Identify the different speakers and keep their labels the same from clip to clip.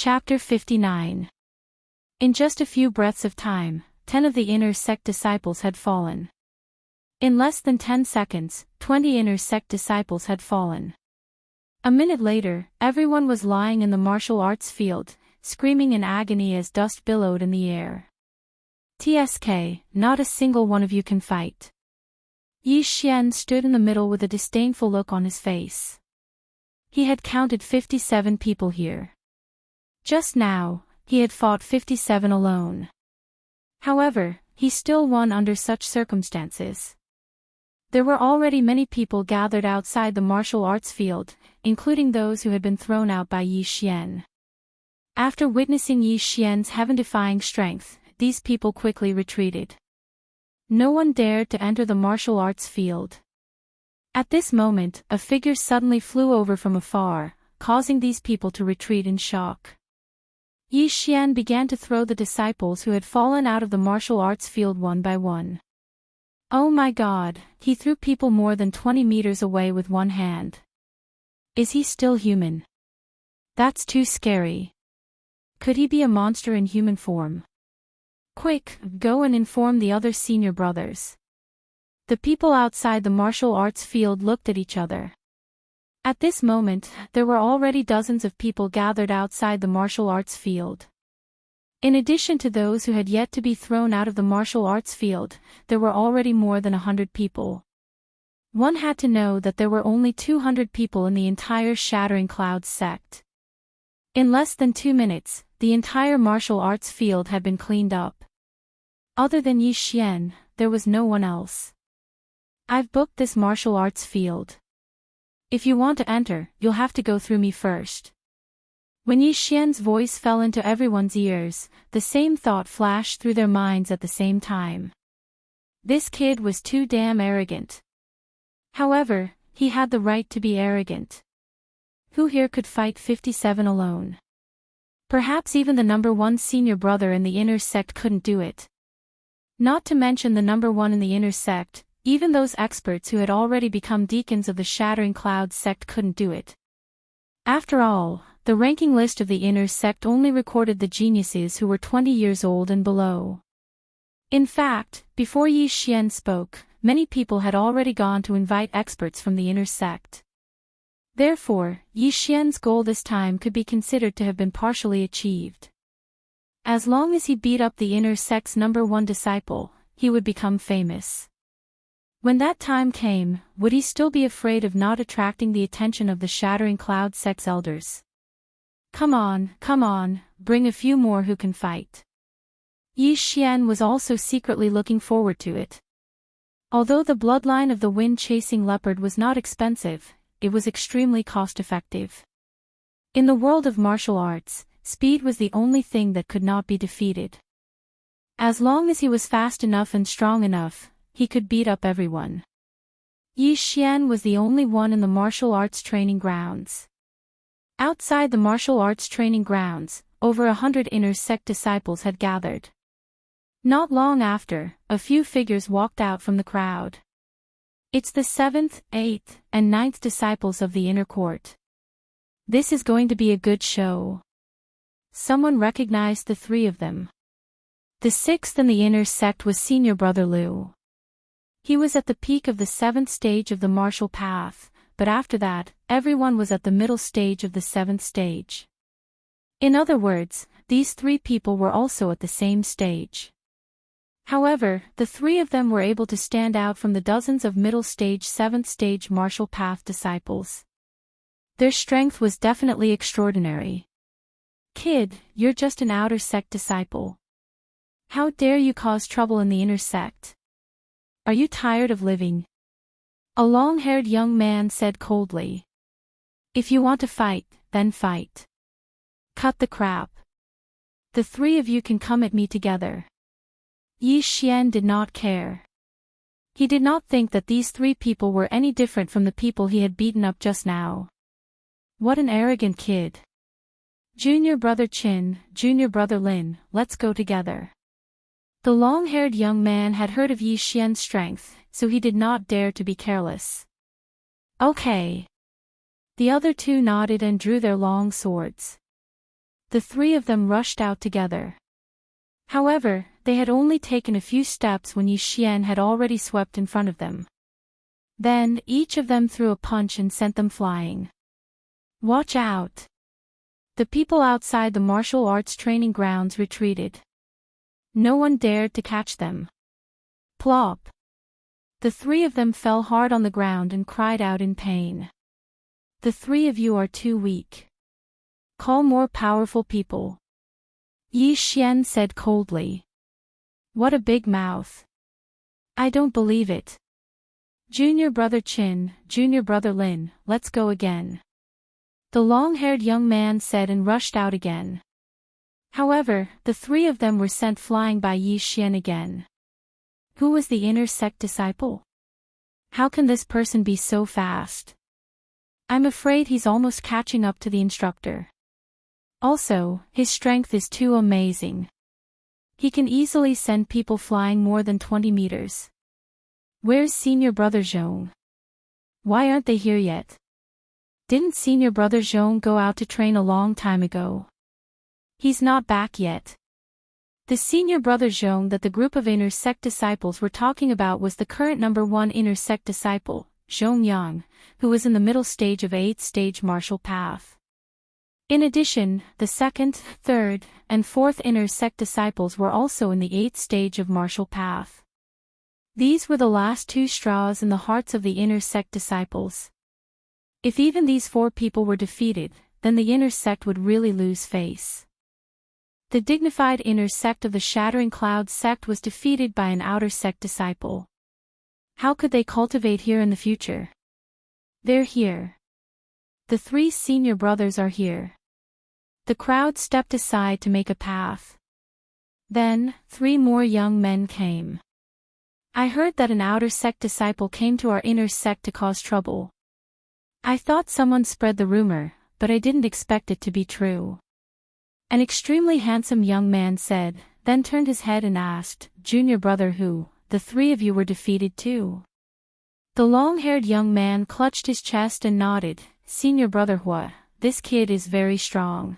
Speaker 1: Chapter 59. In just a few breaths of time, 10 of the inner sect disciples had fallen. In less than 10 seconds, 20 inner sect disciples had fallen. A minute later, everyone was lying in the martial arts field, screaming in agony as dust billowed in the air. "TSK, not a single one of you can fight." Yi Xian stood in the middle with a disdainful look on his face. He had counted 57 people here. Just now, he had fought 57 alone. However, he still won under such circumstances. There were already many people gathered outside the martial arts field, including those who had been thrown out by Yi Xian. After witnessing Yi Xian's heaven-defying strength, these people quickly retreated. No one dared to enter the martial arts field. At this moment, a figure suddenly flew over from afar, causing these people to retreat in shock. Yi Xian began to throw the disciples who had fallen out of the martial arts field one by one. Oh my God, he threw people more than 20 meters away with one hand. Is he still human? That's too scary. Could he be a monster in human form? Quick, go and inform the other senior brothers. The people outside the martial arts field looked at each other. At this moment, there were already dozens of people gathered outside the martial arts field. In addition to those who had yet to be thrown out of the martial arts field, there were already more than 100 people. One had to know that there were only 200 people in the entire Shattering Clouds sect. In less than 2 minutes, the entire martial arts field had been cleaned up. Other than Yi Xian, there was no one else. I've booked this martial arts field. If you want to enter, you'll have to go through me first. When Yi Xian's voice fell into everyone's ears, the same thought flashed through their minds at the same time. This kid was too damn arrogant. However, he had the right to be arrogant. Who here could fight 57 alone? Perhaps even the #1 senior brother in the inner sect couldn't do it. Not to mention the #1 in the inner sect, even those experts who had already become deacons of the Shattering Clouds sect couldn't do it. After all, the ranking list of the inner sect only recorded the geniuses who were 20 years old and below. In fact, before Yi Xian spoke, many people had already gone to invite experts from the inner sect. Therefore, Yi Xian's goal this time could be considered to have been partially achieved. As long as he beat up the inner sect's #1 disciple, he would become famous. When that time came, would he still be afraid of not attracting the attention of the Shattering Cloud sect's elders? Come on, bring a few more who can fight. Yi Xian was also secretly looking forward to it. Although the bloodline of the wind-chasing leopard was not expensive, it was extremely cost-effective. In the world of martial arts, speed was the only thing that could not be defeated. As long as he was fast enough and strong enough, he could beat up everyone. Yi Xian was the only one in the martial arts training grounds. Outside the martial arts training grounds, over 100 inner sect disciples had gathered. Not long after, a few figures walked out from the crowd. It's the 7th, 8th, and 9th disciples of the inner court. This is going to be a good show. Someone recognized the 3 of them. The 6th in the inner sect was Senior Brother Liu. He was at the peak of the 7th stage of the martial path, but after that, everyone was at the middle stage of the 7th stage. In other words, these 3 people were also at the same stage. However, the 3 of them were able to stand out from the dozens of middle stage 7th stage martial path disciples. Their strength was definitely extraordinary. Kid, you're just an outer sect disciple. How dare you cause trouble in the inner sect? Are you tired of living? A long-haired young man said coldly. If you want to fight, then fight. Cut the crap. The 3 of you can come at me together. Yi Xian did not care. He did not think that these 3 people were any different from the people he had beaten up just now. What an arrogant kid. Junior Brother Qin, Junior Brother Lin, let's go together. The long-haired young man had heard of Yi Xian's strength, so he did not dare to be careless. Okay. The other 2 nodded and drew their long swords. The three of them rushed out together. However, they had only taken a few steps when Yi Xian had already swept in front of them. Then, each of them threw a punch and sent them flying. Watch out! The people outside the martial arts training grounds retreated. No one dared to catch them. Plop! The three of them fell hard on the ground and cried out in pain. The three of you are too weak. Call more powerful people. Yi Xian said coldly. What a big mouth. I don't believe it. Junior brother Qin, junior brother Lin, let's go again. The long-haired young man said and rushed out again. However, the three of them were sent flying by Yi Xian again. Who was the inner sect disciple? How can this person be so fast? I'm afraid he's almost catching up to the instructor. Also, his strength is too amazing. He can easily send people flying more than 20 meters. Where's senior brother Zhong? Why aren't they here yet? Didn't senior brother Zhong go out to train a long time ago? He's not back yet. The senior brother Zhong that the group of inner sect disciples were talking about was the current number 1 inner sect disciple, Zhong Yang, who was in the middle stage of 8th stage martial path. In addition, the 2nd, 3rd, and 4th inner sect disciples were also in the 8th stage of martial path. These were the last 2 straws in the hearts of the inner sect disciples. If even these 4 people were defeated, then the inner sect would really lose face. The dignified inner sect of the Shattering Cloud sect was defeated by an outer sect disciple. How could they cultivate here in the future? They're here. The 3 senior brothers are here. The crowd stepped aside to make a path. Then, 3 more young men came. I heard that an outer sect disciple came to our inner sect to cause trouble. I thought someone spread the rumor, but I didn't expect it to be true. An extremely handsome young man said, then turned his head and asked, Junior brother who, the 3 of you were defeated too? The long-haired young man clutched his chest and nodded, Senior brother Hua, this kid is very strong.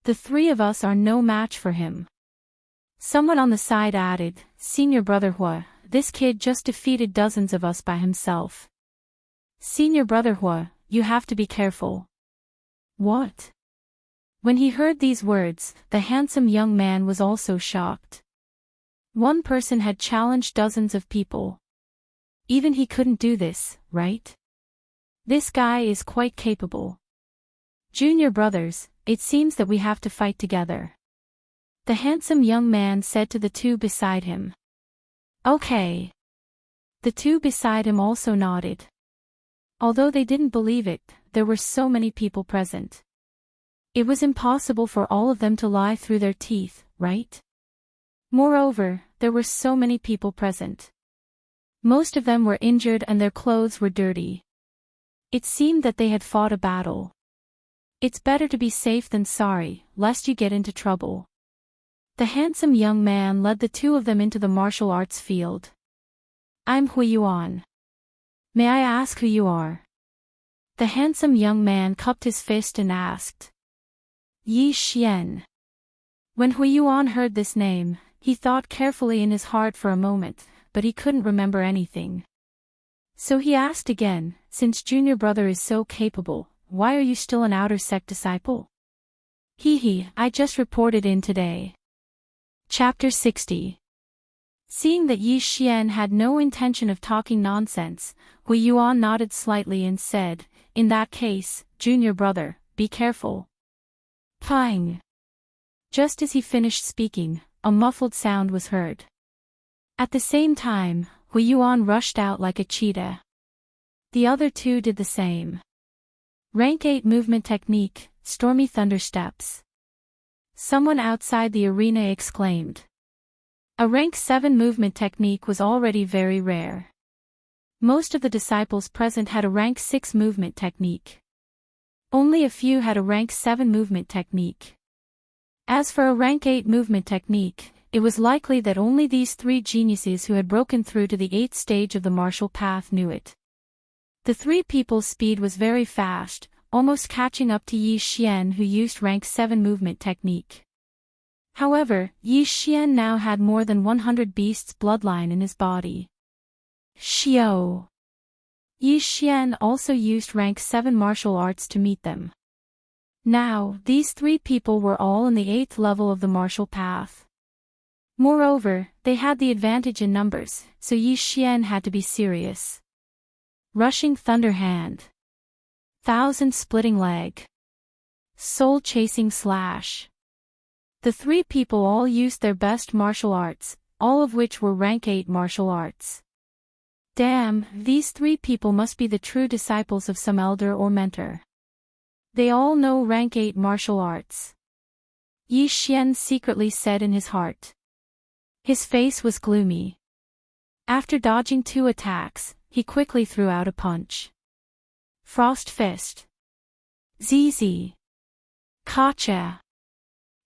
Speaker 1: The 3 of us are no match for him. Someone on the side added, Senior brother Hua, this kid just defeated dozens of us by himself. Senior brother Hua, you have to be careful. What? When he heard these words, the handsome young man was also shocked. One person had challenged dozens of people. Even he couldn't do this, right? This guy is quite capable. Junior brothers, it seems that we have to fight together. The handsome young man said to the 2 beside him. Okay. The 2 beside him also nodded. Although they didn't believe it, there were so many people present. It was impossible for all of them to lie through their teeth, right? Moreover, there were so many people present. Most of them were injured and their clothes were dirty. It seemed that they had fought a battle. It's better to be safe than sorry, lest you get into trouble. The handsome young man led the 2 of them into the martial arts field. I'm Hui Yuan. May I ask who you are? The handsome young man cupped his fist and asked. Yi Xian. When Hui Yuan heard this name, he thought carefully in his heart for a moment, but he couldn't remember anything. So he asked again, since junior brother is so capable, why are you still an outer sect disciple? I just reported in today. Chapter 60. Seeing that Yi Xian had no intention of talking nonsense, Hui Yuan nodded slightly and said, in that case, junior brother, be careful. Pang. Just as he finished speaking, a muffled sound was heard. At the same time, Hui Yuan rushed out like a cheetah. The other 2 did the same. Rank 8 movement technique, stormy thunder steps. Someone outside the arena exclaimed. A rank 7 movement technique was already very rare. Most of the disciples present had a rank 6 movement technique. Only a few had a rank 7 movement technique. As for a rank 8 movement technique, it was likely that only these 3 geniuses who had broken through to the 8th stage of the martial path knew it. The 3 people's speed was very fast, almost catching up to Yi Xian, who used rank 7 movement technique. However, Yi Xian now had more than 100 beasts' bloodline in his body. Xiao. Yi Xian also used rank 7 martial arts to meet them. Now, these 3 people were all in the 8th level of the martial path. Moreover, they had the advantage in numbers, so Yi Xian had to be serious. Rushing Thunder Hand. Thousand Splitting Leg. Soul-Chasing Slash. The 3 people all used their best martial arts, all of which were rank 8 martial arts. Damn, these 3 people must be the true disciples of some elder or mentor. They all know rank 8 martial arts. Yi Xian secretly said in his heart. His face was gloomy. After dodging 2 attacks, he quickly threw out a punch. Frost Fist. ZZ. Kacha.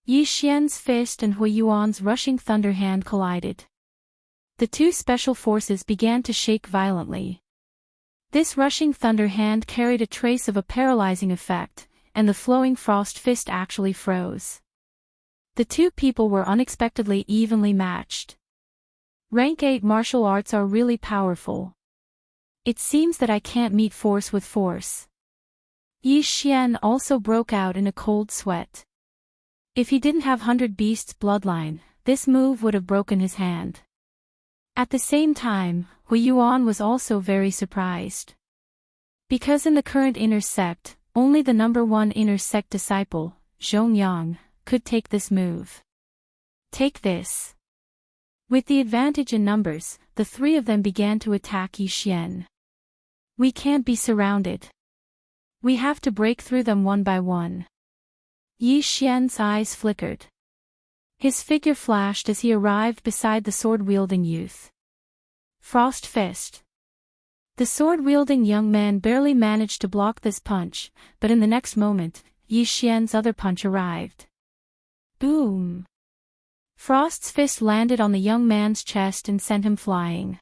Speaker 1: Yi Xian's fist and Hui Yuan's rushing thunder hand collided. The 2 special forces began to shake violently. This rushing thunder hand carried a trace of a paralyzing effect, and the flowing frost fist actually froze. The 2 people were unexpectedly evenly matched. Rank 8 martial arts are really powerful. It seems that I can't meet force with force. Yi Xian also broke out in a cold sweat. If he didn't have 100 Beasts' bloodline, this move would have broken his hand. At the same time, Hui Yuan was also very surprised. Because in the current inner sect, only the number 1 inner sect disciple, Zhongyang, could take this move. Take this. With the advantage in numbers, the 3 of them began to attack Yi Xian. We can't be surrounded. We have to break through them one by one. Yi Xian's eyes flickered. His figure flashed as he arrived beside the sword-wielding youth. Frost Fist. The sword-wielding young man barely managed to block this punch, but in the next moment, Yi Xian's other punch arrived. Boom! Frost's fist landed on the young man's chest and sent him flying.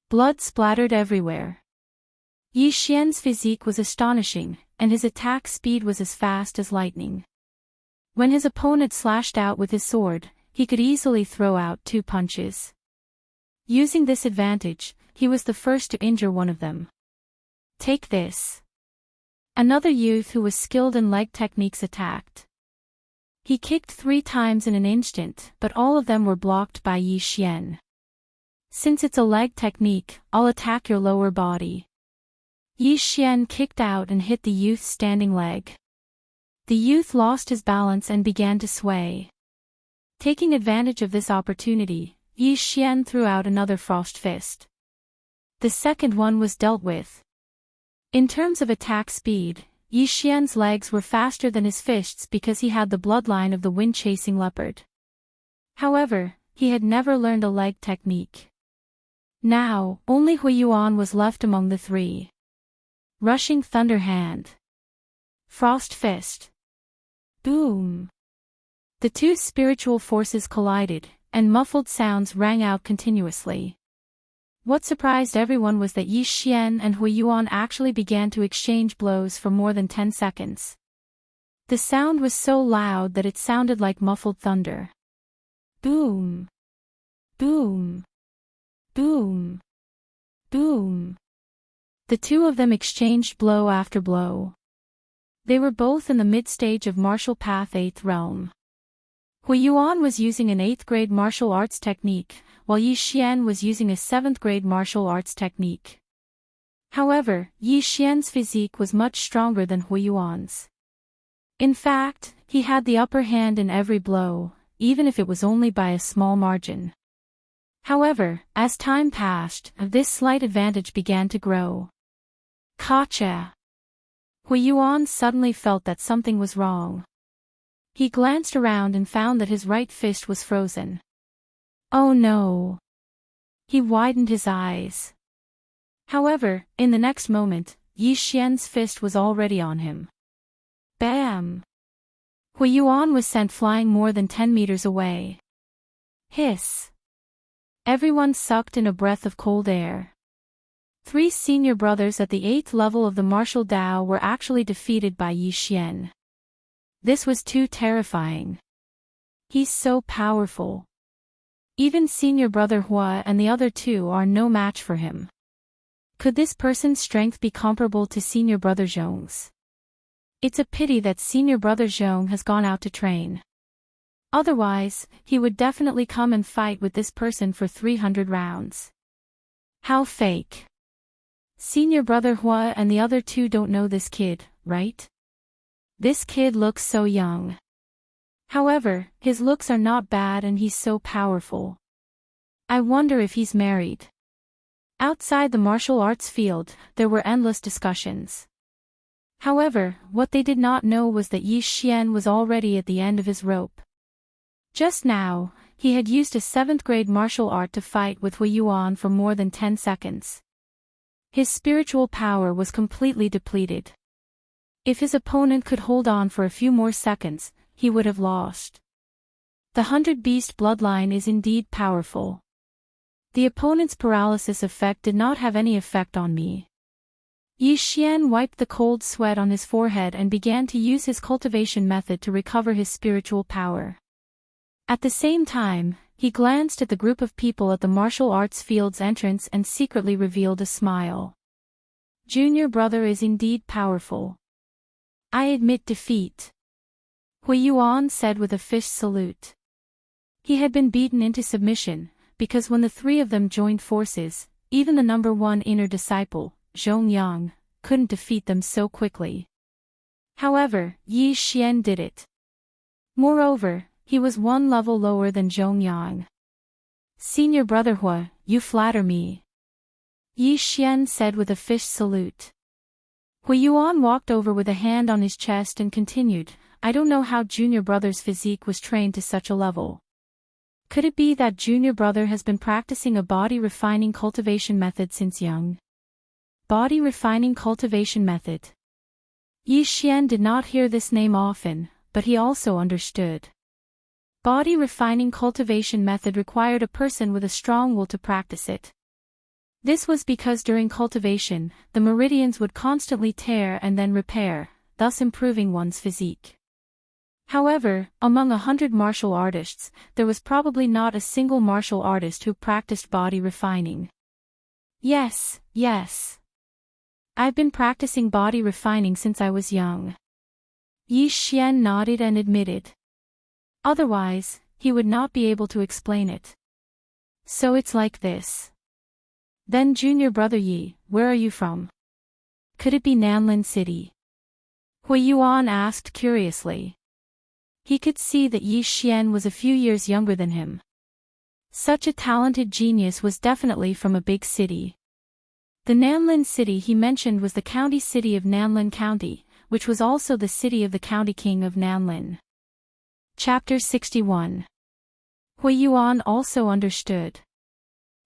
Speaker 1: Blood splattered everywhere. Yi Xian's physique was astonishing, and his attack speed was as fast as lightning. When his opponent slashed out with his sword, he could easily throw out 2 punches. Using this advantage, he was the first to injure one of them. Take this. Another youth who was skilled in leg techniques attacked. He kicked 3 times in an instant, but all of them were blocked by Yi Xian. Since it's a leg technique, I'll attack your lower body. Yi Xian kicked out and hit the youth's standing leg. The youth lost his balance and began to sway. Taking advantage of this opportunity, Yi Xian threw out another frost fist. The second one was dealt with. In terms of attack speed, Yi Xian's legs were faster than his fists because he had the bloodline of the wind-chasing leopard. However, he had never learned a leg technique. Now, only Hui Yuan was left among the 3. Rushing Thunder Hand. Frost Fist. Boom! The 2 spiritual forces collided, and muffled sounds rang out continuously. What surprised everyone was that Yi Xian and Hui Yuan actually began to exchange blows for more than 10 seconds. The sound was so loud that it sounded like muffled thunder. Boom! Boom! Boom! Boom! The 2 of them exchanged blow after blow. They were both in the mid-stage of martial path 8th realm. Hui Yuan was using an 8th grade martial arts technique, while Yi Xian was using a 7th grade martial arts technique. However, Yi Xian's physique was much stronger than Hui Yuan's. In fact, he had the upper hand in every blow, even if it was only by a small margin. However, as time passed, this slight advantage began to grow. Kacha! Hui Yuan suddenly felt that something was wrong. He glanced around and found that his right fist was frozen. Oh no! He widened his eyes. However, in the next moment, Yi Xian's fist was already on him. Bam! Hui Yuan was sent flying more than 10 meters away. Hiss! Everyone sucked in a breath of cold air. 3 senior brothers at the 8th level of the martial Dao were actually defeated by Yi Xian. This was too terrifying. He's so powerful. Even senior brother Hua and the other 2 are no match for him. Could this person's strength be comparable to senior brother Zhong's? It's a pity that senior brother Zhong has gone out to train. Otherwise, he would definitely come and fight with this person for 300 rounds. How fake. Senior brother Hua and the other 2 don't know this kid, right? This kid looks so young. However, his looks are not bad and he's so powerful. I wonder if he's married. Outside the martial arts field, there were endless discussions. However, what they did not know was that Yi Xian was already at the end of his rope. Just now, he had used a 7th grade martial art to fight with Hui Yuan for more than 10 seconds. His spiritual power was completely depleted. If his opponent could hold on for a few more seconds, he would have lost. The 100 Beast bloodline is indeed powerful. The opponent's paralysis effect did not have any effect on me. Yi Xian wiped the cold sweat on his forehead and began to use his cultivation method to recover his spiritual power. At the same time, he glanced at the group of people at the martial arts field's entrance and secretly revealed a smile. Junior brother is indeed powerful. I admit defeat. Hui Yuan said with a fish salute. He had been beaten into submission, because when the 3 of them joined forces, even the number 1 inner disciple, Zhong Yang, couldn't defeat them so quickly. However, Yi Xian did it. Moreover, he was 1 level lower than Zhong Yang. Senior brother Hua, you flatter me. Yi Xian said with a fish salute. Hui Yuan walked over with a hand on his chest and continued, I don't know how junior brother's physique was trained to such a level. Could it be that junior brother has been practicing a body refining cultivation method since young? Body refining cultivation method. Yi Xian did not hear this name often, but he also understood. Body refining cultivation method required a person with a strong will to practice it. This was because during cultivation, the meridians would constantly tear and then repair, thus improving one's physique. However, among 100 martial artists, there was probably not a single martial artist who practiced body refining. Yes. I've been practicing body refining since I was young. Yi Xian nodded and admitted. Otherwise, he would not be able to explain it. So it's like this. Then junior brother Yi, where are you from? Could it be Nanlin City? Hui Yuan asked curiously. He could see that Yi Xian was a few years younger than him. Such a talented genius was definitely from a big city. The Nanlin city he mentioned was the county city of Nanlin County, which was also the city of the county king of Nanlin. Chapter 61. Hui Yuan also understood.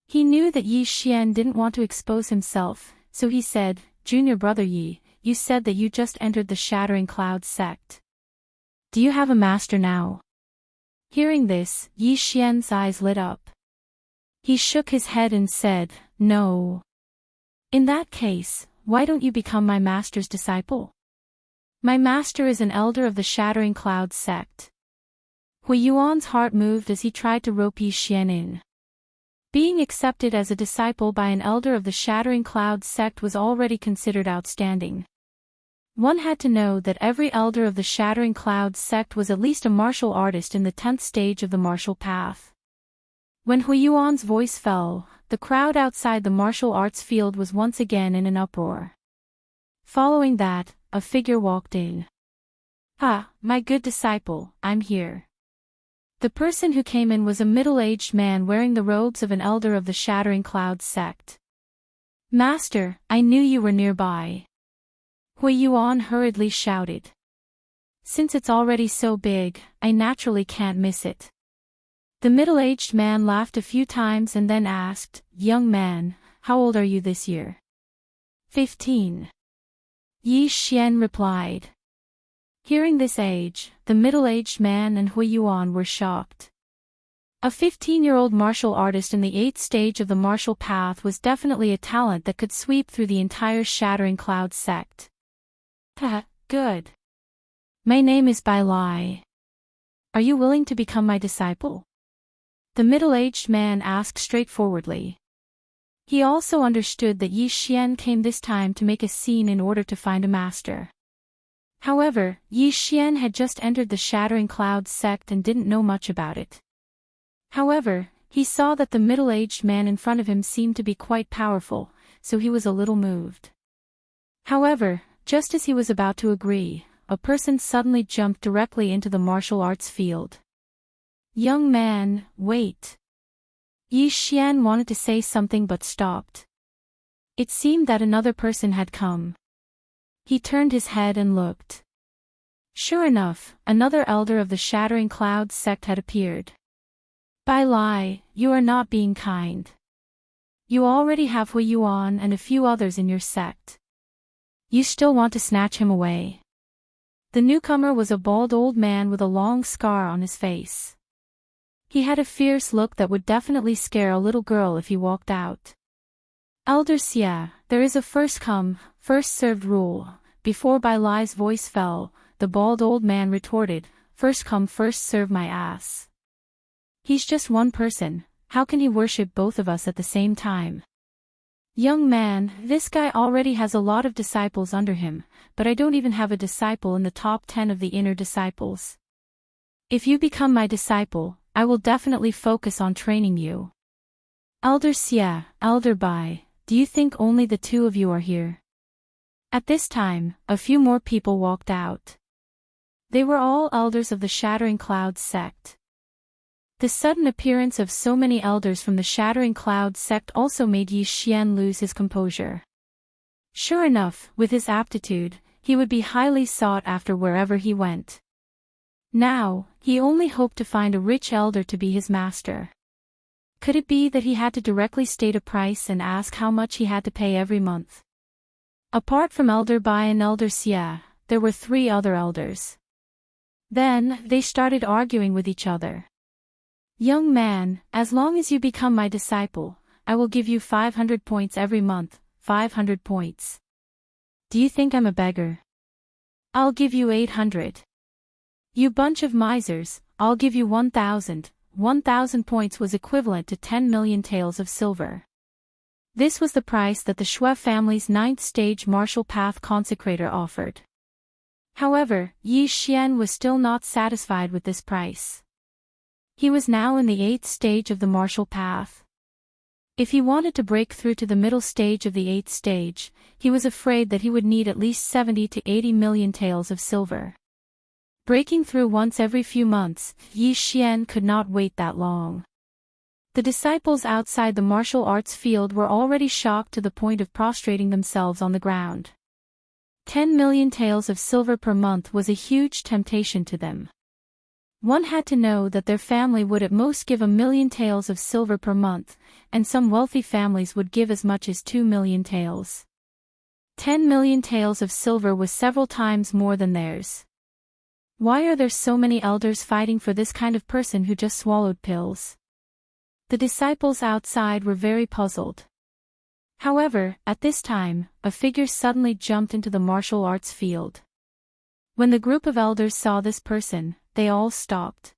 Speaker 1: He knew that Yi Xian didn't want to expose himself, so he said, Junior brother Yi, you said that you just entered the Shattering Clouds sect. Do you have a master now? Hearing this, Yi Xian's eyes lit up. He shook his head and said, No. In that case, why don't you become my master's disciple? My master is an elder of the Shattering Clouds sect. Hui Yuan's heart moved as he tried to rope Yi Xian in. Being accepted as a disciple by an elder of the Shattering Clouds sect was already considered outstanding. One had to know that every elder of the Shattering Clouds sect was at least a martial artist in the 10th stage of the martial path. When Hui Yuan's voice fell, the crowd outside the martial arts field was once again in an uproar. Following that, a figure walked in. My good disciple, I'm here. The person who came in was a middle-aged man wearing the robes of an elder of the Shattering Clouds sect. Master, I knew you were nearby. Hui Yuan hurriedly shouted. Since it's already so big, I naturally can't miss it. The middle-aged man laughed a few times and then asked, Young man, how old are you this year? 15. Yi Xian replied. Hearing this age, the middle-aged man and Hui Yuan were shocked. A 15-year-old martial artist in the 8th stage of the martial path was definitely a talent that could sweep through the entire Shattering Cloud sect. Good. My name is Bai Lai. Are you willing to become my disciple? The middle-aged man asked straightforwardly. He also understood that Yi Xian came this time to make a scene in order to find a master. However, Yi Xian had just entered the Shattering Cloud sect and didn't know much about it. However, he saw that the middle-aged man in front of him seemed to be quite powerful, so he was a little moved. However, just as he was about to agree, a person suddenly jumped directly into the martial arts field. Young man, wait. Yi Xian wanted to say something but stopped. It seemed that another person had come. He turned his head and looked. Sure enough, another elder of the Shattering Cloud sect had appeared. Bai Lai, you are not being kind. You already have Hui Yuan and a few others in your sect. You still want to snatch him away. The newcomer was a bald old man with a long scar on his face. He had a fierce look that would definitely scare a little girl if he walked out. Elder Xia, there is a first come, first served rule. Before Bai Lai's voice fell, the bald old man retorted, first come first serve my ass. He's just one person, how can he worship both of us at the same time? Young man, this guy already has a lot of disciples under him, but I don't even have a disciple in the top 10 of the inner disciples. If you become my disciple, I will definitely focus on training you. Elder Xia, Elder Bai, do you think only the two of you are here? At this time, a few more people walked out. They were all elders of the Shattering Cloud sect. The sudden appearance of so many elders from the Shattering Cloud sect also made Yi Xian lose his composure. Sure enough, with his aptitude, he would be highly sought after wherever he went. Now, he only hoped to find a rich elder to be his master. Could it be that he had to directly state a price and ask how much he had to pay every month? Apart from Elder Bai and Elder Xia, there were 3 other elders. Then, they started arguing with each other. Young man, as long as you become my disciple, I will give you 500 points every month, 500 points. Do you think I'm a beggar? I'll give you 800. You bunch of misers, I'll give you 1,000. 1,000 points was equivalent to 10 million taels of silver. This was the price that the Shui family's 9th stage martial path consecrator offered. However, Yi Xian was still not satisfied with this price. He was now in the 8th stage of the martial path. If he wanted to break through to the middle stage of the 8th stage, he was afraid that he would need at least 70 to 80 million taels of silver. Breaking through once every few months, Yi Xian could not wait that long. The disciples outside the martial arts field were already shocked to the point of prostrating themselves on the ground. 10 million taels of silver per month was a huge temptation to them. One had to know that their family would at most give 1 million taels of silver per month, and some wealthy families would give as much as 2 million taels. 10 million taels of silver was several times more than theirs. Why are there so many elders fighting for this kind of person who just swallowed pills? The disciples outside were very puzzled. However, at this time, a figure suddenly jumped into the martial arts field. When the group of elders saw this person, they all stopped.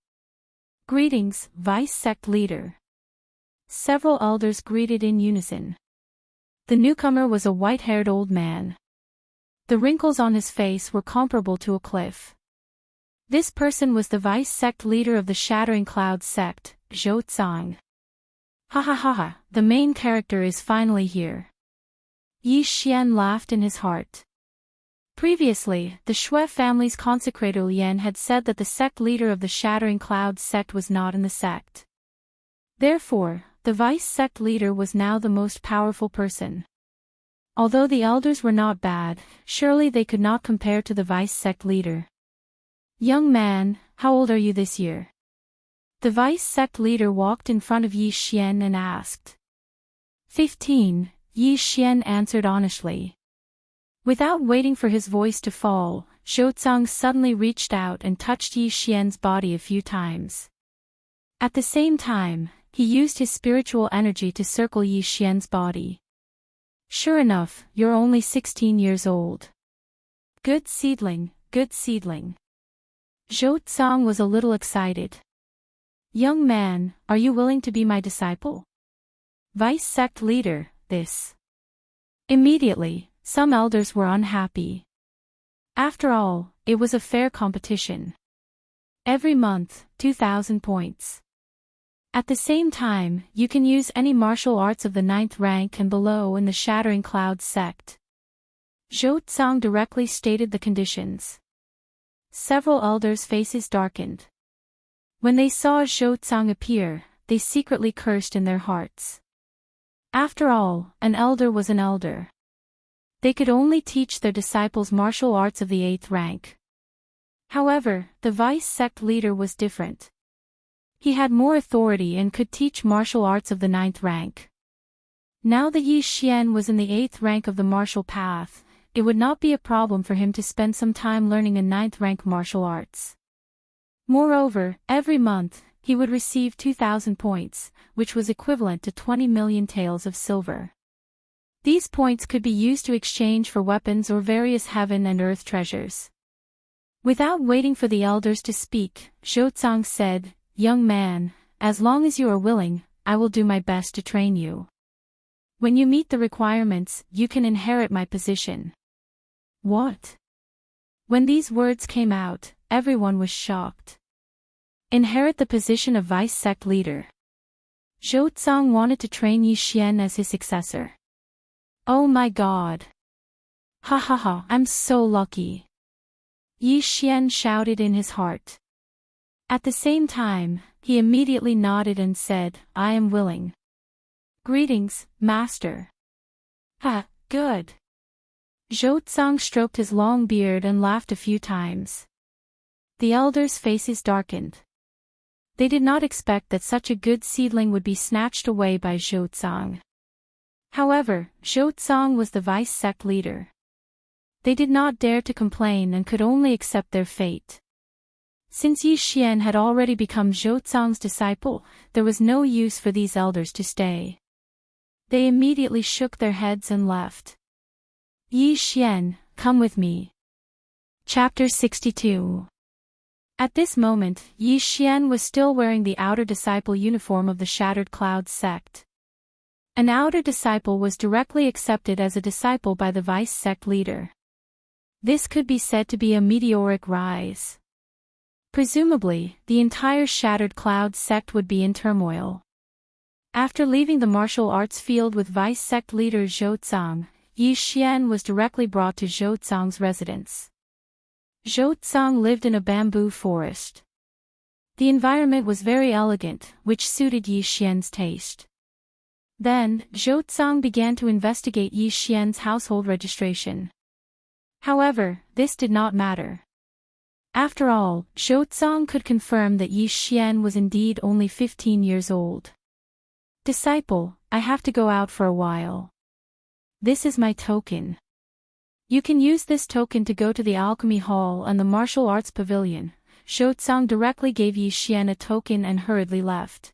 Speaker 1: Greetings, Vice Sect Leader. Several elders greeted in unison. The newcomer was a white-haired old man. The wrinkles on his face were comparable to a cliff. This person was the Vice Sect Leader of the Shattering Cloud sect, Zhou Tsang. Ha ha ha ha, the main character is finally here. Yi Xian laughed in his heart. Previously, the Shui family's consecrator Lian had said that the sect leader of the Shattering Cloud sect was not in the sect. Therefore, the vice sect leader was now the most powerful person. Although the elders were not bad, surely they could not compare to the vice sect leader. Young man, how old are you this year? The vice sect leader walked in front of Yi Xian and asked. 15, Yi Xian answered honestly. Without waiting for his voice to fall, Zhou Tsang suddenly reached out and touched Yi Xian's body a few times. At the same time, he used his spiritual energy to circle Yi Xian's body. Sure enough, you're only 16 years old. Good seedling, good seedling. Zhou Zong was a little excited. Young man, are you willing to be my disciple? Vice sect leader, this. Immediately, some elders were unhappy. After all, it was a fair competition. Every month, 2,000 points. At the same time, you can use any martial arts of the 9th rank and below in the Shattering Clouds sect. Zhou Zong directly stated the conditions. Several elders' faces darkened. When they saw Zhou Zong appear, they secretly cursed in their hearts. After all, an elder was an elder. They could only teach their disciples martial arts of the 8th rank. However, the vice sect leader was different. He had more authority and could teach martial arts of the 9th rank. Now that Yi Xian was in the 8th rank of the martial path, it would not be a problem for him to spend some time learning a 9th rank martial arts. Moreover, every month, he would receive 2,000 points, which was equivalent to 20 million taels of silver. These points could be used to exchange for weapons or various heaven and earth treasures. Without waiting for the elders to speak, Zhou Zong said, "Young man, as long as you are willing, I will do my best to train you. When you meet the requirements, you can inherit my position." What? When these words came out, everyone was shocked. Inherit the position of vice sect leader. Zhou Zong wanted to train Yi Xian as his successor. Oh my god. Ha ha ha, I'm so lucky. Yi Xian shouted in his heart. At the same time, he immediately nodded and said, "I am willing." "Greetings, master." "Ha, good." Zhou Zong stroked his long beard and laughed a few times. The elders' faces darkened. They did not expect that such a good seedling would be snatched away by Zhou Zong. However, Zhou Zong was the vice sect leader. They did not dare to complain and could only accept their fate. Since Yi Xian had already become Zhou Zong's disciple, there was no use for these elders to stay. They immediately shook their heads and left. Yi Xian, come with me. Chapter 62. At this moment, Yi Xian was still wearing the outer disciple uniform of the Shattered Clouds sect. An outer disciple was directly accepted as a disciple by the vice sect leader. This could be said to be a meteoric rise. Presumably, the entire Shattered Clouds sect would be in turmoil. After leaving the martial arts field with vice sect leader Zhou Zong, Yi Xian was directly brought to Zhou Zong's residence. Zhou Zong lived in a bamboo forest. The environment was very elegant, which suited Yi Xian's taste. Then, Zhou Zong began to investigate Yi Xian's household registration. However, this did not matter. After all, Zhou Zong could confirm that Yi Xian was indeed only 15 years old. "Disciple, I have to go out for a while. This is my token. You can use this token to go to the Alchemy Hall and the Martial Arts Pavilion." Zhou Zong directly gave Yi Xian a token and hurriedly left.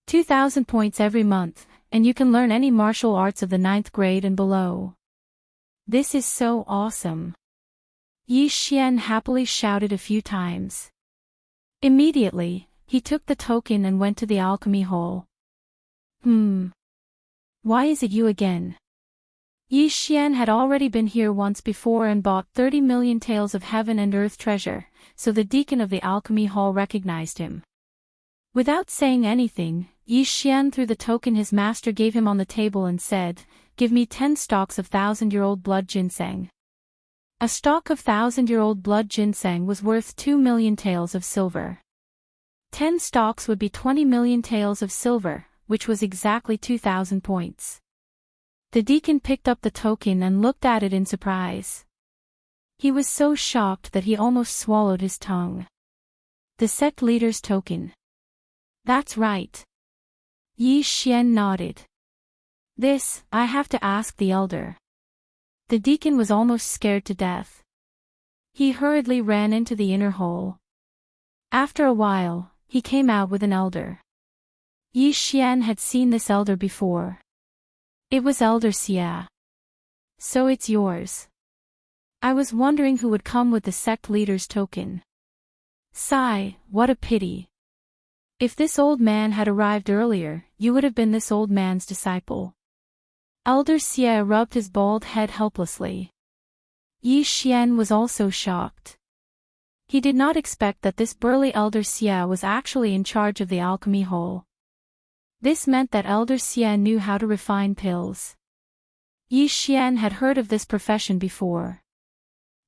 Speaker 1: 2,000 points every month, and you can learn any martial arts of the 9th grade and below. This is so awesome. Yi Xian happily shouted a few times. Immediately, he took the token and went to the Alchemy Hall. Why is it you again? Yi Xian had already been here once before and bought 30 million taels of heaven and earth treasure, so the deacon of the Alchemy Hall recognized him. Without saying anything, Yi Xian threw the token his master gave him on the table and said, "Give me 10 stalks of 1,000-year-old blood ginseng." A stalk of 1,000-year-old blood ginseng was worth 2 million taels of silver. 10 stalks would be 20 million taels of silver, which was exactly 2,000 points. The deacon picked up the token and looked at it in surprise. He was so shocked that he almost swallowed his tongue. The sect leader's token. That's right. Yi Xian nodded. This, I have to ask the elder. The deacon was almost scared to death. He hurriedly ran into the inner hall. After a while, he came out with an elder. Yi Xian had seen this elder before. It was Elder Xia. So it's yours. I was wondering who would come with the sect leader's token. Sigh, what a pity. If this old man had arrived earlier, you would have been this old man's disciple. Elder Xia rubbed his bald head helplessly. Yi Xian was also shocked. He did not expect that this burly Elder Xia was actually in charge of the alchemy hall. This meant that Elder Xia knew how to refine pills. Yi Xian had heard of this profession before.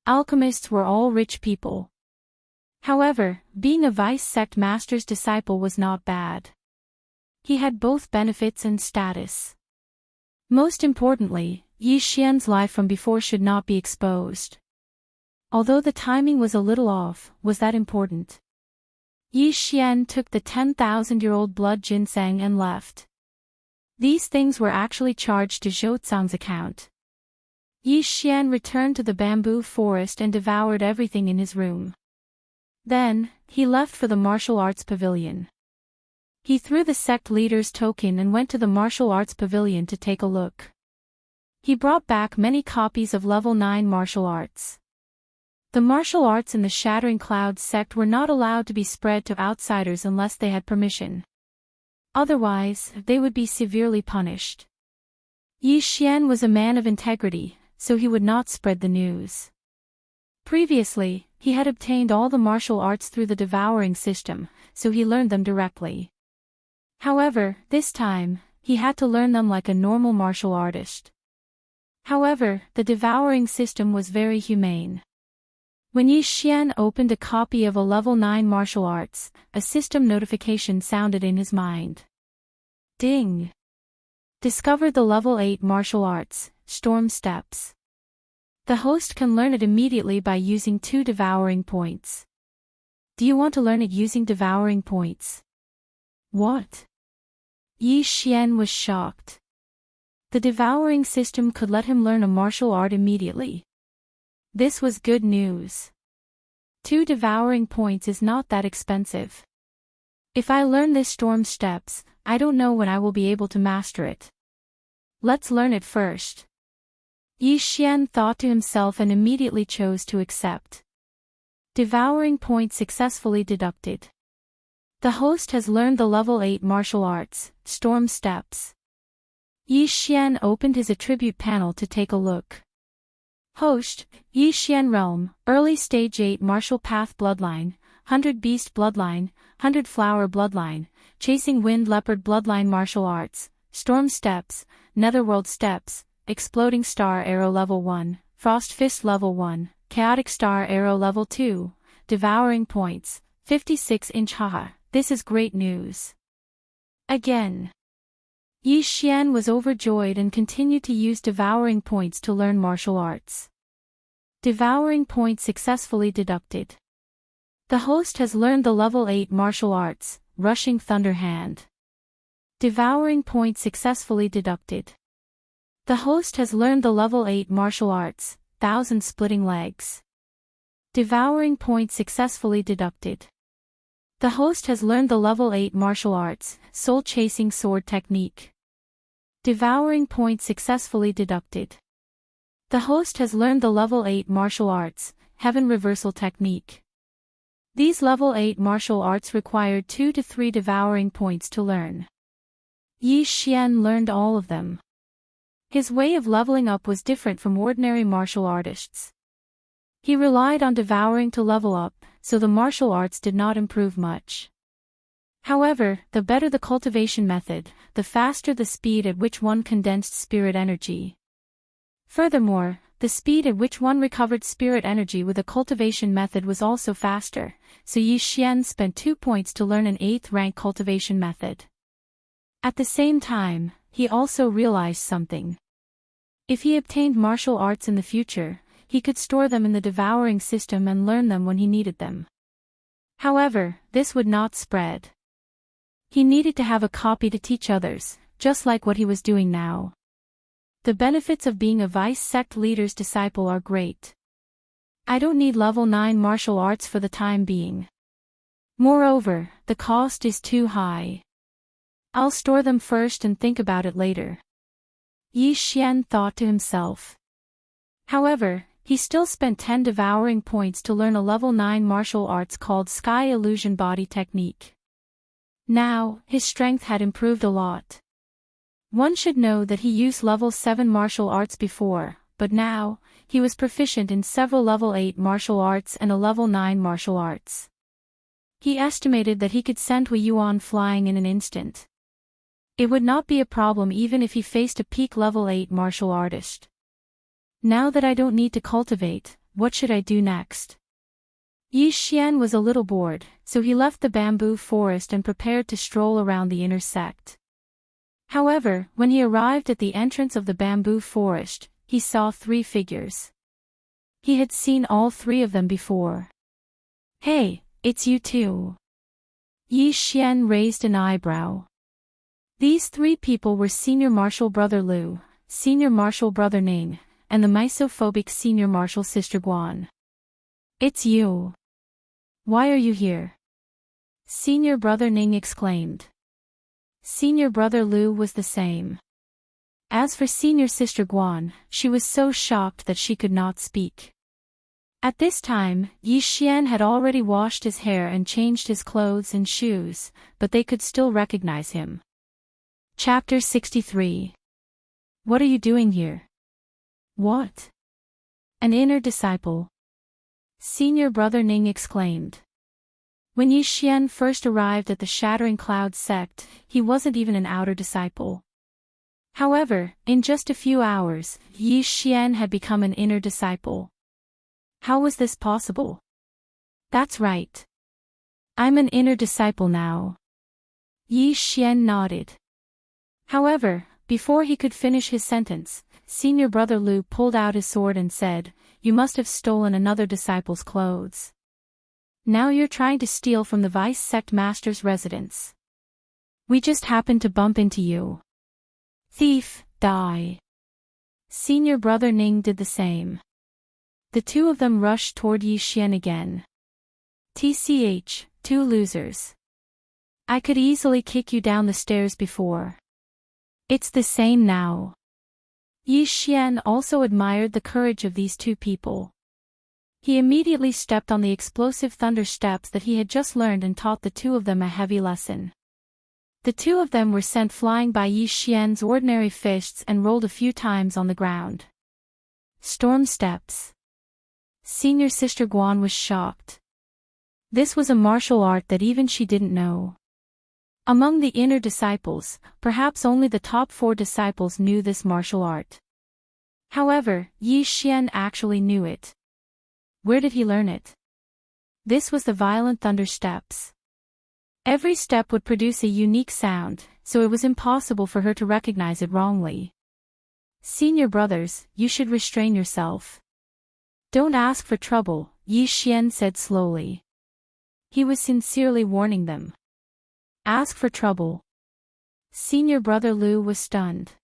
Speaker 1: Alchemists were all rich people. However, being a vice sect master's disciple was not bad. He had both benefits and status. Most importantly, Yi Xian's life from before should not be exposed. Although the timing was a little off, was that important? Yi Xian took the 10,000-year-old blood ginseng and left. These things were actually charged to Zhou Zhang's account. Yi Xian returned to the bamboo forest and devoured everything in his room. Then, he left for the martial arts pavilion. He threw the sect leader's token and went to the martial arts pavilion to take a look. He brought back many copies of level 9 martial arts. The martial arts in the Shattering Clouds sect were not allowed to be spread to outsiders unless they had permission. Otherwise, they would be severely punished. Yi Xian was a man of integrity, so he would not spread the news. Previously, he had obtained all the martial arts through the devouring system, so he learned them directly. However, this time, he had to learn them like a normal martial artist. However, the devouring system was very humane. When Yi Xian opened a copy of a level 9 martial arts, a system notification sounded in his mind. Ding! Discovered the level 8 martial arts, Storm Steps. The host can learn it immediately by using 2 devouring points. Do you want to learn it using devouring points? What? Yi Xian was shocked. The devouring system could let him learn a martial art immediately. This was good news. 2 devouring points is not that expensive. If I learn this Storm Steps, I don't know when I will be able to master it. Let's learn it first. Yi Xian thought to himself and immediately chose to accept. Devouring point successfully deducted. The host has learned the level 8 martial arts, Storm Steps. Yi Xian opened his attribute panel to take a look. Host, Yi Xian Realm, Early Stage 8 Martial Path Bloodline, 100 Beast Bloodline, 100 Flower Bloodline, Chasing Wind Leopard Bloodline Martial Arts, Storm Steps, Netherworld Steps, Exploding Star Arrow Level 1, Frost Fist Level 1, Chaotic Star Arrow Level 2, Devouring Points, 56-inch haha, this is great news. Again. Yi Xian was overjoyed and continued to use devouring points to learn martial arts. Devouring point successfully deducted. The host has learned the level 8 martial arts, Rushing Thunder Hand. Devouring point successfully deducted. The host has learned the level 8 martial arts, Thousand Splitting Legs. Devouring point successfully deducted. The host has learned the level 8 martial arts, Soul Chasing Sword Technique. Devouring point successfully deducted. The host has learned the level 8 martial arts, Heaven Reversal Technique. These level 8 martial arts required 2 to 3 devouring points to learn. Yi Xian learned all of them. His way of leveling up was different from ordinary martial artists. He relied on devouring to level up, so the martial arts did not improve much. However, the better the cultivation method, the faster the speed at which one condensed spirit energy. Furthermore, the speed at which one recovered spirit energy with a cultivation method was also faster, so Yi Xian spent 2 points to learn an 8th rank cultivation method. At the same time, he also realized something. If he obtained martial arts in the future, he could store them in the devouring system and learn them when he needed them. However, this would not spread. He needed to have a copy to teach others, just like what he was doing now. The benefits of being a vice sect leader's disciple are great. I don't need level 9 martial arts for the time being. Moreover, the cost is too high. I'll store them first and think about it later. Yi Xian thought to himself. However, he still spent 10 devouring points to learn a level 9 martial arts called Sky Illusion Body Technique. Now, his strength had improved a lot. One should know that he used level 7 martial arts before, but now, he was proficient in several level 8 martial arts and a level 9 martial arts. He estimated that he could send Hui Yuan flying in an instant. It would not be a problem even if he faced a peak level 8 martial artist. Now that I don't need to cultivate, what should I do next? Yi Xian was a little bored, so he left the bamboo forest and prepared to stroll around the inner sect. However, when he arrived at the entrance of the bamboo forest, he saw 3 figures. He had seen all 3 of them before. Hey, it's you too. Yi Xian raised an eyebrow. These 3 people were Senior Martial Brother Lu, Senior Martial Brother Ning, and the misophobic Senior Martial Sister Guan. It's you. Why are you here? Senior Brother Ning exclaimed. Senior Brother Lu was the same. As for Senior Sister Guan, she was so shocked that she could not speak. At this time, Yi Xian had already washed his hair and changed his clothes and shoes, but they could still recognize him. Chapter 63. What are you doing here? What? An inner disciple. Senior Brother Ning exclaimed. When Yi Xian first arrived at the Shattering Cloud sect, he wasn't even an outer disciple. However, in just a few hours, Yi Xian had become an inner disciple. How was this possible? That's right. I'm an inner disciple now. Yi Xian nodded. However, before he could finish his sentence, Senior Brother Lu pulled out his sword and said, "You must have stolen another disciple's clothes. Now you're trying to steal from the Vice Sect Master's residence. We just happened to bump into you. Thief, die." Senior Brother Ning did the same. The 2 of them rushed toward Yi Xian again. TCH, 2 losers. I could easily kick you down the stairs before. It's the same now. Yi Xian also admired the courage of these 2 people. He immediately stepped on the explosive thunder steps that he had just learned and taught the 2 of them a heavy lesson. The 2 of them were sent flying by Yi Xian's ordinary fists and rolled a few times on the ground. Storm steps. Senior Sister Guan was shocked. This was a martial art that even she didn't know. Among the inner disciples, perhaps only the top 4 disciples knew this martial art. However, Yi Xian actually knew it. Where did he learn it? This was the violent thunder steps. Every step would produce a unique sound, so it was impossible for her to recognize it wrongly. Senior brothers, you should restrain yourself. Don't ask for trouble, Yi Xian said slowly. He was sincerely warning them. Ask for trouble. Senior Brother Lu was stunned.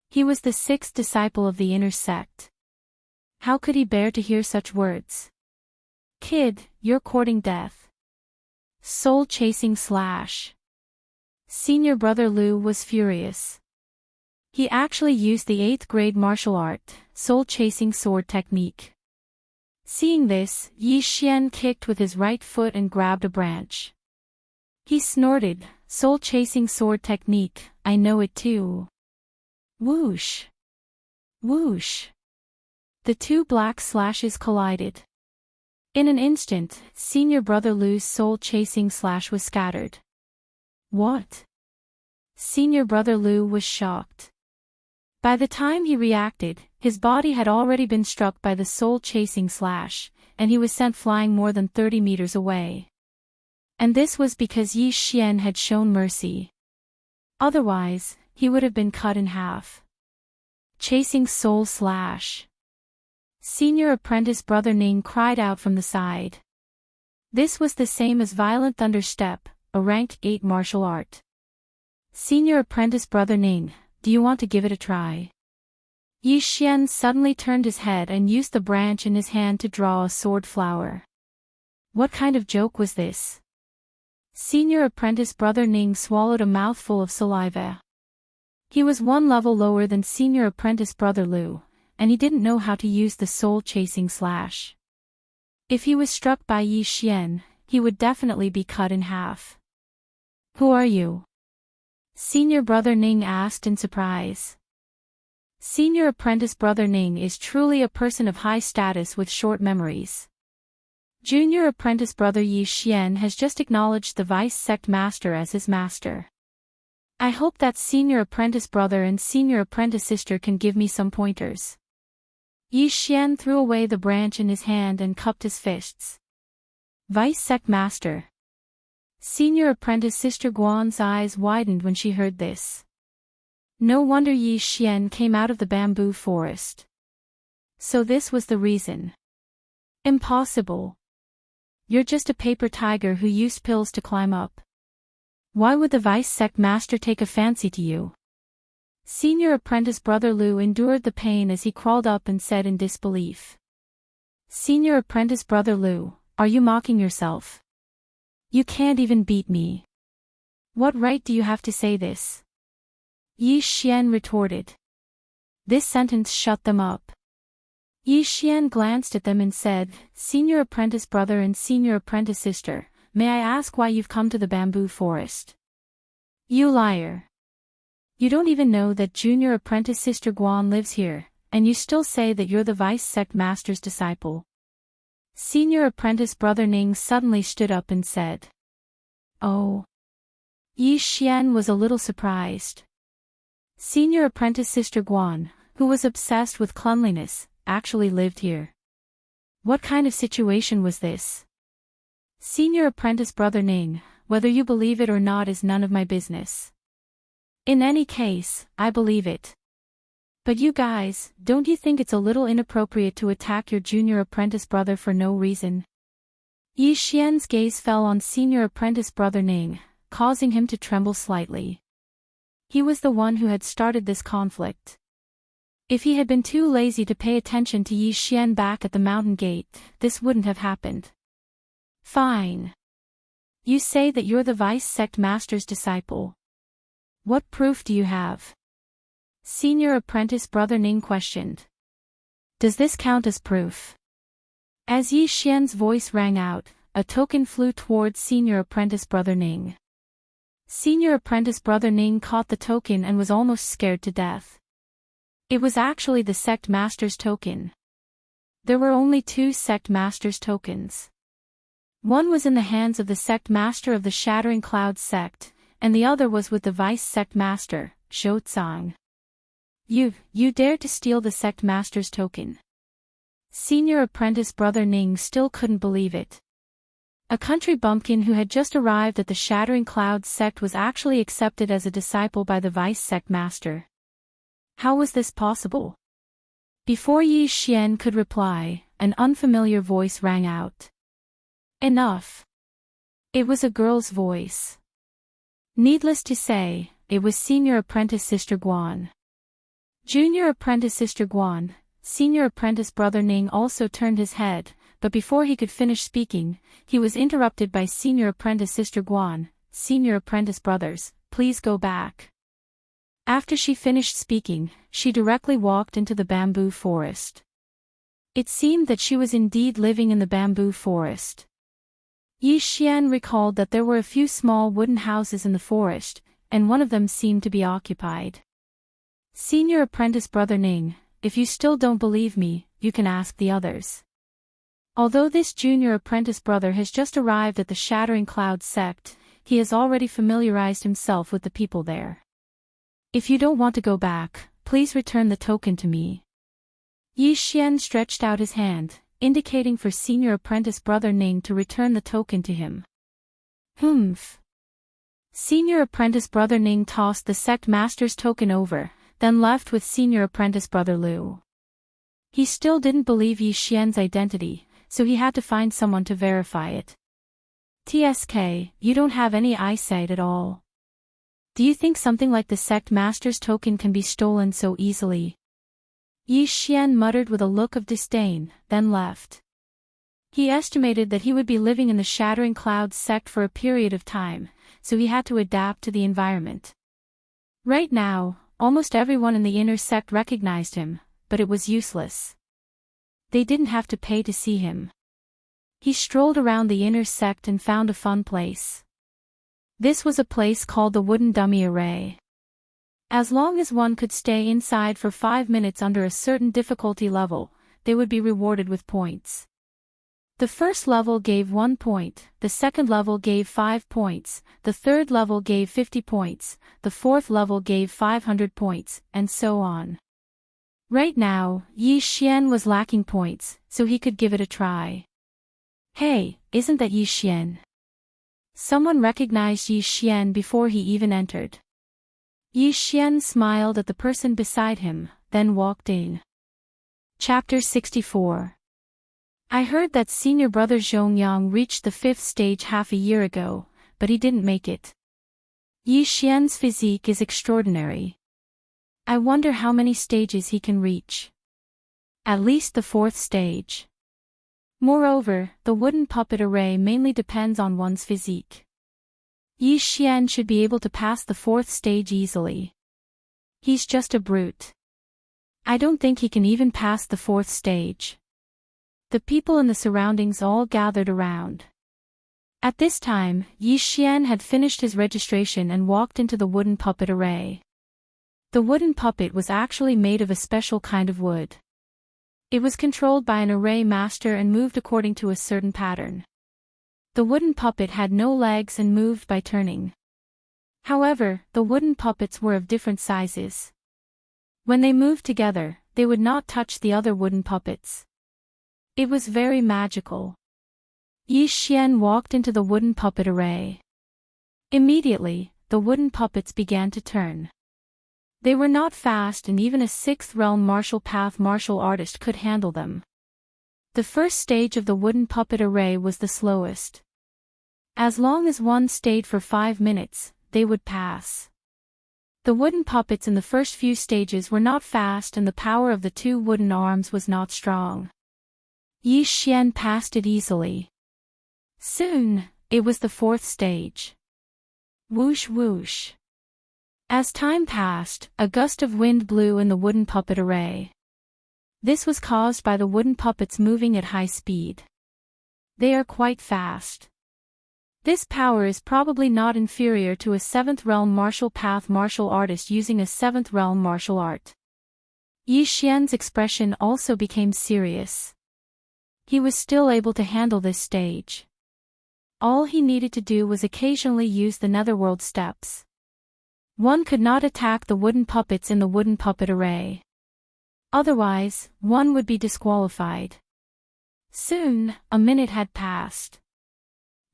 Speaker 1: He was the 6th disciple of the inner sect. How could he bear to hear such words? Kid, you're courting death. Soul-chasing slash. Senior Brother Lu was furious. He actually used the 8th grade martial art, soul-chasing sword technique. Seeing this, Yi Xian kicked with his right foot and grabbed a branch. He snorted, soul-chasing sword technique, I know it too. Whoosh! Whoosh! The 2 black slashes collided. In an instant, Senior Brother Lu's soul-chasing slash was scattered. What? Senior Brother Lu was shocked. By the time he reacted, his body had already been struck by the soul-chasing slash, and he was sent flying more than 30 meters away. And this was because Yi Xian had shown mercy. Otherwise, he would have been cut in half. Chasing soul slash. Senior Apprentice Brother Ning cried out from the side. This was the same as Violent Thunder Step, a rank 8 martial art. Senior Apprentice Brother Ning, do you want to give it a try? Yi Xian suddenly turned his head and used the branch in his hand to draw a sword flower. What kind of joke was this? Senior apprentice brother Ning swallowed a mouthful of saliva. He was one level lower than senior apprentice brother Lu, and he didn't know how to use the soul-chasing slash. If he was struck by Yi Xian, he would definitely be cut in half. Who are you? Senior brother Ning asked in surprise. Senior apprentice brother Ning is truly a person of high status with short memories. Junior apprentice brother Yi Xian has just acknowledged the vice sect master as his master. I hope that senior apprentice brother and senior apprentice sister can give me some pointers. Yi Xian threw away the branch in his hand and cupped his fists. Vice sect master. Senior apprentice sister Guan's eyes widened when she heard this. No wonder Yi Xian came out of the bamboo forest. So this was the reason. Impossible. You're just a paper tiger who used pills to climb up. Why would the vice sect master take a fancy to you? Senior apprentice brother Lu endured the pain as he crawled up and said in disbelief. Senior apprentice brother Lu, are you mocking yourself? You can't even beat me. What right do you have to say this? Yi Xian retorted. This sentence shut them up. Yi Xian glanced at them and said, Senior apprentice brother and senior apprentice sister, may I ask why you've come to the bamboo forest? You liar. You don't even know that junior apprentice sister Guan lives here, and you still say that you're the vice sect master's disciple. Senior apprentice brother Ning suddenly stood up and said. Oh. Yi Xian was a little surprised. Senior apprentice sister Guan, who was obsessed with cleanliness, actually lived here. What kind of situation was this? Senior apprentice brother Ning, whether you believe it or not is none of my business. In any case, I believe it. But you guys, don't you think it's a little inappropriate to attack your junior apprentice brother for no reason? Yi Xian's gaze fell on senior apprentice brother Ning, causing him to tremble slightly. He was the one who had started this conflict. If he had been too lazy to pay attention to Yi Xian back at the mountain gate, this wouldn't have happened. Fine. You say that you're the vice sect master's disciple. What proof do you have? Senior apprentice brother Ning questioned. Does this count as proof? As Yi Xian's voice rang out, a token flew towards senior apprentice brother Ning. Senior apprentice brother Ning caught the token and was almost scared to death. It was actually the sect master's token. There were only 2 sect master's tokens. One was in the hands of the sect master of the Shattering Clouds sect, and the other was with the vice sect master, Zhou Zhang. You dared to steal the sect master's token. Senior apprentice brother Ning still couldn't believe it. A country bumpkin who had just arrived at the Shattering Clouds sect was actually accepted as a disciple by the vice sect master. How was this possible? Before Yi Xian could reply, an unfamiliar voice rang out. Enough. It was a girl's voice. Needless to say, it was senior apprentice sister Guan. Junior apprentice sister Guan, senior apprentice brother Ning also turned his head, but before he could finish speaking, he was interrupted by senior apprentice sister Guan. Senior apprentice brothers, please go back. After she finished speaking, she directly walked into the bamboo forest. It seemed that she was indeed living in the bamboo forest. Yi Xian recalled that there were a few small wooden houses in the forest, and one of them seemed to be occupied. Senior apprentice brother Ning, if you still don't believe me, you can ask the others. Although this junior apprentice brother has just arrived at the Shattering Clouds sect, he has already familiarized himself with the people there. If you don't want to go back, please return the token to me. Yi Xian stretched out his hand, indicating for senior apprentice brother Ning to return the token to him. Humph. Senior apprentice brother Ning tossed the sect master's token over, then left with senior apprentice brother Lu. He still didn't believe Yi Xian's identity, so he had to find someone to verify it. TSK, you don't have any eyesight at all. Do you think something like the sect master's token can be stolen so easily? Yi Xian muttered with a look of disdain, then left. He estimated that he would be living in the Shattering Clouds sect for a period of time, so he had to adapt to the environment. Right now, almost everyone in the inner sect recognized him, but it was useless. They didn't have to pay to see him. He strolled around the inner sect and found a fun place. This was a place called the Wooden Dummy Array. As long as one could stay inside for 5 minutes under a certain difficulty level, they would be rewarded with points. The first level gave 1 point, the second level gave 5 points, the third level gave 50 points, the fourth level gave 500 points, and so on. Right now, Yi Xian was lacking points, so he could give it a try. Hey, isn't that Yi Xian? Someone recognized Yi Xian before he even entered. Yi Xian smiled at the person beside him, then walked in. Chapter 64. I heard that senior brother Zhongyang reached the 5th stage half a year ago, but he didn't make it. Yi Xian's physique is extraordinary. I wonder how many stages he can reach. At least the 4th stage. Moreover, the wooden puppet array mainly depends on one's physique. Yi Xian should be able to pass the 4th stage easily. He's just a brute. I don't think he can even pass the 4th stage. The people in the surroundings all gathered around. At this time, Yi Xian had finished his registration and walked into the wooden puppet array. The wooden puppet was actually made of a special kind of wood. It was controlled by an array master and moved according to a certain pattern. The wooden puppet had no legs and moved by turning. However, the wooden puppets were of different sizes. When they moved together, they would not touch the other wooden puppets. It was very magical. Yi Xian walked into the wooden puppet array. Immediately, the wooden puppets began to turn. They were not fast and even a 6th realm martial path martial artist could handle them. The first stage of the wooden puppet array was the slowest. As long as one stayed for 5 minutes, they would pass. The wooden puppets in the first few stages were not fast and the power of the 2 wooden arms was not strong. Yi Xian passed it easily. Soon, it was the 4th stage. Whoosh whoosh. As time passed, a gust of wind blew in the wooden puppet array. This was caused by the wooden puppets moving at high speed. They are quite fast. This power is probably not inferior to a 7th realm martial path martial artist using a 7th realm martial art. Yi Xian's expression also became serious. He was still able to handle this stage. All he needed to do was occasionally use the netherworld steps. One could not attack the wooden puppets in the wooden puppet array. Otherwise, one would be disqualified. Soon, a minute had passed.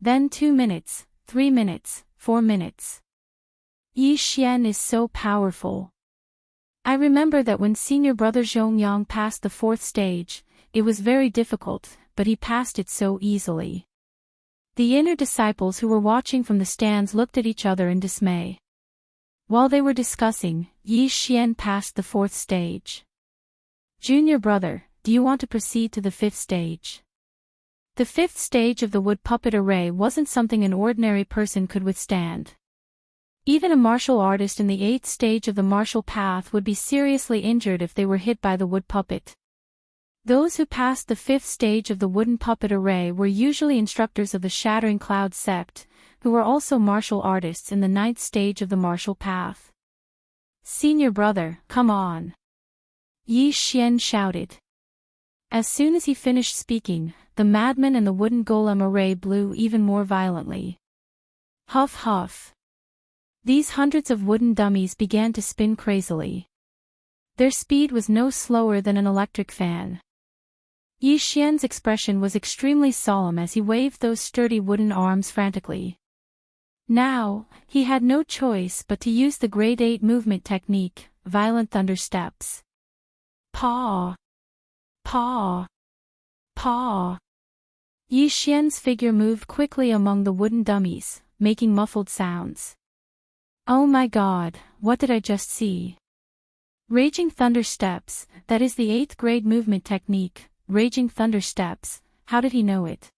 Speaker 1: Then 2 minutes, 3 minutes, 4 minutes. Yi Xian is so powerful. I remember that when senior brother Zhongyang passed the 4th stage, it was very difficult, but he passed it so easily. The inner disciples who were watching from the stands looked at each other in dismay. While they were discussing, Yi Xian passed the 4th stage. Junior brother, do you want to proceed to the 5th stage? The 5th stage of the wood puppet array wasn't something an ordinary person could withstand. Even a martial artist in the 8th stage of the martial path would be seriously injured if they were hit by the wood puppet. Those who passed the 5th stage of the wooden puppet array were usually instructors of the Shattering Clouds sect, who were also martial artists in the 9th stage of the martial path. Senior brother, come on! Yi Xian shouted. As soon as he finished speaking, the madman and the wooden golem array blew even more violently. Huff huff. These hundreds of wooden dummies began to spin crazily. Their speed was no slower than an electric fan. Yi Xian's expression was extremely solemn as he waved those sturdy wooden arms frantically. Now, he had no choice but to use the grade 8 movement technique, violent thunder steps. Paw! Paw! Paw! Yi Xian's figure moved quickly among the wooden dummies, making muffled sounds. Oh my god, what did I just see? Raging thunder steps, that is the 8th grade movement technique, raging thunder steps, how did he know it?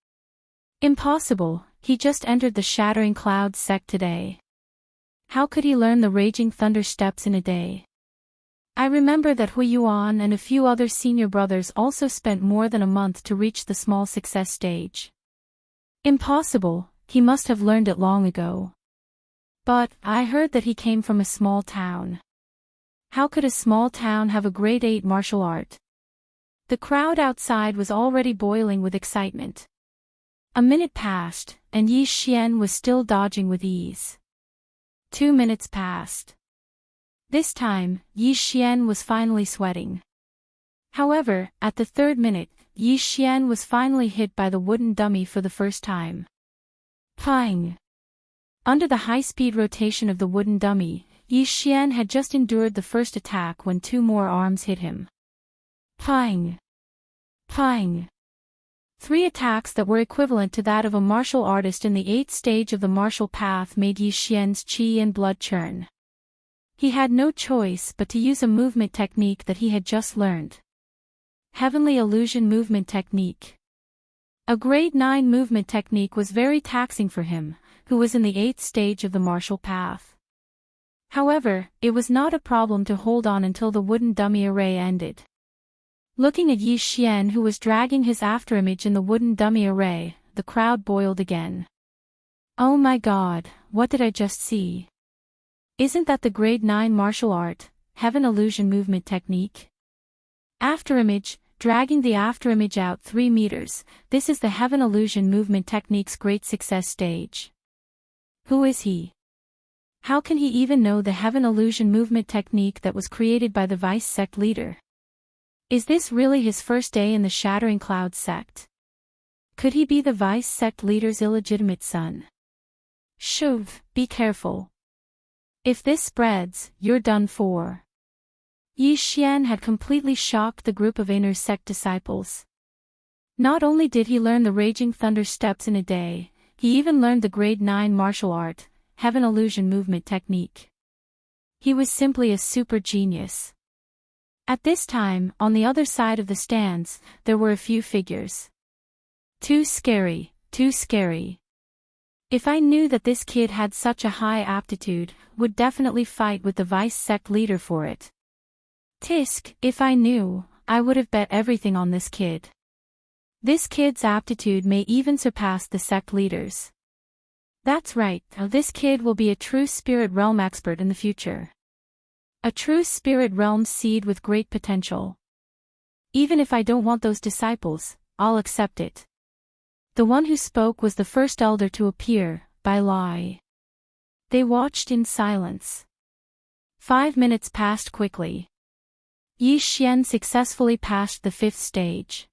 Speaker 1: Impossible, he just entered the Shattering Clouds sect today. How could he learn the Raging Thunder steps in a day? I remember that Hui Yuan and a few other senior brothers also spent more than a month to reach the small success stage. Impossible, he must have learned it long ago. But, I heard that he came from a small town. How could a small town have a grade 8 martial art? The crowd outside was already boiling with excitement. A minute passed, and Yi Xian was still dodging with ease. 2 minutes passed. This time, Yi Xian was finally sweating. However, at the 3rd minute, Yi Xian was finally hit by the wooden dummy for the first time. Pang! Under the high-speed rotation of the wooden dummy, Yi Xian had just endured the first attack when 2 more arms hit him. Pang! Pang! 3 attacks that were equivalent to that of a martial artist in the 8th stage of the martial path made Yi Xian's qi and blood churn. He had no choice but to use a movement technique that he had just learned. Heavenly Illusion Movement Technique. A grade 9 movement technique was very taxing for him, who was in the 8th stage of the martial path. However, it was not a problem to hold on until the wooden dummy array ended. Looking at Yi Xian, who was dragging his afterimage in the wooden dummy array, the crowd boiled again. Oh my god, what did I just see? Isn't that the grade 9 martial art, Heaven Illusion Movement Technique? Afterimage, dragging the afterimage out 3 meters, this is the Heaven Illusion Movement Technique's great success stage. Who is he? How can he even know the Heaven Illusion Movement Technique that was created by the Vice Sect leader? Is this really his first day in the Shattering Clouds sect? Could he be the Vice Sect leader's illegitimate son? Shuv, be careful. If this spreads, you're done for. Yi Xian had completely shocked the group of inner sect disciples. Not only did he learn the Raging Thunder steps in a day, he even learned the grade 9 martial art, Heaven Illusion Movement Technique. He was simply a super genius. At this time, on the other side of the stands, there were a few figures. Too scary, too scary. If I knew that this kid had such a high aptitude, would definitely fight with the Vice Sect leader for it. Tisk, if I knew, I would have bet everything on this kid. This kid's aptitude may even surpass the sect leaders. That's right, this kid will be a true spirit realm expert in the future. A true spirit realm seed with great potential. Even if I don't want those disciples, I'll accept it. The one who spoke was the first elder to appear, Bai Lai. They watched in silence. 5 minutes passed quickly. Yi Xian successfully passed the 5th stage.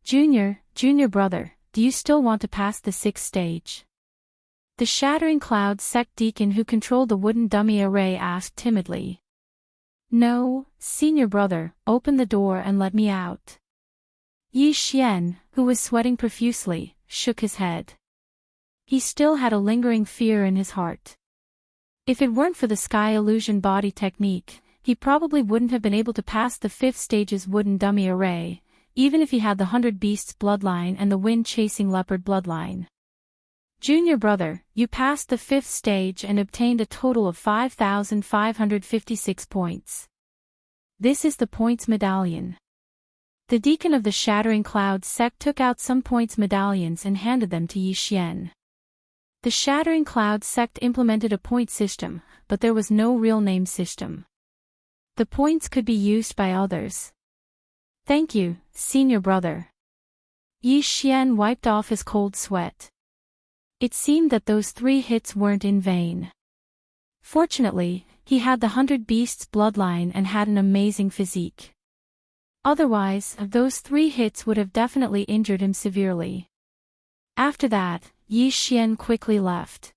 Speaker 1: Junior brother, do you still want to pass the 6th stage? The Shattering Clouds sect deacon who controlled the wooden dummy array asked timidly. No, senior brother, open the door and let me out. Yi Xian, who was sweating profusely, shook his head. He still had a lingering fear in his heart. If it weren't for the Sky Illusion Body technique, he probably wouldn't have been able to pass the 5th stage's wooden dummy array, even if he had the 100 Beasts bloodline and the wind-chasing leopard bloodline. Junior brother, you passed the 5th stage and obtained a total of 5,556 points. This is the points medallion. The deacon of the Shattering Clouds sect took out some points medallions and handed them to Yi Xian. The Shattering Clouds sect implemented a point system, but there was no real name system. The points could be used by others. Thank you, senior brother. Yi Xian wiped off his cold sweat. It seemed that those 3 hits weren't in vain. Fortunately, he had the 100 Beasts bloodline and had an amazing physique. Otherwise, those 3 hits would have definitely injured him severely. After that, Yi Xian quickly left.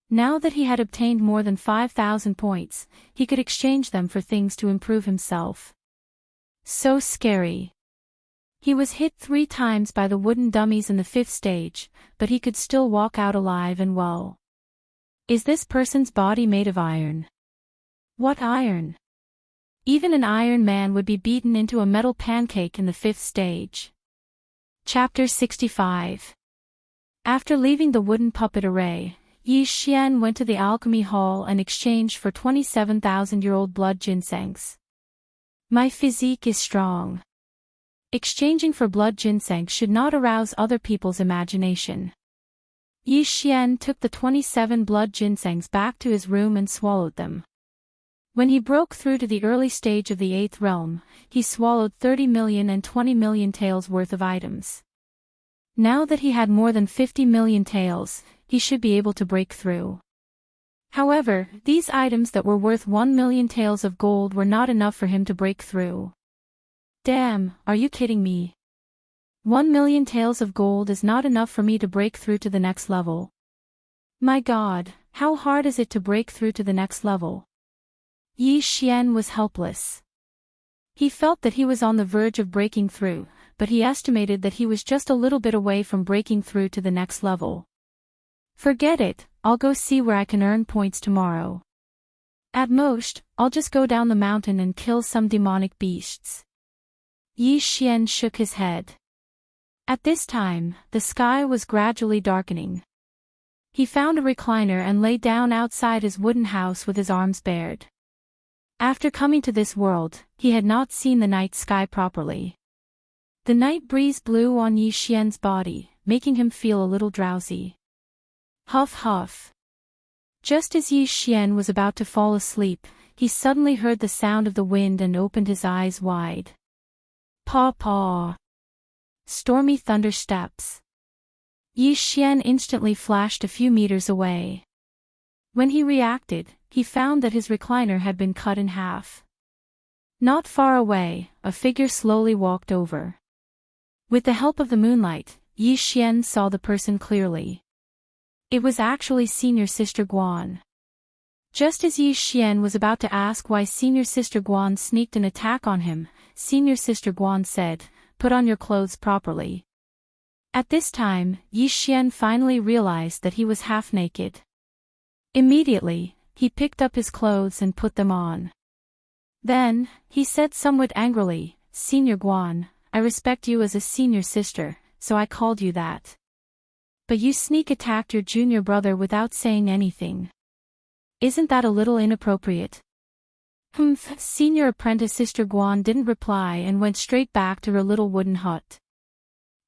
Speaker 1: Now that he had obtained more than 5,000 points, he could exchange them for things to improve himself. So scary. He was hit 3 times by the wooden dummies in the 5th stage, but he could still walk out alive and well. Is this person's body made of iron? What iron? Even an Iron Man would be beaten into a metal pancake in the 5th stage. Chapter 65. After leaving the wooden puppet array, Yi Xian went to the alchemy hall and exchanged for 27,000-year-old blood ginsengs. My physique is strong. Exchanging for blood ginseng should not arouse other people's imagination. Yi Xian took the 27 blood ginsengs back to his room and swallowed them. When he broke through to the early stage of the 8th realm, he swallowed 30 million and 20 million taels worth of items. Now that he had more than 50 million taels, he should be able to break through. However, these items that were worth 1 million taels of gold were not enough for him to break through. Damn, are you kidding me? 1 million taels of gold is not enough for me to break through to the next level. My God, how hard is it to break through to the next level? Yi Xian was helpless. He felt that he was on the verge of breaking through, but he estimated that he was just a little bit away from breaking through to the next level. Forget it, I'll go see where I can earn points tomorrow. At most, I'll just go down the mountain and kill some demonic beasts. Yi Xian shook his head. At this time, the sky was gradually darkening. He found a recliner and lay down outside his wooden house with his arms bared. After coming to this world, he had not seen the night sky properly. The night breeze blew on Yi Xian's body, making him feel a little drowsy. Huff huff. Just as Yi Xian was about to fall asleep, he suddenly heard the sound of the wind and opened his eyes wide. Paw paw. Stormy thunder steps. Yi Xian instantly flashed a few meters away. When he reacted, he found that his recliner had been cut in half. Not far away, a figure slowly walked over. With the help of the moonlight, Yi Xian saw the person clearly. It was actually Senior Sister Guan. Just as Yi Xian was about to ask why Senior Sister Guan sneaked an attack on him, Senior Sister Guan said, "Put on your clothes properly." At this time, Yi Xian finally realized that he was half naked. Immediately, he picked up his clothes and put them on. Then, he said somewhat angrily, "Senior Guan, I respect you as a senior sister, so I called you that. But you sneak attacked your junior brother without saying anything. Isn't that a little inappropriate?" Senior apprentice Sister Guan didn't reply and went straight back to her little wooden hut.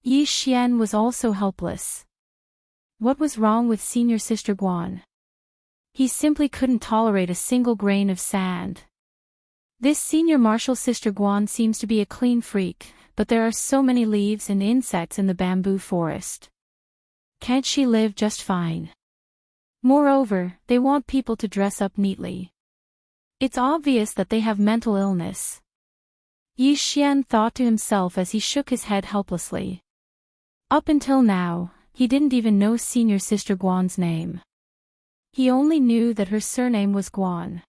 Speaker 1: Yi Xian was also helpless. What was wrong with Senior Sister Guan? He simply couldn't tolerate a single grain of sand. This Senior Martial Sister Guan seems to be a clean freak, but there are so many leaves and insects in the bamboo forest. Can't she live just fine? Moreover, they want people to dress up neatly. It's obvious that they have mental illness. Yi Xian thought to himself as he shook his head helplessly. Up until now, he didn't even know Senior Sister Guan's name. He only knew that her surname was Guan.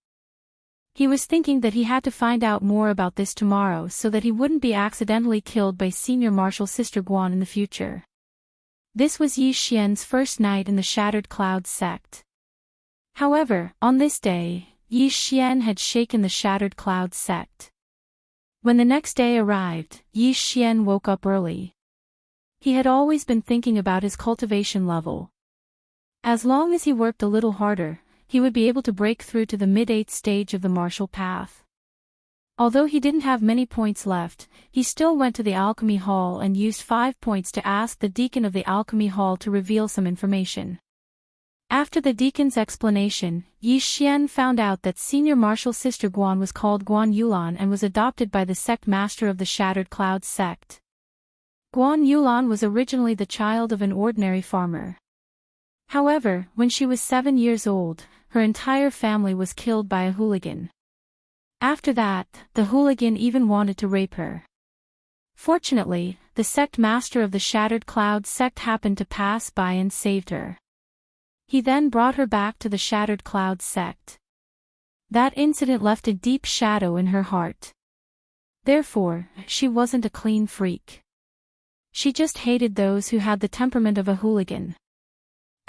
Speaker 1: He was thinking that he had to find out more about this tomorrow so that he wouldn't be accidentally killed by Senior Martial Sister Guan in the future. This was Yi Xian's first night in the Shattered Clouds sect. However, on this day, Yi Xian had shaken the Shattered Clouds sect. When the next day arrived, Yi Xian woke up early. He had always been thinking about his cultivation level. As long as he worked a little harder, he would be able to break through to the mid-8th stage of the martial path. Although he didn't have many points left, he still went to the alchemy hall and used 5 points to ask the deacon of the alchemy hall to reveal some information. After the deacon's explanation, Yi Xian found out that Senior Martial Sister Guan was called Guan Yulan and was adopted by the sect master of the Shattered Clouds sect. Guan Yulan was originally the child of an ordinary farmer. However, when she was 7 years old, her entire family was killed by a hooligan. After that, the hooligan even wanted to rape her. Fortunately, the sect master of the Shattered Clouds sect happened to pass by and saved her. He then brought her back to the Shattered Clouds sect. That incident left a deep shadow in her heart. Therefore, she wasn't a clean freak. She just hated those who had the temperament of a hooligan.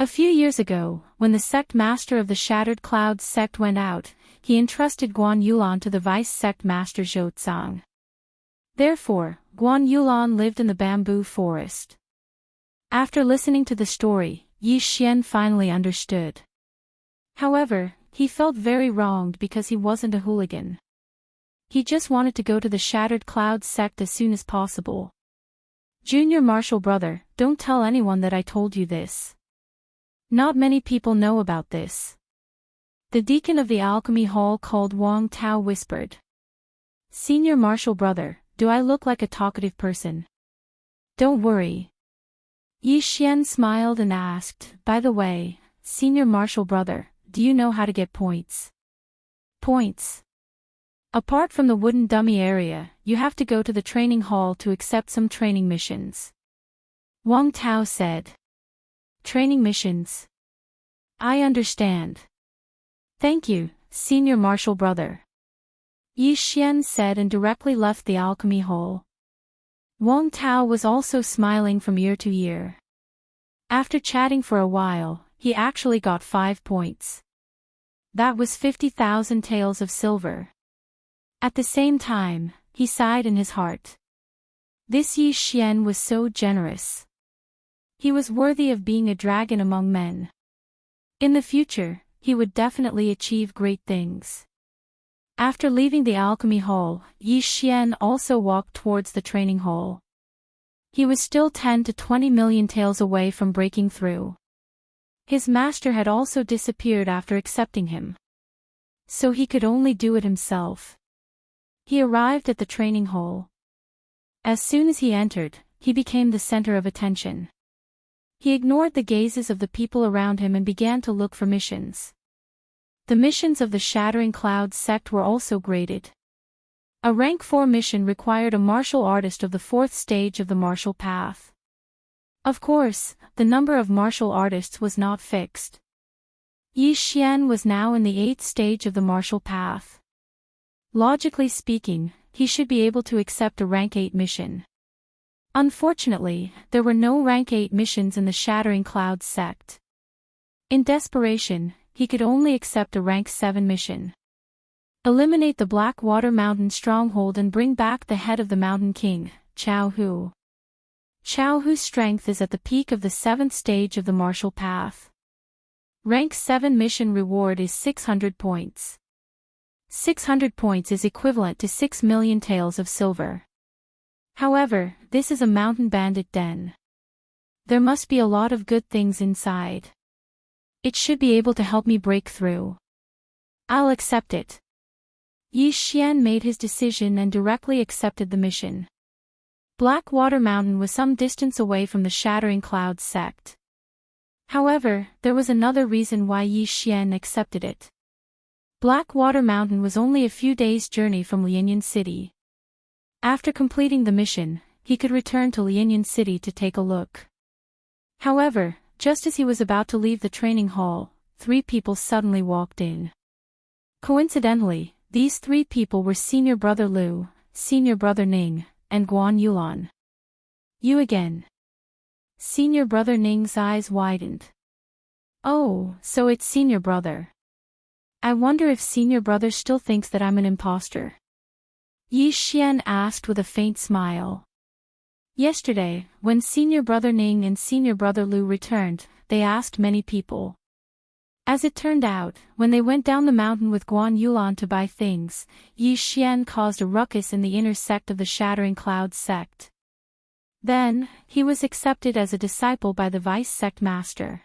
Speaker 1: A few years ago, when the sect master of the Shattered Clouds sect went out, he entrusted Guan Yulan to the vice sect master Zhou Tsang. Therefore, Guan Yulan lived in the bamboo forest. After listening to the story, Yi Xian finally understood. However, he felt very wronged because he wasn't a hooligan. He just wanted to go to the Shattered Clouds sect as soon as possible. Junior Marshall brother, don't tell anyone that I told you this. Not many people know about this. The deacon of the alchemy hall called Wang Tao whispered. Senior Marshall brother, do I look like a talkative person? Don't worry. Yi Xian smiled and asked, by the way, Senior Marshall brother, do you know how to get points? Points. Apart from the wooden dummy area, you have to go to the training hall to accept some training missions. Wang Tao said. Training missions. I understand. Thank you, Senior Marshall brother. Yi Xian said and directly left the alchemy hall. Wang Tao was also smiling from ear to ear. After chatting for a while, he actually got 5 points. That was 50,000 taels of silver. At the same time, he sighed in his heart. This Yi Xian was so generous. He was worthy of being a dragon among men. In the future, he would definitely achieve great things. After leaving the alchemy hall, Yi Xian also walked towards the training hall. He was still 10 to 20 million taels away from breaking through. His master had also disappeared after accepting him. So he could only do it himself. He arrived at the training hall. As soon as he entered, he became the center of attention. He ignored the gazes of the people around him and began to look for missions. The missions of the Shattering Clouds sect were also graded. A rank 4 mission required a martial artist of the 4th stage of the martial path. Of course, the number of martial artists was not fixed. Yi Xian was now in the 8th stage of the martial path. Logically speaking, he should be able to accept a rank 8 mission. Unfortunately, there were no rank 8 missions in the Shattering Clouds sect. In desperation, he could only accept a rank 7 mission. Eliminate the Blackwater Mountain stronghold and bring back the head of the Mountain King, Chao Hu. Chao Hu's strength is at the peak of the 7th stage of the martial path. Rank 7 mission reward is 600 points. 600 points is equivalent to 6 million taels of silver. However, this is a mountain bandit den. There must be a lot of good things inside. It should be able to help me break through. I'll accept it. Yi Xian made his decision and directly accepted the mission. Blackwater Mountain was some distance away from the Shattering Clouds sect. However, there was another reason why Yi Xian accepted it. Blackwater Mountain was only a few days' journey from Lianyan City. After completing the mission, he could return to Lianyan City to take a look. However, just as he was about to leave the training hall, 3 people suddenly walked in. Coincidentally, these 3 people were Senior Brother Liu, Senior Brother Ning, and Guan Yulan. You again. Senior Brother Ning's eyes widened. Oh, so it's Senior Brother. I wonder if Senior Brother still thinks that I'm an imposter. Yi Xian asked with a faint smile. Yesterday, when Senior Brother Ning and Senior Brother Liu returned, they asked many people. As it turned out, when they went down the mountain with Guan Yulan to buy things, Yi Xian caused a ruckus in the inner sect of the Shattering Clouds sect. Then, he was accepted as a disciple by the Vice Sect Master.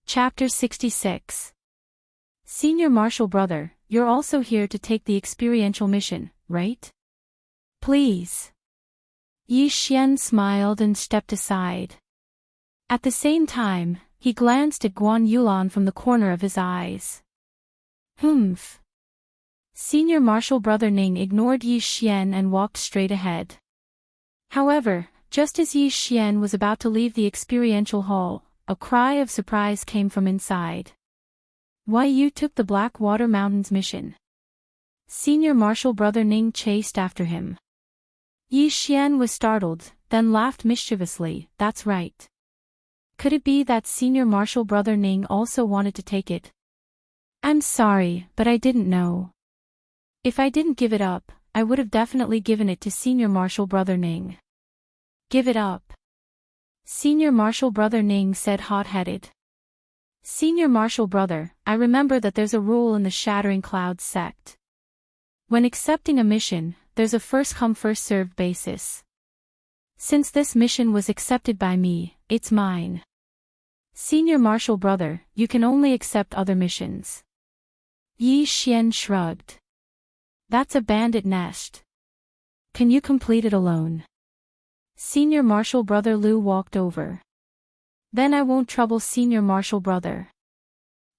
Speaker 1: Chapter 66. Senior Marshal Brother, you're also here to take the experiential mission, right? Please. Yi Xian smiled and stepped aside. At the same time, he glanced at Guan Yulan from the corner of his eyes. Humph. Senior Marshal Brother Ning ignored Yi Xian and walked straight ahead. However, just as Yi Xian was about to leave the experiential hall, a cry of surprise came from inside. Why you took the Blackwater Mountains mission? Senior Marshal Brother Ning chased after him. Yi Xian was startled, then laughed mischievously. That's right. Could it be that Senior Marshal Brother Ning also wanted to take it? I'm sorry, but I didn't know. If I didn't give it up, I would have definitely given it to Senior Marshal Brother Ning. Give it up. Senior Marshal Brother Ning said hot-headed. Senior Marshal Brother, I remember that there's a rule in the Shattering Clouds sect. When accepting a mission, there's a first-come first-served basis. Since this mission was accepted by me, it's mine. Senior Marshal Brother, you can only accept other missions. Yi Xian shrugged. That's a bandit nest. Can you complete it alone? Senior Marshal Brother Lu walked over. Then I won't trouble Senior Marshal Brother.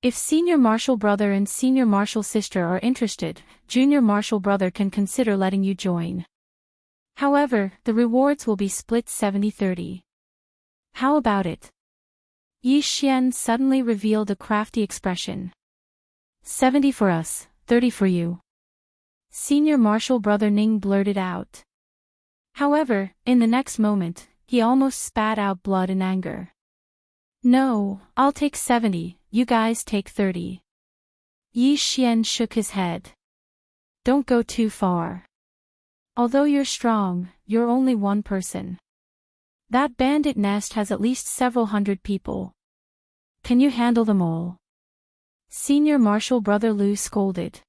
Speaker 1: If Senior Marshal Brother and Senior Marshal Sister are interested, Junior Marshal Brother can consider letting you join. However, the rewards will be split 70-30. How about it? Yi Xian suddenly revealed a crafty expression. 70 for us, 30 for you. Senior Marshal Brother Ning blurted out. However, in the next moment, he almost spat out blood in anger. No, I'll take 70, you guys take 30. Yi Xian shook his head. Don't go too far. Although you're strong, you're only one person. That bandit nest has at least several hundred people. Can you handle them all? Senior Marshal Brother Lu scolded.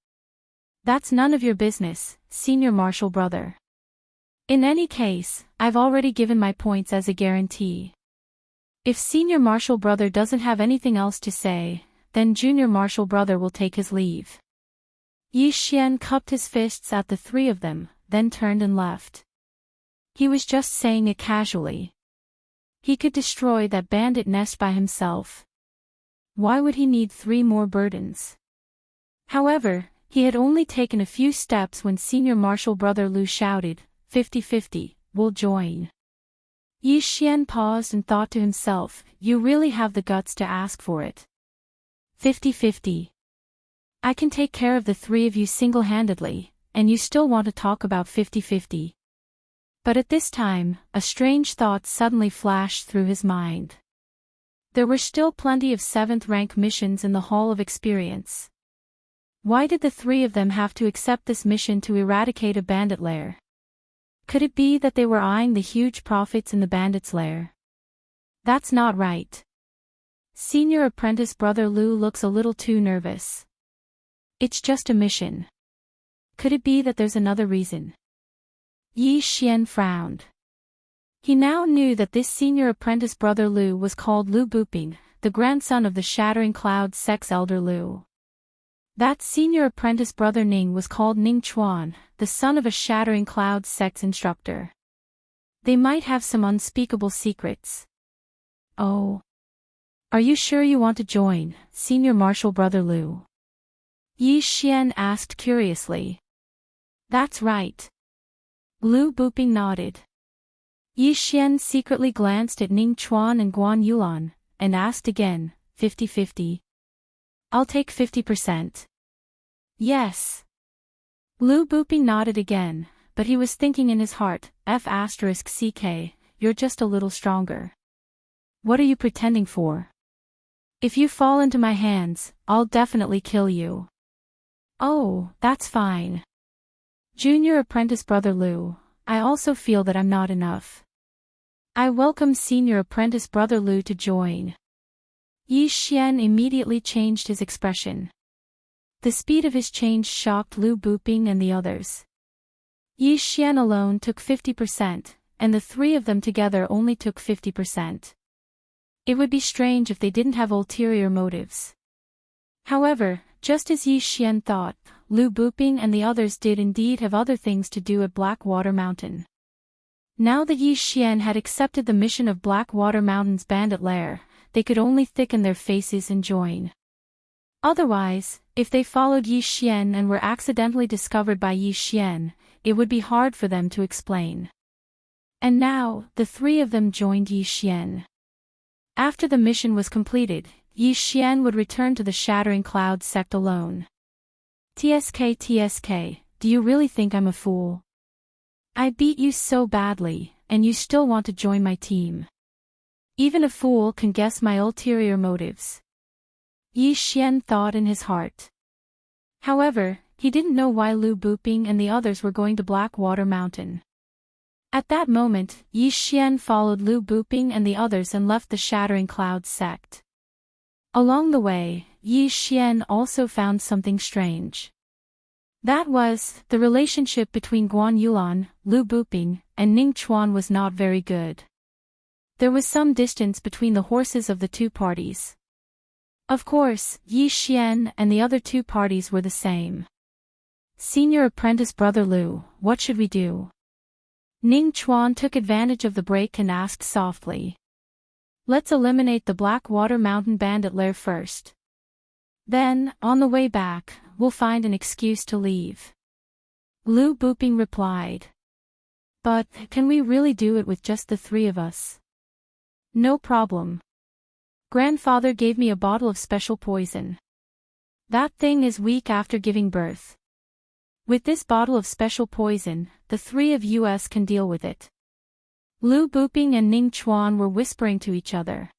Speaker 1: That's none of your business, Senior Marshal Brother. In any case, I've already given my points as a guarantee. If Senior Marshal Brother doesn't have anything else to say, then Junior Marshal Brother will take his leave. Yi Xian cupped his fists at the three of them, then turned and left. He was just saying it casually. He could destroy that bandit nest by himself. Why would he need 3 more burdens? However, he had only taken a few steps when Senior Marshal Brother Lu shouted, 50-50, we'll join. Yi Xian paused and thought to himself, you really have the guts to ask for it. 50-50. I can take care of the 3 of you single-handedly, and you still want to talk about 50-50. But at this time, a strange thought suddenly flashed through his mind. There were still plenty of 7th-rank missions in the Hall of Experience. Why did the 3 of them have to accept this mission to eradicate a bandit lair? Could it be that they were eyeing the huge profits in the bandits' lair? That's not right. Senior Apprentice Brother Lu looks a little too nervous. It's just a mission. Could it be that there's another reason? Yi Xian frowned. He now knew that this Senior Apprentice Brother Lu was called Lu Buping, the grandson of the Shattering Clouds sect's elder Lu. That Senior Apprentice Brother Ning was called Ning Chuan, the son of a Shattering Clouds sect's instructor. They might have some unspeakable secrets. Oh. Are you sure you want to join, Senior Marshal Brother Lu? Yi Xian asked curiously. That's right. Lu Buping nodded. Yi Xian secretly glanced at Ning Chuan and Guan Yulan, and asked again, 50-50. I'll take 50%. Yes. Lu Buping nodded again, but he was thinking in his heart, F***CK, you're just a little stronger. What are you pretending for? If you fall into my hands, I'll definitely kill you. Oh, that's fine. Junior Apprentice Brother Lu, I also feel that I'm not enough. I welcome Senior Apprentice Brother Lu to join. Yi Xian immediately changed his expression. The speed of his change shocked Lu Buping and the others. Yi Xian alone took 50%, and the 3 of them together only took 50%. It would be strange if they didn't have ulterior motives. However, just as Yi Xian thought, Lu Buping and the others did indeed have other things to do at Blackwater Mountain. Now that Yi Xian had accepted the mission of Blackwater Mountain's bandit lair, they could only thicken their faces and join. Otherwise, if they followed Yi Xian and were accidentally discovered by Yi Xian, it would be hard for them to explain. And now, the 3 of them joined Yi Xian. After the mission was completed, Yi Xian would return to the Shattering Clouds sect alone. TSK, do you really think I'm a fool? I beat you so badly, and you still want to join my team. Even a fool can guess my ulterior motives. Yi Xian thought in his heart. However, he didn't know why Lu Buping and the others were going to Blackwater Mountain. At that moment, Yi Xian followed Lu Buping and the others and left the Shattering Clouds sect. Along the way, Yi Xian also found something strange. That was, the relationship between Guan Yulan, Lu Buping, and Ning Chuan was not very good. There was some distance between the horses of the two parties. Of course, Yi Xian and the other two parties were the same. Senior apprentice brother Lu, what should we do? Ning Chuan took advantage of the break and asked softly. Let's eliminate the Blackwater Mountain bandit lair first. Then, on the way back, we'll find an excuse to leave. Lu Buping replied. But, can we really do it with just the three of us? No problem. Grandfather gave me a bottle of special poison. That thing is weak after giving birth. With this bottle of special poison, the three of us can deal with it. Lu Buping and Ning Chuan were whispering to each other.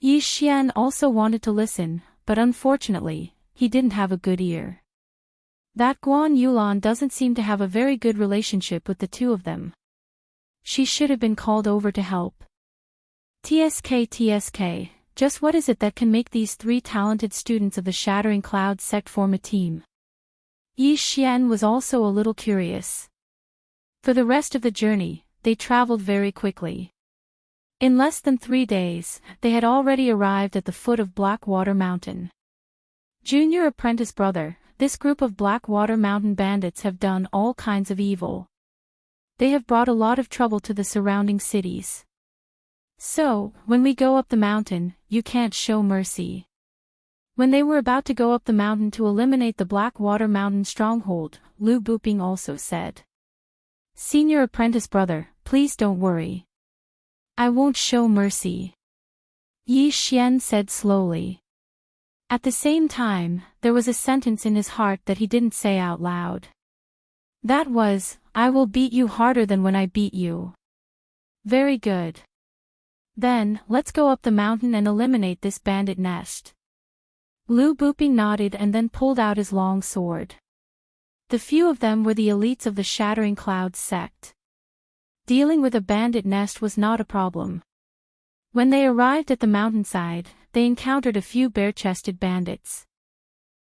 Speaker 1: Yi Xian also wanted to listen, but unfortunately, he didn't have a good ear. That Guan Yulan doesn't seem to have a very good relationship with the two of them. She should have been called over to help. TSK, just what is it that can make these three talented students of the Shattering Clouds sect form a team? Yi Xian was also a little curious. For the rest of the journey, they traveled very quickly. In less than 3 days, they had already arrived at the foot of Blackwater Mountain. Junior apprentice brother, this group of Blackwater Mountain bandits have done all kinds of evil. They have brought a lot of trouble to the surrounding cities. So, when we go up the mountain, you can't show mercy. When they were about to go up the mountain to eliminate the Blackwater Mountain stronghold, Lu Buping also said. Senior apprentice brother, please don't worry. I won't show mercy. Yi Xian said slowly. At the same time, there was a sentence in his heart that he didn't say out loud. That was, I will beat you harder than when I beat you. Very good. Then, let's go up the mountain and eliminate this bandit nest. Lu Buping nodded and then pulled out his long sword. The few of them were the elites of the Shattering Clouds sect. Dealing with a bandit nest was not a problem. When they arrived at the mountainside, they encountered a few bare-chested bandits.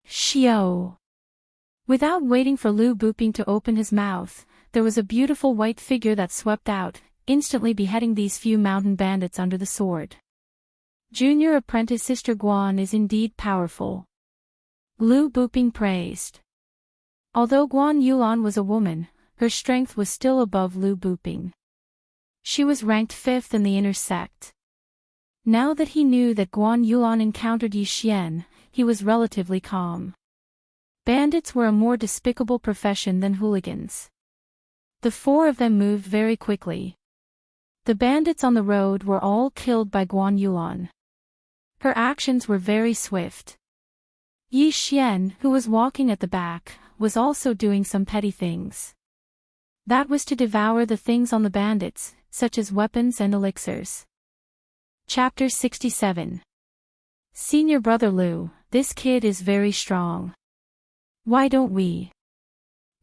Speaker 1: Xiao! Without waiting for Lu Buping to open his mouth, there was a beautiful white figure that swept out, instantly beheading these few mountain bandits under the sword. Junior apprentice Sister Guan is indeed powerful. Lu Buping praised. Although Guan Yulan was a woman, her strength was still above Lu Buping. She was ranked 5th in the inner sect. Now that he knew that Guan Yulan encountered Yi Xian, he was relatively calm. Bandits were a more despicable profession than hooligans. The 4 of them moved very quickly. The bandits on the road were all killed by Guan Yulan. Her actions were very swift. Yi Xian, who was walking at the back, was also doing some petty things. That was to devour the things on the bandits, such as weapons and elixirs. Chapter 67. Senior brother Lu, this kid is very strong. Why don't we?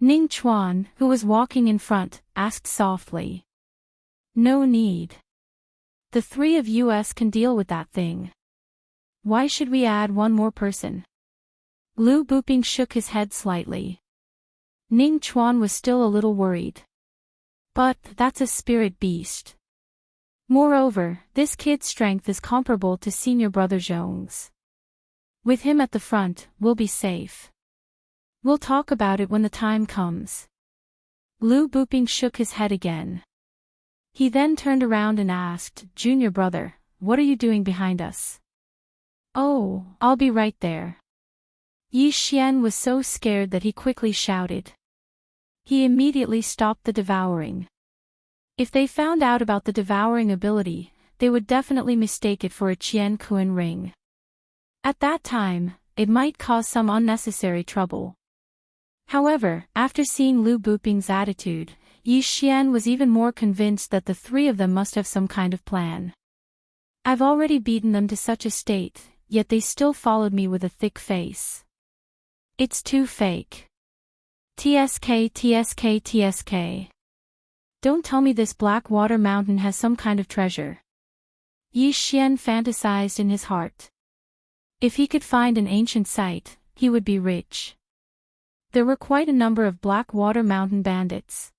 Speaker 1: Ning Chuan, who was walking in front, asked softly. No need. The 3 of us can deal with that thing. Why should we add one more person? Lu Buping shook his head slightly. Ning Chuan was still a little worried. But, that's a spirit beast. Moreover, this kid's strength is comparable to senior brother Zhong's. With him at the front, we'll be safe. We'll talk about it when the time comes. Lu Buping shook his head again. He then turned around and asked, Junior brother, what are you doing behind us? Oh, I'll be right there. Yi Xian was so scared that he quickly shouted. He immediately stopped the devouring. If they found out about the devouring ability, they would definitely mistake it for a Qian Kuan ring. At that time, it might cause some unnecessary trouble. However, after seeing Lu Buping's attitude, Yi Xian was even more convinced that the 3 of them must have some kind of plan. I've already beaten them to such a state, yet they still followed me with a thick face. It's too fake. TSK TSK TSK. Don't tell me this Blackwater Mountain has some kind of treasure. Yi Xian fantasized in his heart. If he could find an ancient site, he would be rich. There were quite a number of Blackwater Mountain bandits.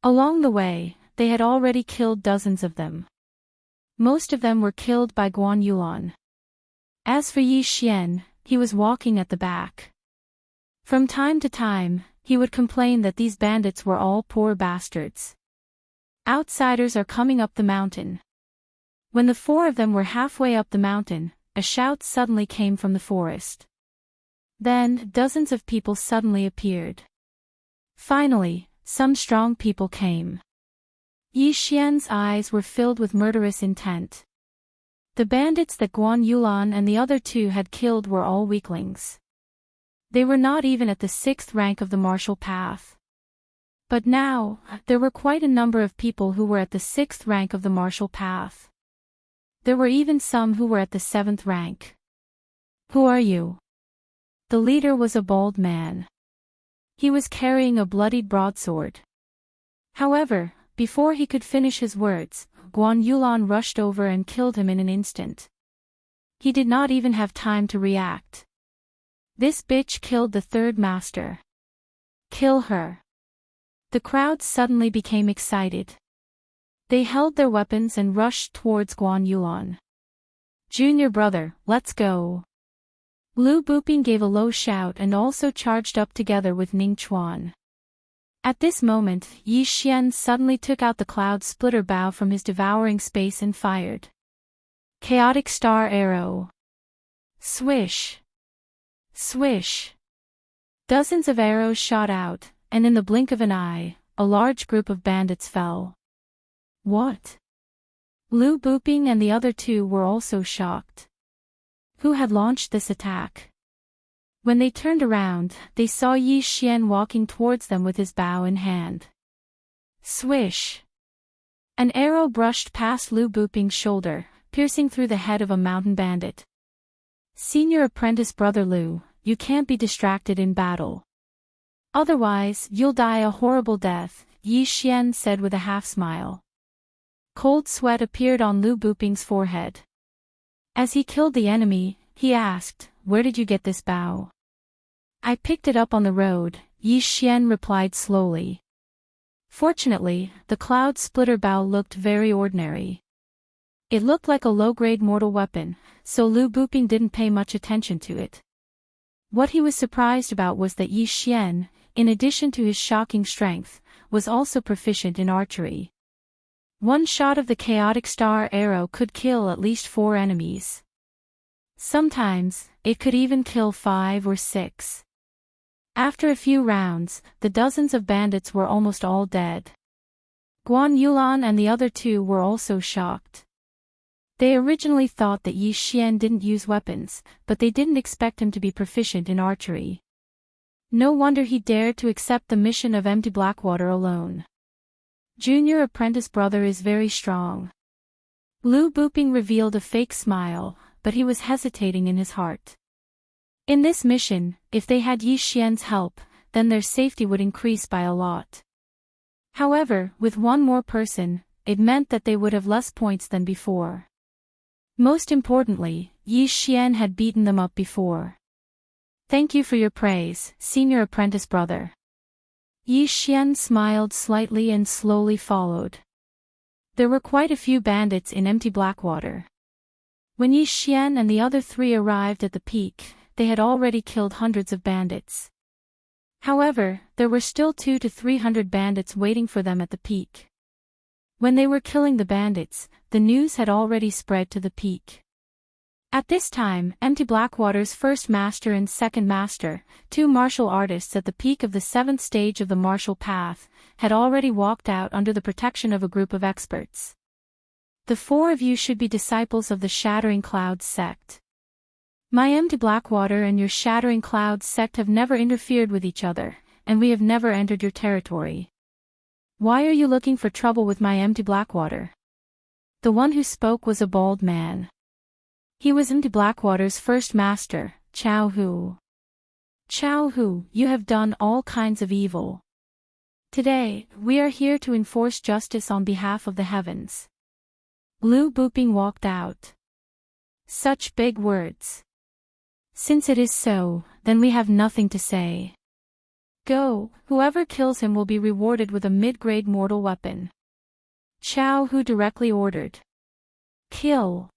Speaker 1: Along the way, they had already killed dozens of them. Most of them were killed by Guan Yuan. As for Yi Xian, he was walking at the back. From time to time, he would complain that these bandits were all poor bastards. Outsiders are coming up the mountain. When the four of them were halfway up the mountain, a shout suddenly came from the forest. Then, dozens of people suddenly appeared. Finally, some strong people came. Yi Xian's eyes were filled with murderous intent. The bandits that Guan Yuan and the other two had killed were all weaklings. They were not even at the 6th rank of the martial path. But now, there were quite a number of people who were at the 6th rank of the martial path. There were even some who were at the 7th rank. Who are you? The leader was a bald man. He was carrying a bloodied broadsword. However, before he could finish his words, Guan Yuan rushed over and killed him in an instant. He did not even have time to react. This bitch killed the 3rd master. Kill her. The crowd suddenly became excited. They held their weapons and rushed towards Guan Yuan. Junior brother, let's go. Lu Buping gave a low shout and also charged up together with Ning Chuan. At this moment, Yi Xian suddenly took out the cloud splitter bow from his devouring space and fired. Chaotic star arrow. Swish. Swish. Dozens of arrows shot out, and in the blink of an eye, a large group of bandits fell. What? Lu Buping and the other two were also shocked. Who had launched this attack? When they turned around, they saw Yi Xian walking towards them with his bow in hand. Swish! An arrow brushed past Lu Buping's shoulder, piercing through the head of a mountain bandit. Senior apprentice brother Lu, you can't be distracted in battle. Otherwise, you'll die a horrible death, Yi Xian said with a half-smile. Cold sweat appeared on Lu Buping's forehead. As he killed the enemy, he asked, "Where did you get this bow?" "I picked it up on the road," Yi Xian replied slowly. Fortunately, the cloud splitter bow looked very ordinary. It looked like a low-grade mortal weapon, so Lu Buping didn't pay much attention to it. What he was surprised about was that Yi Xian, in addition to his shocking strength, was also proficient in archery. One shot of the chaotic star arrow could kill at least 4 enemies. Sometimes, it could even kill 5 or 6. After a few rounds, the dozens of bandits were almost all dead. Guan Yuan and the other two were also shocked. They originally thought that Yi Xian didn't use weapons, but they didn't expect him to be proficient in archery. No wonder he dared to accept the mission of Empty Blackwater alone. Junior apprentice brother is very strong. Lu Buping revealed a fake smile, but he was hesitating in his heart. In this mission, if they had Yi Xian's help, then their safety would increase by a lot. However, with one more person, it meant that they would have less points than before. Most importantly, Yi Xian had beaten them up before. Thank you for your praise, senior apprentice brother. Yi Xian smiled slightly and slowly followed. There were quite a few bandits in Empty Blackwater. When Yi Xian and the other 3 arrived at the peak, they had already killed hundreds of bandits. However, there were still 200 to 300 bandits waiting for them at the peak. When they were killing the bandits, the news had already spread to the peak. At this time, Empty Blackwater's first master and second master, 2 martial artists at the peak of the 7th stage of the martial path, had already walked out under the protection of a group of experts. The 4 of you should be disciples of the Shattering Clouds sect. My Empty Blackwater and your Shattering Clouds sect have never interfered with each other, and we have never entered your territory. Why are you looking for trouble with my Empty Blackwater? The one who spoke was a bald man. He was Empty Blackwater's first master, Chao Hu. Chao Hu, you have done all kinds of evil. Today, we are here to enforce justice on behalf of the heavens. Lu Buping walked out. Such big words. Since it is so, then we have nothing to say. Go, whoever kills him will be rewarded with a mid-grade mortal weapon. Chao Hu directly ordered. Kill.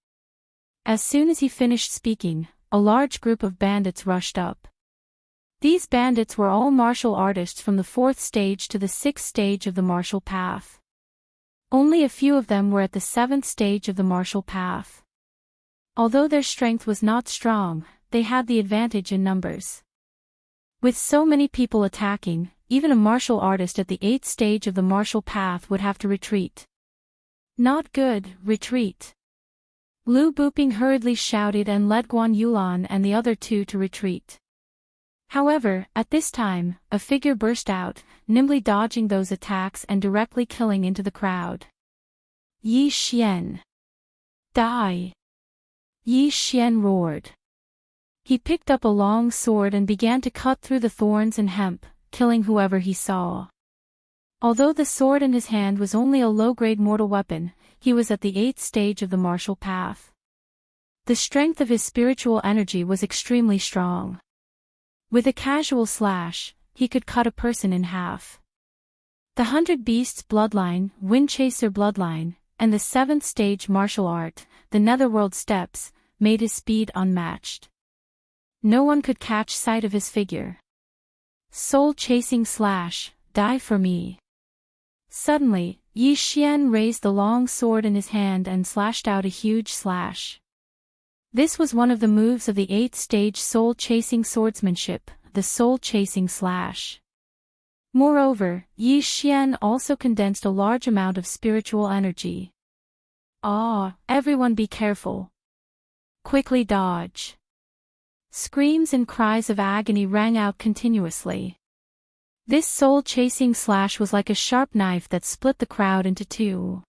Speaker 1: As soon as he finished speaking, a large group of bandits rushed up. These bandits were all martial artists from the 4th stage to the 6th stage of the martial path. Only a few of them were at the 7th stage of the martial path. Although their strength was not strong, they had the advantage in numbers. With so many people attacking, even a martial artist at the 8th stage of the martial path would have to retreat. Not good, retreat. Lu Buping hurriedly shouted and led Guan Yulan and the other two to retreat. However, at this time, a figure burst out, nimbly dodging those attacks and directly killing into the crowd. Yi Xian. Die! Yi Xian roared. He picked up a long sword and began to cut through the thorns and hemp, killing whoever he saw. Although the sword in his hand was only a low-grade mortal weapon, he was at the 8th stage of the martial path. The strength of his spiritual energy was extremely strong. With a casual slash, he could cut a person in half. The 100 Beasts bloodline, Windchaser bloodline, and the 7th stage martial art, the Netherworld steps, made his speed unmatched. No one could catch sight of his figure. Soul-chasing slash, die for me. Suddenly, Yi Xian raised the long sword in his hand and slashed out a huge slash. This was one of the moves of the 8th stage soul-chasing swordsmanship, the soul-chasing slash. Moreover, Yi Xian also condensed a large amount of spiritual energy. Everyone be careful. Quickly dodge. Screams and cries of agony rang out continuously. This soul-chasing slash was like a sharp knife that split the crowd into two.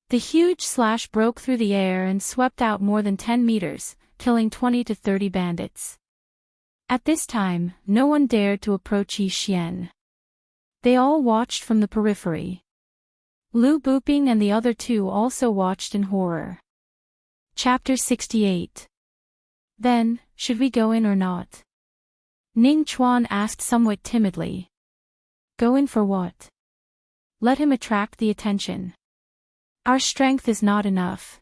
Speaker 1: The huge slash broke through the air and swept out more than 10 meters, killing 20 to 30 bandits. At this time, no one dared to approach Yi Xian. They all watched from the periphery. Lu Buping and the other two also watched in horror. Chapter 68. Then, should we go in or not? Ning Chuan asked somewhat timidly. Go in for what? Let him attract the attention. Our strength is not enough.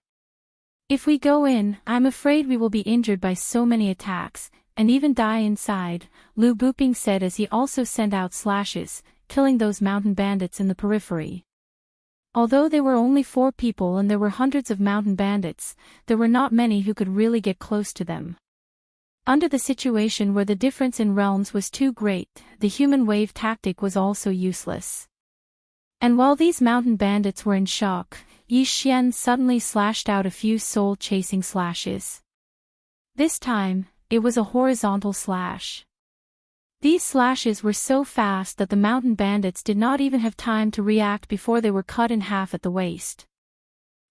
Speaker 1: If we go in, I'm afraid we will be injured by so many attacks, and even die inside, Lu Buping said as he also sent out slashes, killing those mountain bandits in the periphery. Although there were only 4 people and there were hundreds of mountain bandits, there were not many who could really get close to them. Under the situation where the difference in realms was too great, the human wave tactic was also useless. And while these mountain bandits were in shock, Yi Xian suddenly slashed out a few soul-chasing slashes. This time, it was a horizontal slash. These slashes were so fast that the mountain bandits did not even have time to react before they were cut in half at the waist.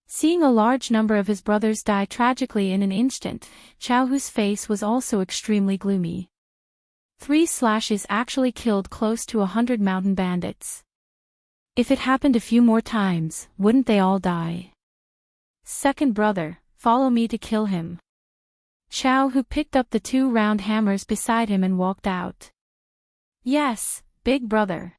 Speaker 1: Seeing a large number of his brothers die tragically in an instant, Chao Hu's face was also extremely gloomy. 3 slashes actually killed close to 100 mountain bandits. If it happened a few more times, wouldn't they all die? Second brother, follow me to kill him. Chao Hu picked up the 2 round hammers beside him and walked out. Yes, big brother.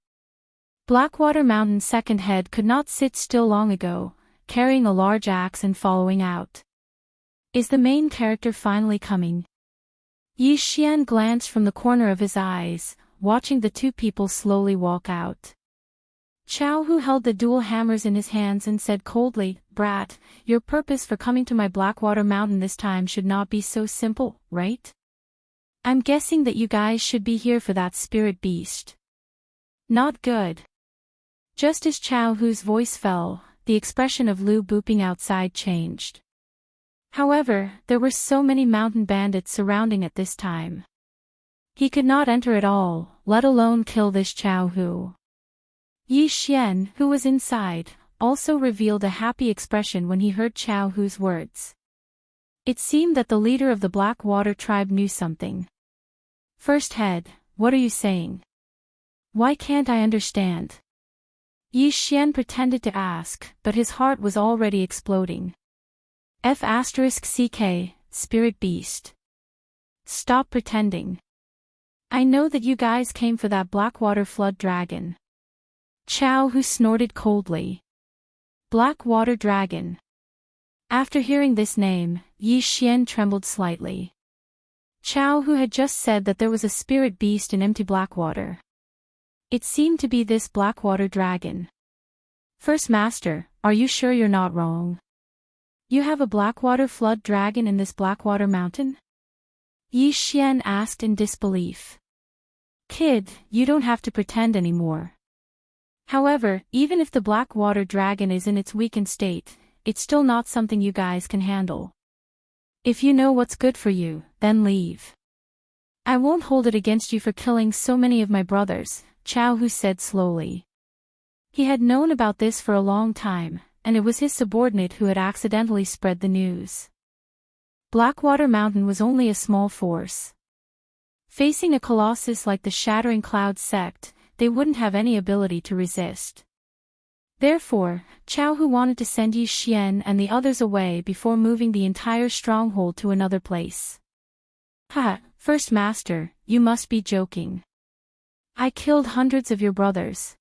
Speaker 1: Blackwater Mountain's second head could not sit still long ago, carrying a large axe and following out. Is the main character finally coming? Yi Xian glanced from the corner of his eyes, watching the 2 people slowly walk out. Chao Hu held the dual hammers in his hands and said coldly, Brat, your purpose for coming to my Blackwater Mountain this time should not be so simple, right? I'm guessing that you guys should be here for that spirit beast. Not good. Just as Chao Hu's voice fell, the expression of Lu Buping outside changed. However, there were so many mountain bandits surrounding at this time. He could not enter at all, let alone kill this Chao Hu. Yi Xian, who was inside, also revealed a happy expression when he heard Chao Hu's words. It seemed that the leader of the Blackwater tribe knew something. First head, what are you saying? Why can't I understand? Yi Xian pretended to ask, but his heart was already exploding. F***CK, spirit beast. Stop pretending. I know that you guys came for that Blackwater flood dragon. Chow Hu snorted coldly. Blackwater dragon. After hearing this name, Yi Xian trembled slightly. Chow Hu had just said that there was a spirit beast in empty Blackwater. It seemed to be this Blackwater dragon. First Master, are you sure you're not wrong? You have a Blackwater flood dragon in this Blackwater mountain? Yi Xian asked in disbelief. Kid, you don't have to pretend anymore. However, even if the Blackwater dragon is in its weakened state, it's still not something you guys can handle. If you know what's good for you, then leave. I won't hold it against you for killing so many of my brothers, Chow Hu said slowly. He had known about this for a long time, and it was his subordinate who had accidentally spread the news. Blackwater Mountain was only a small force. Facing a colossus like the Shattering Cloud sect, they wouldn't have any ability to resist. Therefore, Chow Hu wanted to send Yi Xian and the others away before moving the entire stronghold to another place. Ha, First Master, you must be joking. I killed hundreds of your brothers.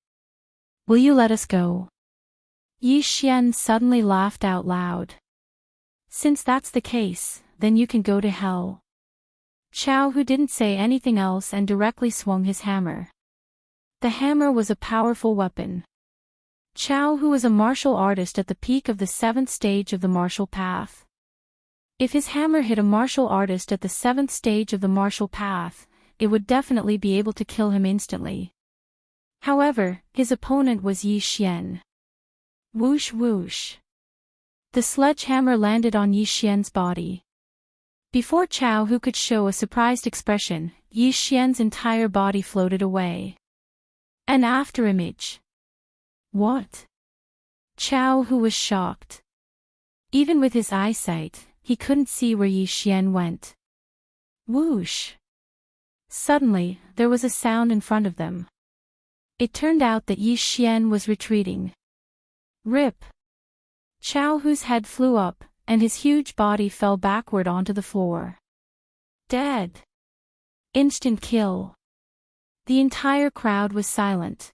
Speaker 1: Will you let us go? Yi Xian suddenly laughed out loud. Since that's the case, then you can go to hell. Chow Hu didn't say anything else and directly swung his hammer. The hammer was a powerful weapon. Chow Hu was a martial artist at the peak of the 7th stage of the martial path. If his hammer hit a martial artist at the 7th stage of the martial path, it would definitely be able to kill him instantly. However, his opponent was Yi Xian. Whoosh whoosh. The sledgehammer landed on Yi Xian's body. Before Chow Hu could show a surprised expression, Yi Xian's entire body floated away. An afterimage. What? Chow Hu was shocked. Even with his eyesight, he couldn't see where Yi Xian went. Whoosh. Suddenly, there was a sound in front of them. It turned out that Yi Xian was retreating. Rip. Chow Hu's head flew up, and his huge body fell backward onto the floor. Dead. Instant kill. The entire crowd was silent.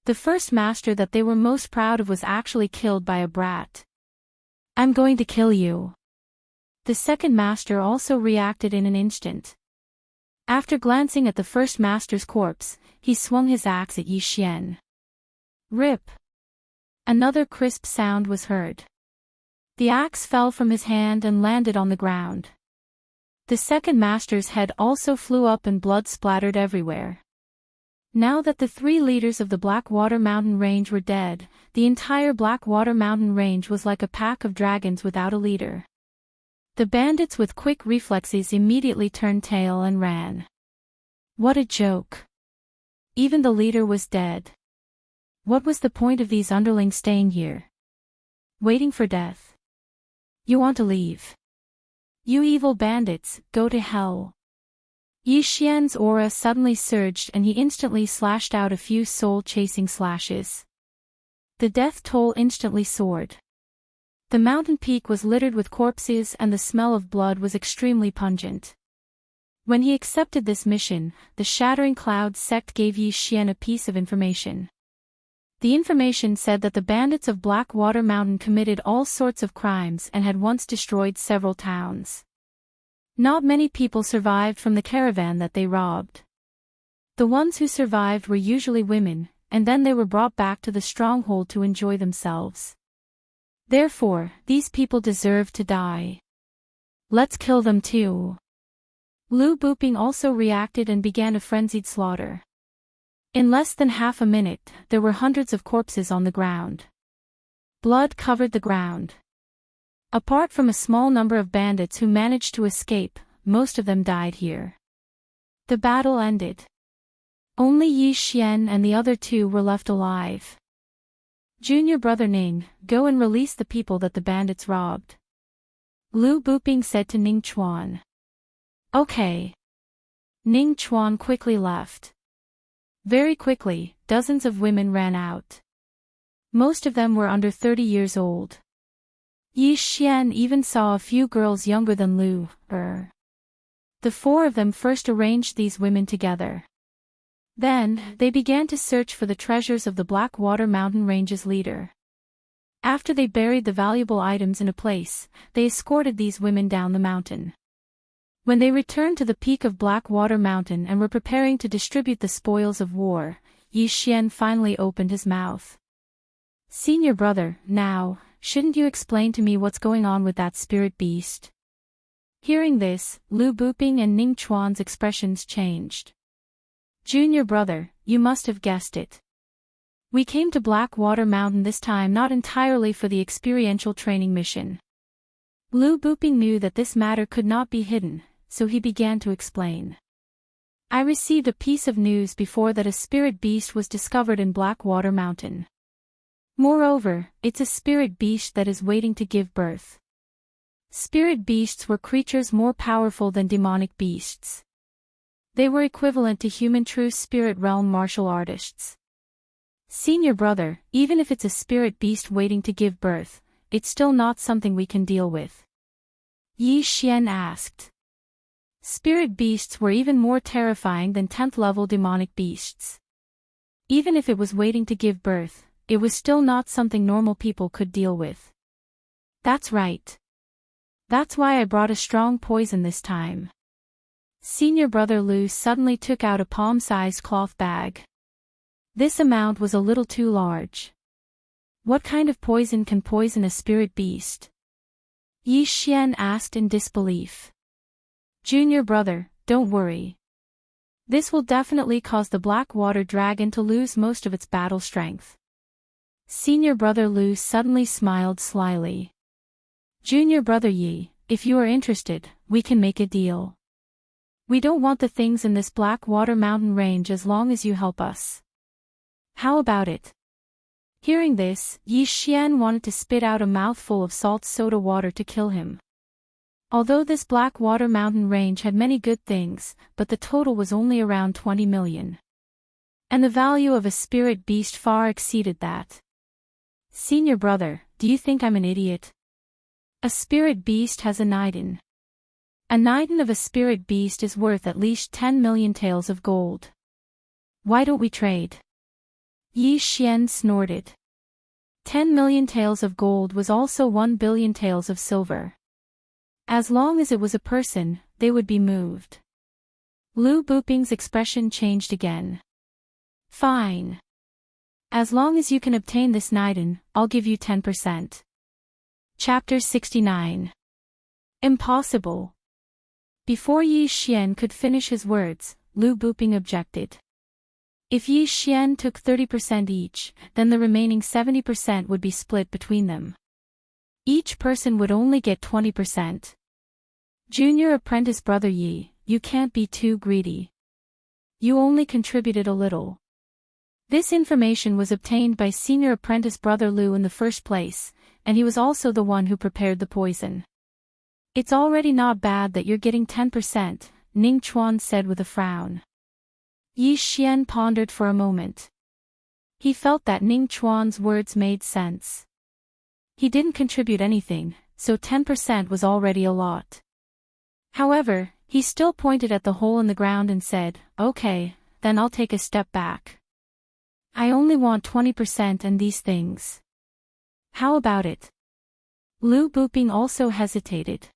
Speaker 1: The first master that they were most proud of was actually killed by a brat. I'm going to kill you. The second master also reacted in an instant. After glancing at the first master's corpse, he swung his axe at Yi Xian. Rip. Another crisp sound was heard. The axe fell from his hand and landed on the ground. The second master's head also flew up and blood splattered everywhere. Now that the 3 leaders of the Blackwater Mountain Range were dead, the entire Blackwater Mountain Range was like a pack of dragons without a leader. The bandits with quick reflexes immediately turned tail and ran. What a joke. Even the leader was dead. What was the point of these underlings staying here? Waiting for death. You want to leave? You evil bandits, go to hell. Yi Xian's aura suddenly surged and he instantly slashed out a few soul-chasing slashes. The death toll instantly soared. The mountain peak was littered with corpses and the smell of blood was extremely pungent. When he accepted this mission, the Shattering Cloud sect gave Yi Xian a piece of information. The information said that the bandits of Blackwater Mountain committed all sorts of crimes and had once destroyed several towns. Not many people survived from the caravan that they robbed. The ones who survived were usually women, and then they were brought back to the stronghold to enjoy themselves. Therefore, these people deserve to die. Let's kill them too. Lu Buping also reacted and began a frenzied slaughter. In less than half a minute, there were hundreds of corpses on the ground. Blood covered the ground. Apart from a small number of bandits who managed to escape, most of them died here. The battle ended. Only Yi Xian and the other 2 were left alive. Junior brother Ning, go and release the people that the bandits robbed. Lu Buping said to Ning Chuan. Okay. Ning Chuan quickly left. Very quickly, dozens of women ran out. Most of them were under 30 years old. Yi Xian even saw a few girls younger than Lu. The four of them first arranged these women together. Then, they began to search for the treasures of the Blackwater Mountain Range's leader. After they buried the valuable items in a place, they escorted these women down the mountain. When they returned to the peak of Blackwater Mountain and were preparing to distribute the spoils of war, Yi Xian finally opened his mouth. "Senior brother, now, shouldn't you explain to me what's going on with that spirit beast?" Hearing this, Lu Buping and Ning Chuan's expressions changed. "Junior brother, you must have guessed it. We came to Blackwater Mountain this time not entirely for the experiential training mission." Lu Buping knew that this matter could not be hidden, so he began to explain. "I received a piece of news before that a spirit beast was discovered in Blackwater Mountain. Moreover, it's a spirit beast that is waiting to give birth." Spirit beasts were creatures more powerful than demonic beasts. They were equivalent to human true spirit realm martial artists. "Senior brother, even if it's a spirit beast waiting to give birth, it's still not something we can deal with?" Yi Xian asked. Spirit beasts were even more terrifying than 10th-level demonic beasts. Even if it was waiting to give birth, it was still not something normal people could deal with. "That's right. That's why I brought a strong poison this time." Senior brother Lu suddenly took out a palm-sized cloth bag. This amount was a little too large. "What kind of poison can poison a spirit beast?" Yi Xian asked in disbelief. "Junior brother, don't worry. This will definitely cause the Blackwater Dragon to lose most of its battle strength." Senior brother Lu suddenly smiled slyly. "Junior brother Yi, if you are interested, we can make a deal. We don't want the things in this Blackwater Mountain range as long as you help us. How about it?" Hearing this, Yi Xian wanted to spit out a mouthful of salt soda water to kill him. Although this Blackwater Mountain range had many good things, but the total was only around 20 million. And the value of a spirit beast far exceeded that. "Senior brother, do you think I'm an idiot? A spirit beast has a nidin. A nidin of a spirit beast is worth at least 10 million taels of gold. Why don't we trade?" Yi Xian snorted. 10 million taels of gold was also 1 billion taels of silver. As long as it was a person, they would be moved. Lu Buping's expression changed again. "Fine. As long as you can obtain this nidin, I'll give you 10%. Chapter 69. Impossible. Before Yi Xian could finish his words, Lu Buping objected. If Yi Xian took 30% each, then the remaining 70% would be split between them. Each person would only get 20%. "Junior apprentice brother Yi, you can't be too greedy. You only contributed a little." This information was obtained by senior apprentice brother Lu in the first place, and he was also the one who prepared the poison. "It's already not bad that you're getting 10%, Ning Chuan said with a frown. Yi Xian pondered for a moment. He felt that Ning Chuan's words made sense. He didn't contribute anything, so 10% was already a lot. However, he still pointed at the hole in the ground and said, "Okay, then I'll take a step back. I only want 20% and these things. How about it?" Lu Buping also hesitated.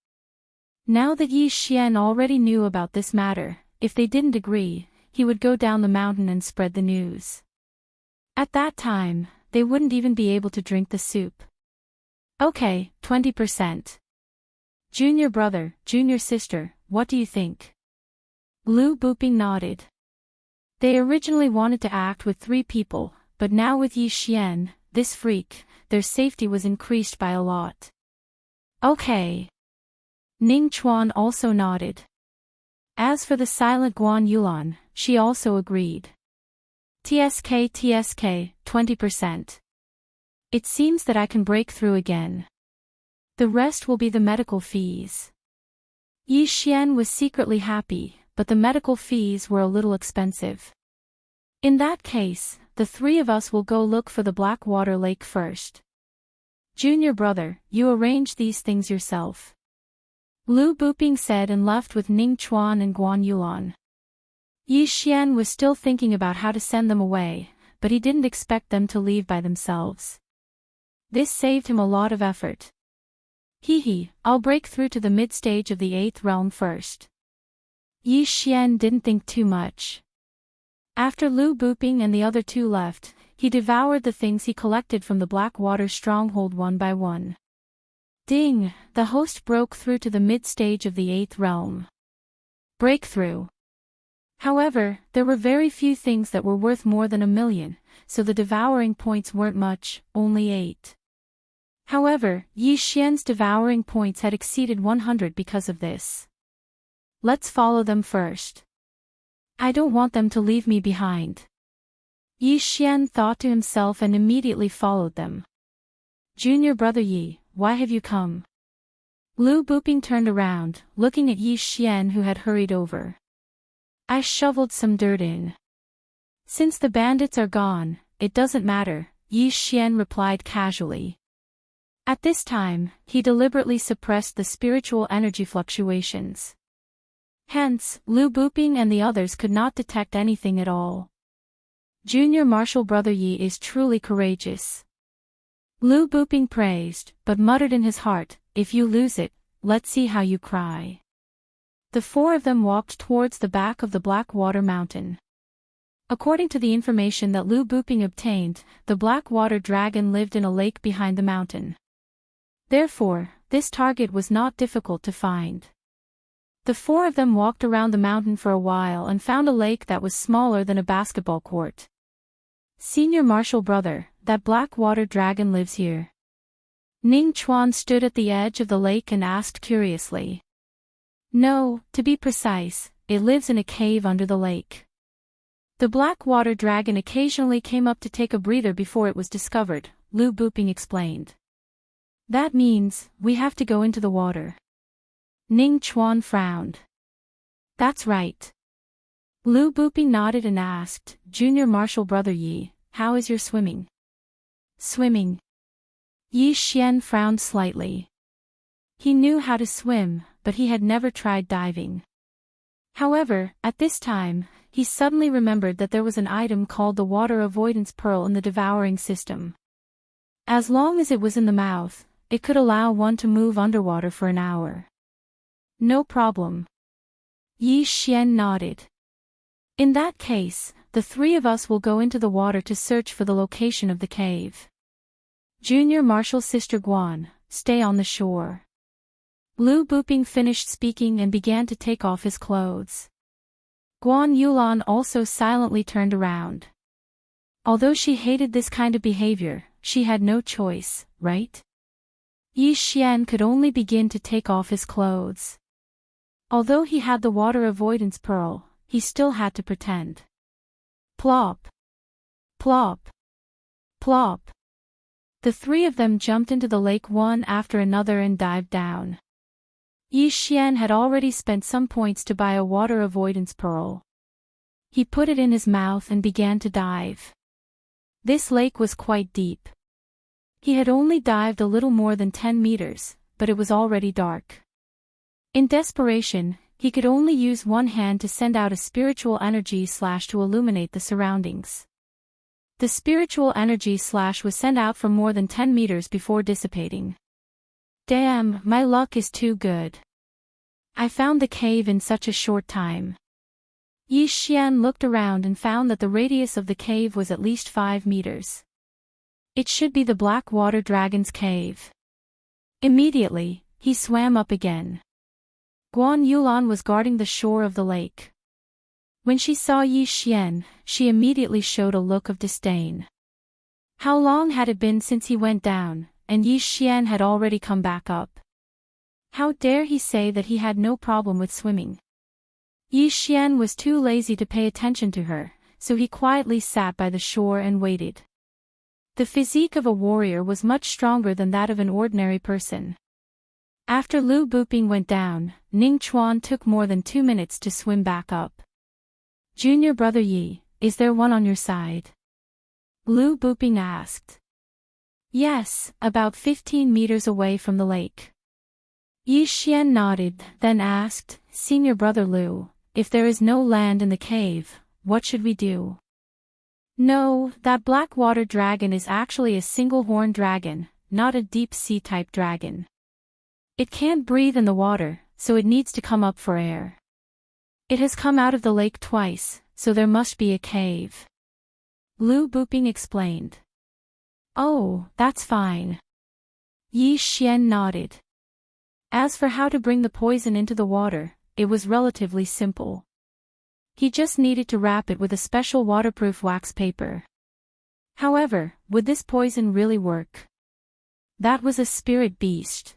Speaker 1: Now that Yi Xian already knew about this matter, if they didn't agree, he would go down the mountain and spread the news. At that time, they wouldn't even be able to drink the soup. "Okay, 20%. Junior brother, junior sister, what do you think?" Lu Buping nodded. They originally wanted to act with 3 people, but now with Yi Xian, this freak, their safety was increased by a lot. "Okay." Ning Chuan also nodded. As for the silent Guan Yulan, she also agreed. TSK, 20%. It seems that I can break through again. The rest will be the medical fees." Yi Xian was secretly happy, but the medical fees were a little expensive. In that case, the three of us will go look for the Blackwater Lake first. Junior brother, you arrange these things yourself. Lu Buping said and left with Ning Chuan and Guan Yulan. Yi Xian was still thinking about how to send them away, but he didn't expect them to leave by themselves. This saved him a lot of effort. I'll break through to the mid-stage of the 8th realm first. Yi Xian didn't think too much. After Lu Buping and the other two left, he devoured the things he collected from the Blackwater stronghold one by one. Ding! The host broke through to the mid-stage of the 8th realm. Breakthrough. However, there were very few things that were worth more than 1,000,000, so the devouring points weren't much, only 8. However, Yi Xian's devouring points had exceeded 100 because of this. Let's follow them first. I don't want them to leave me behind. Yi Xian thought to himself and immediately followed them. Junior brother Yi, why have you come? Lu Buping turned around, looking at Yi Xian who had hurried over. I shoveled some dirt in. Since the bandits are gone, it doesn't matter, Yi Xian replied casually. At this time, he deliberately suppressed the spiritual energy fluctuations. Hence, Lu Buping and the others could not detect anything at all. Junior martial brother Yi is truly courageous. Lu Buping praised, but muttered in his heart, if you lose it, let's see how you cry. The four of them walked towards the back of the Blackwater Mountain. According to the information that Lu Buping obtained, the Blackwater Dragon lived in a lake behind the mountain. Therefore, this target was not difficult to find. The four of them walked around the mountain for a while and found a lake that was smaller than a basketball court. Senior martial brother, that Blackwater Dragon lives here. Ning Chuan stood at the edge of the lake and asked curiously. No, to be precise, it lives in a cave under the lake. The Blackwater Dragon occasionally came up to take a breather before it was discovered, Lu Buping explained. That means, we have to go into the water. Ning Chuan frowned. That's right. Lu Buping nodded and asked, Junior martial brother Yi, how is your swimming? Swimming. Yi Xian frowned slightly. He knew how to swim, but he had never tried diving. However, at this time, he suddenly remembered that there was an item called the water avoidance pearl in the devouring system. As long as it was in the mouth, it could allow one to move underwater for an hour. No problem. Yi Xian nodded. In that case, the three of us will go into the water to search for the location of the cave. Junior martial sister Guan, stay on the shore. Lu Buping finished speaking and began to take off his clothes. Guan Yulan also silently turned around. Although she hated this kind of behavior, she had no choice, right? Yi Xian could only begin to take off his clothes. Although he had the water avoidance pearl, he still had to pretend. Plop. Plop. Plop. The three of them jumped into the lake one after another and dived down. Yi Xian had already spent some points to buy a water avoidance pearl. He put it in his mouth and began to dive. This lake was quite deep. He had only dived a little more than 10 meters, but it was already dark. In desperation, he could only use one hand to send out a spiritual energy slash to illuminate the surroundings. The spiritual energy slash was sent out from more than 10 meters before dissipating. Damn, my luck is too good. I found the cave in such a short time. Yi Xian looked around and found that the radius of the cave was at least 5 meters. It should be the Blackwater Dragon's cave. Immediately, he swam up again. Guan Yulan was guarding the shore of the lake. When she saw Yi Xian, she immediately showed a look of disdain. How long had it been since he went down, and Yi Xian had already come back up? How dare he say that he had no problem with swimming? Yi Xian was too lazy to pay attention to her, so he quietly sat by the shore and waited. The physique of a warrior was much stronger than that of an ordinary person. After Lu Buping went down, Ning Chuan took more than 2 minutes to swim back up. Junior brother Yi, is there one on your side? Lu Buping asked. Yes, about 15 meters away from the lake. Yi Xian nodded, then asked, Senior brother Lu, if there is no land in the cave, what should we do? No, that black water dragon is actually a single-horned dragon, not a deep-sea type dragon. It can't breathe in the water, so it needs to come up for air. It has come out of the lake twice, so there must be a cave. Lu Buping explained. Oh, that's fine. Yi Xian nodded. As for how to bring the poison into the water, it was relatively simple. He just needed to wrap it with a special waterproof wax paper. However, would this poison really work? That was a spirit beast.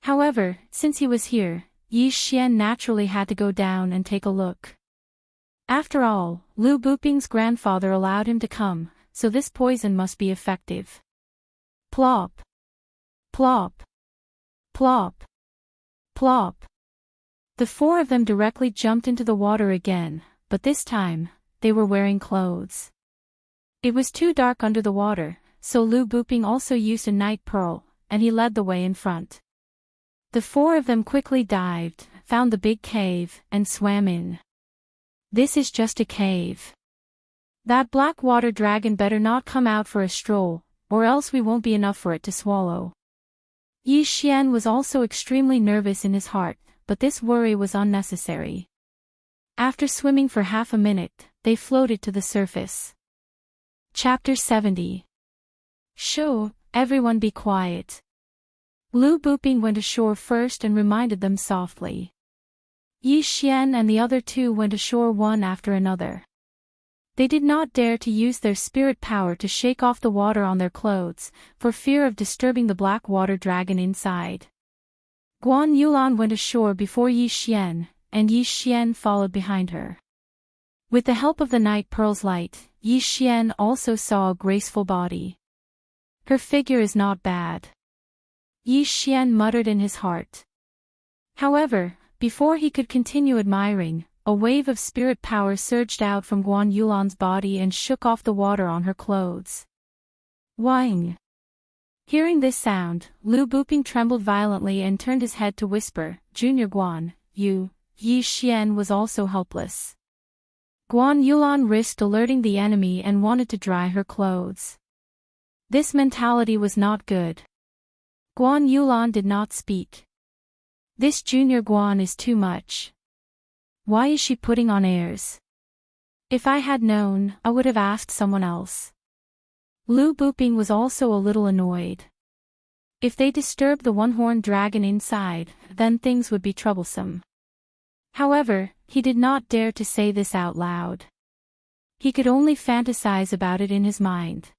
Speaker 1: However, since he was here, Yi Xian naturally had to go down and take a look. After all, Lu Buping's grandfather allowed him to come, so this poison must be effective. Plop. Plop. Plop. Plop. The four of them directly jumped into the water again, but this time, they were wearing clothes. It was too dark under the water, so Lu Buping also used a night pearl, and he led the way in front. The four of them quickly dived, found the big cave, and swam in. This is just a cave. That black water dragon better not come out for a stroll, or else we won't be enough for it to swallow. Yi Xian was also extremely nervous in his heart, but this worry was unnecessary. After swimming for half a minute, they floated to the surface. Chapter 70. Shoo, everyone be quiet. Lu Buping went ashore first and reminded them softly. Yi Xian and the other two went ashore one after another. They did not dare to use their spirit power to shake off the water on their clothes, for fear of disturbing the black water dragon inside. Guan Yulan went ashore before Yi Xian, and Yi Xian followed behind her. With the help of the night pearl's light, Yi Xian also saw a graceful body. Her figure is not bad. Yi Xian muttered in his heart. However, before he could continue admiring, a wave of spirit power surged out from Guan Yulan's body and shook off the water on her clothes. Whing! Hearing this sound, Lu Buping trembled violently and turned his head to whisper, Junior Guan, you. Yi Xian was also helpless. Guan Yulan risked alerting the enemy and wanted to dry her clothes. This mentality was not good. Guan Yulan did not speak. This Junior Guan is too much. Why is she putting on airs? If I had known, I would have asked someone else. Lu Buping was also a little annoyed. If they disturbed the one-horned dragon inside, then things would be troublesome. However, he did not dare to say this out loud. He could only fantasize about it in his mind.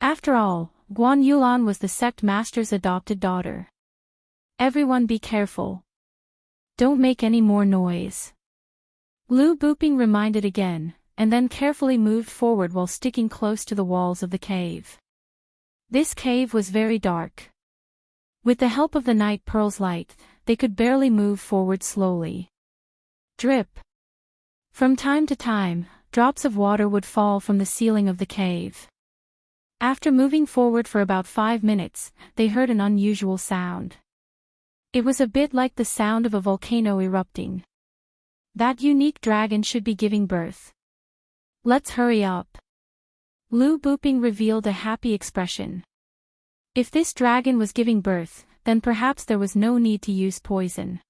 Speaker 1: After all, Guan Yulan was the sect master's adopted daughter. Everyone be careful. Don't make any more noise. Lu Buping reminded again, and then carefully moved forward while sticking close to the walls of the cave. This cave was very dark. With the help of the night pearl's light, they could barely move forward slowly. Drip. From time to time, drops of water would fall from the ceiling of the cave. After moving forward for about 5 minutes, they heard an unusual sound. It was a bit like the sound of a volcano erupting. That unique dragon should be giving birth. Let's hurry up. Lu Buping revealed a happy expression. If this dragon was giving birth, then perhaps there was no need to use poison.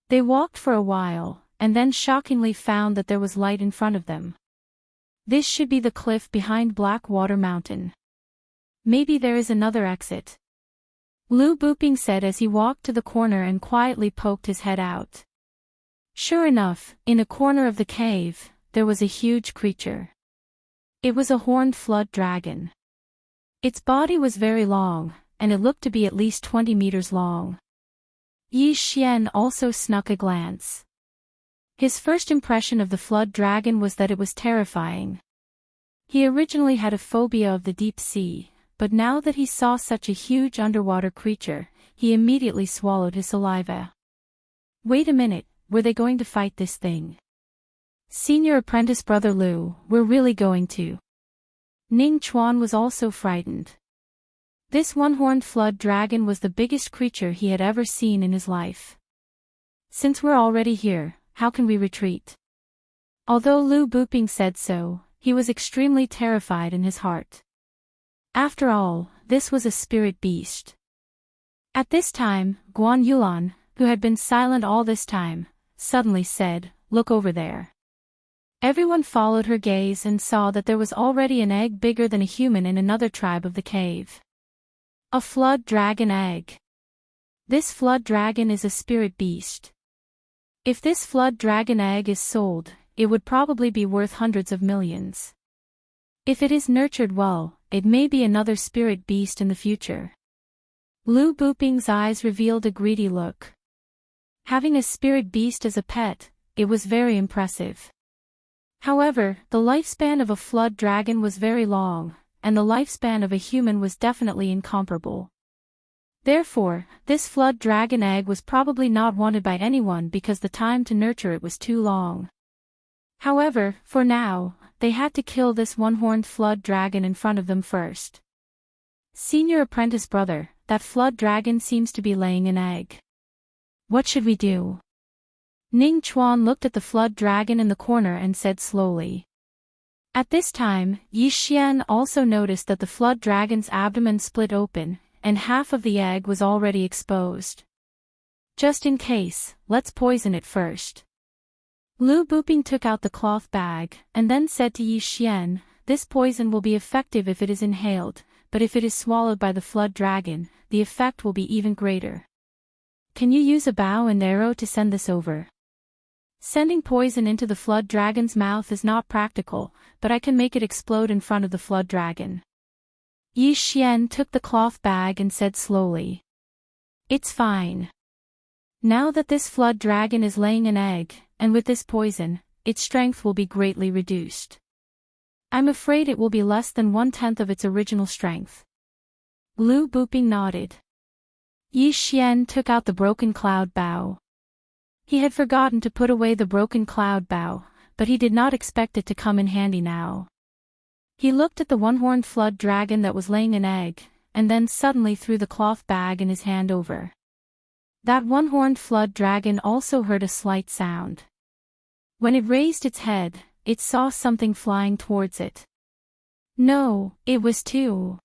Speaker 1: They walked for a while, and then shockingly found that there was light in front of them. This should be the cliff behind Blackwater Mountain. Maybe there is another exit. Lu Buping said as he walked to the corner and quietly poked his head out. Sure enough, in a corner of the cave, there was a huge creature. It was a horned flood dragon. Its body was very long, and it looked to be at least 20 meters long. Yi Xian also snuck a glance. His first impression of the flood dragon was that it was terrifying. He originally had a phobia of the deep sea, but now that he saw such a huge underwater creature, he immediately swallowed his saliva. Wait a minute, were they going to fight this thing? Senior apprentice brother Lu, we're really going to. Ning Chuan was also frightened. This one-horned flood dragon was the biggest creature he had ever seen in his life. Since we're already here, how can we retreat? Although Lu Buping said so, he was extremely terrified in his heart. After all, this was a spirit beast. At this time, Guan Yulan, who had been silent all this time, suddenly said, "Look over there." Everyone followed her gaze and saw that there was already an egg bigger than a human in another tribe of the cave. A flood dragon egg. This flood dragon is a spirit beast. If this flood dragon egg is sold, it would probably be worth hundreds of millions. If it is nurtured well, it may be another spirit beast in the future. Lu Buping's eyes revealed a greedy look. Having a spirit beast as a pet, it was very impressive. However, the lifespan of a flood dragon was very long, and the lifespan of a human was definitely incomparable. Therefore, this flood dragon egg was probably not wanted by anyone because the time to nurture it was too long. However, for now, they had to kill this one-horned flood dragon in front of them first. Senior apprentice brother, that flood dragon seems to be laying an egg. What should we do? Ning Chuan looked at the flood dragon in the corner and said slowly. At this time, Yi Xian also noticed that the flood dragon's abdomen split open, and half of the egg was already exposed. Just in case, let's poison it first. Lu Buping took out the cloth bag, and then said to Yi Xian, "This poison will be effective if it is inhaled, but if it is swallowed by the flood dragon, the effect will be even greater. Can you use a bow and arrow to send this over? Sending poison into the flood dragon's mouth is not practical, but I can make it explode in front of the flood dragon." Yi Xian took the cloth bag and said slowly, "It's fine. Now that this flood dragon is laying an egg, and with this poison, its strength will be greatly reduced. I'm afraid it will be less than 1/10 of its original strength." Lu Buping nodded. Yi Xian took out the broken cloud bow. He had forgotten to put away the broken cloud bow, but he did not expect it to come in handy now. He looked at the one-horned flood dragon that was laying an egg, and then suddenly threw the cloth bag in his hand over. That one-horned flood dragon also heard a slight sound. When it raised its head, it saw something flying towards it. No, it was two.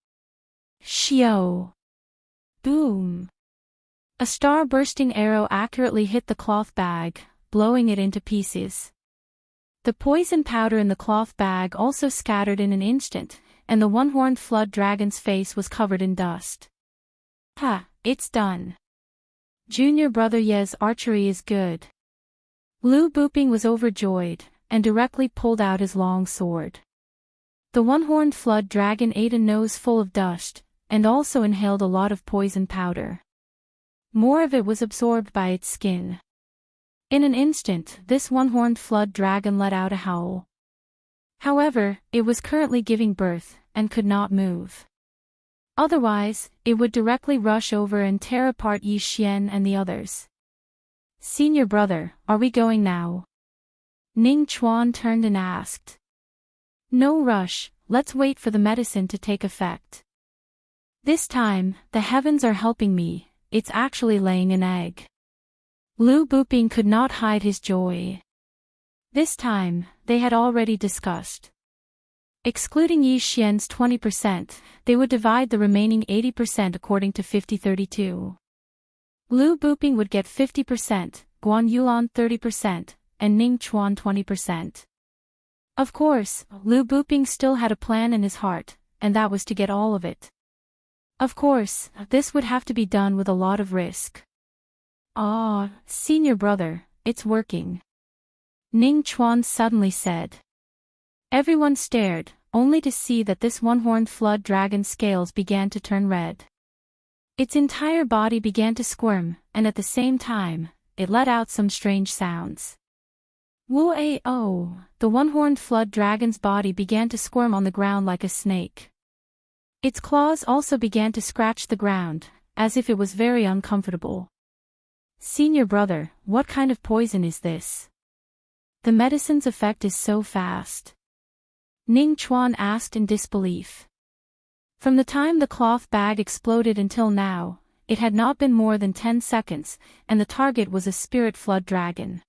Speaker 1: Xiao. Boom. A star-bursting arrow accurately hit the cloth bag, blowing it into pieces. The poison powder in the cloth bag also scattered in an instant, and the one-horned flood dragon's face was covered in dust. Ha, it's done. Junior brother Ye's archery is good. Lu Buping was overjoyed, and directly pulled out his long sword. The one-horned flood dragon ate a nose full of dust, and also inhaled a lot of poison powder. More of it was absorbed by its skin. In an instant, this one-horned flood dragon let out a howl. However, it was currently giving birth, and could not move. Otherwise, it would directly rush over and tear apart Yi Xian and the others. "Senior brother, are we going now?" Ning Chuan turned and asked. "No rush, let's wait for the medicine to take effect. This time, the heavens are helping me, it's actually laying an egg." Lu Buping could not hide his joy. This time, they had already discussed. Excluding Yi Xian's 20%, they would divide the remaining 80% according to 50-32. Lu Buping would get 50%, Guan Yulan 30%, and Ning Chuan 20%. Of course, Lu Buping still had a plan in his heart, and that was to get all of it. Of course, this would have to be done with a lot of risk. "Ah, senior brother, it's working," Ning Chuan suddenly said. Everyone stared, only to see that this one-horned flood dragon's scales began to turn red. Its entire body began to squirm, and at the same time, it let out some strange sounds. Woo-ay-oh, the one-horned flood dragon's body began to squirm on the ground like a snake. Its claws also began to scratch the ground, as if it was very uncomfortable. "Senior brother, what kind of poison is this? The medicine's effect is so fast." Ning Chuan asked in disbelief. From the time the cloth bag exploded until now, it had not been more than 10 seconds, and the target was a spirit flood dragon.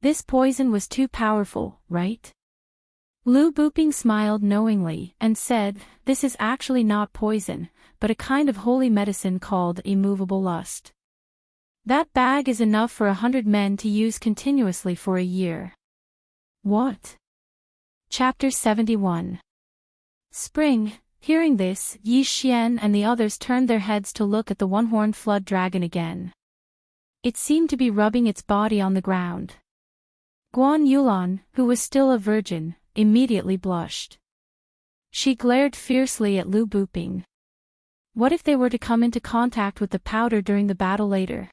Speaker 1: This poison was too powerful, right? Lu Buping smiled knowingly and said, "This is actually not poison, but a kind of holy medicine called immovable lust. That bag is enough for 100 men to use continuously for a year." What? Chapter 71. Spring. Hearing this, Yi Xian and the others turned their heads to look at the one-horned flood dragon again. It seemed to be rubbing its body on the ground. Guan Yulan, who was still a virgin, immediately blushed. She glared fiercely at Lu Buping. What if they were to come into contact with the powder during the battle later?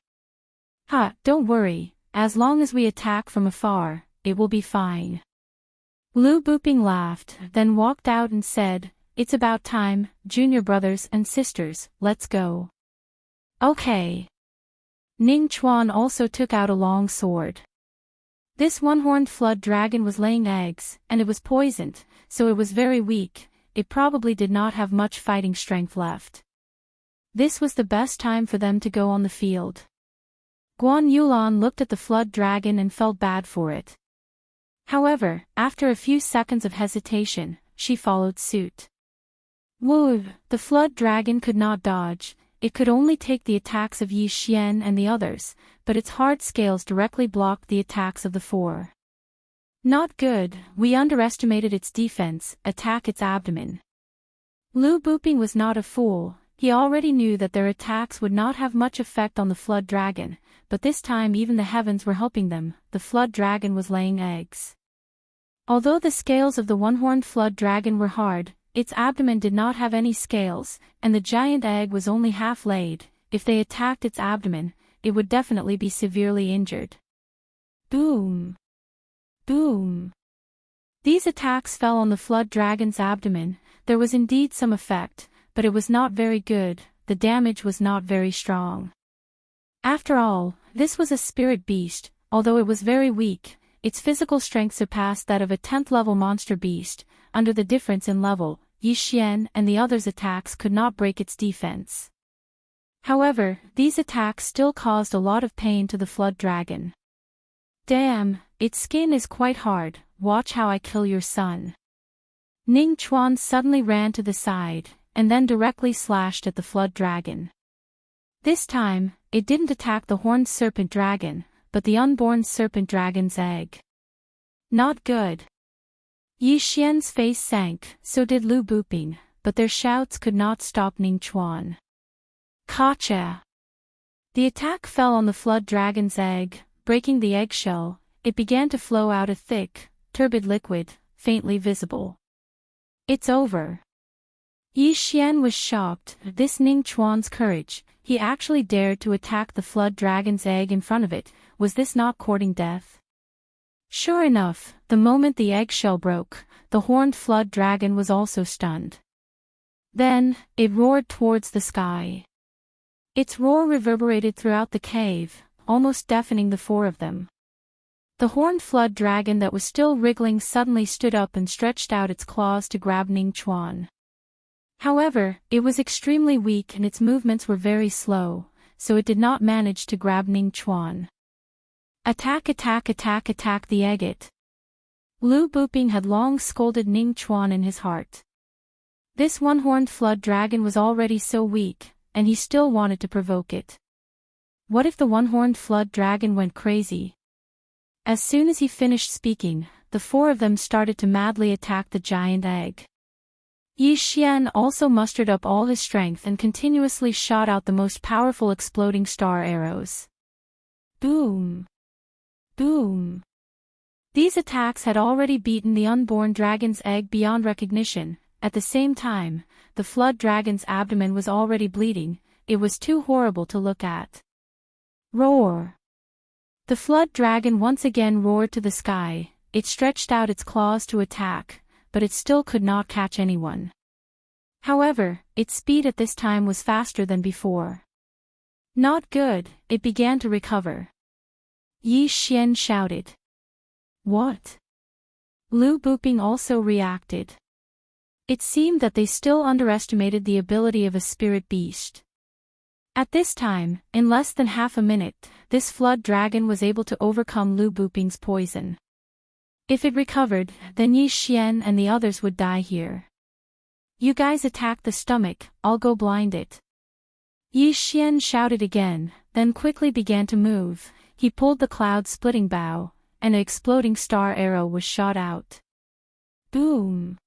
Speaker 1: "Ha, don't worry, as long as we attack from afar, it will be fine." Lu Buping laughed, then walked out and said, "It's about time, junior brothers and sisters, let's go." Okay. Ning Chuan also took out a long sword. This one-horned flood dragon was laying eggs, and it was poisoned, so it was very weak. It probably did not have much fighting strength left. This was the best time for them to go on the field. Guan Yulan looked at the flood dragon and felt bad for it. However, after a few seconds of hesitation, she followed suit. Woo! The flood dragon could not dodge. It could only take the attacks of Yi Xian and the others, but its hard scales directly blocked the attacks of the four. Not good, we underestimated its defense, attack its abdomen. Lu Buping was not a fool, he already knew that their attacks would not have much effect on the flood dragon, but this time even the heavens were helping them, the flood dragon was laying eggs. Although the scales of the one-horned flood dragon were hard, its abdomen did not have any scales, and the giant egg was only half laid. If they attacked its abdomen, it would definitely be severely injured. Boom! Boom! These attacks fell on the flood dragon's abdomen. There was indeed some effect, but it was not very good, the damage was not very strong. After all, this was a spirit beast, although it was very weak, its physical strength surpassed that of a 10th level monster beast. Under the difference in level, Yi Xian and the others' attacks could not break its defense. However, these attacks still caused a lot of pain to the flood dragon. Damn, its skin is quite hard, watch how I kill your son. Ning Chuan suddenly ran to the side, and then directly slashed at the flood dragon. This time, it didn't attack the horned serpent dragon, but the unborn serpent dragon's egg. Not good. Yi Xian's face sank, so did Lu Buping, but their shouts could not stop Ning Chuan. Gotcha! The attack fell on the flood dragon's egg, breaking the eggshell. It began to flow out a thick, turbid liquid, faintly visible. It's over. Yi Xian was shocked at this Ning Chuan's courage. He actually dared to attack the flood dragon's egg in front of it. Was this not courting death? Sure enough, the moment the eggshell broke, the horned flood dragon was also stunned. Then, it roared towards the sky. Its roar reverberated throughout the cave, almost deafening the four of them. The horned flood dragon that was still wriggling suddenly stood up and stretched out its claws to grab Ning Chuan. However, it was extremely weak and its movements were very slow, so it did not manage to grab Ning Chuan. Attack, attack, attack, attack the agate. Lu Buping had long scolded Ning Chuan in his heart. This one-horned flood dragon was already so weak, and he still wanted to provoke it. What if the one-horned flood dragon went crazy? As soon as he finished speaking, the four of them started to madly attack the giant egg. Yi Xian also mustered up all his strength and continuously shot out the most powerful exploding star arrows. Boom! Boom! These attacks had already beaten the unborn dragon's egg beyond recognition. At the same time, the flood dragon's abdomen was already bleeding. It was too horrible to look at. Roar! The flood dragon once again roared to the sky. It stretched out its claws to attack, but it still could not catch anyone. However, its speed at this time was faster than before. Not good, it began to recover. Yi Xian shouted. What? Lu Buping also reacted. It seemed that they still underestimated the ability of a spirit beast. At this time, in less than half a minute, this flood dragon was able to overcome Lu Buping's poison. If it recovered, then Yi Xian and the others would die here. You guys attack the stomach, I'll go blind it. Yi Xian shouted again, then quickly began to move. He pulled the cloud-splitting bow, and an exploding star arrow was shot out. Boom!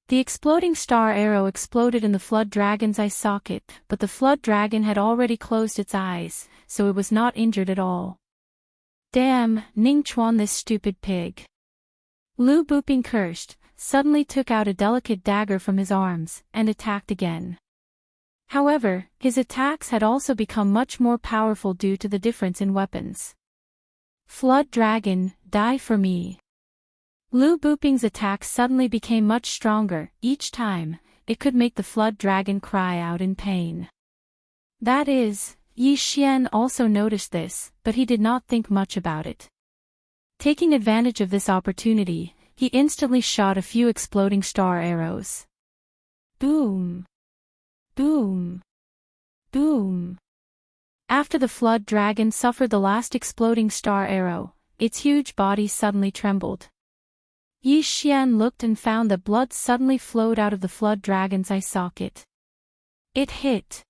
Speaker 1: The exploding star arrow exploded in the flood dragon's eye socket, but the flood dragon had already closed its eyes, so it was not injured at all. Damn, Ning Chuan, this stupid pig. Lu Buping cursed, suddenly took out a delicate dagger from his arms, and attacked again. However, his attacks had also become much more powerful due to the difference in weapons. Flood dragon, die for me. Lu Buping's attacks suddenly became much stronger. Each time, it could make the flood dragon cry out in pain. That is, Yi Xian also noticed this, but he did not think much about it. Taking advantage of this opportunity, he instantly shot a few exploding star arrows. Boom! Boom! Boom! After the flood dragon suffered the last exploding star arrow, its huge body suddenly trembled. Yi Xian looked and found that blood suddenly flowed out of the flood dragon's eye socket. It hit.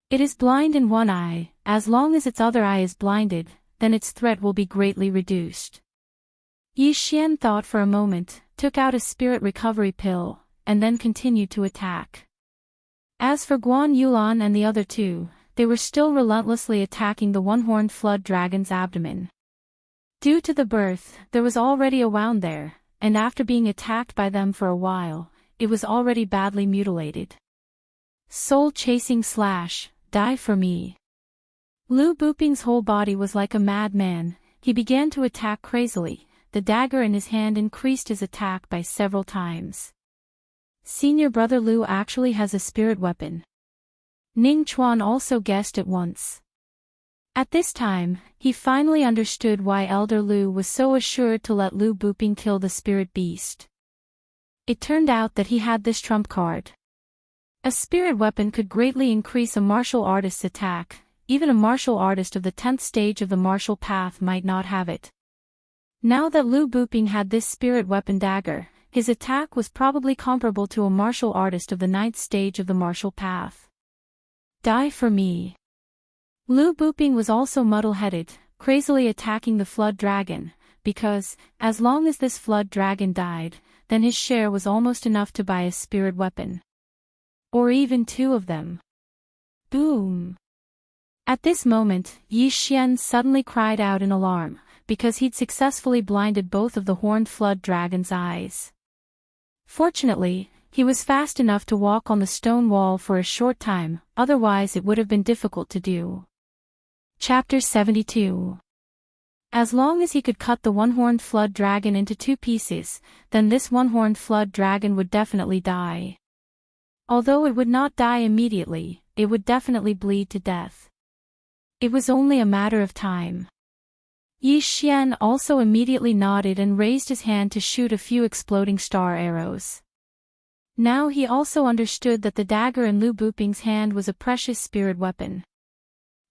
Speaker 1: It is blind in one eye. As long as its other eye is blinded, then its threat will be greatly reduced. Yi Xian thought for a moment, took out a spirit recovery pill, and then continued to attack. As for Guan Yulan and the other two, they were still relentlessly attacking the one-horned flood dragon's abdomen. Due to the birth, there was already a wound there, and after being attacked by them for a while, it was already badly mutilated. Soul-chasing slash, die for me. Lu Buping's whole body was like a madman. He began to attack crazily. The dagger in his hand increased his attack by several times. Senior brother Lu actually has a spirit weapon. Ning Chuan also guessed at once. At this time, he finally understood why Elder Lu was so assured to let Lu Buping kill the spirit beast. It turned out that he had this trump card. A spirit weapon could greatly increase a martial artist's attack. Even a martial artist of the 10th stage of the martial path might not have it. Now that Lu Buping had this spirit weapon dagger, his attack was probably comparable to a martial artist of the 9th stage of the martial path. Die for me. Lu Buping was also muddle-headed, crazily attacking the flood dragon, because, as long as this flood dragon died, then his share was almost enough to buy a spirit weapon. Or even two of them. Boom! At this moment, Yi Xian suddenly cried out in alarm, because he'd successfully blinded both of the horned flood dragon's eyes. Fortunately, he was fast enough to walk on the stone wall for a short time, otherwise it would have been difficult to do. Chapter 72. As long as he could cut the one-horned flood dragon into 2 pieces, then this one-horned flood dragon would definitely die. Although it would not die immediately, it would definitely bleed to death. It was only a matter of time. Yi Xian also immediately nodded and raised his hand to shoot a few exploding star arrows. Now he also understood that the dagger in Lu Buping's hand was a precious spirit weapon.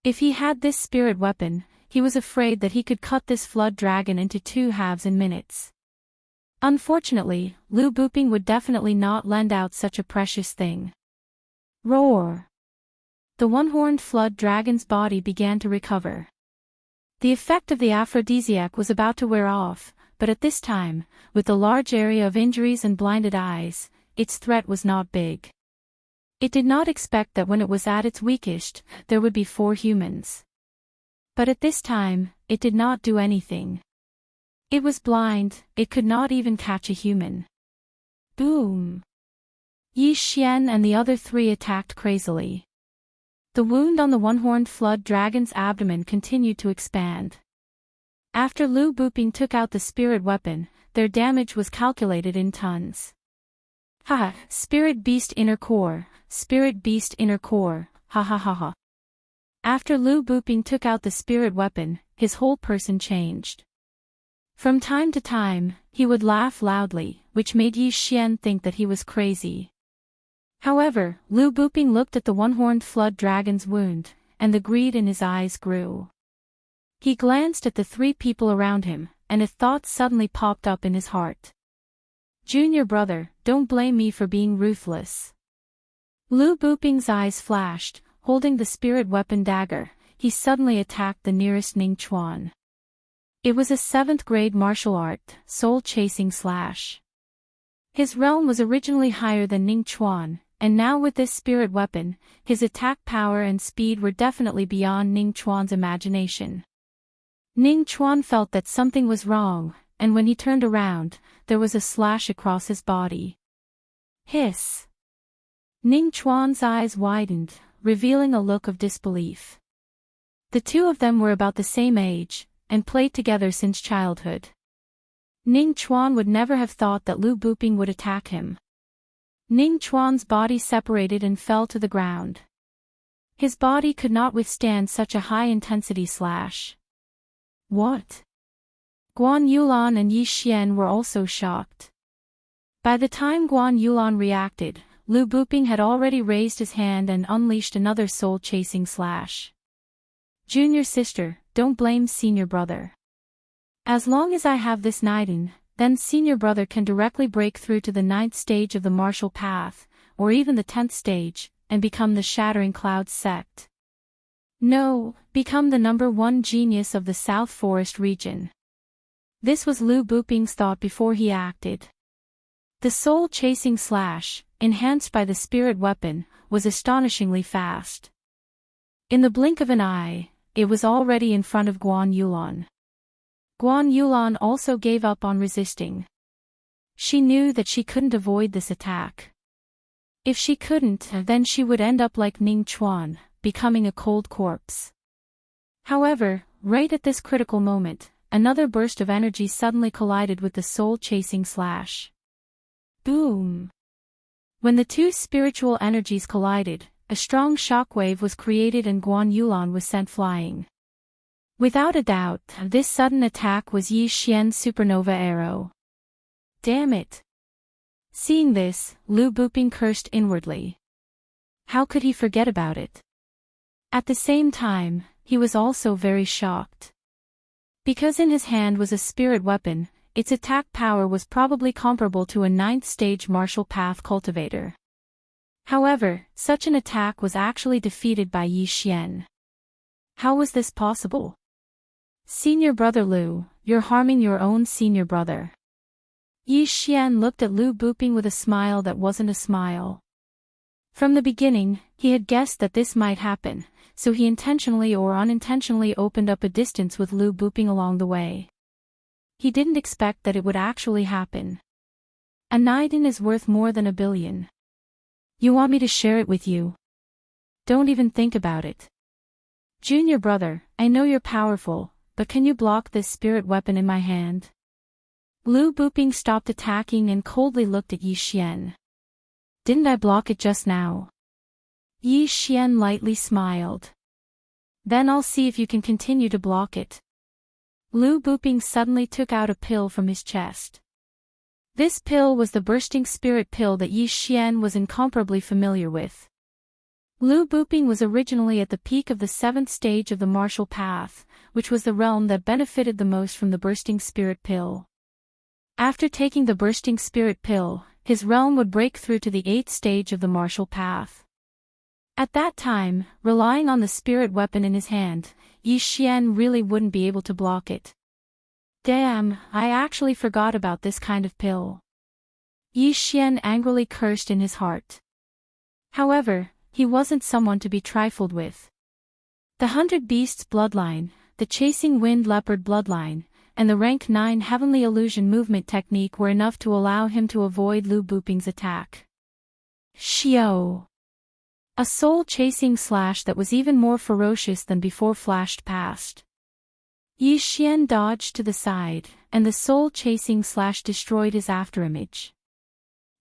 Speaker 1: If he had this spirit weapon, he was afraid that he could cut this flood dragon into 2 halves in minutes. Unfortunately, Lu Buping would definitely not lend out such a precious thing. Roar! The one-horned flood dragon's body began to recover. The effect of the aphrodisiac was about to wear off, but at this time, with the large area of injuries and blinded eyes, its threat was not big. It did not expect that when it was at its weakest, there would be 4 humans. But at this time, it did not do anything. It was blind, it could not even catch a human. Boom! Yi Xian and the other 3 attacked crazily. The wound on the one-horned flood dragon's abdomen continued to expand. After Lu Buping took out the spirit weapon, their damage was calculated in tons. Haha, spirit beast inner core, spirit beast inner core, ha ha ha ha. After Lu Buping took out the spirit weapon, his whole person changed. From time to time, he would laugh loudly, which made Yi Xian think that he was crazy. However, Lu Buping looked at the one-horned flood dragon's wound, and the greed in his eyes grew. He glanced at the three people around him, and a thought suddenly popped up in his heart. Junior brother, don't blame me for being ruthless. Lu Buping's eyes flashed. Holding the spirit weapon dagger, he suddenly attacked the nearest Ning Chuan. It was a 7th grade martial art, soul-chasing slash. His realm was originally higher than Ning Chuan, and now with this spirit weapon, his attack power and speed were definitely beyond Ning Chuan's imagination. Ning Chuan felt that something was wrong, and when he turned around, there was a slash across his body. Hiss! Ning Chuan's eyes widened, revealing a look of disbelief. The two of them were about the same age, and played together since childhood. Ning Chuan would never have thought that Lu Buping would attack him. Ning Chuan's body separated and fell to the ground. His body could not withstand such a high-intensity slash. What? Guan Yulan and Yi Xian were also shocked. By the time Guan Yulan reacted, Lu Buping had already raised his hand and unleashed another soul-chasing slash. Junior sister, don't blame senior brother. As long as I have this Naiden, then senior brother can directly break through to the 9th stage of the martial path, or even the 10th stage, and become the Shattering Clouds sect. No, become the #1 genius of the South Forest region. This was Lu Buping's thought before he acted. The soul-chasing slash, enhanced by the spirit weapon, was astonishingly fast. In the blink of an eye, it was already in front of Guan Yulan. Guan Yulan also gave up on resisting. She knew that she couldn't avoid this attack. If she couldn't, then she would end up like Ning Chuan, becoming a cold corpse. However, right at this critical moment, another burst of energy suddenly collided with the soul-chasing slash. Boom! When the two spiritual energies collided, a strong shockwave was created and Guan Yulan was sent flying. Without a doubt, this sudden attack was Yi Xian's supernova arrow. Damn it! Seeing this, Lu Buping cursed inwardly. How could he forget about it? At the same time, he was also very shocked. Because in his hand was a spirit weapon, its attack power was probably comparable to a 9th stage martial path cultivator. However, such an attack was actually defeated by Yi Xian. How was this possible? Senior brother Lu, you're harming your own senior brother. Yi Xian looked at Lu Buping with a smile that wasn't a smile. From the beginning, he had guessed that this might happen, so he intentionally or unintentionally opened up a distance with Lu Buping along the way. He didn't expect that it would actually happen. A Naiden is worth more than 1 billion. You want me to share it with you? Don't even think about it. Junior brother, I know you're powerful, but can you block this spirit weapon in my hand? Lu Buping stopped attacking and coldly looked at Yi Xian. Didn't I block it just now? Yi Xian lightly smiled. Then I'll see if you can continue to block it. Lu Buping suddenly took out a pill from his chest. This pill was the bursting spirit pill that Yi Xian was incomparably familiar with. Lu Buping was originally at the peak of the 7th stage of the martial path, which was the realm that benefited the most from the bursting spirit pill. After taking the bursting spirit pill, his realm would break through to the 8th stage of the martial path. At that time, relying on the spirit weapon in his hand, Yi Xian really wouldn't be able to block it. Damn, I actually forgot about this kind of pill. Yi Xian angrily cursed in his heart. However, he wasn't someone to be trifled with. The 100 Beasts bloodline, the Chasing Wind Leopard bloodline, and the rank 9 Heavenly Illusion movement technique were enough to allow him to avoid Lu Buping's attack. Xiao! A soul-chasing slash that was even more ferocious than before flashed past. Yi Xian dodged to the side, and the soul-chasing slash destroyed his afterimage.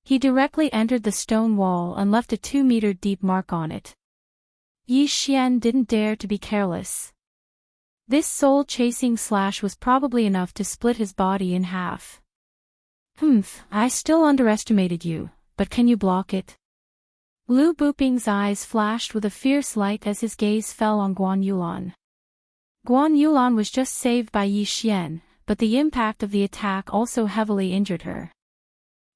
Speaker 1: He directly entered the stone wall and left a 2-meter deep mark on it. Yi Xian didn't dare to be careless. This soul-chasing slash was probably enough to split his body in half. I still underestimated you, but can you block it? Lu Buping's eyes flashed with a fierce light as his gaze fell on Guan Yulan. Guan Yulan was just saved by Yi Xian, but the impact of the attack also heavily injured her.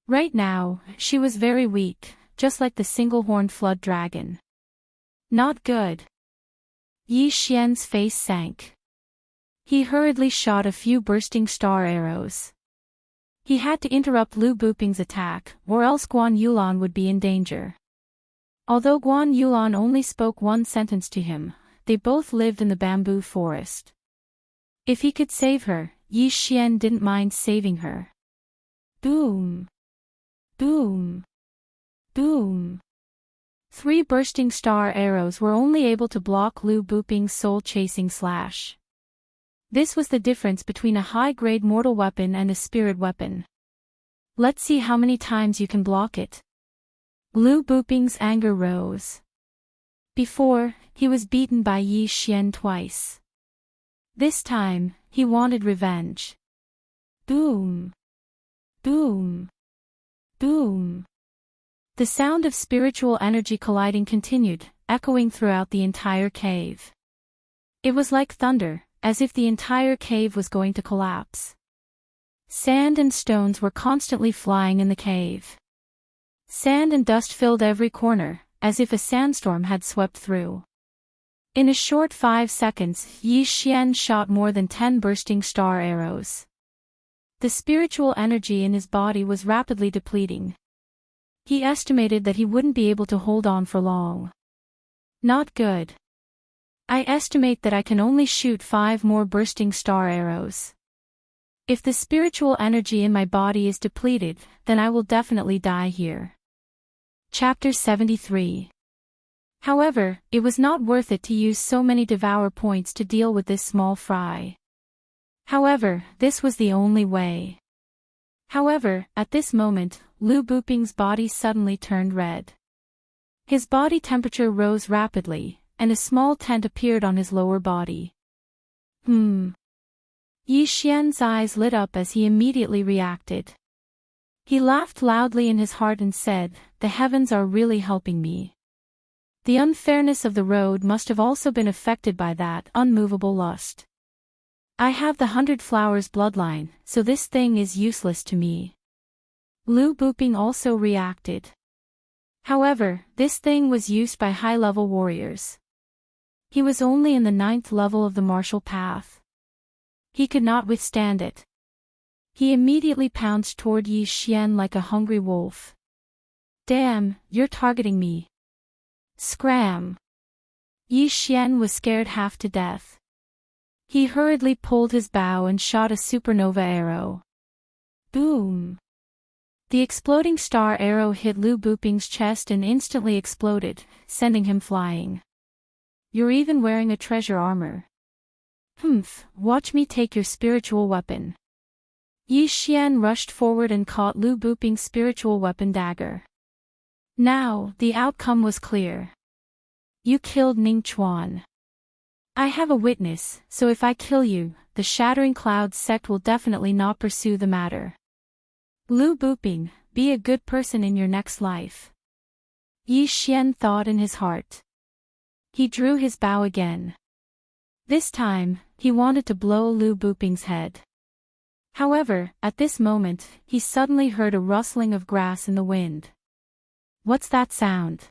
Speaker 1: Right now, she was very weak, just like the single-horned flood dragon. Not good. Yi Xian's face sank. He hurriedly shot a few bursting star arrows. He had to interrupt Lu Buping's attack, or else Guan Yulan would be in danger. Although Guan Yulan only spoke one sentence to him, they both lived in the bamboo forest. If he could save her, Yi Xian didn't mind saving her. Boom! Boom! Boom! 3 bursting star arrows were only able to block Lu Buping's soul-chasing slash. This was the difference between a high-grade mortal weapon and a spirit weapon. Let's see how many times you can block it. Lu Buping's anger rose. Before, he was beaten by Yi Xian twice. This time, he wanted revenge. Boom! Boom! Boom! The sound of spiritual energy colliding continued, echoing throughout the entire cave. It was like thunder, as if the entire cave was going to collapse. Sand and stones were constantly flying in the cave. Sand and dust filled every corner, as if a sandstorm had swept through. In a short 5 seconds, Yi Xian shot more than 10 bursting star arrows. The spiritual energy in his body was rapidly depleting. He estimated that he wouldn't be able to hold on for long. Not good. I estimate that I can only shoot 5 more bursting star arrows. If the spiritual energy in my body is depleted, then I will definitely die here. Chapter 73. However, it was not worth it to use so many devour points to deal with this small fry. However, this was the only way. However, at this moment, Lu Buping's body suddenly turned red. His body temperature rose rapidly, and a small tent appeared on his lower body. Yi Xian's eyes lit up as he immediately reacted. He laughed loudly in his heart and said, "The heavens are really helping me." The unfairness of the road must have also been affected by that unmovable lust. I have the 100 Flowers bloodline, so this thing is useless to me. Lu Buping also reacted. However, this thing was used by high-level warriors. He was only in the 9th level of the martial path. He could not withstand it. He immediately pounced toward Yi Xian like a hungry wolf. Damn, you're targeting me. Scram! Yi Xian was scared half to death. He hurriedly pulled his bow and shot a supernova arrow. Boom! The exploding star arrow hit Lu Buping's chest and instantly exploded, sending him flying. You're even wearing a treasure armor. Watch me take your spiritual weapon. Yi Xian rushed forward and caught Lu Buping's spiritual weapon dagger. Now, the outcome was clear. You killed Ning Chuan. I have a witness, so if I kill you, the Shattering Clouds sect will definitely not pursue the matter. Lu Buping, be a good person in your next life. Yi Xian thought in his heart. He drew his bow again. This time, he wanted to blow Lu Buping's head. However, at this moment, he suddenly heard a rustling of grass in the wind. What's that sound?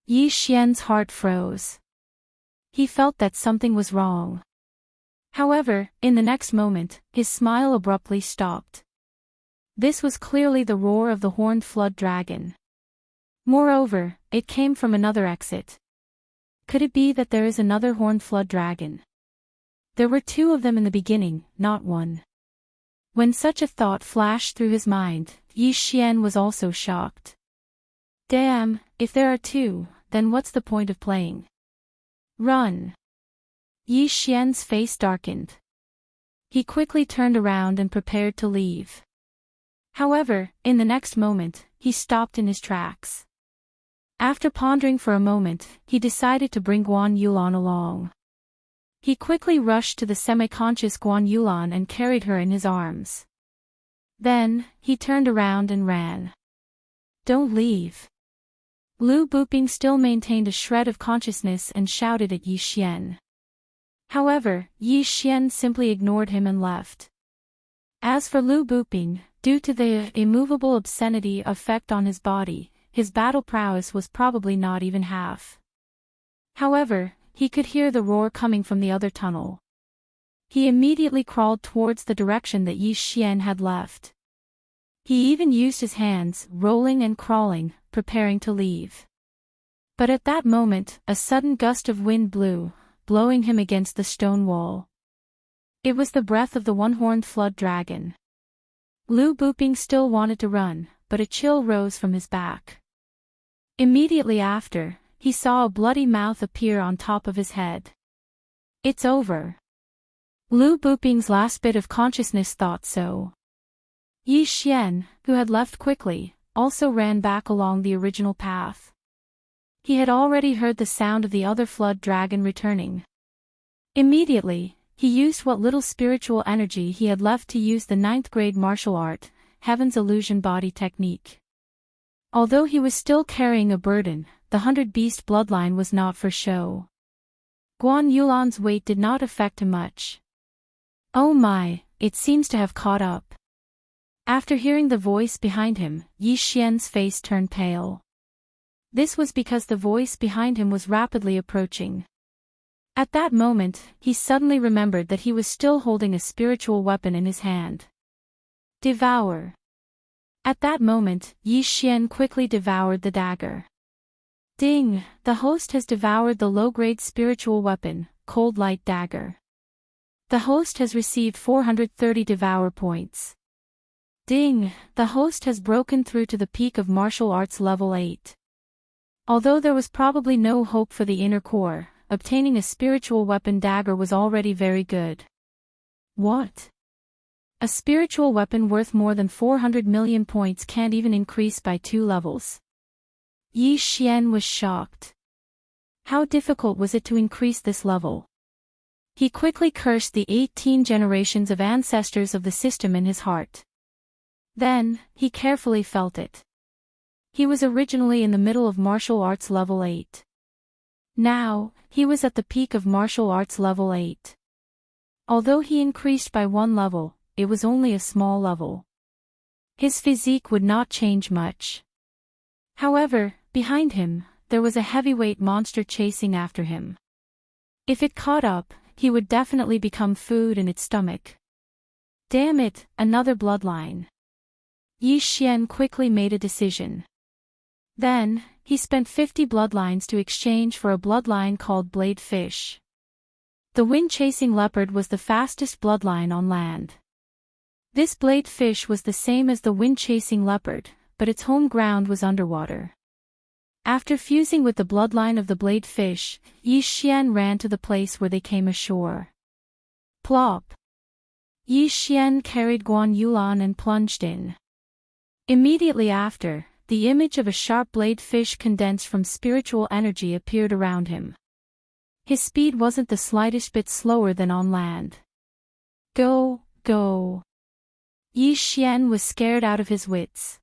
Speaker 1: Yi Xian's heart froze. He felt that something was wrong. However, in the next moment, his smile abruptly stopped. This was clearly the roar of the horned flood dragon. Moreover, it came from another exit. Could it be that there is another horned flood dragon? There were 2 of them in the beginning, not 1. When such a thought flashed through his mind, Yi Xian was also shocked. Damn, if there are 2, then what's the point of playing? Run! Yi Xian's face darkened. He quickly turned around and prepared to leave. However, in the next moment, he stopped in his tracks. After pondering for a moment, he decided to bring Guan Yulan along. He quickly rushed to the semi-conscious Guan Yulan and carried her in his arms. Then, he turned around and ran. "Don't leave." Lu Buping still maintained a shred of consciousness and shouted at Yi Xian. However, Yi Xian simply ignored him and left. As for Lu Buping, due to the immovable obscenity effect on his body, his battle prowess was probably not even half. However, he could hear the roar coming from the other tunnel. He immediately crawled towards the direction that Yi Xian had left. He even used his hands, rolling and crawling, preparing to leave. But at that moment, a sudden gust of wind blew, blowing him against the stone wall. It was the breath of the one-horned flood dragon. Lu Buping still wanted to run, but a chill rose from his back. Immediately after, he saw a bloody mouth appear on top of his head. "It's over." Lu Buping's last bit of consciousness thought so. Yi Xian, who had left quickly, also ran back along the original path. He had already heard the sound of the other flood dragon returning. Immediately, he used what little spiritual energy he had left to use the 9th grade martial art, Heaven's Illusion Body Technique. Although he was still carrying a burden, the 100-beast bloodline was not for show. Guan Yulan's weight did not affect him much. "Oh my, it seems to have caught up." After hearing the voice behind him, Yi Xian's face turned pale. This was because the voice behind him was rapidly approaching. At that moment, he suddenly remembered that he was still holding a spiritual weapon in his hand. "Devour." At that moment, Yi Xian quickly devoured the dagger. Ding! The host has devoured the low-grade spiritual weapon, Cold Light Dagger. The host has received 430 devour points. Ding! The host has broken through to the peak of martial arts level 8. Although there was probably no hope for the inner core, obtaining a spiritual weapon dagger was already very good. What? A spiritual weapon worth more than 400 million points can't even increase by 2 levels. Yi Xian was shocked. How difficult was it to increase this level? He quickly cursed the 18 generations of ancestors of the system in his heart. Then, he carefully felt it. He was originally in the middle of martial arts level 8. Now, he was at the peak of martial arts level 8. Although he increased by 1 level, it was only a small level. His physique would not change much. However, behind him, there was a heavyweight monster chasing after him. If it caught up, he would definitely become food in its stomach. Damn it, another bloodline. Yi Xian quickly made a decision. Then, he spent 50 bloodlines to exchange for a bloodline called Blade Fish. The wind-chasing leopard was the fastest bloodline on land. This blade fish was the same as the wind-chasing leopard, but its home ground was underwater. After fusing with the bloodline of the blade fish, Yi Xian ran to the place where they came ashore. Plop! Yi Xian carried Guan Yulan and plunged in. Immediately after, the image of a sharp blade fish condensed from spiritual energy appeared around him. His speed wasn't the slightest bit slower than on land. Go, go! Yi Xian was scared out of his wits.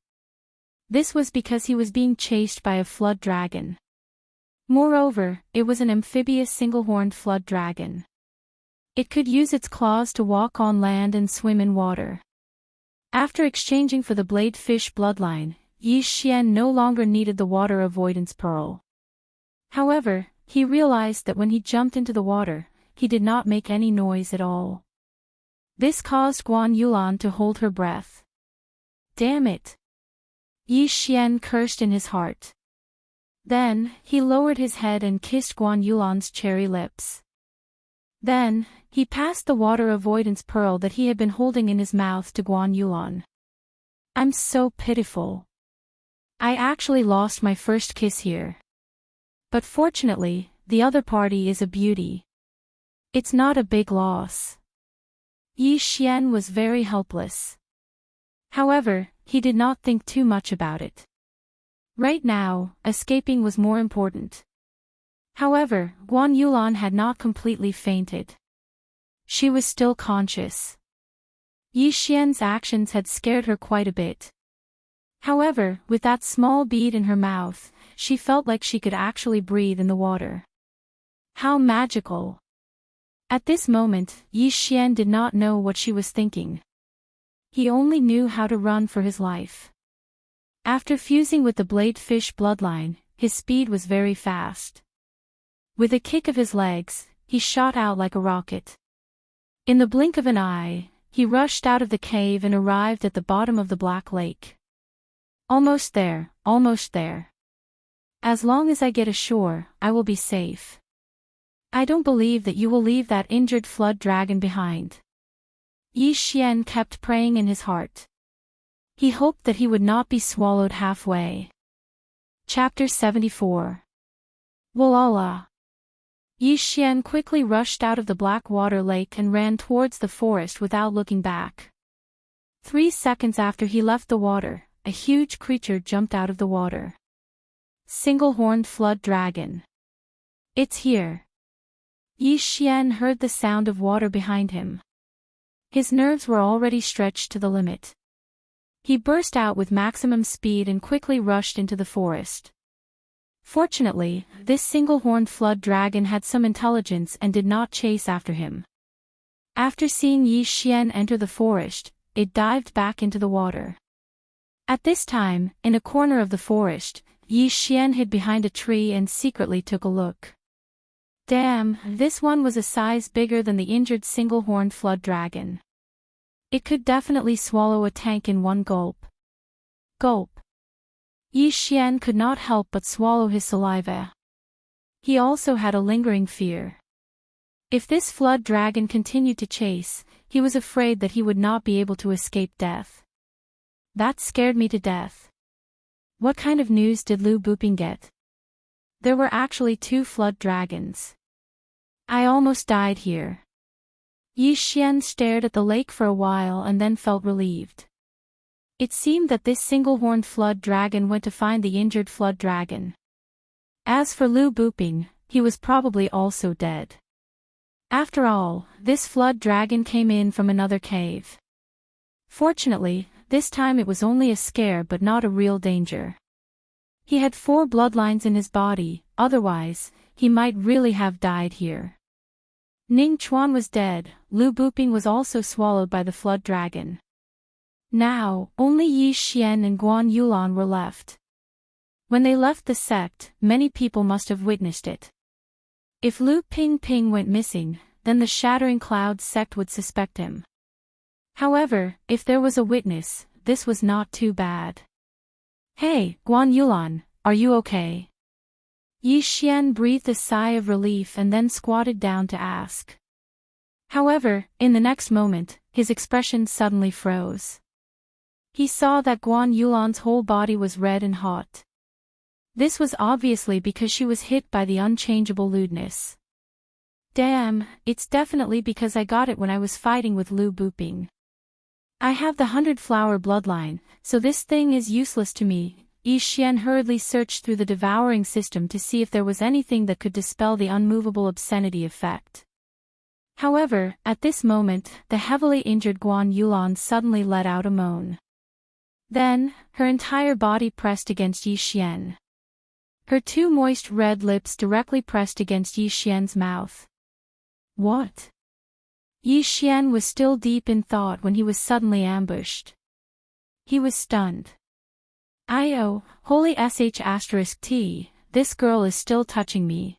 Speaker 1: This was because he was being chased by a flood dragon. Moreover, it was an amphibious single-horned flood dragon. It could use its claws to walk on land and swim in water. After exchanging for the blade fish bloodline, Yi Xian no longer needed the water avoidance pearl. However, he realized that when he jumped into the water, he did not make any noise at all. This caused Guan Yulan to hold her breath. Damn it! Yi Xian cursed in his heart. Then, he lowered his head and kissed Guan Yulan's cherry lips. Then, he passed the water avoidance pearl that he had been holding in his mouth to Guan Yulan. I'm so pitiful. I actually lost my first kiss here. But fortunately, the other party is a beauty. It's not a big loss. Yi Xian was very helpless. However, he did not think too much about it. Right now, escaping was more important. However, Guan Yulan had not completely fainted. She was still conscious. Yi Xian's actions had scared her quite a bit. However, with that small bead in her mouth, she felt like she could actually breathe in the water. How magical! At this moment, Yi Xian did not know what she was thinking. He only knew how to run for his life. After fusing with the Bladefish bloodline, his speed was very fast. With a kick of his legs, he shot out like a rocket. In the blink of an eye, he rushed out of the cave and arrived at the bottom of the Black Lake. Almost there, almost there. As long as I get ashore, I will be safe. I don't believe that you will leave that injured flood dragon behind. Yi Xian kept praying in his heart. He hoped that he would not be swallowed halfway. Chapter 74. Walala. Yi Xian quickly rushed out of the Blackwater Lake and ran towards the forest without looking back. 3 seconds after he left the water, a huge creature jumped out of the water. Single-horned flood dragon. It's here. Yi Xian heard the sound of water behind him. His nerves were already stretched to the limit. He burst out with maximum speed and quickly rushed into the forest. Fortunately, this single-horned flood dragon had some intelligence and did not chase after him. After seeing Yi Xian enter the forest, it dived back into the water. At this time, in a corner of the forest, Yi Xian hid behind a tree and secretly took a look. Damn, this one was a size bigger than the injured single-horned flood dragon. It could definitely swallow a tank in one gulp. Gulp. Yi Xian could not help but swallow his saliva. He also had a lingering fear. If this flood dragon continued to chase, he was afraid that he would not be able to escape death. That scared me to death. What kind of news did Lu Buping get? There were actually 2 flood dragons. I almost died here. Yi Xian stared at the lake for a while and then felt relieved. It seemed that this single-horned flood dragon went to find the injured flood dragon. As for Lu Buping, he was probably also dead. After all, this flood dragon came in from another cave. Fortunately, this time it was only a scare but not a real danger. He had 4 bloodlines in his body, otherwise, he might really have died here. Ning Chuan was dead, Lu Buping was also swallowed by the flood dragon. Now, only Yi Xian and Guan Yulan were left. When they left the sect, many people must have witnessed it. If Lu Ping went missing, then the Shattering Clouds sect would suspect him. However, if there was a witness, this was not too bad. Hey, Guan Yulan, are you okay? Yi Xian breathed a sigh of relief and then squatted down to ask. However, in the next moment, his expression suddenly froze. He saw that Guan Yulan's whole body was red and hot. This was obviously because she was hit by the unchangeable lewdness. Damn, it's definitely because I got it when I was fighting with Lu Buping. I have the 100-flower bloodline, so this thing is useless to me. Yi Xian hurriedly searched through the devouring system to see if there was anything that could dispel the unmovable obscenity effect. However, at this moment, the heavily injured Guan Yulan suddenly let out a moan. Then, her entire body pressed against Yi Xian. Her 2 moist red lips directly pressed against Yi Xian's mouth. What? Yi Xian was still deep in thought when he was suddenly ambushed. He was stunned. Holy sh*t, this girl is still touching me.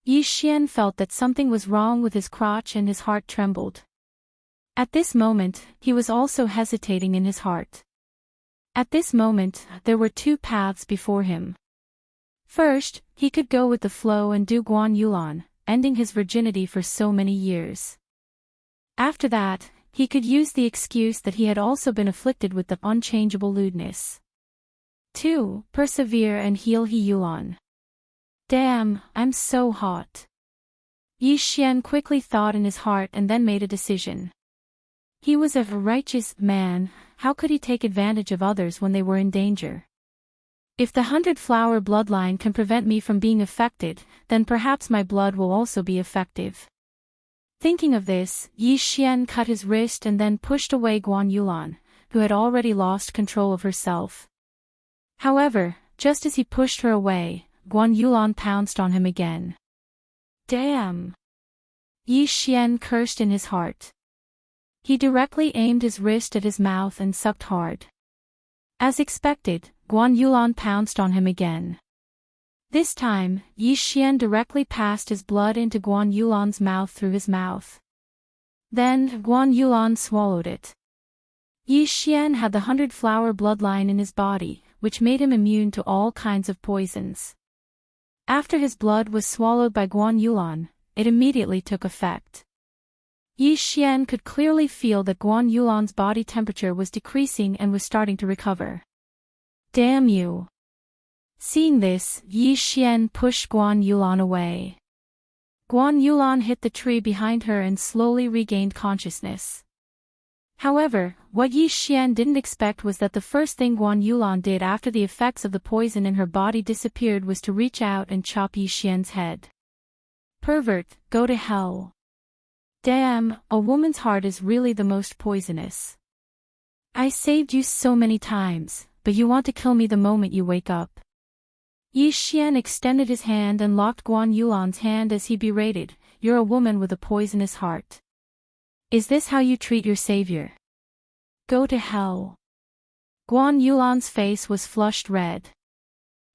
Speaker 1: Yi Xian felt that something was wrong with his crotch and his heart trembled. At this moment, he was also hesitating in his heart. At this moment, there were 2 paths before him. First, he could go with the flow and do Guan Yulan, ending his virginity for so many years. After that, he could use the excuse that he had also been afflicted with the unchangeable lewdness. 2. Persevere and heal He Yulan. Damn, I'm so hot. Yi Xian quickly thought in his heart and then made a decision. He was a righteous man, how could he take advantage of others when they were in danger? If the 100-flower bloodline can prevent me from being affected, then perhaps my blood will also be effective. Thinking of this, Yi Xian cut his wrist and then pushed away Guan Yulan, who had already lost control of herself. However, just as he pushed her away, Guan Yulan pounced on him again. Damn! Yi Xian cursed in his heart. He directly aimed his wrist at his mouth and sucked hard. As expected, Guan Yulan pounced on him again. This time, Yi Xian directly passed his blood into Guan Yulan's mouth through his mouth. Then, Guan Yulan swallowed it. Yi Xian had the 100-flower bloodline in his body, which made him immune to all kinds of poisons. After his blood was swallowed by Guan Yulan, it immediately took effect. Yi Xian could clearly feel that Guan Yulan's body temperature was decreasing and was starting to recover. Damn you! Seeing this, Yi Xian pushed Guan Yulan away. Guan Yulan hit the tree behind her and slowly regained consciousness. However, what Yi Xian didn't expect was that the first thing Guan Yulan did after the effects of the poison in her body disappeared was to reach out and chop Yi Xian's head. Pervert, go to hell. Damn, a woman's heart is really the most poisonous. I saved you so many times, but you want to kill me the moment you wake up. Yi Xian extended his hand and locked Guan Yulan's hand as he berated, "You're a woman with a poisonous heart. Is this how you treat your savior? Go to hell." Guan Yulan's face was flushed red.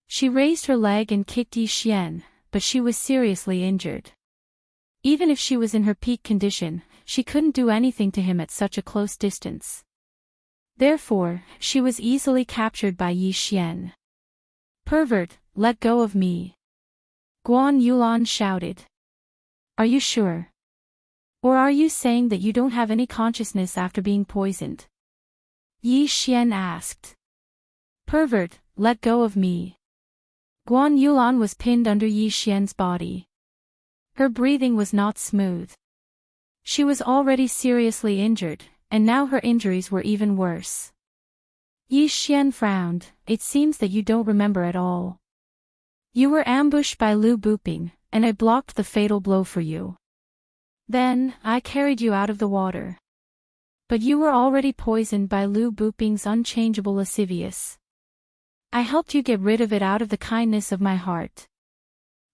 Speaker 1: She raised her leg and kicked Yi Xian, but she was seriously injured. Even if she was in her peak condition, she couldn't do anything to him at such a close distance. Therefore, she was easily captured by Yi Xian. "Pervert, let go of me!" Guan Yulan shouted. "Are you sure? Or are you saying that you don't have any consciousness after being poisoned?" Yi Xian asked. "Pervert, let go of me." Guan Yulan was pinned under Yi Xian's body. Her breathing was not smooth. She was already seriously injured, and now her injuries were even worse. Yi Xian frowned. "It seems that you don't remember at all. You were ambushed by Lu Buping, and I blocked the fatal blow for you. Then, I carried you out of the water. But you were already poisoned by Lu Buping's unchangeable lascivious. I helped you get rid of it out of the kindness of my heart.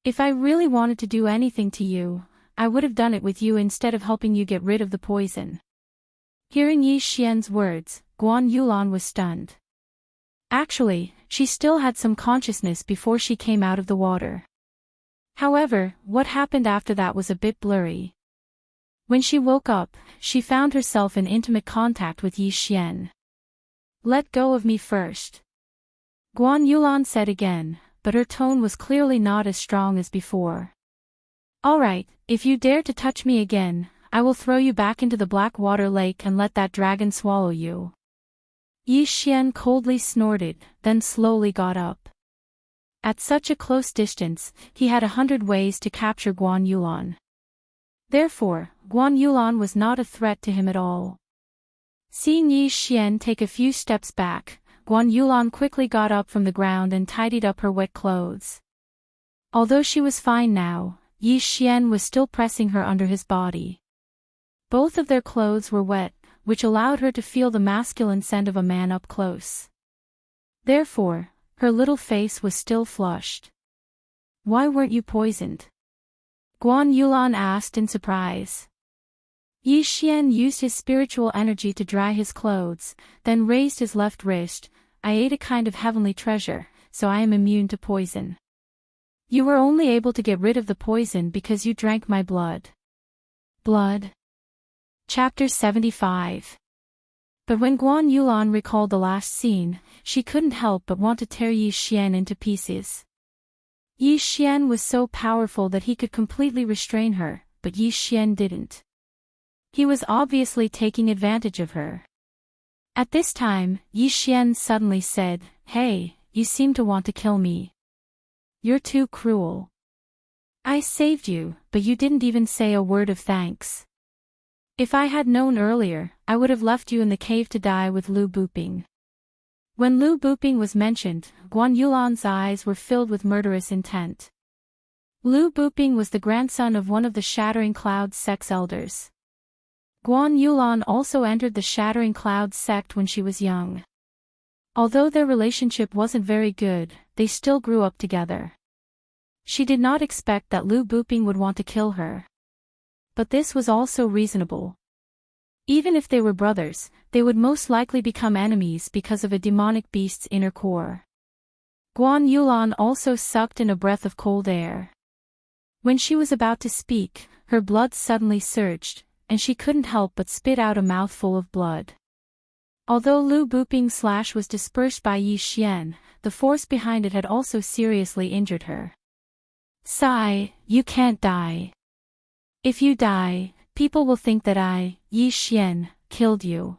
Speaker 1: If I really wanted to do anything to you, I would have done it with you instead of helping you get rid of the poison." Hearing Yi Xian's words, Guan Yulan was stunned. Actually, she still had some consciousness before she came out of the water. However, what happened after that was a bit blurry. When she woke up, she found herself in intimate contact with Yi Xian. "Let go of me first," Guan Yulan said again, but her tone was clearly not as strong as before. "All right, if you dare to touch me again, I will throw you back into the black water lake and let that dragon swallow you." Yi Xian coldly snorted, then slowly got up. At such a close distance, he had 100 ways to capture Guan Yulan. Therefore, Guan Yulan was not a threat to him at all. Seeing Yi Xian take a few steps back, Guan Yulan quickly got up from the ground and tidied up her wet clothes. Although she was fine now, Yi Xian was still pressing her under his body. Both of their clothes were wet, which allowed her to feel the masculine scent of a man up close. Therefore, her little face was still flushed. "Why weren't you poisoned?" Guan Yulan asked in surprise. Yi Xian used his spiritual energy to dry his clothes, then raised his left wrist. "I ate a kind of heavenly treasure, so I am immune to poison. You were only able to get rid of the poison because you drank my blood." Blood. Chapter 75. But when Guan Yulan recalled the last scene, she couldn't help but want to tear Yi Xian into pieces. Yi Xian was so powerful that he could completely restrain her, but Yi Xian didn't. He was obviously taking advantage of her. At this time, Yi Xian suddenly said, "Hey, you seem to want to kill me. You're too cruel. I saved you, but you didn't even say a word of thanks. If I had known earlier, I would have left you in the cave to die with Lu Buping." When Lu Buping was mentioned, Guan Yulan's eyes were filled with murderous intent. Lu Buping was the grandson of one of the Shattering Clouds sect's elders. Guan Yulan also entered the Shattering Clouds sect when she was young. Although their relationship wasn't very good, they still grew up together. She did not expect that Lu Buping would want to kill her. But this was also reasonable. Even if they were brothers, they would most likely become enemies because of a demonic beast's inner core. Guan Yulan also sucked in a breath of cold air. When she was about to speak, her blood suddenly surged, and she couldn't help but spit out a mouthful of blood. Although Lu Buping's slash was dispersed by Yi Xian, the force behind it had also seriously injured her. Sigh, you can't die. If you die, people will think that I, Yi Xian, killed you.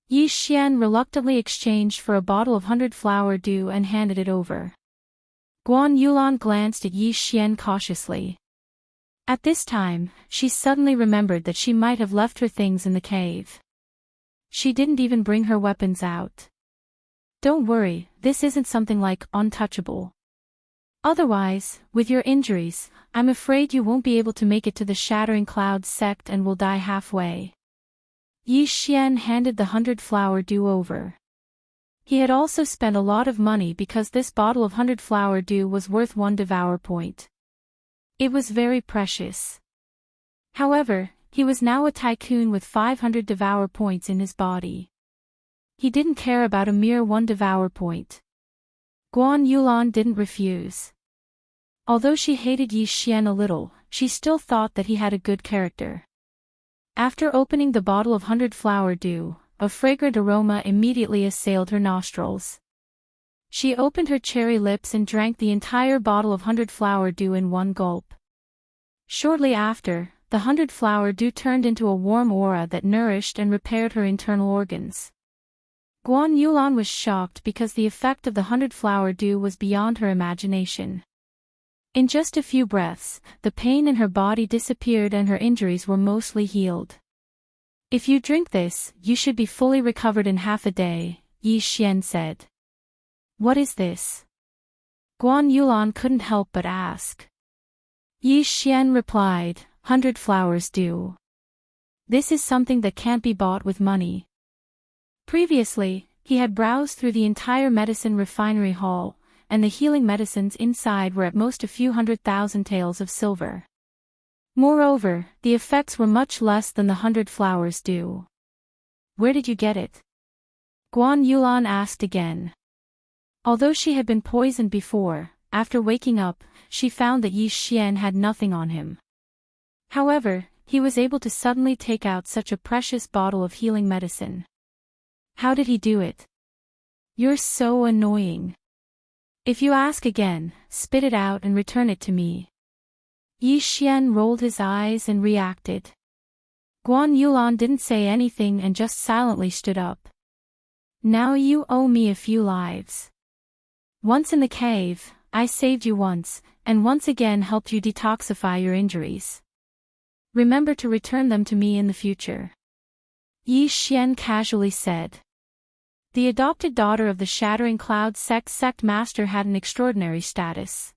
Speaker 1: Yi Xian reluctantly exchanged for a bottle of 100-flower dew and handed it over. Guan Yulan glanced at Yi Xian cautiously. At this time, she suddenly remembered that she might have left her things in the cave. She didn't even bring her weapons out. Don't worry, this isn't something like untouchable. Otherwise, with your injuries, I'm afraid you won't be able to make it to the Shattering Clouds sect and will die halfway. Yi Xian handed the 100-flower dew over. He had also spent a lot of money because this bottle of 100-flower dew was worth 1 devour point. It was very precious. However, he was now a tycoon with 500 devour points in his body. He didn't care about a mere 1 devour point. Guan Yulan didn't refuse. Although she hated Yi Xian a little, she still thought that he had a good character. After opening the bottle of 100-flower dew, a fragrant aroma immediately assailed her nostrils. She opened her cherry lips and drank the entire bottle of 100-flower dew in one gulp. Shortly after, the 100-flower dew turned into a warm aura that nourished and repaired her internal organs. Guan Yulan was shocked because the effect of the 100-flower dew was beyond her imagination. In just a few breaths, the pain in her body disappeared and her injuries were mostly healed. If you drink this, you should be fully recovered in half a day, Yi Xian said. What is this? Guan Yulan couldn't help but ask. Yi Xian replied, 100 flowers dew. This is something that can't be bought with money. Previously, he had browsed through the entire medicine refinery hall, and the healing medicines inside were at most a few 100,000 taels of silver. Moreover, the effects were much less than the 100 flowers dew. Where did you get it? Guan Yulan asked again. Although she had been poisoned before, after waking up, she found that Yi Xian had nothing on him. However, he was able to suddenly take out such a precious bottle of healing medicine. How did he do it? You're so annoying. If you ask again, spit it out and return it to me. Yi Xian rolled his eyes and reacted. Guan Yulan didn't say anything and just silently stood up. Now you owe me a few lives. Once in the cave, I saved you once, and once again helped you detoxify your injuries. Remember to return them to me in the future. Yi Xian casually said. The adopted daughter of the Shattering Clouds sect master had an extraordinary status.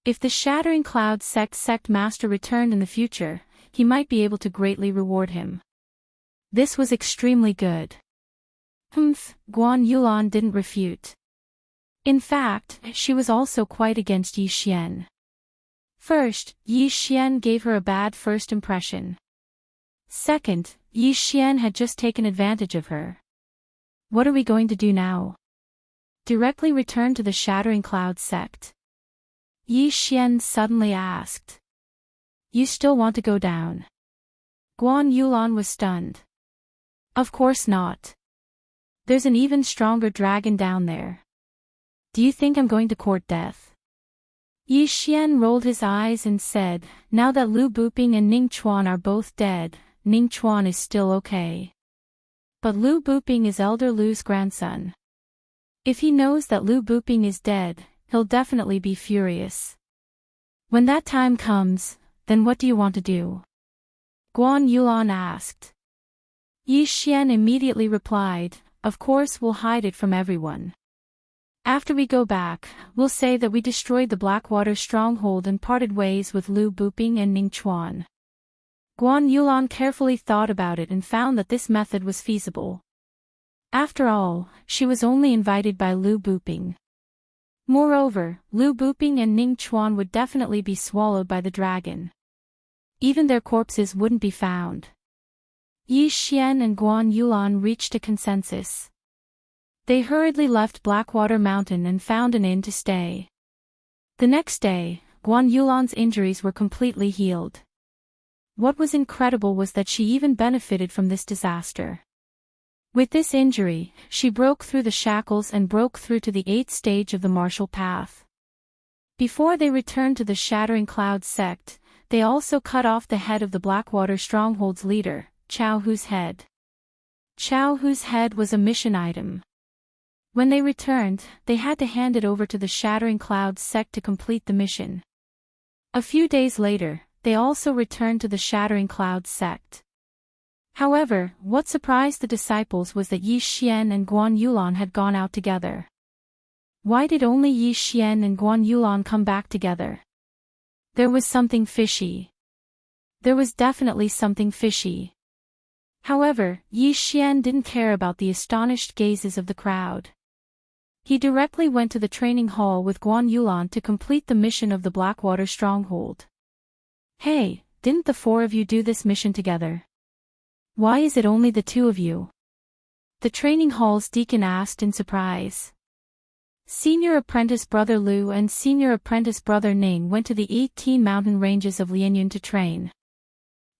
Speaker 1: If the Shattering Clouds sect master returned in the future, he might be able to greatly reward him. This was extremely good. Guan Yulan didn't refute. In fact, she was also quite against Yi Xian. First, Yi Xian gave her a bad first impression. Second, Yi Xian had just taken advantage of her. What are we going to do now? Directly return to the Shattering Clouds sect? Yi Xian suddenly asked. You still want to go down? Guan Yulan was stunned. Of course not. There's an even stronger dragon down there. Do you think I'm going to court death? Yi Xian rolled his eyes and said, now that Lu Buping and Ning Chuan are both dead, Ning Chuan is still okay. But Lu Buping is Elder Lu's grandson. If he knows that Lu Buping is dead, he'll definitely be furious. When that time comes, then what do you want to do? Guan Yulan asked. Yi Xian immediately replied, of course we'll hide it from everyone. After we go back, we'll say that we destroyed the Blackwater stronghold and parted ways with Lu Buping and Ning Chuan. Guan Yulan carefully thought about it and found that this method was feasible. After all, she was only invited by Lu Buping. Moreover, Lu Buping and Ning Chuan would definitely be swallowed by the dragon. Even their corpses wouldn't be found. Yi Xian and Guan Yulan reached a consensus. They hurriedly left Blackwater Mountain and found an inn to stay. The next day, Guan Yulan's injuries were completely healed. What was incredible was that she even benefited from this disaster. With this injury, she broke through the shackles and broke through to the 8th stage of the martial path. Before they returned to the Shattering Cloud sect, they also cut off the head of the Blackwater Stronghold's leader, Chao Hu's head. Chao Hu's head was a mission item. When they returned, they had to hand it over to the Shattering Cloud sect to complete the mission. A few days later, they also returned to the Shattering Cloud sect. However, what surprised the disciples was that Yi Xian and Guan Yulan had gone out together. Why did only Yi Xian and Guan Yulan come back together? There was something fishy. There was definitely something fishy. However, Yi Xian didn't care about the astonished gazes of the crowd. He directly went to the training hall with Guan Yulan to complete the mission of the Blackwater Stronghold. Hey, didn't the 4 of you do this mission together? Why is it only the 2 of you? The training hall's deacon asked in surprise. Senior apprentice brother Lu and senior apprentice brother Ning went to the 18 mountain ranges of Lianyun to train.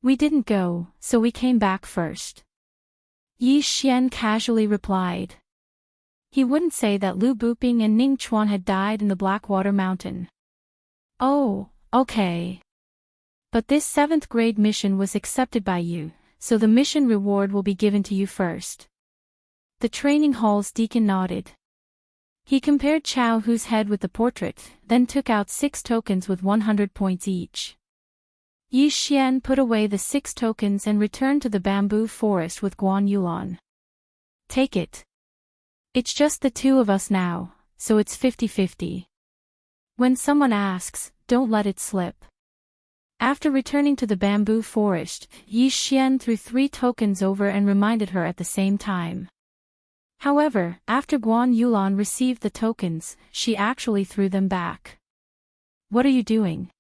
Speaker 1: We didn't go, so we came back first. Yi Xian casually replied. He wouldn't say that Lu Buping and Ning Chuan had died in the Blackwater Mountain. Oh, okay. But this 7th grade mission was accepted by you, so the mission reward will be given to you first. The training hall's deacon nodded. He compared Chao Hu's head with the portrait, then took out 6 tokens with 100 points each. Yi Xian put away the 6 tokens and returned to the bamboo forest with Guan Yulan. Take it. It's just the 2 of us now, so it's 50-50. When someone asks, don't let it slip. After returning to the bamboo forest, Yi Xian threw 3 tokens over and reminded her at the same time. However, after Guan Yulan received the tokens, she actually threw them back. What are you doing?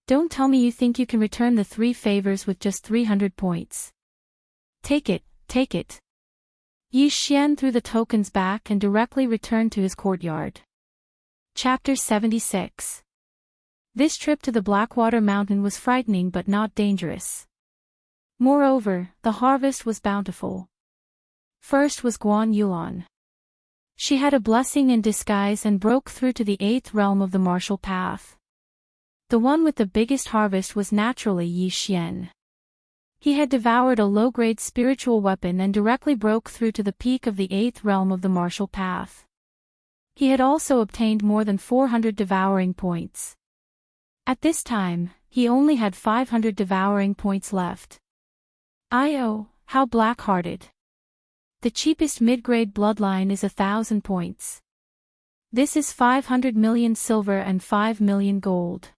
Speaker 1: Don't tell me you think you can return the 3 favors with just 300 points. Take it, take it. Yi Xian threw the tokens back and directly returned to his courtyard. Chapter 76. This trip to the Blackwater Mountain was frightening but not dangerous. Moreover, the harvest was bountiful. First was Guan Yulan. She had a blessing in disguise and broke through to the 8th realm of the martial path. The one with the biggest harvest was naturally Yi Xian. He had devoured a low-grade spiritual weapon and directly broke through to the peak of the 8th realm of the martial path. He had also obtained more than 400 devouring points. At this time, he only had 500 devouring points left. Oh, how black-hearted. The cheapest mid-grade bloodline is 1,000 points. This is 500 million silver and 5 million gold.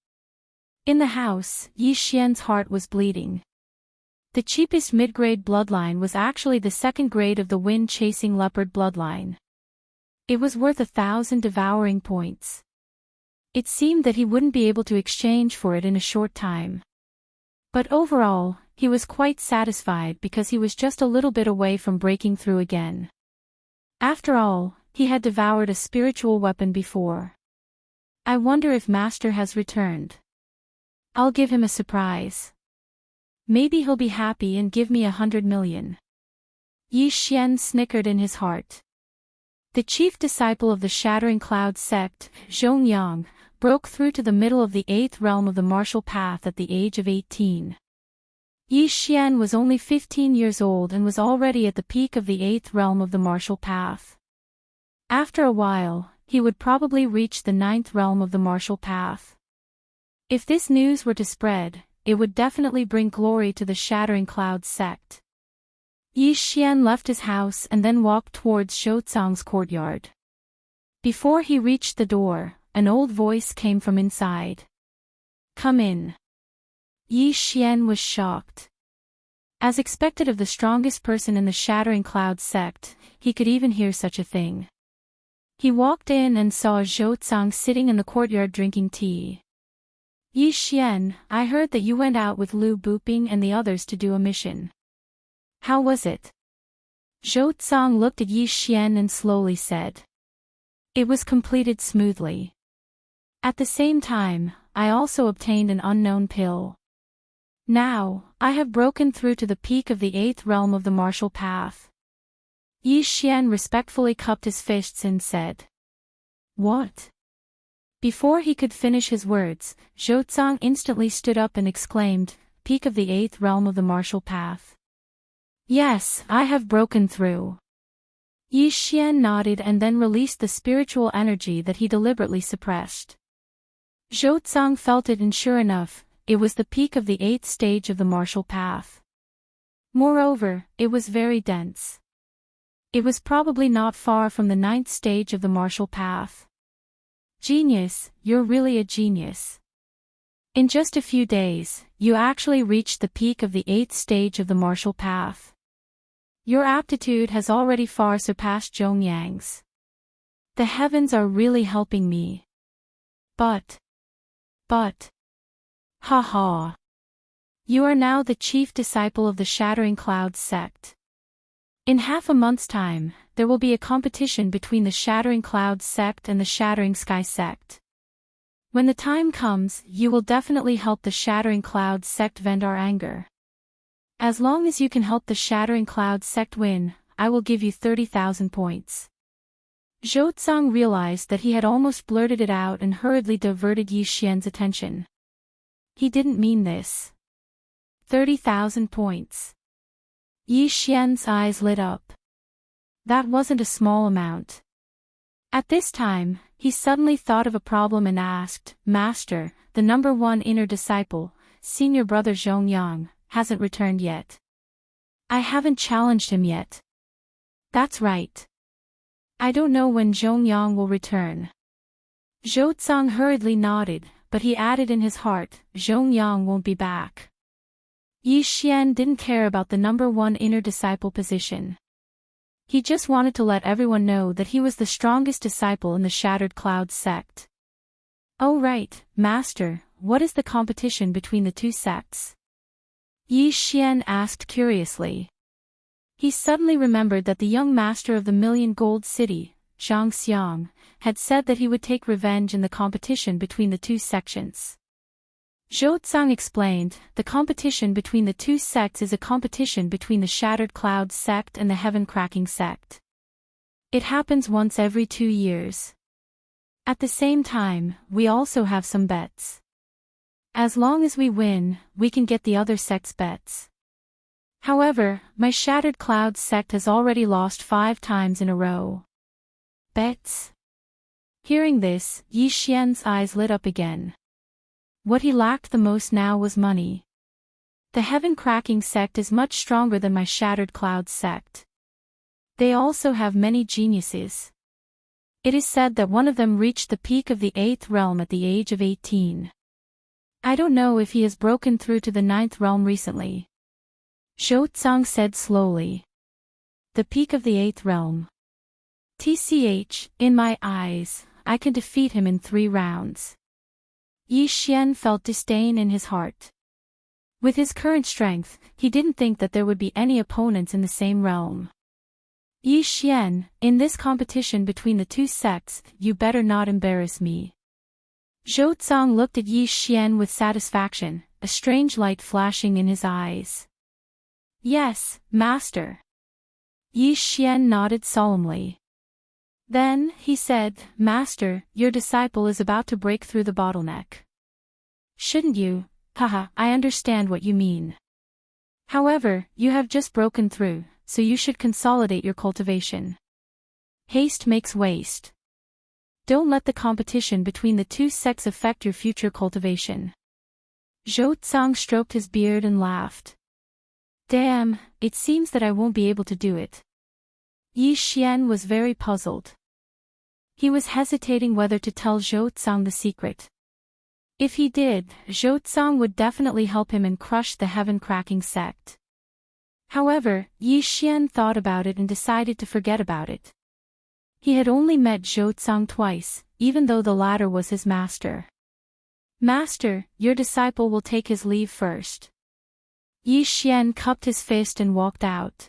Speaker 1: In the house, Yi Xian's heart was bleeding. The cheapest mid-grade bloodline was actually the 2nd grade of the wind-chasing leopard bloodline. It was worth 1,000 devouring points. It seemed that he wouldn't be able to exchange for it in a short time. But overall, he was quite satisfied because he was just a little bit away from breaking through again. After all, he had devoured a spiritual weapon before. I wonder if Master has returned. I'll give him a surprise. Maybe he'll be happy and give me 100 million. Yi Xian snickered in his heart. The chief disciple of the Shattering Cloud sect, Zhongyang, broke through to the middle of the 8th realm of the martial path at the age of 18. Yi Xian was only 15 years old and was already at the peak of the 8th realm of the martial path. After a while, he would probably reach the 9th realm of the martial path. If this news were to spread, it would definitely bring glory to the Shattering Cloud sect. Yi Xian left his house and then walked towards Zhou Zong's courtyard. Before he reached the door, an old voice came from inside. "Come in." Yi Xian was shocked. As expected of the strongest person in the Shattering Cloud sect, he could even hear such a thing. He walked in and saw Zhou Zong sitting in the courtyard drinking tea. "Yi Xian, I heard that you went out with Lu Buping and the others to do a mission. How was it?" Zhou Zong looked at Yi Xian and slowly said. "It was completed smoothly. At the same time, I also obtained an unknown pill. Now, I have broken through to the peak of the 8th realm of the martial path." Yi Xian respectfully cupped his fists and said. "What?" Before he could finish his words, Zhou Zong instantly stood up and exclaimed, "Peak of the 8th realm of the martial path. Yes, I have broken through." Yi Xian nodded and then released the spiritual energy that he deliberately suppressed. Zhou Zong felt it, and sure enough, it was the peak of the 8th stage of the martial path. Moreover, it was very dense. It was probably not far from the 9th stage of the martial path. "Genius, you're really a genius. In just a few days, you actually reached the peak of the 8th stage of the martial path. Your aptitude has already far surpassed Zhongyang's. The heavens are really helping me. But, ha. You are now the chief disciple of the Shattering Cloud sect. In half a month's time, there will be a competition between the Shattering Cloud sect and the Shattering Sky sect. When the time comes, you will definitely help the Shattering Cloud sect vent our anger. As long as you can help the Shattering Cloud sect win, I will give you 30,000 points." Zhou Zong realized that he had almost blurted it out and hurriedly diverted Yi Xian's attention. He didn't mean this. 30,000 points. Yi Xian's eyes lit up. That wasn't a small amount. At this time, he suddenly thought of a problem and asked, "Master, the number 1 inner disciple, senior brother Zhongyang, hasn't returned yet." "I haven't challenged him yet." "That's right. I don't know when Zhongyang will return." Zhou Zong hurriedly nodded, but he added in his heart, "Zhongyang won't be back." Yi Xian didn't care about the number 1 inner disciple position. He just wanted to let everyone know that he was the strongest disciple in the Shattered Cloud sect. "Oh right, Master, what is the competition between the two sects?" Yi Xian asked curiously. He suddenly remembered that the young master of the Million Gold City, Zhang Xiang, had said that he would take revenge in the competition between the two sections. Zhou Zong explained, "The competition between the two sects is a competition between the Shattered Cloud sect and the Heaven Cracking sect. It happens once every 2 years. At the same time, we also have some bets. As long as we win, we can get the other sect's bets. However, my Shattered Cloud sect has already lost 5 times in a row." "Bets?" Hearing this, Yi Xian's eyes lit up again. What he lacked the most now was money. The Heaven Cracking sect is much stronger than my Shattered Cloud sect. They also have many geniuses. It is said that one of them reached the peak of the 8th realm at the age of 18. I don't know if he has broken through to the 9th realm recently." Zhou Zong said slowly. "The peak of the 8th realm. TCH, in my eyes, I can defeat him in 3 rounds. Yi Xian felt disdain in his heart. With his current strength, he didn't think that there would be any opponents in the same realm. "Yi Xian, in this competition between the two sects, you better not embarrass me." Zhou Zong looked at Yi Xian with satisfaction, a strange light flashing in his eyes. "Yes, Master." Yi Xian nodded solemnly. Then, he said, "Master, your disciple is about to break through the bottleneck. Shouldn't you? Haha, I understand what you mean. However, you have just broken through, so you should consolidate your cultivation. Haste makes waste. Don't let the competition between the two sects affect your future cultivation." Zhou Zong stroked his beard and laughed. Damn, it seems that I won't be able to do it. Yi Xian was very puzzled. He was hesitating whether to tell Zhou Tsang the secret. If he did, Zhou Tsang would definitely help him and crush the heaven-cracking sect. However, Yi Xian thought about it and decided to forget about it. He had only met Zhou Tsang twice, even though the latter was his master. Master, your disciple will take his leave first. Yi Xian cupped his fist and walked out.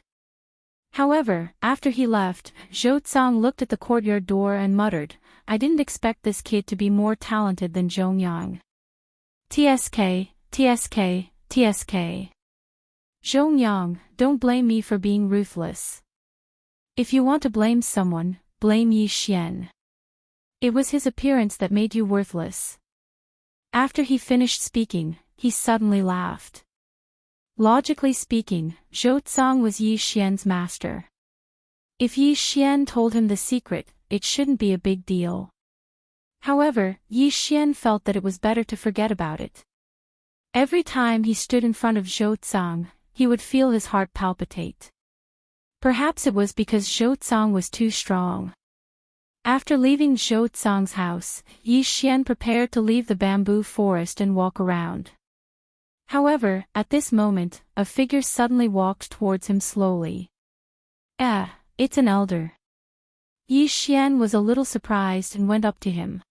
Speaker 1: However, after he left, Zhou Tsang looked at the courtyard door and muttered, I didn't expect this kid to be more talented than Zhongyang. TSK, TSK, TSK. Zhongyang, don't blame me for being ruthless. If you want to blame someone, blame Yi Xian. It was his appearance that made you worthless. After he finished speaking, he suddenly laughed. Logically speaking, Zhou Tsang was Yi Xian's master. If Yi Xian told him the secret, it shouldn't be a big deal. However, Yi Xian felt that it was better to forget about it. Every time he stood in front of Zhou Tsang, he would feel his heart palpitate. Perhaps it was because Zhou Tsang was too strong. After leaving Zhou Tsang's house, Yi Xian prepared to leave the bamboo forest and walk around. However, at this moment, a figure suddenly walked towards him slowly. It's an elder. Yi Xian was a little surprised and went up to him.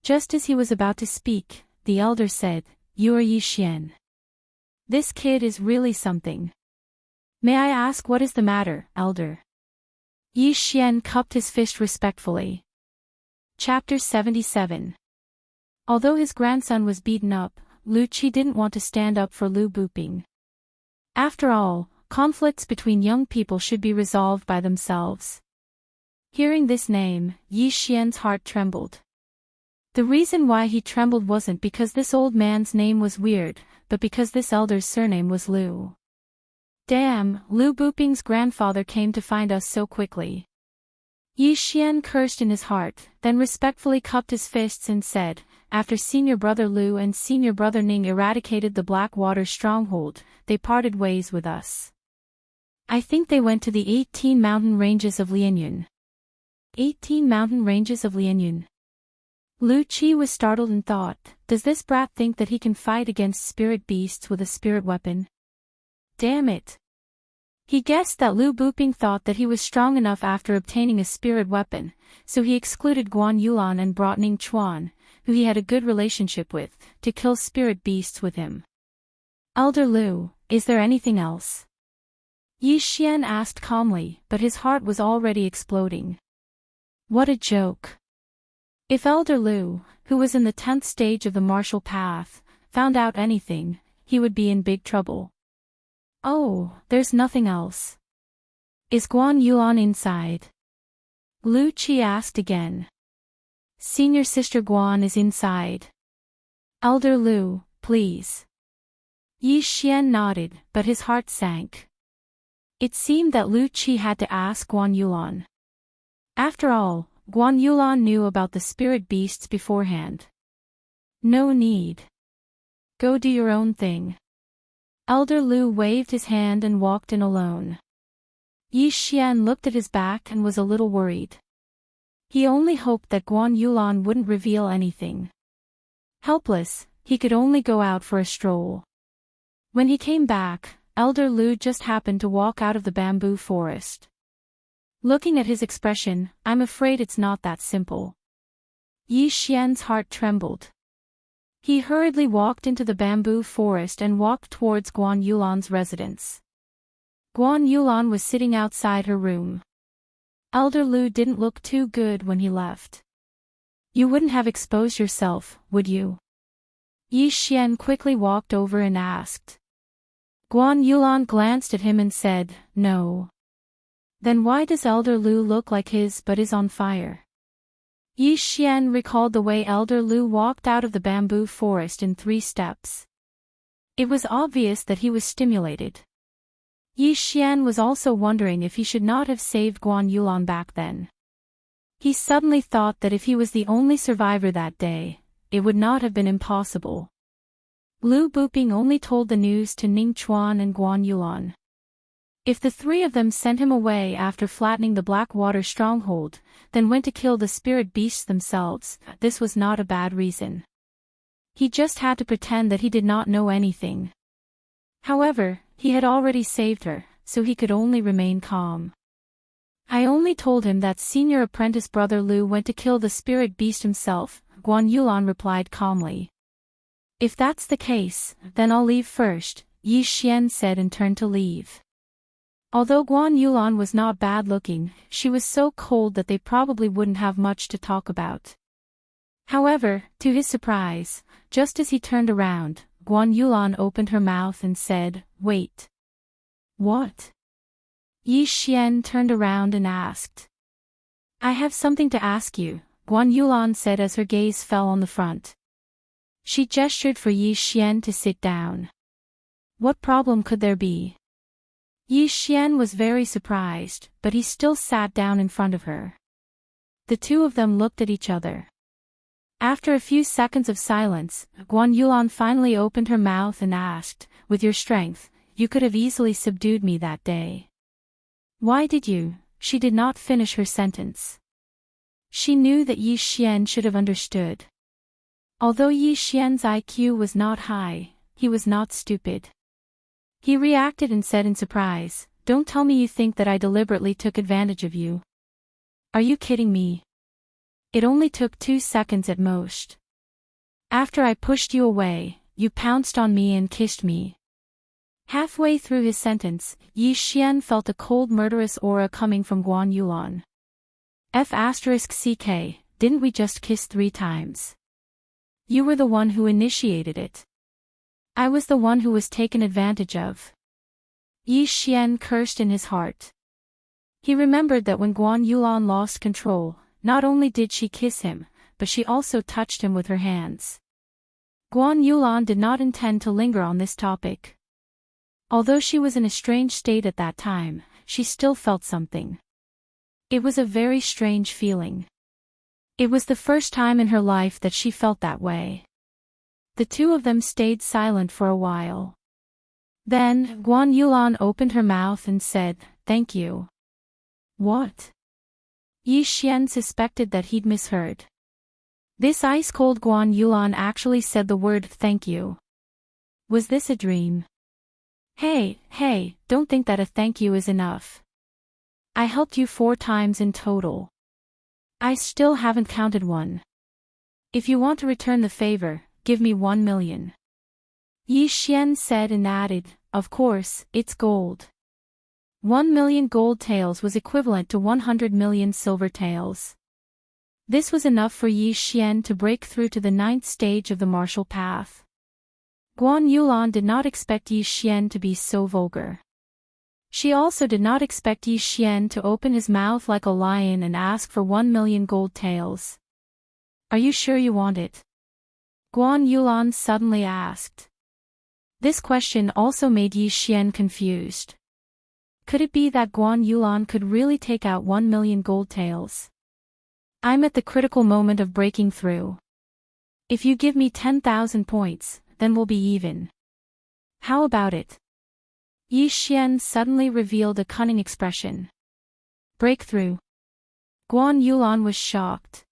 Speaker 1: Just as he was about to speak, the elder said, You are Yi Xian. This kid is really something. May I ask what is the matter, elder? Yi Xian cupped his fist respectfully. Chapter 77. Although his grandson was beaten up, Lu Qi didn't want to stand up for Lu Buping. After all, conflicts between young people should be resolved by themselves. Hearing this name, Yi Xian's heart trembled. The reason why he trembled wasn't because this old man's name was weird, but because this elder's surname was Lu. Damn, Lu Buping's grandfather came to find us so quickly. Yi Xian cursed in his heart, then respectfully cupped his fists and said, After senior brother Lu and senior brother Ning eradicated the Blackwater stronghold, they parted ways with us. I think they went to the 18 mountain ranges of Lianyun. 18 mountain ranges of Lianyun. Lu Qi was startled and thought, does this brat think that he can fight against spirit beasts with a spirit weapon? Damn it. He guessed that Lu Buping thought that he was strong enough after obtaining a spirit weapon, so he excluded Guan Yulan and brought Ning Chuan, who he had a good relationship with, to kill spirit beasts with him. Elder Lu, is there anything else? Yi Xian asked calmly, but his heart was already exploding. What a joke. If Elder Lu, who was in the 10th stage of the martial path, found out anything, he would be in big trouble. Oh, there's nothing else. Is Guan Yuan inside? Lu Qi asked again. Senior Sister Guan is inside. Elder Lu, please. Yi Xian nodded, but his heart sank. It seemed that Lu Qi had to ask Guan Yulan. After all, Guan Yulan knew about the spirit beasts beforehand. No need. Go do your own thing. Elder Lu waved his hand and walked in alone. Yi Xian looked at his back and was a little worried. He only hoped that Guan Yulan wouldn't reveal anything. Helpless, he could only go out for a stroll. When he came back, Elder Lu just happened to walk out of the bamboo forest. Looking at his expression, I'm afraid it's not that simple. Yi Xian's heart trembled. He hurriedly walked into the bamboo forest and walked towards Guan Yulan's residence. Guan Yulan was sitting outside her room. Elder Lu didn't look too good when he left. You wouldn't have exposed yourself, would you? Yi Xian quickly walked over and asked. Guan Yulan glanced at him and said, No. Then why does Elder Lu look like his butt is on fire? Yi Xian recalled the way Elder Lu walked out of the bamboo forest in 3 steps. It was obvious that he was stimulated. Yi Xian was also wondering if he should not have saved Guan Yulan back then. He suddenly thought that if he was the only survivor that day, it would not have been impossible. Lu Buping only told the news to Ning Chuan and Guan Yulan. If the three of them sent him away after flattening the Blackwater stronghold, then went to kill the spirit beasts themselves, this was not a bad reason. He just had to pretend that he did not know anything. However, he had already saved her, so he could only remain calm. I only told him that senior apprentice brother Lu went to kill the spirit beast himself, Guan Yulan replied calmly. If that's the case, then I'll leave first, Yi Xian said and turned to leave. Although Guan Yulan was not bad-looking, she was so cold that they probably wouldn't have much to talk about. However, to his surprise, just as he turned around, Guan Yulan opened her mouth and said, "Wait." "What?" Yi Xian turned around and asked. "I have something to ask you," Guan Yulan said as her gaze fell on the front. She gestured for Yi Xian to sit down. What problem could there be? Yi Xian was very surprised, but he still sat down in front of her. The two of them looked at each other. After a few seconds of silence, Guan Yulan finally opened her mouth and asked, "With your strength, you could have easily subdued me that day. Why did you?" She did not finish her sentence. She knew that Yi Xian should have understood. Although Yi Xian's IQ was not high, he was not stupid. He reacted and said in surprise, "Don't tell me you think that I deliberately took advantage of you. Are you kidding me? It only took 2 seconds at most. After I pushed you away, you pounced on me and kissed me." Halfway through his sentence, Yi Xian felt a cold murderous aura coming from Guan Yulan. F***ck, didn't we just kiss 3 times? You were the one who initiated it. I was the one who was taken advantage of. Yi Xian cursed in his heart. He remembered that when Guan Yulan lost control, not only did she kiss him, but she also touched him with her hands. Guan Yulan did not intend to linger on this topic. Although she was in a strange state at that time, she still felt something. It was a very strange feeling. It was the first time in her life that she felt that way. The two of them stayed silent for a while. Then, Guan Yulan opened her mouth and said, "Thank you." "What?" Yi Xian suspected that he'd misheard. This ice-cold Guan Yulan actually said the word "thank you." Was this a dream? Hey, don't think that a thank you is enough. I helped you 4 times in total. I still haven't counted one. If you want to return the favor, give me 1 million. Yi Xian said and added, "Of course, it's gold." 1 million gold taels was equivalent to 100 million silver taels. This was enough for Yi Xian to break through to the 9th stage of the martial path. Guan Yulan did not expect Yi Xian to be so vulgar. She also did not expect Yi Xian to open his mouth like a lion and ask for 1 million gold taels. "Are you sure you want it?" Guan Yulan suddenly asked. This question also made Yi Xian confused. Could it be that Guan Yulan could really take out 1 million gold taels? "I'm at the critical moment of breaking through. If you give me 10,000 points, then we'll be even. How about it?" Yi Xian suddenly revealed a cunning expression. "Breakthrough?" Guan Yulan was shocked.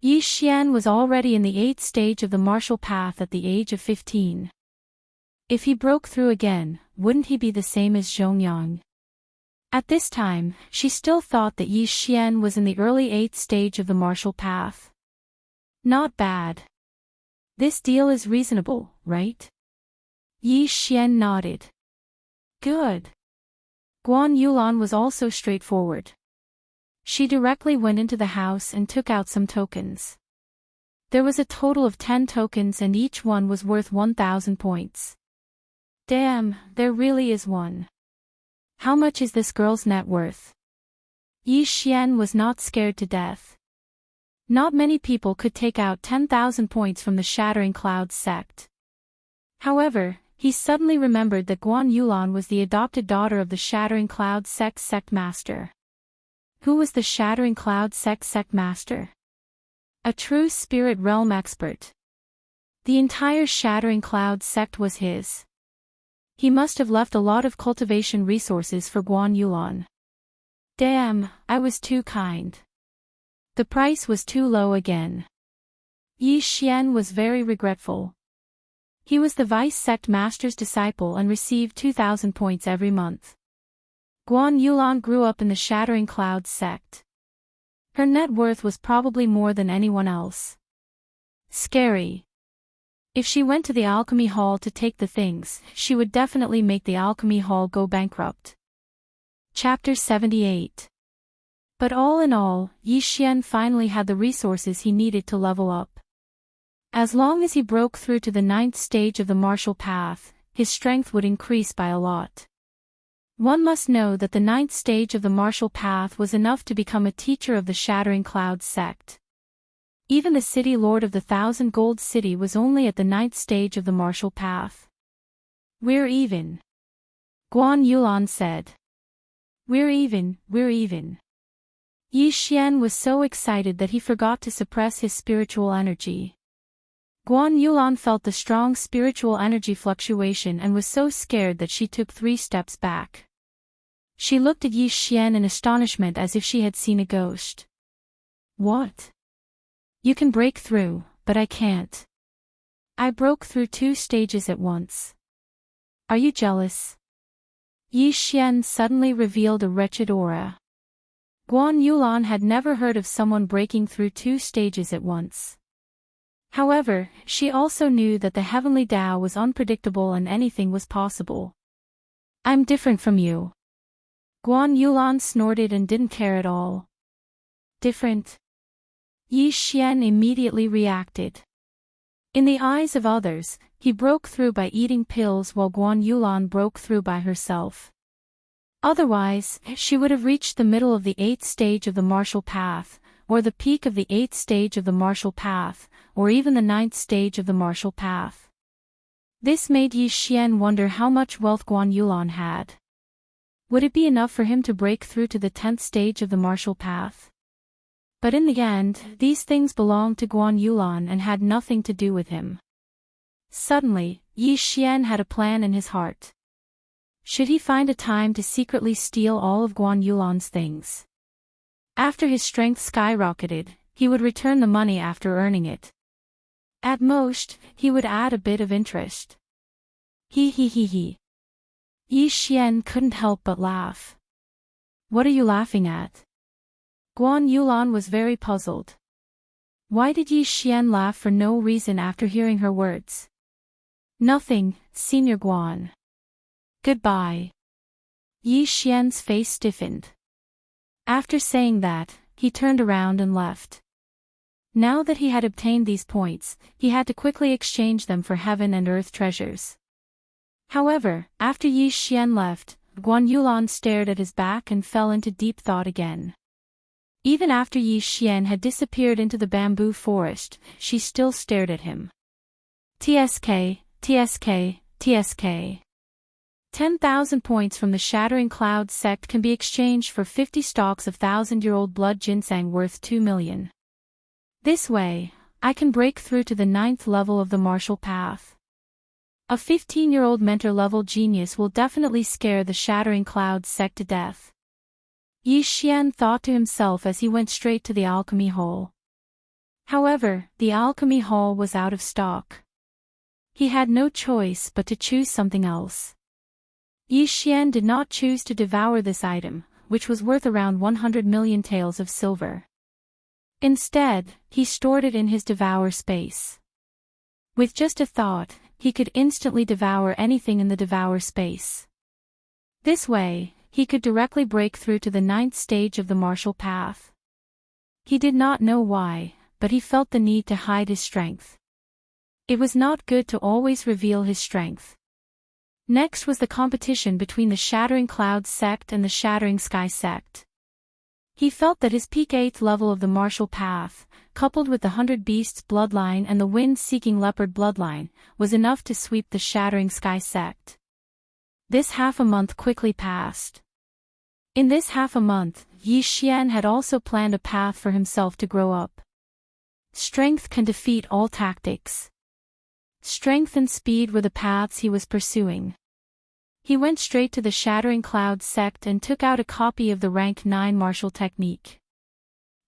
Speaker 1: Yi Xian was already in the 8th stage of the martial path at the age of 15. If he broke through again, wouldn't he be the same as Zhongyang? At this time, she still thought that Yi Xian was in the early 8th stage of the martial path. Not bad. This deal is reasonable, right? Yi Xian nodded. Good. Guan Yulan was also straightforward. She directly went into the house and took out some tokens. There was a total of 10 tokens and each one was worth 1,000 points. Damn, there really is one. How much is this girl's net worth? Yi Xian was not scared to death. Not many people could take out 10,000 points from the Shattering Clouds sect. However, he suddenly remembered that Guan Yulan was the adopted daughter of the Shattering Clouds sect master. Who was the Shattering Clouds sect master? A true spirit realm expert. The entire Shattering Cloud sect was his. He must have left a lot of cultivation resources for Guan Yulan. Damn, I was too kind. The price was too low again. Yi Xian was very regretful. He was the vice sect master's disciple and received 2,000 points every month. Guan Yulan grew up in the Shattering Cloud sect. Her net worth was probably more than anyone else. Scary. If she went to the alchemy hall to take the things, she would definitely make the alchemy hall go bankrupt. Chapter 78. But all in all, Yi Xian finally had the resources he needed to level up. As long as he broke through to the 9th stage of the martial path, his strength would increase by a lot. One must know that the 9th stage of the martial path was enough to become a teacher of the Shattering Cloud sect. Even the city lord of the 1,000 Gold City was only at the 9th stage of the martial path. We're even. Guan Yulan said. We're even, we're even. Yi Xian was so excited that he forgot to suppress his spiritual energy. Guan Yulan felt the strong spiritual energy fluctuation and was so scared that she took 3 steps back. She looked at Yi Xian in astonishment as if she had seen a ghost. What? You can break through, but I can't. I broke through 2 stages at once. Are you jealous? Yi Xian suddenly revealed a wretched aura. Guan Yulan had never heard of someone breaking through 2 stages at once. However, she also knew that the heavenly Tao was unpredictable and anything was possible. I'm different from you. Guan Yulan snorted and didn't care at all. Different? Yi Xian immediately reacted. In the eyes of others, he broke through by eating pills while Guan Yulan broke through by herself. Otherwise, she would have reached the middle of the 8th stage of the martial path, or the peak of the 8th stage of the martial path, or even the 9th stage of the martial path. This made Yi Xian wonder how much wealth Guan Yulan had. Would it be enough for him to break through to the 10th stage of the martial path? But in the end, these things belonged to Guan Yulan and had nothing to do with him. Suddenly, Yi Xian had a plan in his heart. Should he find a time to secretly steal all of Guan Yulan's things? After his strength skyrocketed, he would return the money after earning it. At most, he would add a bit of interest. He. Yi Xian couldn't help but laugh. What are you laughing at? Guan Yulan was very puzzled. Why did Yi Xian laugh for no reason after hearing her words? Nothing, Senior Guan. Goodbye. Yi Xian's face stiffened. After saying that, he turned around and left. Now that he had obtained these points, he had to quickly exchange them for heaven and earth treasures. However, after Yi Xian left, Guan Yulan stared at his back and fell into deep thought again. Even after Yi Xian had disappeared into the bamboo forest, she still stared at him. TSK. 10,000 points from the Shattering Cloud sect can be exchanged for 50 stalks of 1,000-year-old blood ginseng worth 2 million. This way, I can break through to the 9th level of the martial path. A 15-year-old mentor-level genius will definitely scare the Shattering Cloud sect to death. Yi Xian thought to himself as he went straight to the alchemy hall. However, the alchemy hall was out of stock. He had no choice but to choose something else. Yi Xian did not choose to devour this item, which was worth around 100 million taels of silver. Instead, he stored it in his devour space. With just a thought, he could instantly devour anything in the devour space. This way, he could directly break through to the 9th stage of the martial path. He did not know why, but he felt the need to hide his strength. It was not good to always reveal his strength. Next was the competition between the Shattering Cloud sect and the Shattering Sky sect. He felt that his peak 8th level of the martial path, coupled with the 100 Beasts bloodline and the Wind-Seeking Leopard bloodline, was enough to sweep the Shattering Sky sect. This half a month quickly passed. In this half a month, Yi Xian had also planned a path for himself to grow up. Strength can defeat all tactics. Strength and speed were the paths he was pursuing. He went straight to the Shattering Clouds sect and took out a copy of the Rank 9 martial technique.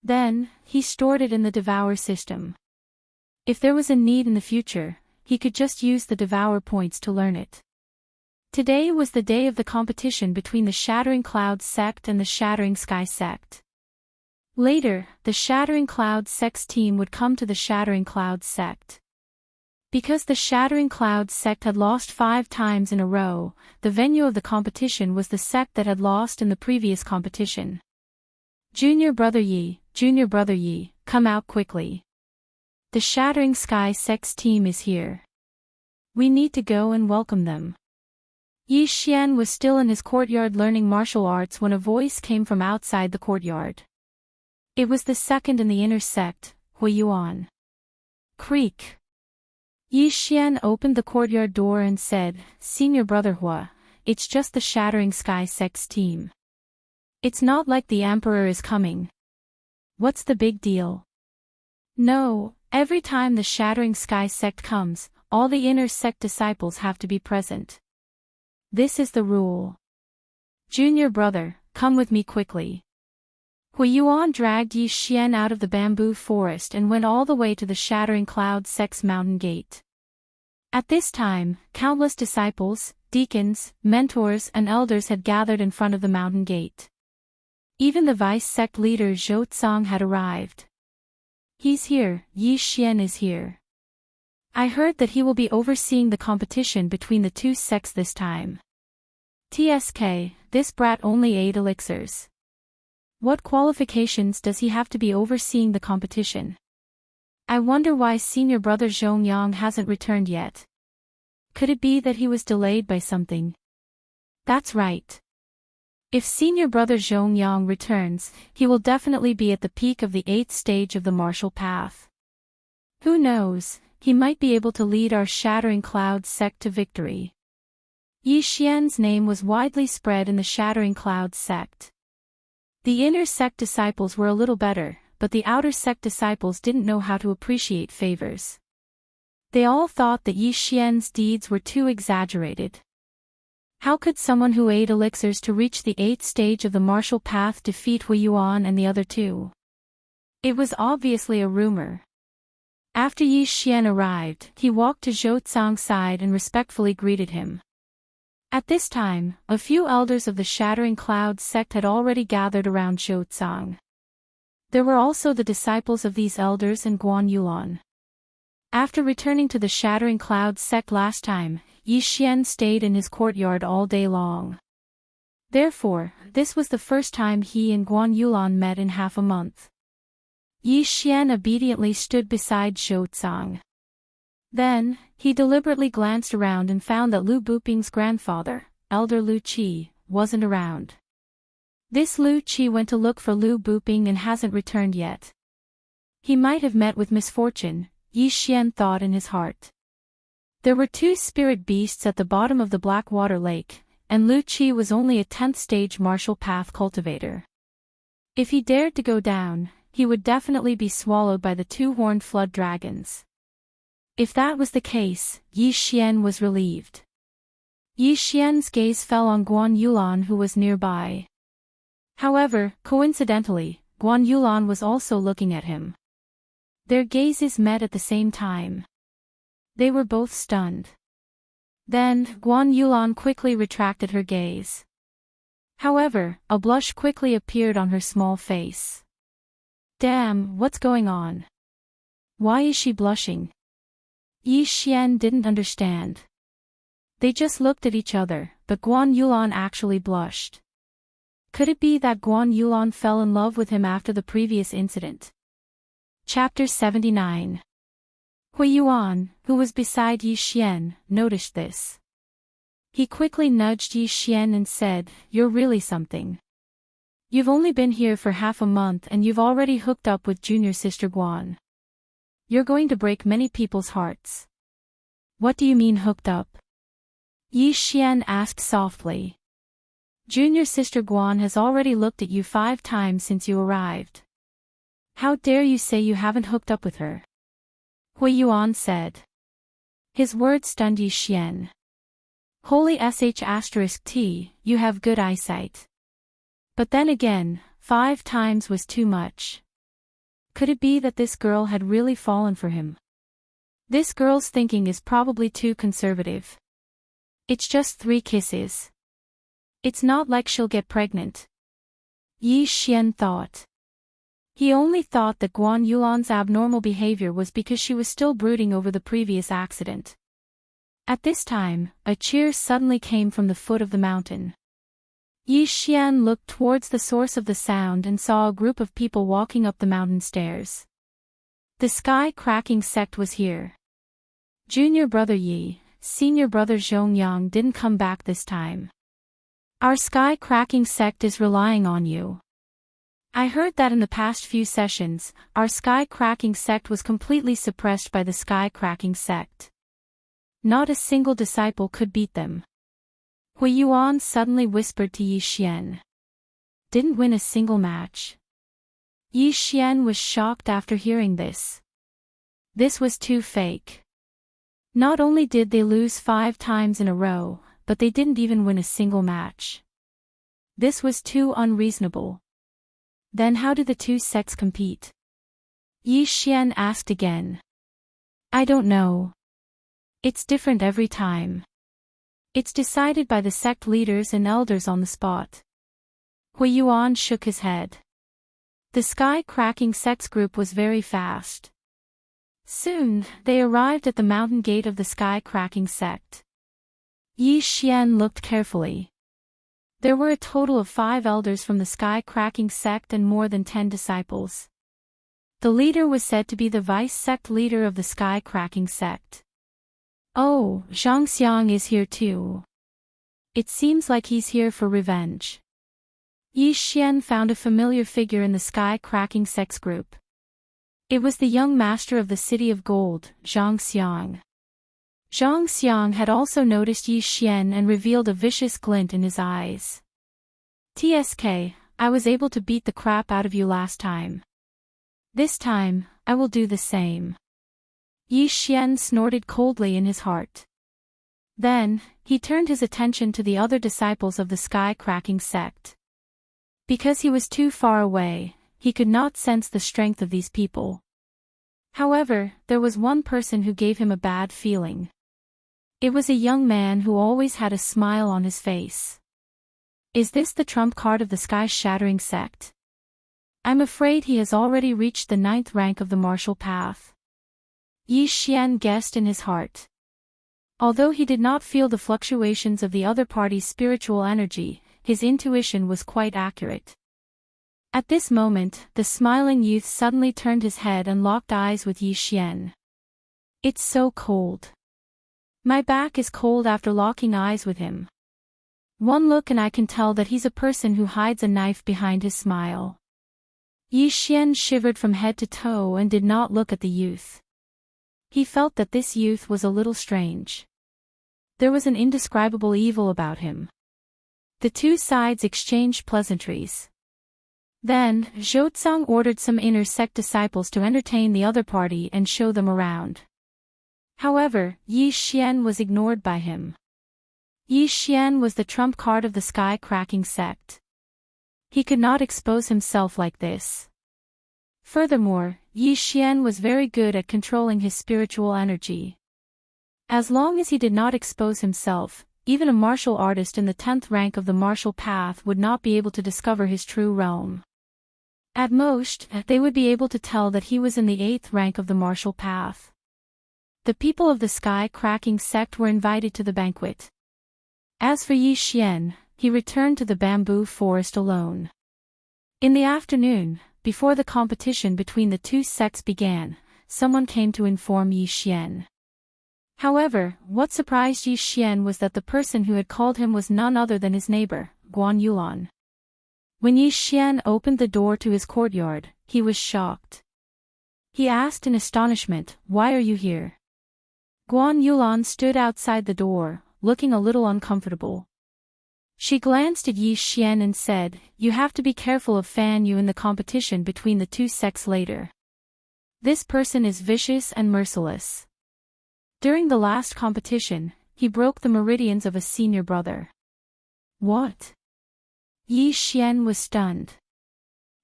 Speaker 1: Then, he stored it in the Devour system. If there was a need in the future, he could just use the Devour points to learn it. Today was the day of the competition between the Shattering Clouds sect and the Shattering Sky sect. Later, the Shattering Clouds sect's team would come to the Shattering Clouds sect. Because the Shattering Clouds sect had lost 5 times in a row, the venue of the competition was the sect that had lost in the previous competition. Junior Brother Yi, come out quickly. The Shattering Sky sect's team is here. We need to go and welcome them. Yi Xian was still in his courtyard learning martial arts when a voice came from outside the courtyard. It was the second in the inner sect, Hui Yuan. Creak. Yi Xian opened the courtyard door and said, Senior Brother Hua, it's just the Shattering Sky sect's team. It's not like the Emperor is coming. What's the big deal? No, every time the Shattering Sky sect comes, all the inner sect disciples have to be present. This is the rule. Junior brother, come with me quickly. Hui Yuan dragged Yi Xian out of the bamboo forest and went all the way to the Shattering Cloud sect's mountain gate. At this time, countless disciples, deacons, mentors and elders had gathered in front of the mountain gate. Even the vice sect leader Zhou Tsang had arrived. He's here, Yi Xian is here. I heard that he will be overseeing the competition between the two sects this time. TSK, this brat only ate elixirs. What qualifications does he have to be overseeing the competition? I wonder why senior brother Zhongyang hasn't returned yet. Could it be that he was delayed by something? That's right. If senior brother Zhongyang returns, he will definitely be at the peak of the 8th stage of the martial path. Who knows, he might be able to lead our Shattering Clouds sect to victory. Yi Xian's name was widely spread in the Shattering Clouds sect. The inner sect disciples were a little better, but the outer sect disciples didn't know how to appreciate favors. They all thought that Yi Xian's deeds were too exaggerated. How could someone who ate elixirs to reach the 8th stage of the martial path defeat Hui Yuan and the other two? It was obviously a rumor. After Yi Xian arrived, he walked to Zhou Tsang's side and respectfully greeted him. At this time, a few elders of the Shattering Clouds sect had already gathered around Zhou Tsang. There were also the disciples of these elders and Guan Yulan. After returning to the Shattering Clouds sect last time, Yi Xian stayed in his courtyard all day long. Therefore, this was the first time he and Guan Yulan met in half a month. Yi Xian obediently stood beside Zhou Tsang. Then, he deliberately glanced around and found that Lu Buping's grandfather, Elder Lu Qi, wasn't around. This Lu Qi went to look for Lu Buping and hasn't returned yet. He might have met with misfortune, Yi Xian thought in his heart. There were 2 spirit beasts at the bottom of the Blackwater Lake, and Lu Qi was only a 10th stage martial path cultivator. If he dared to go down, he would definitely be swallowed by the 2 horned flood dragons. If that was the case, Yi Xian was relieved. Yi Xian's gaze fell on Guan Yulan who was nearby. However, coincidentally, Guan Yulan was also looking at him. Their gazes met at the same time. They were both stunned. Then, Guan Yulan quickly retracted her gaze. However, a blush quickly appeared on her small face. Damn, what's going on? Why is she blushing? Yi Xian didn't understand. They just looked at each other, but Guan Yulan actually blushed. Could it be that Guan Yulan fell in love with him after the previous incident? Chapter 79. Hui Yuan, who was beside Yi Xian, noticed this. He quickly nudged Yi Xian and said, "You're really something. You've only been here for half a month and you've already hooked up with junior sister Guan. You're going to break many people's hearts." "What do you mean hooked up?" Yi Xian asked softly. "Junior sister Guan has already looked at you 5 times since you arrived. How dare you say you haven't hooked up with her?" Hui Yuan said. His words stunned Yi Xian. Holy sh*t, you have good eyesight. But then again, 5 times was too much. Could it be that this girl had really fallen for him? This girl's thinking is probably too conservative. It's just 3 kisses. It's not like she'll get pregnant. Yi Xian thought. He only thought that Guan Yulan's abnormal behavior was because she was still brooding over the previous accident. At this time, a cheer suddenly came from the foot of the mountain. Yi Xian looked towards the source of the sound and saw a group of people walking up the mountain stairs. The sky-cracking sect was here. Junior brother Yi, senior brother Zhongyang didn't come back this time. Our sky-cracking sect is relying on you. I heard that in the past few sessions, our sky-cracking sect was completely suppressed by the sky-cracking sect. Not a single disciple could beat them. Hui Yuan suddenly whispered to Yi Xian. Didn't win a single match. Yi Xian was shocked after hearing this. This was too fake. Not only did they lose 5 times in a row, but they didn't even win a single match. This was too unreasonable. Then how do the 2 sects compete? Yi Xian asked again. I don't know. It's different every time. It's decided by the sect leaders and elders on the spot. Hui Yuan shook his head. The sky-cracking sects group was very fast. Soon, they arrived at the mountain gate of the sky-cracking sect. Yi Xian looked carefully. There were a total of 5 elders from the sky-cracking sect and more than 10 disciples. The leader was said to be the vice-sect leader of the sky-cracking sect. Oh, Zhangxiang is here too. It seems like he's here for revenge. Yi Xian found a familiar figure in the sky-cracking sects group. It was the young master of the City of Gold, Zhangxiang. Zhangxiang had also noticed Yi Xian and revealed a vicious glint in his eyes. TSK, I was able to beat the crap out of you last time. This time, I will do the same. Yi Xian snorted coldly in his heart. Then, he turned his attention to the other disciples of the sky-cracking sect. Because he was too far away, he could not sense the strength of these people. However, there was one person who gave him a bad feeling. It was a young man who always had a smile on his face. Is this the trump card of the sky-shattering sect? I'm afraid he has already reached the 9th rank of the martial path. Yi Xian guessed in his heart. Although he did not feel the fluctuations of the other party's spiritual energy, his intuition was quite accurate. At this moment, the smiling youth suddenly turned his head and locked eyes with Yi Xian. It's so cold. My back is cold after locking eyes with him. One look and I can tell that he's a person who hides a knife behind his smile. Yi Xian shivered from head to toe and did not look at the youth. He felt that this youth was a little strange. There was an indescribable evil about him. The 2 sides exchanged pleasantries. Then, Zhouzang ordered some inner sect disciples to entertain the other party and show them around. However, Yi Xian was ignored by him. Yi Xian was the trump card of the sky-cracking sect. He could not expose himself like this. Furthermore, Yi Xian was very good at controlling his spiritual energy. As long as he did not expose himself, even a martial artist in the 10th rank of the martial path would not be able to discover his true realm. At most, they would be able to tell that he was in the 8th rank of the martial path. The people of the sky-cracking sect were invited to the banquet. As for Yi Xian, he returned to the bamboo forest alone. In the afternoon, before the competition between the 2 sects began, someone came to inform Yi Xian. However, what surprised Yi Xian was that the person who had called him was none other than his neighbor, Guan Yulan. When Yi Xian opened the door to his courtyard, he was shocked. He asked in astonishment, "Why are you here?" Guan Yulan stood outside the door, looking a little uncomfortable. She glanced at Yi Xian and said, "You have to be careful of Fan Yu in the competition between the 2 sects later. This person is vicious and merciless." During the last competition, he broke the meridians of a senior brother. What? Yi Xian was stunned.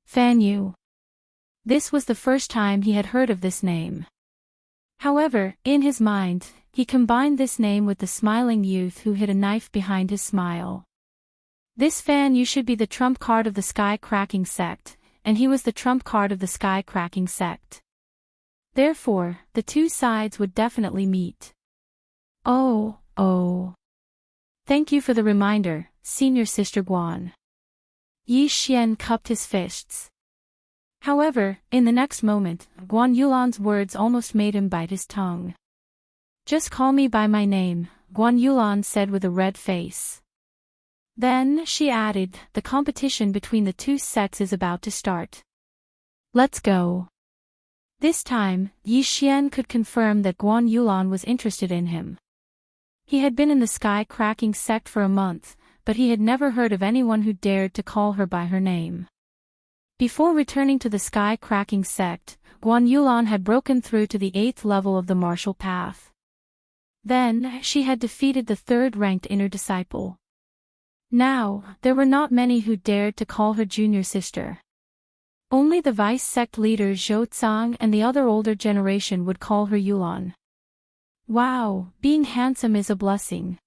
Speaker 1: Fan Yu. This was the first time he had heard of this name. However, in his mind, he combined this name with the smiling youth who hid a knife behind his smile. This Fan Yu should be the trump card of the sky-cracking sect, and he was the trump card of the sky-cracking sect. Therefore, the two sides would definitely meet. Oh. Thank you for the reminder, Senior Sister Guan. Yi Xian cupped his fists. However, in the next moment, Guan Yulan's words almost made him bite his tongue. Just call me by my name, Guan Yulan said with a red face. Then, she added, the competition between the two sects is about to start. Let's go. This time, Yi Xian could confirm that Guan Yulan was interested in him. He had been in the sky-cracking sect for a month, but he had never heard of anyone who dared to call her by her name. Before returning to the sky-cracking sect, Guan Yulan had broken through to the 8th level of the martial path. Then, she had defeated the 3rd-ranked inner disciple. Now, there were not many who dared to call her junior sister. Only the vice-sect leader Zhou Tsang and the other older generation would call her Yulan. Wow, being handsome is a blessing.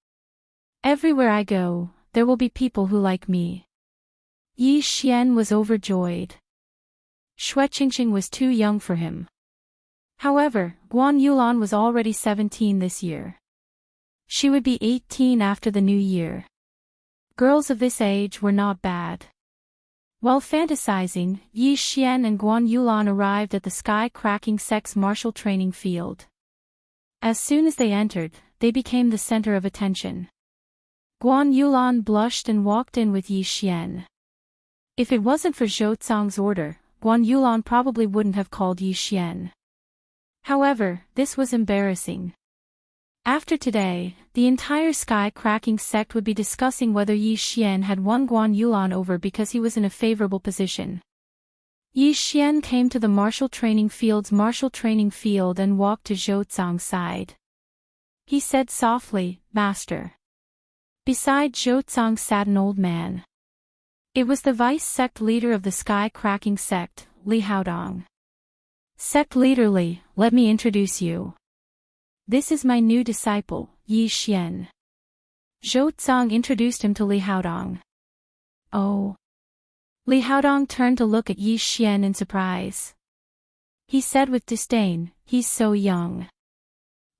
Speaker 1: Everywhere I go, there will be people who like me. Yi Xian was overjoyed. Xue Qingxing was too young for him. However, Guan Yulan was already 17 this year. She would be 18 after the new year. Girls of this age were not bad. While fantasizing, Yi Xian and Guan Yulan arrived at the sky-cracking sect's martial training field. As soon as they entered, they became the center of attention. Guan Yulan blushed and walked in with Yi Xian. If it wasn't for Zhou Tsang's order, Guan Yulan probably wouldn't have called Yi Xian. However, this was embarrassing. After today, the entire sky-cracking sect would be discussing whether Yi Xian had won Guan Yulan over because he was in a favorable position. Yi Xian came to the martial training field and walked to Zhou Tsang's side. He said softly, "Master." Beside Zhou Tsang sat an old man. It was the vice-sect leader of the sky-cracking sect, Li Haodong. Sect leader Li, let me introduce you. This is my new disciple, Yi Xian. Zhou Tsang introduced him to Li Haodong. Oh. Li Haodong turned to look at Yi Xian in surprise. He said with disdain, "He's so young.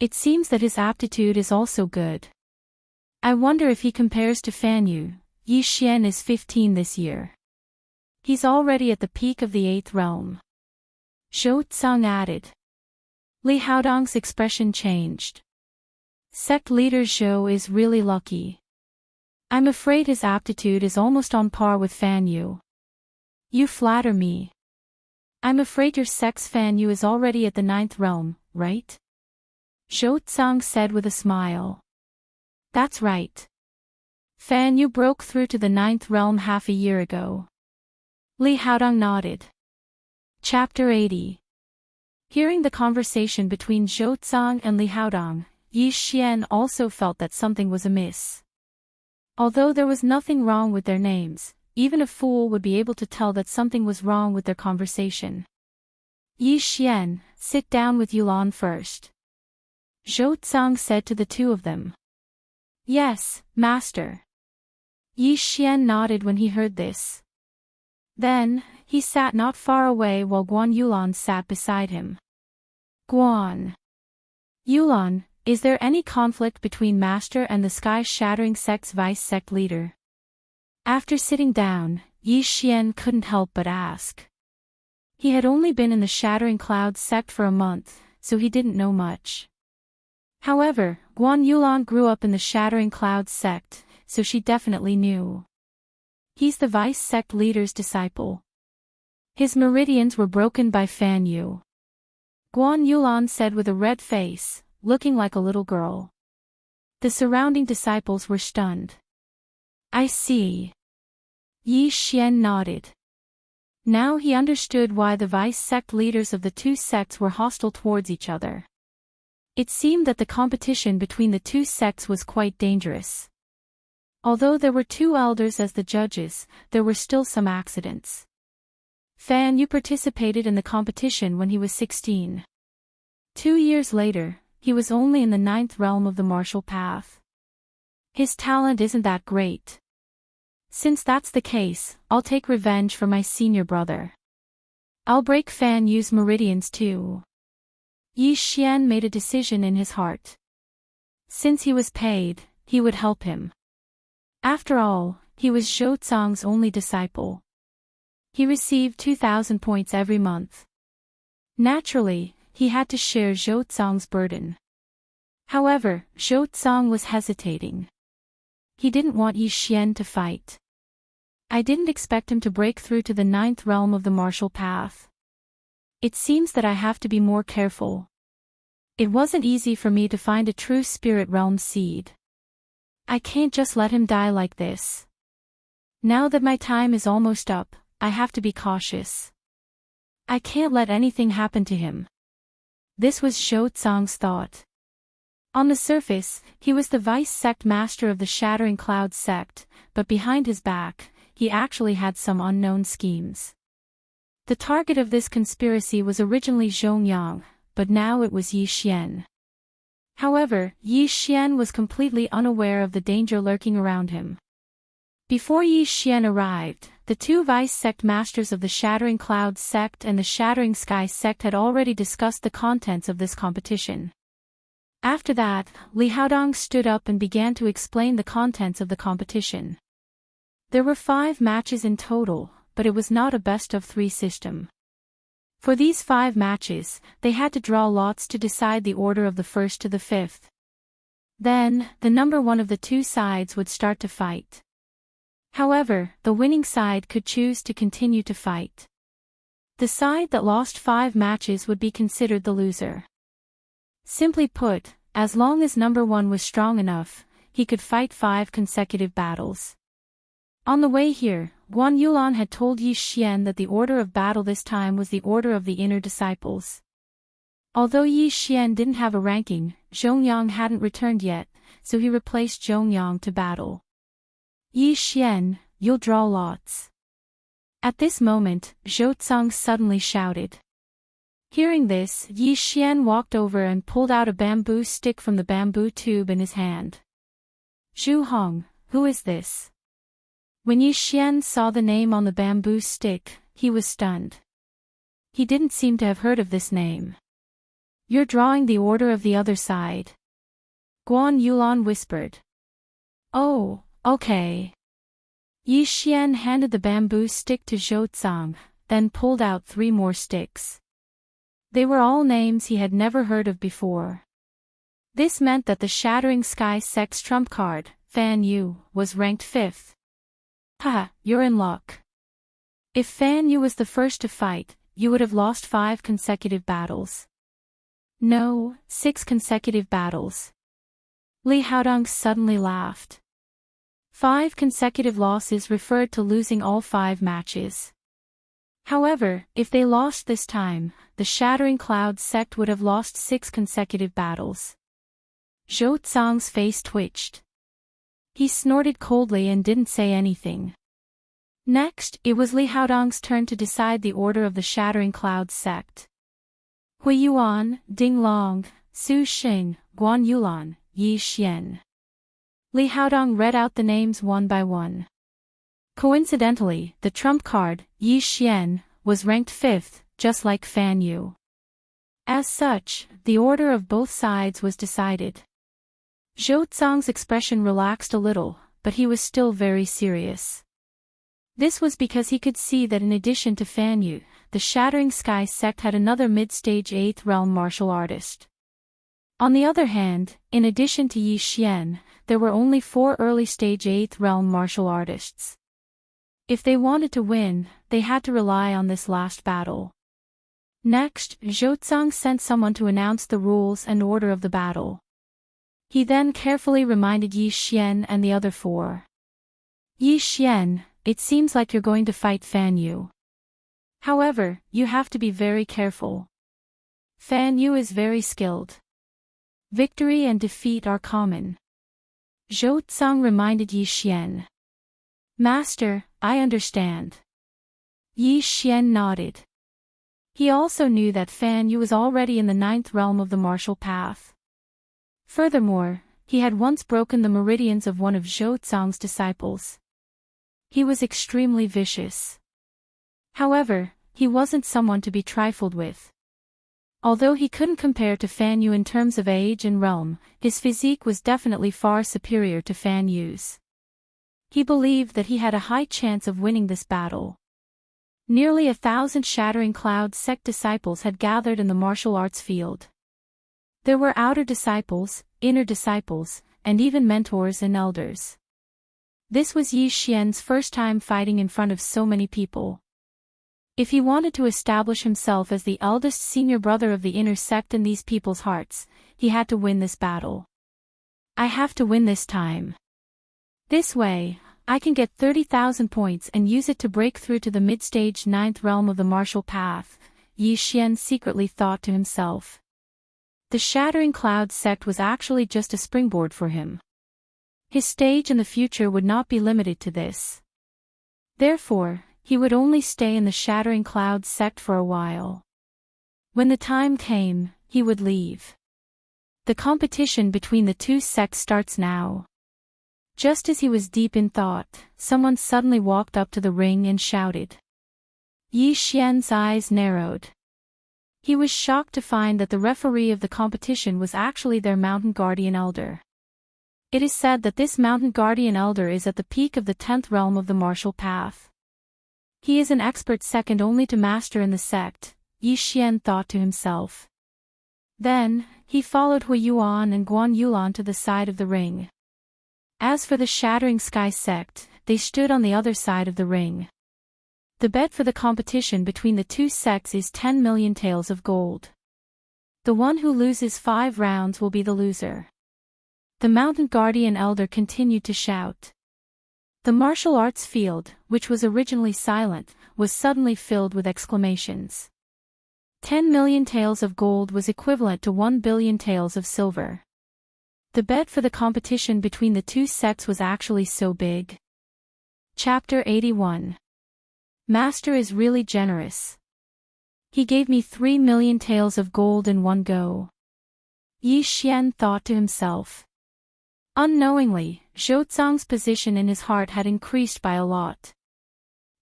Speaker 1: It seems that his aptitude is also good. I wonder if he compares to Fan Yu. Yi Xian is 15 this year. He's already at the peak of the 8th realm." Zhou Tsang added. Li Haodong's expression changed. Sect leader Zhou is really lucky. I'm afraid his aptitude is almost on par with Fan Yu. You flatter me. I'm afraid your sect's Fan Yu is already at the 9th realm, right? Zhou Tsang said with a smile. That's right. Fan Yu broke through to the 9th realm half a year ago. Li Haodong nodded. Chapter 80. Hearing the conversation between Zhou Tsang and Li Haodong, Yi Xian also felt that something was amiss. Although there was nothing wrong with their names, even a fool would be able to tell that something was wrong with their conversation. Yi Xian, sit down with Yulan first. Zhou Tsang said to the two of them. Yes, master. Yi Xian nodded when he heard this. Then, he sat not far away while Guan Yulan sat beside him. Guan Yulan, is there any conflict between master and the sky-shattering sect's vice-sect leader? After sitting down, Yi Xian couldn't help but ask. He had only been in the Shattering Cloud sect for a month, so he didn't know much. However, Guan Yulan grew up in the Shattering Cloud sect, so she definitely knew. He's the vice-sect leader's disciple. His meridians were broken by Fan Yu. Guan Yulan said with a red face, looking like a little girl. The surrounding disciples were stunned. I see. Yi Xian nodded. Now he understood why the vice-sect leaders of the two sects were hostile towards each other. It seemed that the competition between the two sects was quite dangerous. Although there were two elders as the judges, there were still some accidents. Fan Yu participated in the competition when he was 16. 2 years later, he was only in the 9th realm of the martial path. His talent isn't that great. Since that's the case, I'll take revenge for my senior brother. I'll break Fan Yu's meridians too. Yi Xian made a decision in his heart. Since he was paid, he would help him. After all, he was Zhou Cang's only disciple. He received 2,000 points every month. Naturally, he had to share Zhou Cang's burden. However, Zhou Cang was hesitating. He didn't want Yi Xian to fight. I didn't expect him to break through to the 9th realm of the martial path. It seems that I have to be more careful. It wasn't easy for me to find a true spirit realm seed. I can't just let him die like this. Now that my time is almost up, I have to be cautious. I can't let anything happen to him. This was Zhou Cang's thought. On the surface, he was the vice sect master of the Shattering Clouds sect, but behind his back, he actually had some unknown schemes. The target of this conspiracy was originally Zhongyang, but now it was Yi Xian. However, Yi Xian was completely unaware of the danger lurking around him. Before Yi Xian arrived, the two vice sect masters of the Shattering Clouds sect and the Shattering Sky sect had already discussed the contents of this competition. After that, Li Haodong stood up and began to explain the contents of the competition. There were 5 matches in total, but it was not a best-of-3 system. For these 5 matches, they had to draw lots to decide the order of the 1st to the 5th. Then, the number 1 of the 2 sides would start to fight. However, the winning side could choose to continue to fight. The side that lost 5 matches would be considered the loser. Simply put, as long as number 1 was strong enough, he could fight 5 consecutive battles. On the way here, Guan Yulan had told Yi Xian that the order of battle this time was the order of the inner disciples. Although Yi Xian didn't have a ranking, Zhongyang hadn't returned yet, so he replaced Zhongyang to battle. Yi Xian, you'll draw lots. At this moment, Zhou Cang suddenly shouted. Hearing this, Yi Xian walked over and pulled out a bamboo stick from the bamboo tube in his hand. Zhu Hong, who is this? When Yi Xian saw the name on the bamboo stick, he was stunned. He didn't seem to have heard of this name. You're drawing the order of the other side. Guan Yulan whispered. Oh, okay. Yi Xian handed the bamboo stick to Zhou Cang, then pulled out 3 more sticks. They were all names he had never heard of before. This meant that the Shattering Sky sect's trump card, Fan Yu, was ranked 5th. Haha, you're in luck. If Fan Yu was the first to fight, you would have lost 5 consecutive battles. No, 6 consecutive battles. Li Haodong suddenly laughed. 5 consecutive losses referred to losing all 5 matches. However, if they lost this time, the Shattering Clouds sect would have lost 6 consecutive battles. Zhou Cang's face twitched. He snorted coldly and didn't say anything. Next, it was Li Haodong's turn to decide the order of the Shattering Clouds sect. Hui Yuan, Ding Long, Su Xing, Guan Yulan, Yi Xian. Li Haodong read out the names one by one. Coincidentally, the trump card, Yi Xian, was ranked 5th, just like Fan Yu. As such, the order of both sides was decided. Zhou Cang's expression relaxed a little, but he was still very serious. This was because he could see that in addition to Fan Yu, the Shattering Sky sect had another mid-stage 8th realm martial artist. On the other hand, in addition to Yi Xian, there were only 4 early-stage 8th realm martial artists. If they wanted to win, they had to rely on this last battle. Next, Zhou Cang sent someone to announce the rules and order of the battle. He then carefully reminded Yi Xian and the other 4. Yi Xian, it seems like you're going to fight Fan Yu. However, you have to be very careful. Fan Yu is very skilled. Victory and defeat are common. Zhou Tsang reminded Yi Xian. Master, I understand. Yi Xian nodded. He also knew that Fan Yu was already in the 9th realm of the martial path. Furthermore, he had once broken the meridians of one of Zhou Tsang's disciples. He was extremely vicious. However, he wasn't someone to be trifled with. Although he couldn't compare to Fan Yu in terms of age and realm, his physique was definitely far superior to Fan Yu's. He believed that he had a high chance of winning this battle. Nearly 1,000 Shattering Cloud sect disciples had gathered in the martial arts field. There were outer disciples, inner disciples, and even mentors and elders. This was Yi Xian's first time fighting in front of so many people. If he wanted to establish himself as the eldest senior brother of the inner sect in these people's hearts, he had to win this battle. I have to win this time. This way, I can get 30,000 points and use it to break through to the mid-stage 9th realm of the martial path, Yi Xian secretly thought to himself. The Shattering Cloud sect was actually just a springboard for him. His stage in the future would not be limited to this. Therefore, he would only stay in the Shattering Cloud sect for a while. When the time came, he would leave. The competition between the two sects starts now. Just as he was deep in thought, someone suddenly walked up to the ring and shouted. Yi Xian's eyes narrowed. He was shocked to find that the referee of the competition was actually their Mountain Guardian Elder. It is said that this Mountain Guardian Elder is at the peak of the 10th realm of the martial path. He is an expert second only to Master in the sect, Yi Xian thought to himself. Then, he followed Hui Yuan and Guan Yulan to the side of the ring. As for the Shattering Sky sect, they stood on the other side of the ring. The bet for the competition between the two sects is 10 million taels of gold. The one who loses 5 rounds will be the loser. The Mountain Guardian Elder continued to shout. The martial arts field, which was originally silent, was suddenly filled with exclamations. 10 million taels of gold was equivalent to 1 billion taels of silver. The bet for the competition between the two sects was actually so big. Chapter 81. Master is really generous. He gave me 3 million taels of gold in one go. Yi Xian thought to himself. Unknowingly, Zhou Tsang's position in his heart had increased by a lot.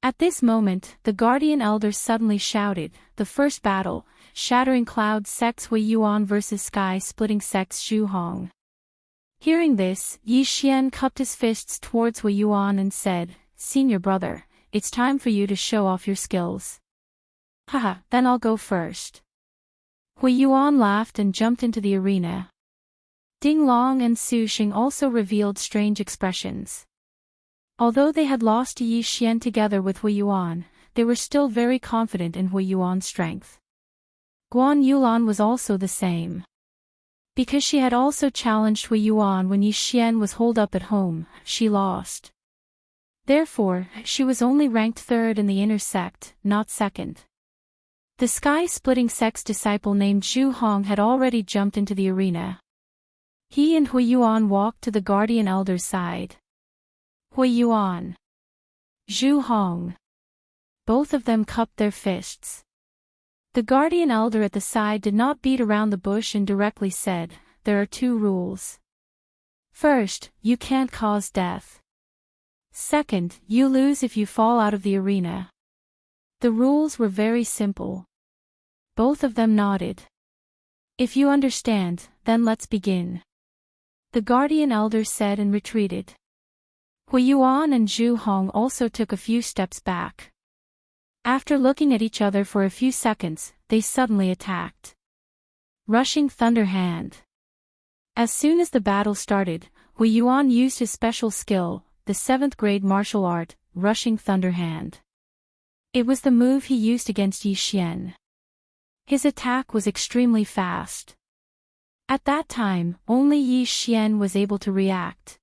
Speaker 1: At this moment, the Guardian Elder suddenly shouted, the first battle, Shattering Cloud sects Hui Yuan vs Sky-Splitting sects Zhu Hong. Hearing this, Yi Xian cupped his fists towards Hui Yuan and said, Senior brother, it's time for you to show off your skills. Haha, then I'll go first. Hui Yuan laughed and jumped into the arena. Ding Long and Su Xing also revealed strange expressions. Although they had lost to Yi Xian together with Hui Yuan, they were still very confident in Hui Yuan's strength. Guan Yulan was also the same. Because she had also challenged Hui Yuan when Yi Xian was holed up at home, she lost. Therefore, she was only ranked 3rd in the inner sect, not 2nd. The Sky-Splitting sect's disciple named Zhu Hong had already jumped into the arena. He and Hui Yuan walked to the Guardian Elder's side. Hui Yuan. Zhu Hong. Both of them cupped their fists. The Guardian Elder at the side did not beat around the bush and directly said, there are 2 rules. First, you can't cause death. Second, you lose if you fall out of the arena. The rules were very simple. Both of them nodded. If you understand, then let's begin. The Guardian Elder said and retreated. Hui Yuan and Zhu Hong also took a few steps back. After looking at each other for a few seconds, they suddenly attacked. Rushing Thunder Hand. As soon as the battle started, Hui Yuan used his special skill, the 7th grade martial art, Rushing Thunder Hand. It was the move he used against Yi Xian. His attack was extremely fast. At that time, only Yi Xian was able to react.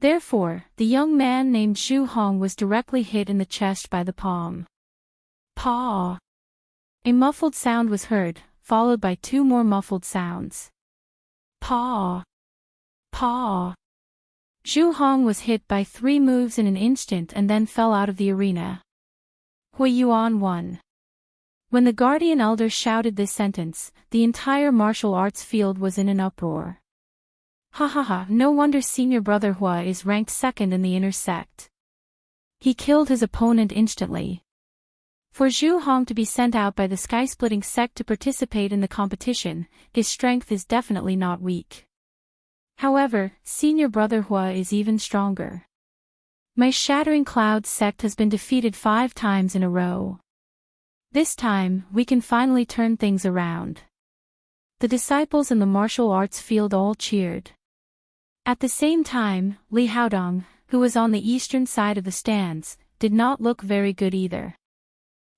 Speaker 1: Therefore, the young man named Zhu Hong was directly hit in the chest by the palm. Paw! A muffled sound was heard, followed by 2 more muffled sounds. Paw. Paw. Zhu Hong was hit by 3 moves in an instant and then fell out of the arena. Hui Yuan won. When the guardian elder shouted this sentence, the entire martial arts field was in an uproar. Ha ha ha, no wonder senior brother Hua is ranked second in the inner sect. He killed his opponent instantly. For Zhu Hong to be sent out by the sky-splitting sect to participate in the competition, his strength is definitely not weak. However, senior brother Hua is even stronger. My Shattering Clouds sect has been defeated 5 times in a row. This time, we can finally turn things around. The disciples in the martial arts field all cheered. At the same time, Li Haodong, who was on the eastern side of the stands, did not look very good either.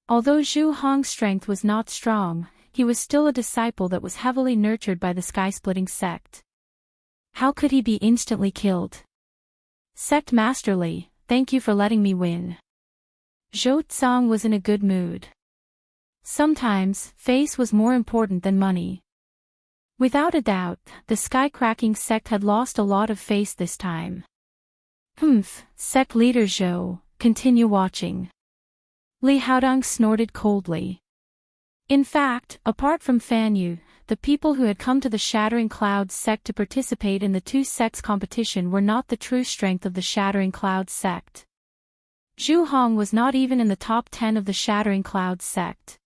Speaker 1: Although Zhu Hong's strength was not strong, he was still a disciple that was heavily nurtured by the sky-splitting sect. How could he be instantly killed? Sect Master Li, thank you for letting me win. Zhou Tsang was in a good mood. Sometimes, face was more important than money. Without a doubt, the sky-cracking sect had lost a lot of face this time. Sect leader Zhou, continue watching. Li Haodong snorted coldly. In fact, apart from Fan Yu, the people who had come to the Shattering Clouds sect to participate in the 2 sects competition were not the true strength of the Shattering Clouds sect. Zhu Hong was not even in the top 10 of the Shattering Clouds sect.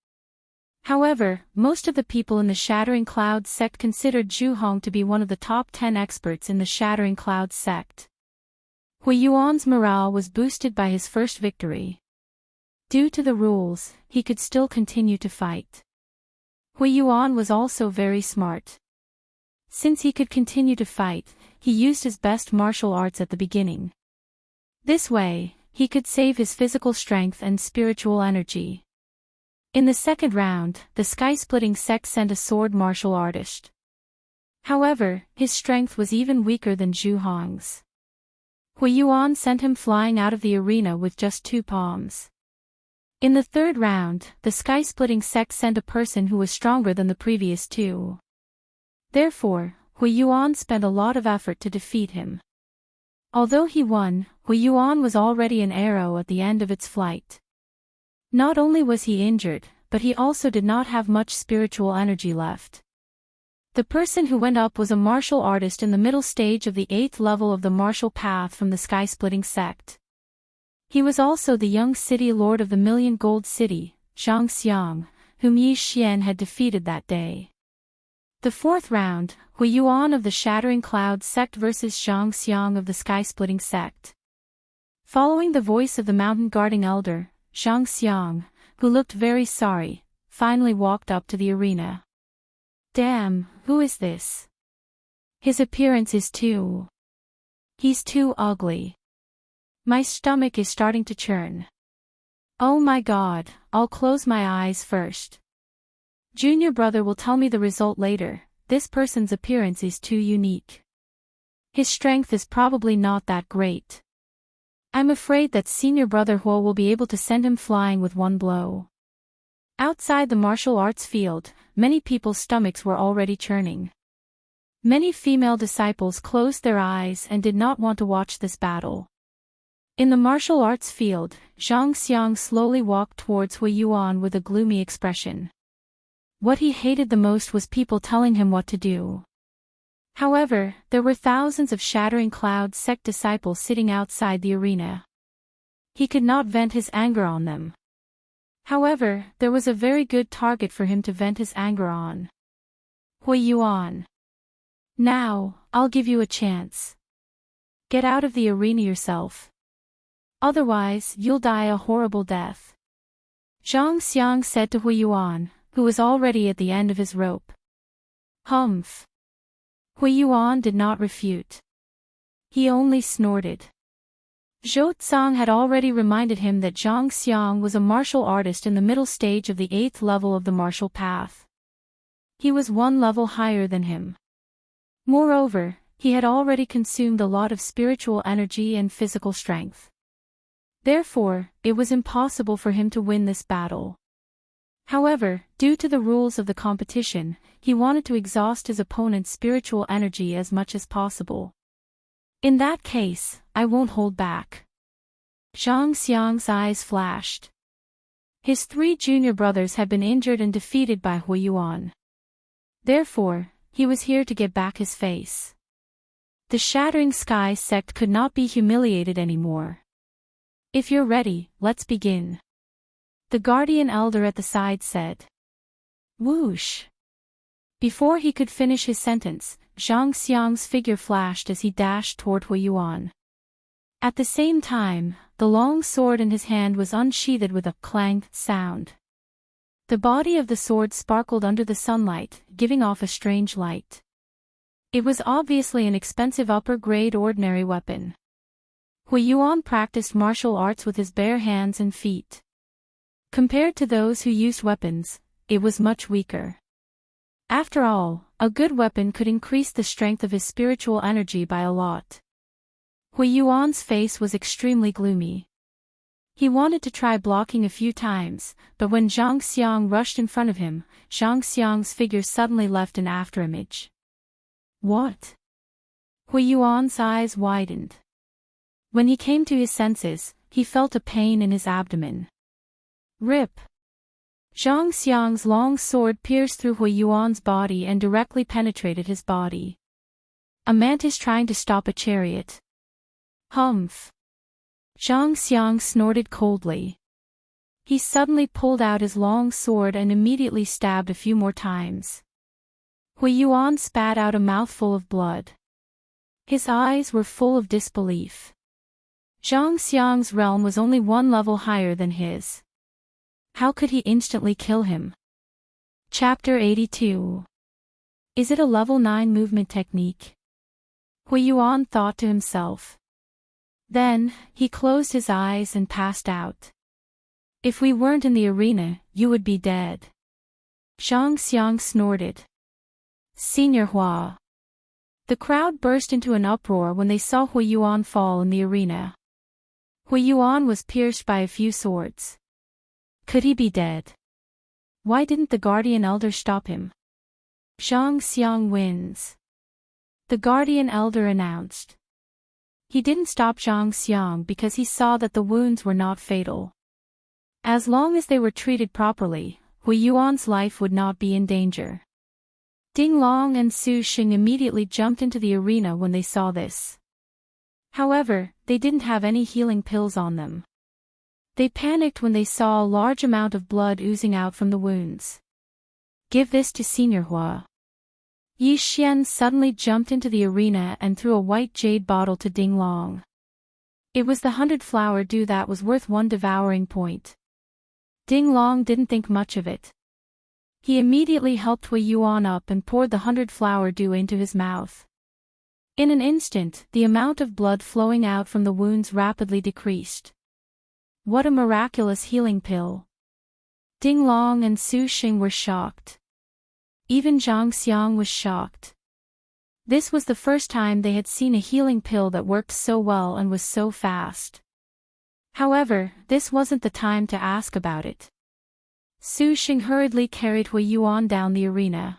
Speaker 1: However, most of the people in the Shattering Clouds sect considered Zhu Hong to be one of the top 10 experts in the Shattering Clouds sect. Hui Yuan's morale was boosted by his first victory. Due to the rules, he could still continue to fight. Hui Yuan was also very smart. Since he could continue to fight, he used his best martial arts at the beginning. This way, he could save his physical strength and spiritual energy. In the second round, the sky-splitting sect sent a sword martial artist. However, his strength was even weaker than Zhu Hong's. Hui Yuan sent him flying out of the arena with just 2 palms. In the third round, the sky-splitting sect sent a person who was stronger than the previous 2. Therefore, Hui Yuan spent a lot of effort to defeat him. Although he won, Hui Yuan was already an arrow at the end of its flight. Not only was he injured, but he also did not have much spiritual energy left. The person who went up was a martial artist in the middle stage of the 8th level of the martial path from the sky-splitting sect. He was also the young city lord of the Million Gold City, Zhang Xiang, whom Yi Xian had defeated that day. The fourth round, Hui Yuan of the Shattering Clouds sect versus Zhang Xiang of the sky-splitting sect. Following the voice of the mountain guarding elder, Zhang Xiang, who looked very sorry, finally walked up to the arena. Damn, who is this? His appearance is too... He's too ugly. My stomach is starting to churn. Oh my god, I'll close my eyes first. Junior brother will tell me the result later. This person's appearance is too unique. His strength is probably not that great. I'm afraid that senior brother Huo will be able to send him flying with 1 blow. Outside the martial arts field, many people's stomachs were already churning. Many female disciples closed their eyes and did not want to watch this battle. In the martial arts field, Zhang Xiang slowly walked towards Hui Yuan with a gloomy expression. What he hated the most was people telling him what to do. However, there were thousands of Shattering Clouds sect disciples sitting outside the arena. He could not vent his anger on them. However, there was a very good target for him to vent his anger on. Hui Yuan. Now, I'll give you a chance. Get out of the arena yourself. Otherwise, you'll die a horrible death. Zhang Xiang said to Hui Yuan, who was already at the end of his rope. Humph. Hui Yuan did not refute. He only snorted. Zhou Tsang had already reminded him that Zhang Xiang was a martial artist in the middle stage of the 8th level of the martial path. He was 1 level higher than him. Moreover, he had already consumed a lot of spiritual energy and physical strength. Therefore, it was impossible for him to win this battle. However, due to the rules of the competition, he wanted to exhaust his opponent's spiritual energy as much as possible. In that case, I won't hold back. Zhang Xiang's eyes flashed. His 3 junior brothers had been injured and defeated by Hui Yuan. Therefore, he was here to get back his face. The Shattering Sky sect could not be humiliated anymore. If you're ready, let's begin. The guardian elder at the side said. Whoosh! Before he could finish his sentence, Zhang Xiang's figure flashed as he dashed toward Hui Yuan. At the same time, the long sword in his hand was unsheathed with a clang sound. The body of the sword sparkled under the sunlight, giving off a strange light. It was obviously an expensive upper-grade ordinary weapon. Hui Yuan practiced martial arts with his bare hands and feet. Compared to those who used weapons, it was much weaker. After all, a good weapon could increase the strength of his spiritual energy by a lot. Hui Yuan's face was extremely gloomy. He wanted to try blocking a few times, but when Zhang Xiang rushed in front of him, Zhang Xiang's figure suddenly left an afterimage. What? Hui Yuan's eyes widened. When he came to his senses, he felt a pain in his abdomen. Rip! Zhang Xiang's long sword pierced through Hui Yuan's body and directly penetrated his body. A mantis trying to stop a chariot. Humph! Zhang Xiang snorted coldly. He suddenly pulled out his long sword and immediately stabbed a few more times. Hui Yuan spat out a mouthful of blood. His eyes were full of disbelief. Zhang Xiang's realm was only 1 level higher than his. How could he instantly kill him? Chapter 82. Is it a level 9 movement technique? Hui Yuan thought to himself. Then, he closed his eyes and passed out. If we weren't in the arena, you would be dead. Zhang Xiang snorted. Senior Hua. The crowd burst into an uproar when they saw Hui Yuan fall in the arena. Hui Yuan was pierced by a few swords. Could he be dead? Why didn't the guardian elder stop him? Zhang Xiang wins. The guardian elder announced. He didn't stop Zhang Xiang because he saw that the wounds were not fatal. As long as they were treated properly, Hui Yuan's life would not be in danger. Ding Long and Su Xing immediately jumped into the arena when they saw this. However, they didn't have any healing pills on them. They panicked when they saw a large amount of blood oozing out from the wounds. Give this to Senior Hua. Yi Xian suddenly jumped into the arena and threw a white jade bottle to Ding Long. It was the 100-flower dew that was worth 1 devouring point. Ding Long didn't think much of it. He immediately helped Hui Yuan up and poured the 100-flower dew into his mouth. In an instant, the amount of blood flowing out from the wounds rapidly decreased. What a miraculous healing pill! Ding Long and Su Xing were shocked. Even Zhang Xiang was shocked. This was the first time they had seen a healing pill that worked so well and was so fast. However, this wasn't the time to ask about it. Su Xing hurriedly carried Hui Yuan down the arena.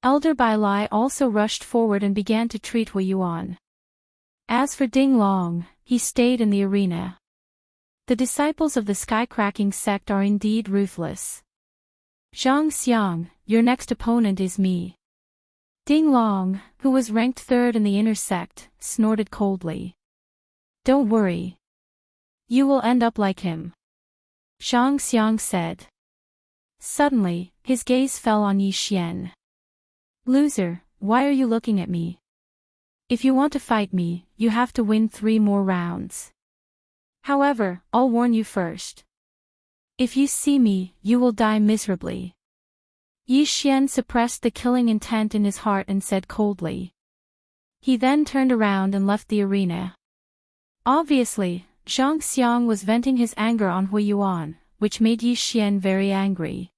Speaker 1: Elder Bai Lai also rushed forward and began to treat Hui Yuan. As for Ding Long, he stayed in the arena. The disciples of the Skycracking sect are indeed ruthless. Zhang Xiang, your next opponent is me. Ding Long, who was ranked 3rd in the inner sect, snorted coldly. Don't worry. You will end up like him. Zhang Xiang said. Suddenly, his gaze fell on Yi Xian. Loser, why are you looking at me? If you want to fight me, you have to win 3 more rounds. However, I'll warn you first. If you see me, you will die miserably. Yi Xian suppressed the killing intent in his heart and said coldly. He then turned around and left the arena. Obviously, Zhang Xiang was venting his anger on Hui Yuan, which made Yi Xian very angry.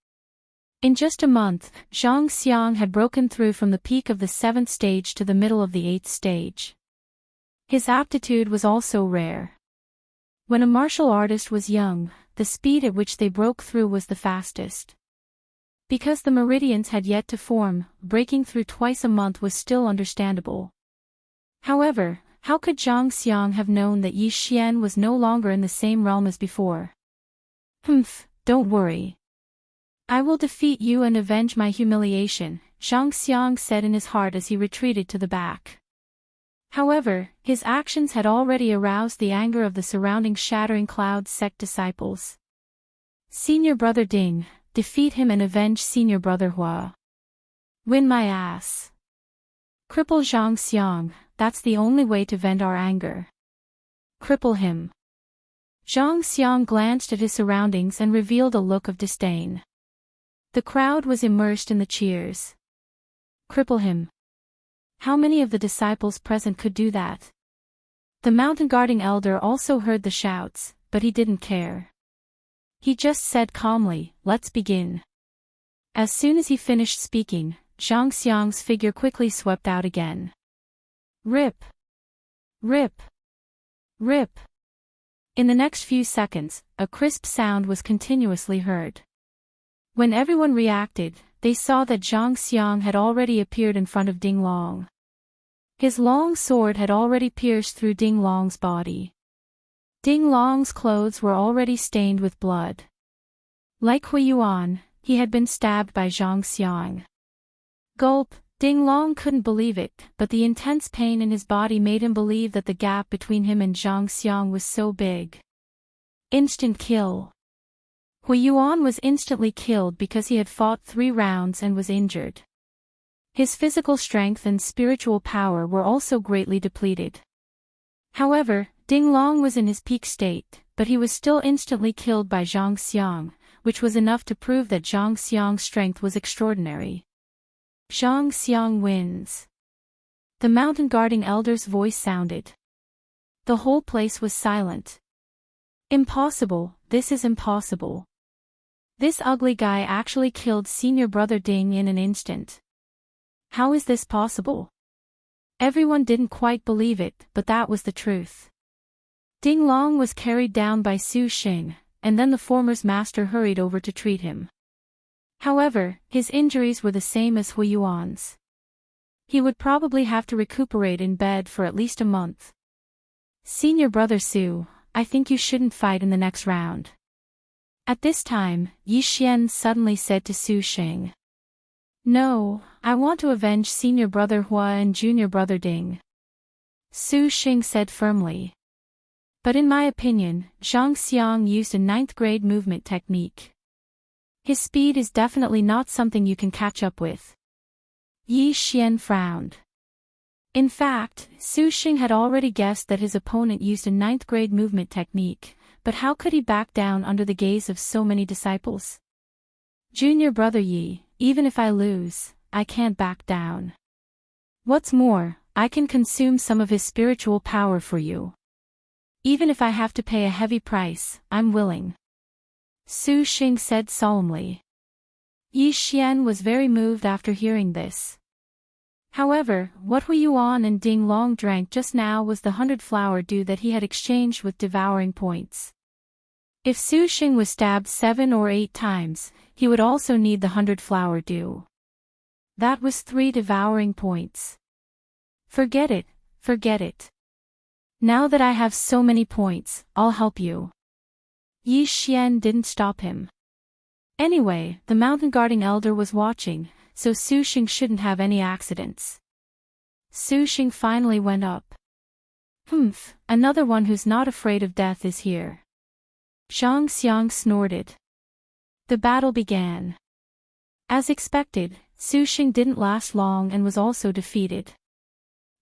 Speaker 1: In just a month, Zhang Xiang had broken through from the peak of the 7th stage to the middle of the 8th stage. His aptitude was also rare. When a martial artist was young, the speed at which they broke through was the fastest. Because the meridians had yet to form, breaking through twice a month was still understandable. However, how could Zhang Xiang have known that Yi Xian was no longer in the same realm as before? Don't worry. I will defeat you and avenge my humiliation, Zhang Xiang said in his heart as he retreated to the back. However, his actions had already aroused the anger of the surrounding Shattering Cloud sect disciples. Senior Brother Ding, defeat him and avenge Senior Brother Hua. Win my ass. Cripple Zhang Xiang, that's the only way to vent our anger. Cripple him. Zhang Xiang glanced at his surroundings and revealed a look of disdain. The crowd was immersed in the cheers. Cripple him. How many of the disciples present could do that? The mountain guarding elder also heard the shouts, but he didn't care. He just said calmly, let's begin. As soon as he finished speaking, Zhang Xiang's figure quickly swept out again. Rip! Rip! Rip! In the next few seconds, a crisp sound was continuously heard. When everyone reacted, they saw that Zhang Xiang had already appeared in front of Ding Long. His long sword had already pierced through Ding Long's body. Ding Long's clothes were already stained with blood. Like Hui Yuan, he had been stabbed by Zhang Xiang. Gulp, Ding Long couldn't believe it, but the intense pain in his body made him believe that the gap between him and Zhang Xiang was so big. Instant kill. Hui Yuan was instantly killed because he had fought 3 rounds and was injured. His physical strength and spiritual power were also greatly depleted. However, Ding Long was in his peak state, but he was still instantly killed by Zhang Xiang, which was enough to prove that Zhang Xiang's strength was extraordinary. Zhang Xiang wins. The mountain guarding elder's voice sounded. The whole place was silent. Impossible, this is impossible. This ugly guy actually killed Senior Brother Ding in an instant. How is this possible? Everyone didn't quite believe it, but that was the truth. Ding Long was carried down by Su Xing, and then the former's master hurried over to treat him. However, his injuries were the same as Hui Yuan's. He would probably have to recuperate in bed for at least a month. Senior Brother Su, I think you shouldn't fight in the next round. At this time, Yi Xian suddenly said to Su Xing. No, I want to avenge Senior Brother Hua and Junior Brother Ding. Su Xing said firmly. But in my opinion, Zhang Xiang used a 9th grade movement technique. His speed is definitely not something you can catch up with. Yi Xian frowned. In fact, Su Xing had already guessed that his opponent used a 9th grade movement technique, but how could he back down under the gaze of so many disciples? Junior Brother Yi, even if I lose, I can't back down. What's more, I can consume some of his spiritual power for you. Even if I have to pay a heavy price, I'm willing. Su Xing said solemnly. Yi Xian was very moved after hearing this. However, what Hui Yuan and Ding Long drank just now was the 100 flower dew that he had exchanged with devouring points. If Su Xing was stabbed 7 or 8 times, he would also need the 100 flower dew. That was 3 devouring points. Forget it, forget it. Now that I have so many points, I'll help you. Yi Xian didn't stop him. Anyway, the mountain guarding elder was watching, so Su Xing shouldn't have any accidents. Su Xing finally went up. Another one who's not afraid of death is here. Zhang Xiang snorted. The battle began. As expected, Su Xing didn't last long and was also defeated.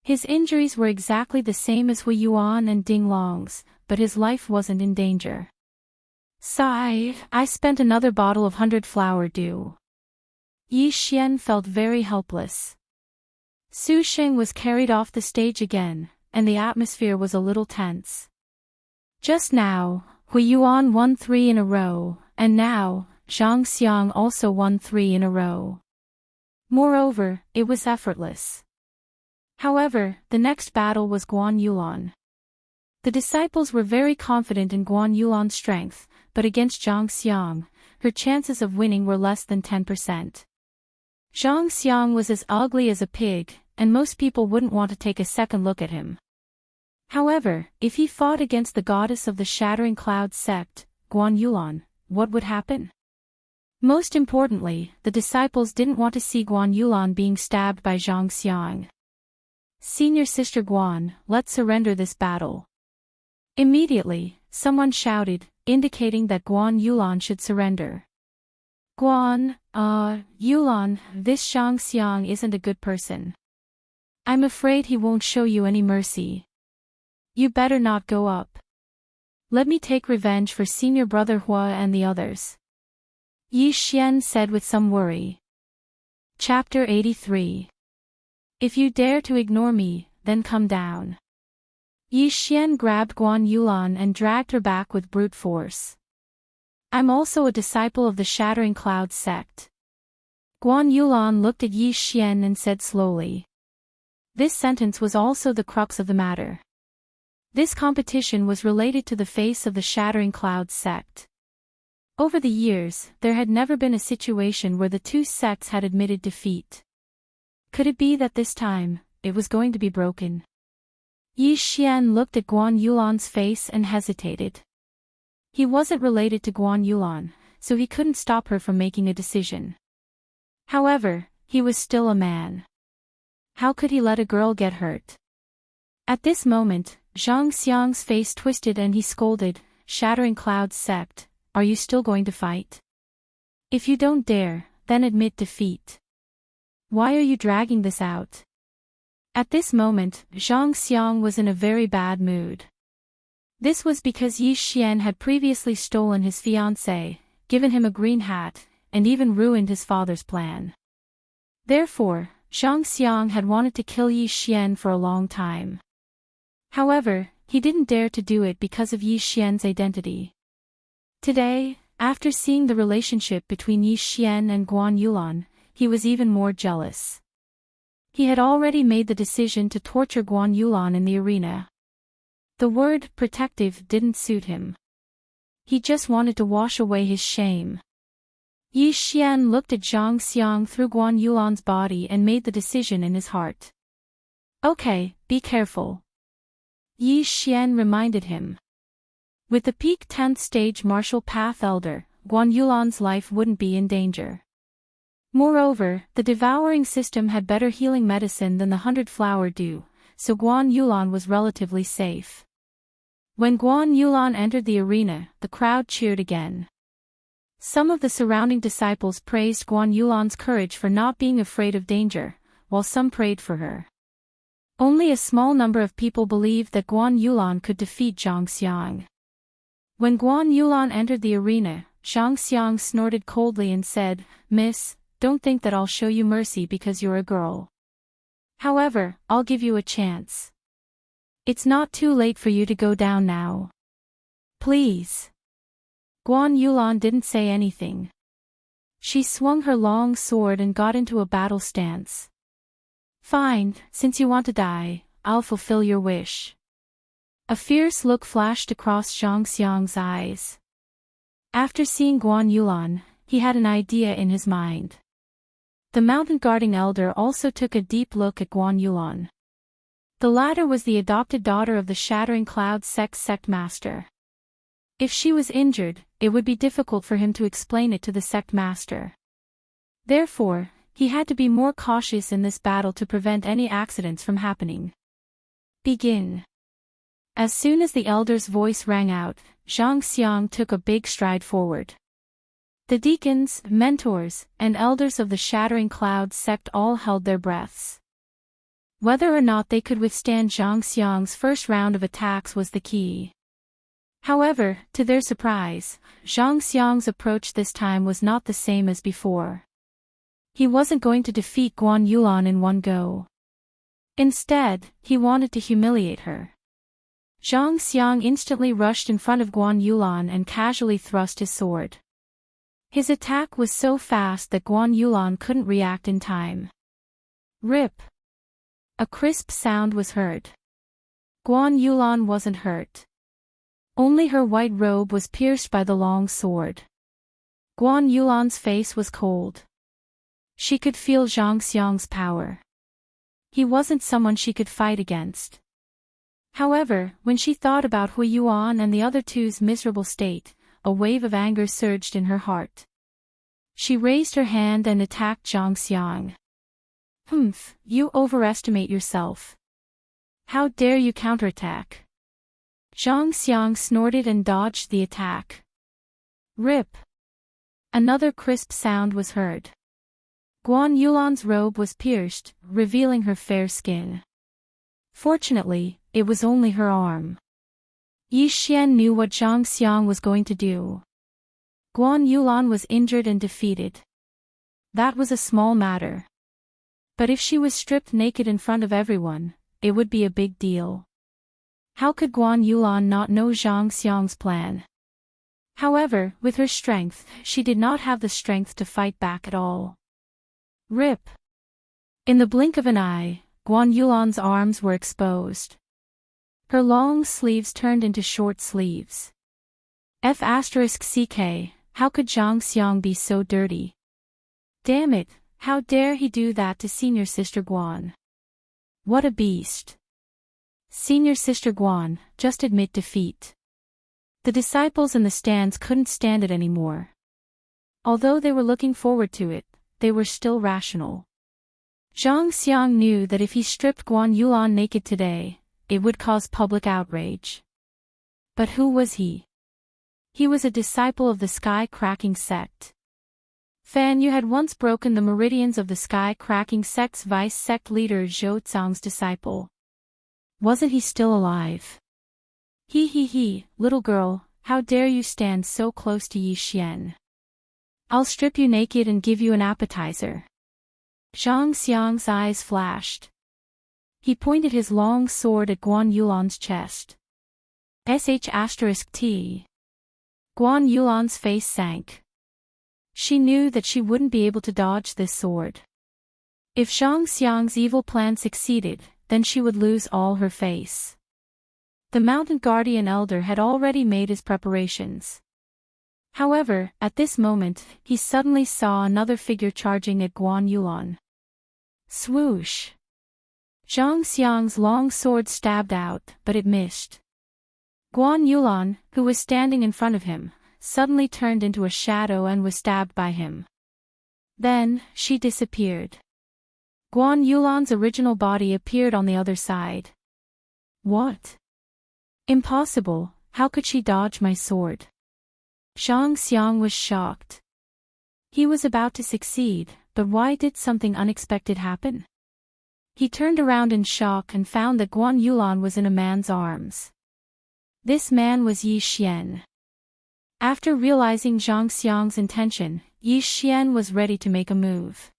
Speaker 1: His injuries were exactly the same as Hui Yuan and Ding Long's, but his life wasn't in danger. Sigh, I spent another bottle of 100 flower dew. Yi Xian felt very helpless. Su Xing was carried off the stage again, and the atmosphere was a little tense. Just now, Hui Yuan won 3 in a row, and now, Zhang Xiang also won 3 in a row. Moreover, it was effortless. However, the next battle was Guan Yulan. The disciples were very confident in Guan Yulan's strength, but against Zhang Xiang, her chances of winning were less than 10%. Zhang Xiang was as ugly as a pig, and most people wouldn't want to take a second look at him. However, if he fought against the goddess of the Shattering Cloud sect, Guan Yulan, what would happen? Most importantly, the disciples didn't want to see Guan Yulan being stabbed by Zhang Xiang. "Senior Sister Guan, let's surrender this battle." Immediately, someone shouted, indicating that Guan Yulan should surrender. "Guan, Yulan, this Zhang Xiang isn't a good person. I'm afraid he won't show you any mercy. You better not go up. Let me take revenge for Senior Brother Hua and the others," Yi Xian said with some worry. Chapter 83. If you dare to ignore me, then come down. Yi Xian grabbed Guan Yulan and dragged her back with brute force. "I'm also a disciple of the Shattering Cloud sect." Guan Yulan looked at Yi Xian and said slowly. This sentence was also the crux of the matter. This competition was related to the face of the Shattering Cloud sect. Over the years, there had never been a situation where the two sects had admitted defeat. Could it be that this time, it was going to be broken? Yi Xian looked at Guan Yulan's face and hesitated. He wasn't related to Guan Yulan, so he couldn't stop her from making a decision. However, he was still a man. How could he let a girl get hurt? At this moment, Zhang Xiang's face twisted and he scolded, "Shattering Cloud sect, are you still going to fight? If you don't dare, then admit defeat. Why are you dragging this out?" At this moment, Zhang Xiang was in a very bad mood. This was because Yi Xian had previously stolen his fiancée, given him a green hat, and even ruined his father's plan. Therefore, Zhang Xiang had wanted to kill Yi Xian for a long time. However, he didn't dare to do it because of Yi Xian's identity. Today, after seeing the relationship between Yi Xian and Guan Yulan, he was even more jealous. He had already made the decision to torture Guan Yulan in the arena. The word protective didn't suit him. He just wanted to wash away his shame. Yi Xian looked at Zhang Xiang through Guan Yulan's body and made the decision in his heart. "Okay, be careful," Yi Xian reminded him. With the peak 10th stage martial path elder, Guan Yulan's life wouldn't be in danger. Moreover, the devouring system had better healing medicine than the 100-flower dew, so Guan Yulan was relatively safe. When Guan Yulan entered the arena, the crowd cheered again. Some of the surrounding disciples praised Guan Yulan's courage for not being afraid of danger, while some prayed for her. Only a small number of people believed that Guan Yulan could defeat Zhang Xiang. When Guan Yulan entered the arena, Zhang Xiang snorted coldly and said, "Miss, don't think that I'll show you mercy because you're a girl. However, I'll give you a chance. It's not too late for you to go down now. Please." Guan Yulan didn't say anything. She swung her long sword and got into a battle stance. "Fine, since you want to die, I'll fulfill your wish." A fierce look flashed across Zhang Xiang's eyes. After seeing Guan Yulan, he had an idea in his mind. The mountain guarding elder also took a deep look at Guan Yulan. The latter was the adopted daughter of the Shattering Cloud sect master. If she was injured, it would be difficult for him to explain it to the sect master. Therefore, he had to be more cautious in this battle to prevent any accidents from happening. "Begin." As soon as the elder's voice rang out, Zhang Xiang took a big stride forward. The deacons, mentors, and elders of the Shattering Cloud sect all held their breaths. Whether or not they could withstand Zhang Xiang's first round of attacks was the key. However, to their surprise, Zhang Xiang's approach this time was not the same as before. He wasn't going to defeat Guan Yulan in one go. Instead, he wanted to humiliate her. Zhang Xiang instantly rushed in front of Guan Yulan and casually thrust his sword. His attack was so fast that Guan Yulan couldn't react in time. Rip! A crisp sound was heard. Guan Yulan wasn't hurt. Only her white robe was pierced by the long sword. Guan Yulan's face was cold. She could feel Zhang Xiang's power. He wasn't someone she could fight against. However, when she thought Hui Yuan and the other two's miserable state, a wave of anger surged in her heart. She raised her hand and attacked Zhang Xiang. You overestimate yourself. How dare you counterattack? Zhang Xiang snorted and dodged the attack. Rip! Another crisp sound was heard. Guan Yulan's robe was pierced, revealing her fair skin. Fortunately, it was only her arm. Yi Xian knew what Zhang Xiang was going to do. Guan Yulan was injured and defeated. That was a small matter. But if she was stripped naked in front of everyone, it would be a big deal. How could Guan Yulan not know Zhang Xiang's plan? However, with her strength, she did not have the strength to fight back at all. Rip! In the blink of an eye, Guan Yulan's arms were exposed. Her long sleeves turned into short sleeves. F***ck, how could Zhang Xiang be so dirty? Damn it, how dare he do that to senior sister Guan? What a beast. Senior sister Guan, just admit defeat. The disciples in the stands couldn't stand it anymore. Although they were looking forward to it, they were still rational. Zhang Xiang knew that if he stripped Guan Yulan naked today, it would cause public outrage. But who was he? He was a disciple of the sky-cracking sect. Fan Yu had once broken the meridians of the sky-cracking sect's vice-sect leader Zhou Zhang's disciple. Wasn't he still alive? He, little girl, how dare you stand so close to Yi Xian? I'll strip you naked and give you an appetizer. Zhang Xiang's eyes flashed. He pointed his long sword at Guan Yulan's chest. **T. Guan Yulan's face sank. She knew that she wouldn't be able to dodge this sword. If Zhang Xiang's evil plan succeeded, then she would lose all her face. The mountain guardian elder had already made his preparations. However, at this moment, he suddenly saw another figure charging at Guan Yulan. Swoosh! Zhang Xiang's long sword stabbed out, but it missed. Guan Yulan, who was standing in front of him, suddenly turned into a shadow and was stabbed by him. Then, she disappeared. Guan Yulan's original body appeared on the other side. What? Impossible, how could she dodge my sword? Zhang Xiang was shocked. He was about to succeed, but why did something unexpected happen? He turned around in shock and found that Guan Yulan was in a man's arms. This man was Yi Xian. After realizing Zhang Xiang's intention, Yi Xian was ready to make a move.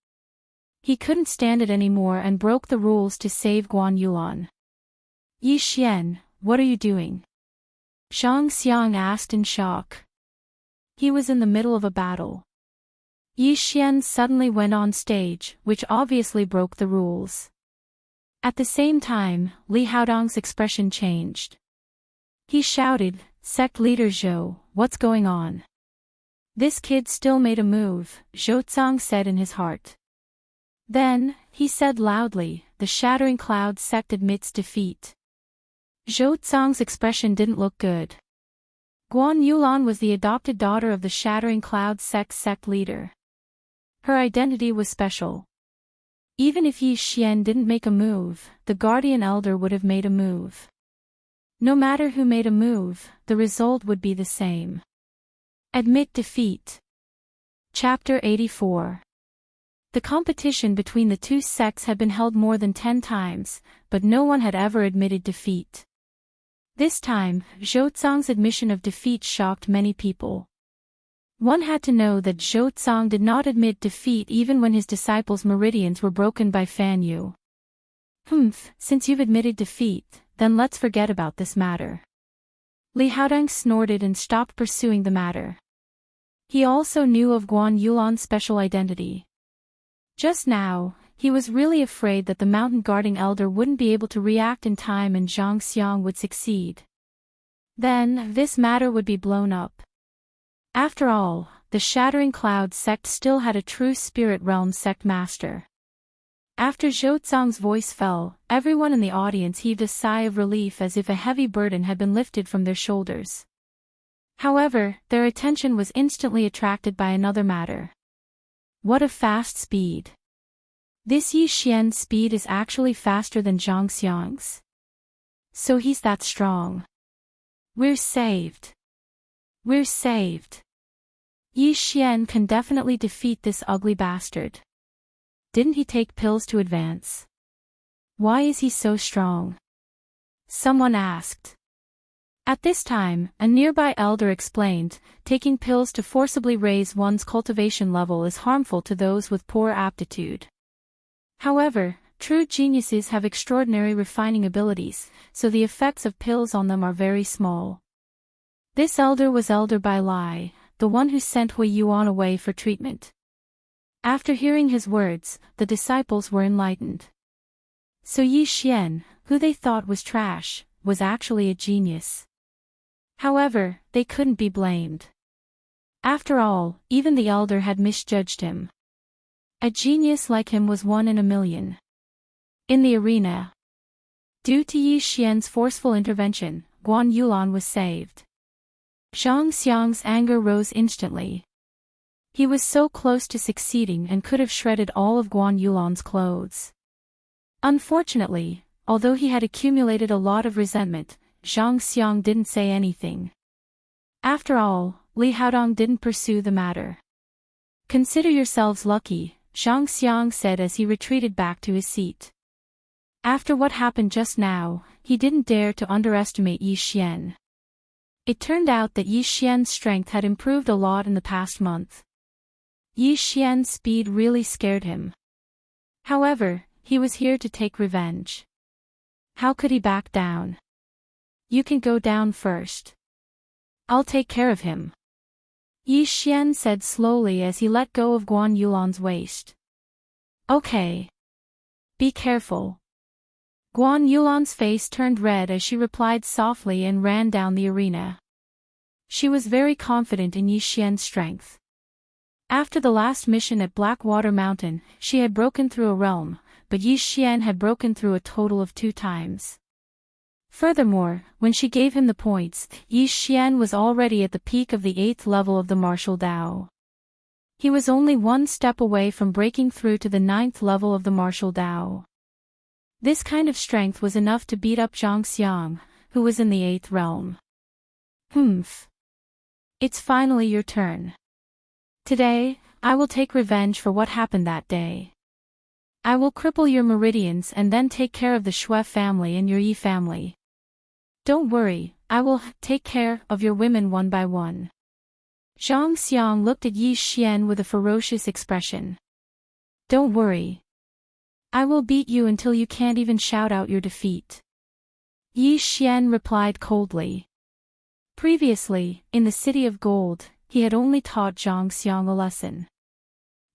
Speaker 1: He couldn't stand it anymore and broke the rules to save Guan Yulan. Yi Xian, what are you doing? Zhang Xiang asked in shock. He was in the middle of a battle. Yi Xian suddenly went on stage, which obviously broke the rules. At the same time, Li Haodong's expression changed. He shouted, "Sect leader Zhou, what's going on?" "This kid still made a move," Zhou Zhang said in his heart. Then, he said loudly, "The Shattering Cloud sect admits defeat." Zhou Zhang's expression didn't look good. Guan Yulan was the adopted daughter of the Shattering Cloud sect leader. Her identity was special. Even if Yi Xian didn't make a move, the Guardian Elder would have made a move. No matter who made a move, the result would be the same. Admit defeat. Chapter 84. The competition between the two sects had been held more than 10 times, but no one had ever admitted defeat. This time, Zhou Zhang's admission of defeat shocked many people. One had to know that Zhou Zhang did not admit defeat even when his disciples' meridians were broken by Fan Yu. Since you've admitted defeat, then let's forget about this matter. Li Haodong snorted and stopped pursuing the matter. He also knew of Guan Yulan's special identity. Just now, he was really afraid that the mountain guarding elder wouldn't be able to react in time and Zhang Xiang would succeed. Then, this matter would be blown up. After all, the Shattering Cloud sect still had a true spirit realm sect master. After Zhou Zhang's voice fell, everyone in the audience heaved a sigh of relief as if a heavy burden had been lifted from their shoulders. However, their attention was instantly attracted by another matter. What a fast speed! This Yi Xian's speed is actually faster than Zhang Xiang's. So he's that strong. We're saved. We're saved. Yi Xian can definitely defeat this ugly bastard. Didn't he take pills to advance? Why is he so strong? Someone asked. At this time, a nearby elder explained, taking pills to forcibly raise one's cultivation level is harmful to those with poor aptitude. However, true geniuses have extraordinary refining abilities, so the effects of pills on them are very small. This elder was Elder Bai Lai, the one who sent Hui Yuan away for treatment. After hearing his words, the disciples were enlightened. So Yi Xian, who they thought was trash, was actually a genius. However, they couldn't be blamed. After all, even the elder had misjudged him. A genius like him was one in a million. In the arena, due to Yi Xian's forceful intervention, Guan Yulan was saved. Zhang Xiang's anger rose instantly. He was so close to succeeding and could have shredded all of Guan Yulan's clothes. Unfortunately, although he had accumulated a lot of resentment, Zhang Xiang didn't say anything. After all, Li Haodong didn't pursue the matter. Consider yourselves lucky, Zhang Xiang said as he retreated back to his seat. After what happened just now, he didn't dare to underestimate Yi Xian. It turned out that Yi Xian's strength had improved a lot in the past month. Yi Xian's speed really scared him. However, he was here to take revenge. How could he back down? You can go down first. I'll take care of him. Yi Xian said slowly as he let go of Guan Yulan's waist. Okay. Be careful. Guan Yulan's face turned red as she replied softly and ran down the arena. She was very confident in Yi Xian's strength. After the last mission at Blackwater Mountain, she had broken through a realm, but Yi Xian had broken through a total of 2 times. Furthermore, when she gave him the points, Yi Xian was already at the peak of the 8th level of the martial Dao. He was only 1 step away from breaking through to the 9th level of the martial Dao. This kind of strength was enough to beat up Zhang Xiang, who was in the 8th realm. Humph. It's finally your turn. Today, I will take revenge for what happened that day. I will cripple your meridians and then take care of the Shui family and your Yi family. Don't worry, I will take care of your women one by one. Zhang Xiang looked at Yi Xian with a ferocious expression. Don't worry. I will beat you until you can't even shout out your defeat. Yi Xian replied coldly. Previously, in the City of Gold, he had only taught Zhang Xiang a lesson.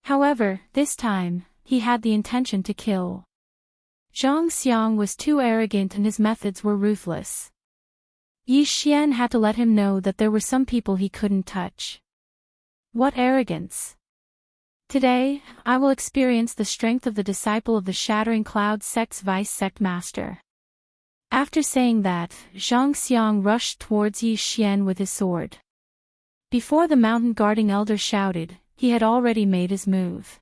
Speaker 1: However, this time, he had the intention to kill. Zhang Xiang was too arrogant and his methods were ruthless. Yi Xian had to let him know that there were some people he couldn't touch. What arrogance! Today, I will experience the strength of the disciple of the Shattering Cloud sect's vice sect master. After saying that, Zhang Xiang rushed towards Yi Xian with his sword. Before the mountain guarding elder shouted, he had already made his move.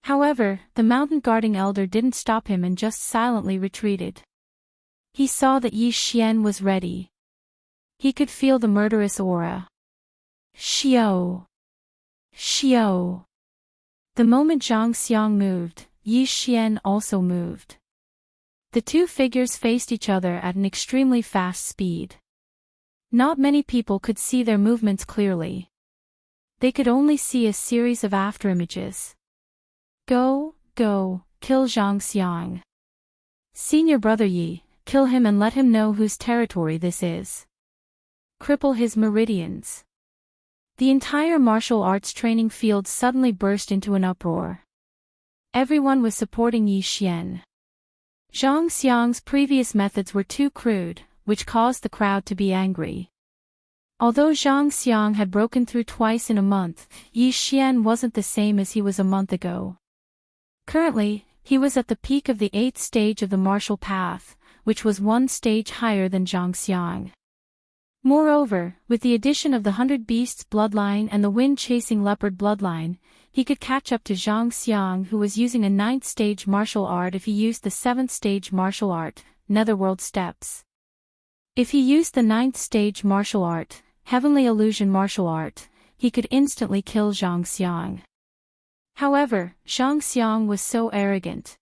Speaker 1: However, the mountain guarding elder didn't stop him and just silently retreated. He saw that Yi Xian was ready. He could feel the murderous aura. Xiao! Xiao! The moment Zhang Xiang moved, Yi Xian also moved. The 2 figures faced each other at an extremely fast speed. Not many people could see their movements clearly. They could only see a series of afterimages. Go, kill Zhang Xiang. Senior brother Yi, kill him and let him know whose territory this is. Cripple his meridians. The entire martial arts training field suddenly burst into an uproar. Everyone was supporting Yi Xian. Zhang Xiang's previous methods were too crude, which caused the crowd to be angry. Although Zhang Xiang had broken through twice in a month, Yi Xian wasn't the same as he was a month ago. Currently, he was at the peak of the 8th stage of the martial path, which was one stage higher than Zhang Xiang. Moreover, with the addition of the 100 Beasts bloodline and the wind-chasing leopard bloodline, he could catch up to Zhang Xiang, who was using a 9th stage martial art if he used the 7th stage martial art, Netherworld Steps. If he used the 9th stage martial art, Heavenly Illusion martial art, he could instantly kill Zhang Xiang. However, Zhang Xiang was so arrogant.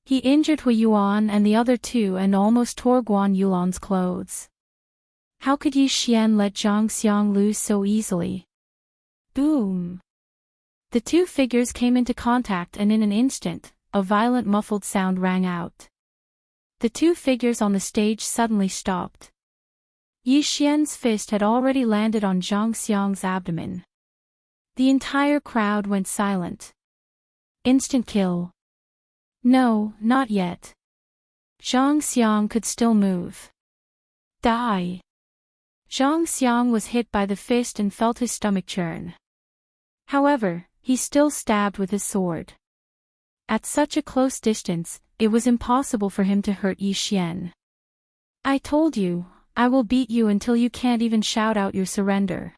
Speaker 1: He injured Hui Yuan and the other two and almost tore Guan Yulan's clothes. How could Yi Xian let Zhang Xiang lose so easily? Boom! The two figures came into contact and in an instant, a violent muffled sound rang out. The two figures on the stage suddenly stopped. Yi Xian's fist had already landed on Zhang Xiang's abdomen. The entire crowd went silent. Instant kill. No, not yet. Zhang Xiang could still move. Die. Zhang Xiang was hit by the fist and felt his stomach churn. However, he still stabbed with his sword. At such a close distance, it was impossible for him to hurt Yi Xian. I told you, I will beat you until you can't even shout out your surrender.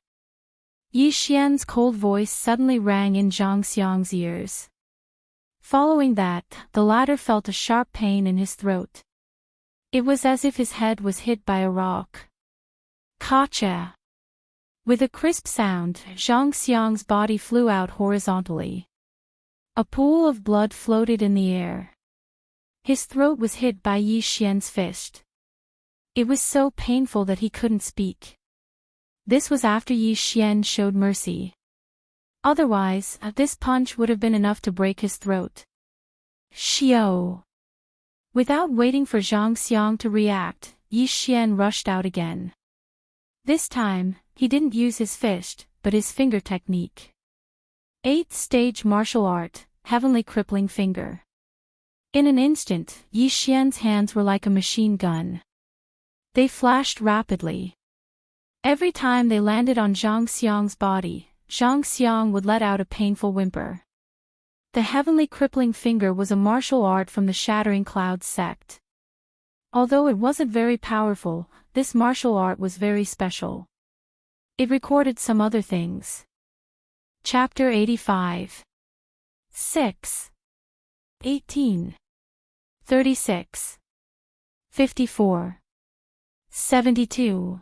Speaker 1: Yi Xian's cold voice suddenly rang in Zhang Xiang's ears. Following that, the latter felt a sharp pain in his throat. It was as if his head was hit by a rock. Gotcha! With a crisp sound, Zhang Xiang's body flew out horizontally. A pool of blood floated in the air. His throat was hit by Yi Xian's fist. It was so painful that he couldn't speak. This was after Yi Xian showed mercy. Otherwise, this punch would have been enough to break his throat. Xiao! Without waiting for Zhang Xiang to react, Yi Xian rushed out again. This time, he didn't use his fist, but his finger technique. 8th stage martial art, Heavenly Crippling Finger. In an instant, Yi Xian's hands were like a machine gun. They flashed rapidly. Every time they landed on Zhang Xiang's body, Zhang Xiang would let out a painful whimper. The Heavenly Crippling Finger was a martial art from the Shattering Clouds sect. Although it wasn't very powerful, this martial art was very special. It recorded some other things. Chapter 85. 6. 18. 36. 54. 72.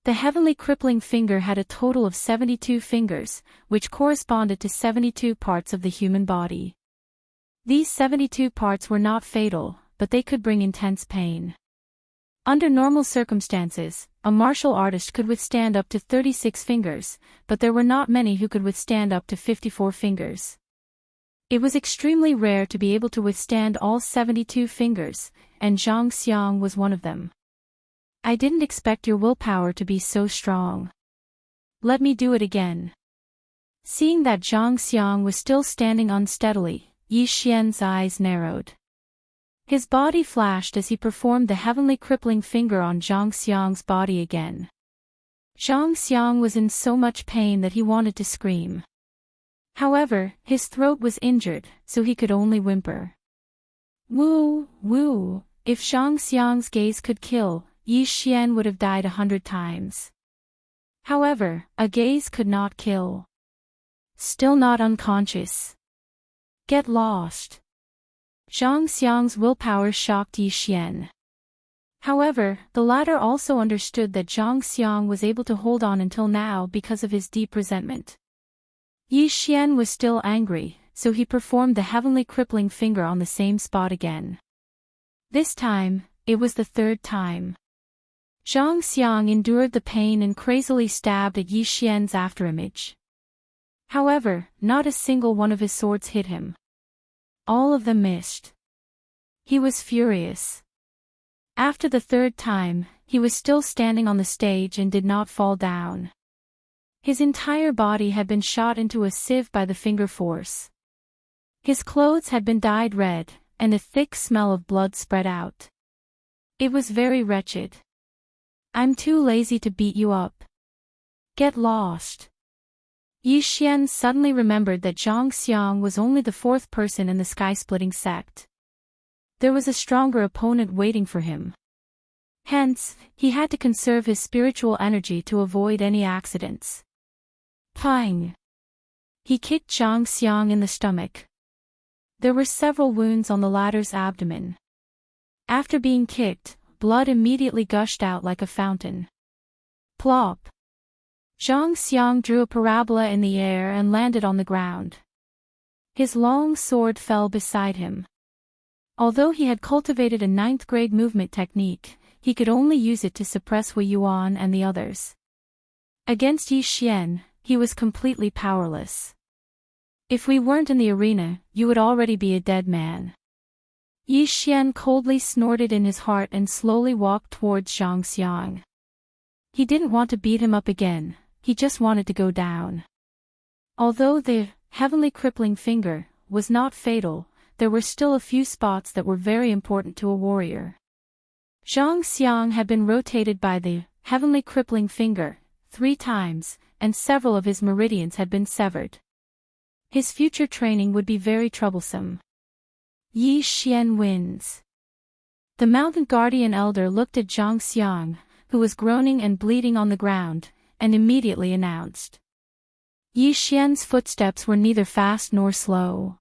Speaker 1: The Heavenly Crippling Finger had a total of 72 fingers, which corresponded to 72 parts of the human body. These 72 parts were not fatal, but they could bring intense pain. Under normal circumstances, a martial artist could withstand up to 36 fingers, but there were not many who could withstand up to 54 fingers. It was extremely rare to be able to withstand all 72 fingers, and Zhang Xiang was one of them. I didn't expect your willpower to be so strong. Let me do it again. Seeing that Zhang Xiang was still standing unsteadily, Yi Xian's eyes narrowed. His body flashed as he performed the Heavenly Crippling Finger on Zhang Xiang's body again. Zhang Xiang was in so much pain that he wanted to scream. However, his throat was injured, so he could only whimper. Woo, woo, if Zhang Xiang's gaze could kill, Yi Xian would have died 100 times. However, a gaze could not kill. Still not unconscious. Get lost. Zhang Xiang's willpower shocked Yi Xian. However, the latter also understood that Zhang Xiang was able to hold on until now because of his deep resentment. Yi Xian was still angry, so he performed the Heavenly Crippling Finger on the same spot again. This time, it was the third time. Zhang Xiang endured the pain and crazily stabbed at Yi Xian's afterimage. However, not a single one of his swords hit him. All of them missed. He was furious. After the third time, he was still standing on the stage and did not fall down. His entire body had been shot into a sieve by the finger force. His clothes had been dyed red, and a thick smell of blood spread out. It was very wretched. I'm too lazy to beat you up. Get lost. Yi Xian suddenly remembered that Zhang Xiang was only the fourth person in the sky-splitting sect. There was a stronger opponent waiting for him. Hence, he had to conserve his spiritual energy to avoid any accidents. Pang! He kicked Zhang Xiang in the stomach. There were several wounds on the latter's abdomen. After being kicked, blood immediately gushed out like a fountain. Plop! Zhang Xiang drew a parabola in the air and landed on the ground. His long sword fell beside him. Although he had cultivated a 9th-grade movement technique, he could only use it to suppress Wei Yuan and the others. Against Yi Xian, he was completely powerless. If we weren't in the arena, you would already be a dead man. Yi Xian coldly snorted in his heart and slowly walked towards Zhang Xiang. He didn't want to beat him up again, he just wanted to go down. Although the heavenly crippling finger was not fatal, there were still a few spots that were very important to a warrior. Zhang Xiang had been rotated by the heavenly crippling finger 3 times, and several of his meridians had been severed. His future training would be very troublesome. Yi Xian wins. The mountain guardian elder looked at Zhang Xiang, who was groaning and bleeding on the ground, and immediately announced. Yi Xian's footsteps were neither fast nor slow.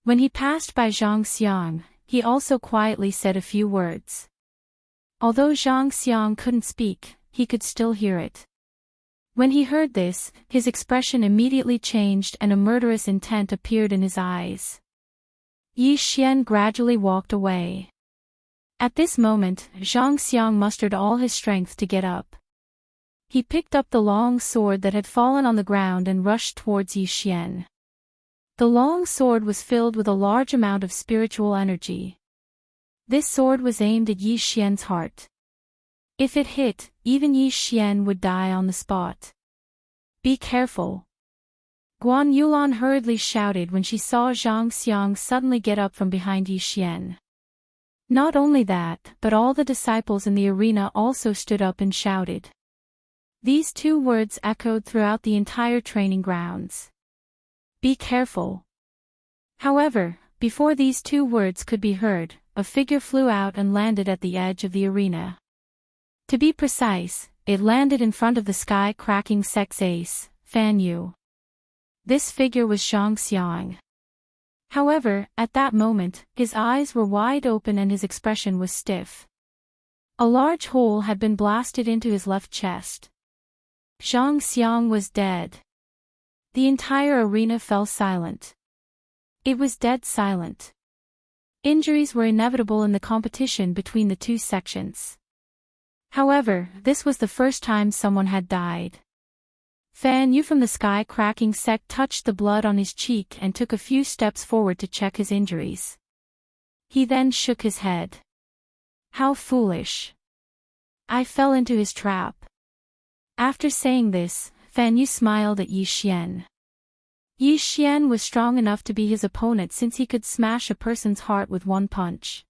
Speaker 1: When he passed by Zhang Xiang, he also quietly said a few words. Although Zhang Xiang couldn't speak, he could still hear it. When he heard this, his expression immediately changed and a murderous intent appeared in his eyes. Yi Xian gradually walked away. At this moment, Zhang Xiang mustered all his strength to get up. He picked up the long sword that had fallen on the ground and rushed towards Yi Xian. The long sword was filled with a large amount of spiritual energy. This sword was aimed at Yi Xian's heart. If it hit, even Yi Xian would die on the spot. Be careful. Guan Yulan hurriedly shouted when she saw Zhang Xiang suddenly get up from behind Yi Xian. Not only that, but all the disciples in the arena also stood up and shouted. These 2 words echoed throughout the entire training grounds. Be careful. However, before these 2 words could be heard, a figure flew out and landed at the edge of the arena. To be precise, it landed in front of the sky-cracking sect's ace, Fan Yu. This figure was Zhang Xiang. However, at that moment, his eyes were wide open and his expression was stiff. A large hole had been blasted into his left chest. Zhang Xiang was dead. The entire arena fell silent. It was dead silent. Injuries were inevitable in the competition between the 2 sections. However, this was the first time someone had died. Fan Yu from the sky-cracking sect touched the blood on his cheek and took a few steps forward to check his injuries. He then shook his head. How foolish. I fell into his trap. After saying this, Fan Yu smiled at Yi Xian. Yi Xian was strong enough to be his opponent since he could smash a person's heart with 1 punch.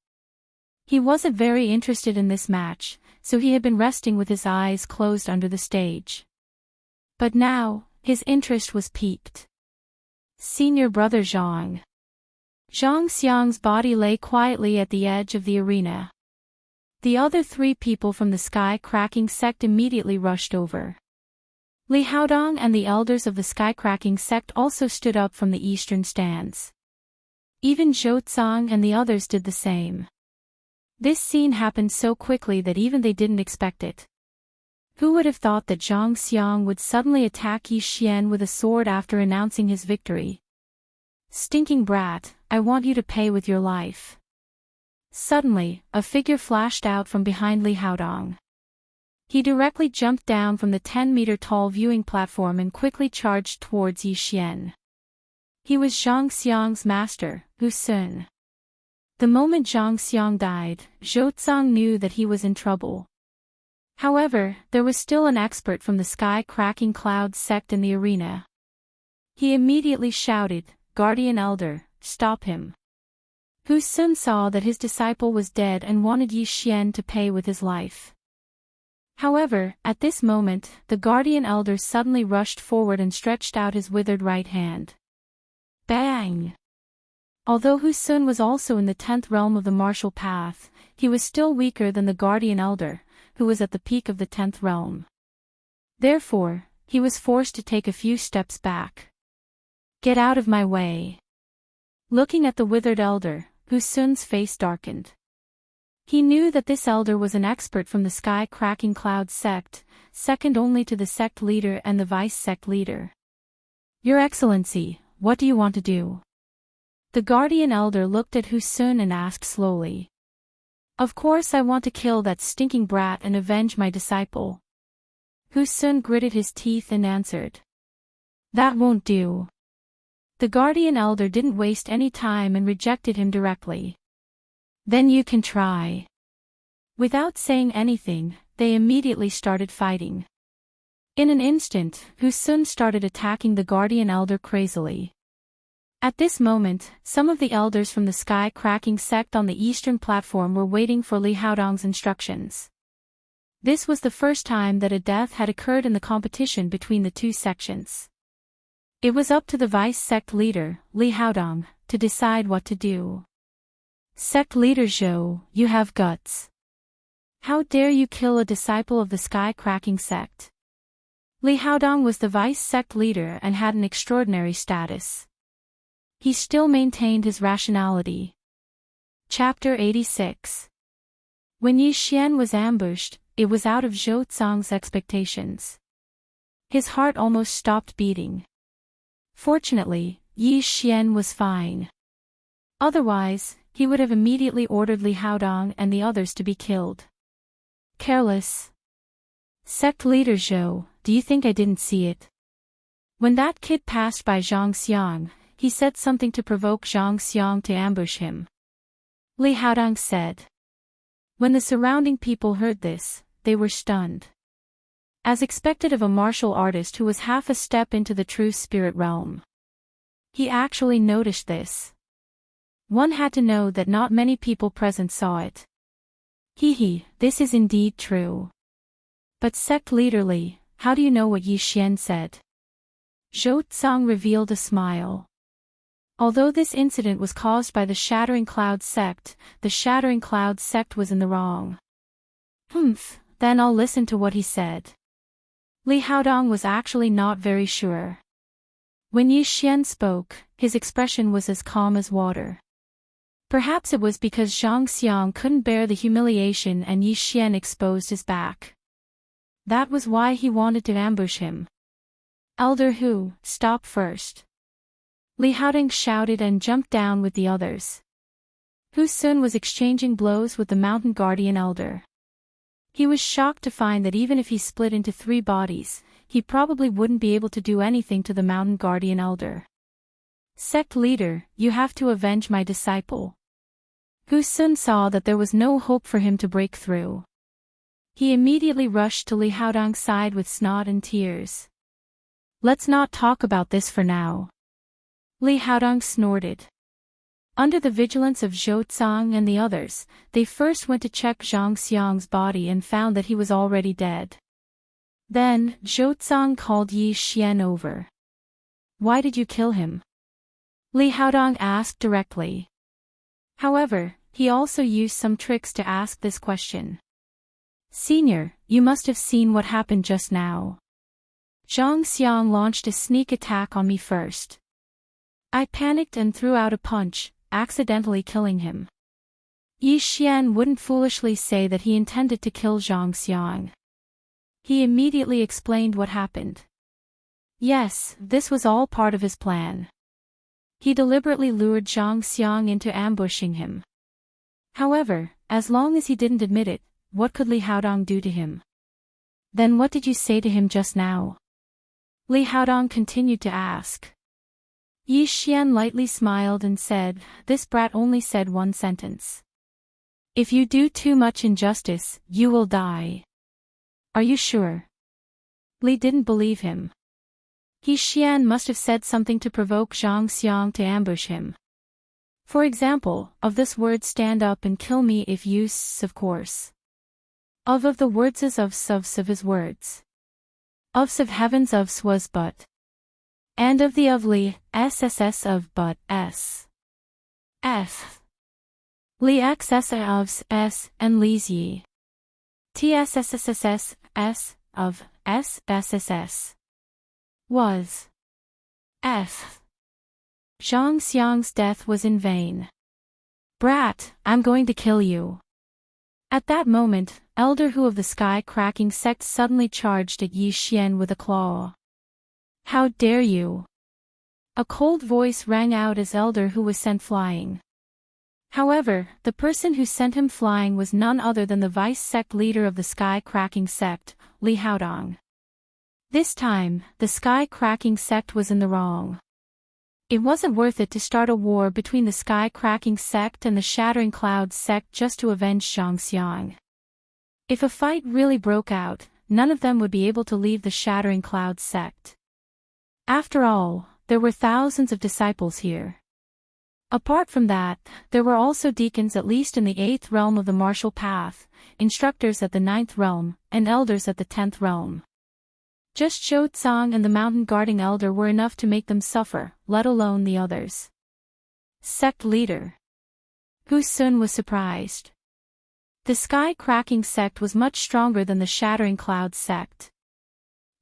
Speaker 1: He wasn't very interested in this match, so he had been resting with his eyes closed under the stage. But now, his interest was piqued. Senior brother Zhang. Zhang Xiang's body lay quietly at the edge of the arena. The other 3 people from the sky-cracking sect immediately rushed over. Li Haodong and the elders of the sky-cracking sect also stood up from the eastern stands. Even Zhou Zong and the others did the same. This scene happened so quickly that even they didn't expect it. Who would have thought that Zhang Xiang would suddenly attack Yi Xian with a sword after announcing his victory? Stinking brat, I want you to pay with your life. Suddenly, a figure flashed out from behind Li Haodong. He directly jumped down from the 10-meter-tall viewing platform and quickly charged towards Yi Xian. He was Zhang Xiang's master, Hu Sun. The moment Zhang Xiang died, Zhou Zong knew that he was in trouble. However, there was still an expert from the sky-cracking cloud sect in the arena. He immediately shouted, Guardian Elder, stop him. Hu Sun saw that his disciple was dead and wanted Yi Xian to pay with his life. However, at this moment, the guardian elder suddenly rushed forward and stretched out his withered right hand. Bang! Although Hu Sun was also in the 10th realm of the martial path, he was still weaker than the guardian elder, who was at the peak of the 10th realm. Therefore, he was forced to take a few steps back. Get out of my way! Looking at the withered elder, Hu Sun's face darkened. He knew that this elder was an expert from the sky-cracking cloud sect, second only to the sect leader and the vice-sect leader. Your Excellency, what do you want to do? The guardian elder looked at Hu Sun and asked slowly. Of course I want to kill that stinking brat and avenge my disciple. Hu Sun gritted his teeth and answered. That won't do. The guardian elder didn't waste any time and rejected him directly. Then you can try. Without saying anything, they immediately started fighting. In an instant, Hu Sun started attacking the guardian elder crazily. At this moment, some of the elders from the sky-cracking sect on the eastern platform were waiting for Li Haodong's instructions. This was the first time that a death had occurred in the competition between the two sections. It was up to the vice-sect leader, Li Haodong, to decide what to do. Sect leader Zhou, you have guts. How dare you kill a disciple of the sky-cracking sect? Li Haodong was the vice-sect leader and had an extraordinary status. He still maintained his rationality. Chapter 86. When Yi Xian was ambushed, it was out of Zhou Zong's expectations. His heart almost stopped beating. Fortunately, Yi Xian was fine. Otherwise, he would have immediately ordered Li Haodong and the others to be killed. Careless. Sect leader Zhou, do you think I didn't see it? When that kid passed by Zhang Xiang, he said something to provoke Zhang Xiang to ambush him. Li Haodong said. When the surrounding people heard this, they were stunned. As expected of a martial artist who was half a step into the true spirit realm. He actually noticed this. One had to know that not many people present saw it. This is indeed true. But sect leader Li, how do you know what Yi Xian said? Zhou Zong revealed a smile. Although this incident was caused by the Shattering Cloud sect, the Shattering Cloud sect was in the wrong. Then I'll listen to what he said. Li Haodong was actually not very sure. When Yi Xian spoke, his expression was as calm as water. Perhaps it was because Zhang Xiang couldn't bear the humiliation and Yi Xian exposed his back. That was why he wanted to ambush him. Elder Hu, stop first. Li Haodong shouted and jumped down with the others. Hu Sun was exchanging blows with the mountain guardian elder. He was shocked to find that even if he split into 3 bodies, he probably wouldn't be able to do anything to the mountain guardian elder. Sect leader, you have to avenge my disciple. Hu Sun saw that there was no hope for him to break through. He immediately rushed to Li Haodong's side with snot and tears. Let's not talk about this for now. Li Haodong snorted. Under the vigilance of Zhou Zong and the others, they first went to check Zhang Xiang's body and found that he was already dead. Then, Zhou Zong called Yi Xian over. Why did you kill him? Li Haodong asked directly. However, he also used some tricks to ask this question. Senior, you must have seen what happened just now. Zhang Xiang launched a sneak attack on me first. I panicked and threw out a punch, accidentally killing him. Yi Xian wouldn't foolishly say that he intended to kill Zhang Xiang. He immediately explained what happened. Yes, this was all part of his plan. He deliberately lured Zhang Xiang into ambushing him. However, as long as he didn't admit it, what could Li Haodong do to him? Then what did you say to him just now? Li Haodong continued to ask. Yi Xian lightly smiled and said, this brat only said one sentence. If you do too much injustice, you will die. Are you sure? Li didn't believe him. Yi Xian must have said something to provoke Zhang Xiang to ambush him. For example, of this word stand up and kill me if you of course. Of the words is of his words. Of heavens of was but. And of the of li, sss of but s. F. Li xs of s, and li's ye. Tsssss, s, of, s, sss. Was. F. Zhang Xiang's death was in vain. Brat, I'm going to kill you. At that moment, Elder Hu of the sky-cracking sect suddenly charged at Yi Xian with a claw. How dare you? A cold voice rang out as Elder Hu was sent flying. However, the person who sent him flying was none other than the vice-sect leader of the sky-cracking sect, Li Haodong. This time, the sky-cracking sect was in the wrong. It wasn't worth it to start a war between the sky-cracking sect and the shattering clouds sect just to avenge Zhang Xiang. If a fight really broke out, none of them would be able to leave the shattering clouds sect. After all, there were thousands of disciples here. Apart from that, there were also deacons at least in the 8th realm of the martial path, instructors at the 9th realm, and elders at the 10th realm. Just Zhou Tsang and the mountain guarding elder were enough to make them suffer, let alone the others. Sect leader. Hu Sun was surprised. The sky-cracking sect was much stronger than the shattering clouds sect.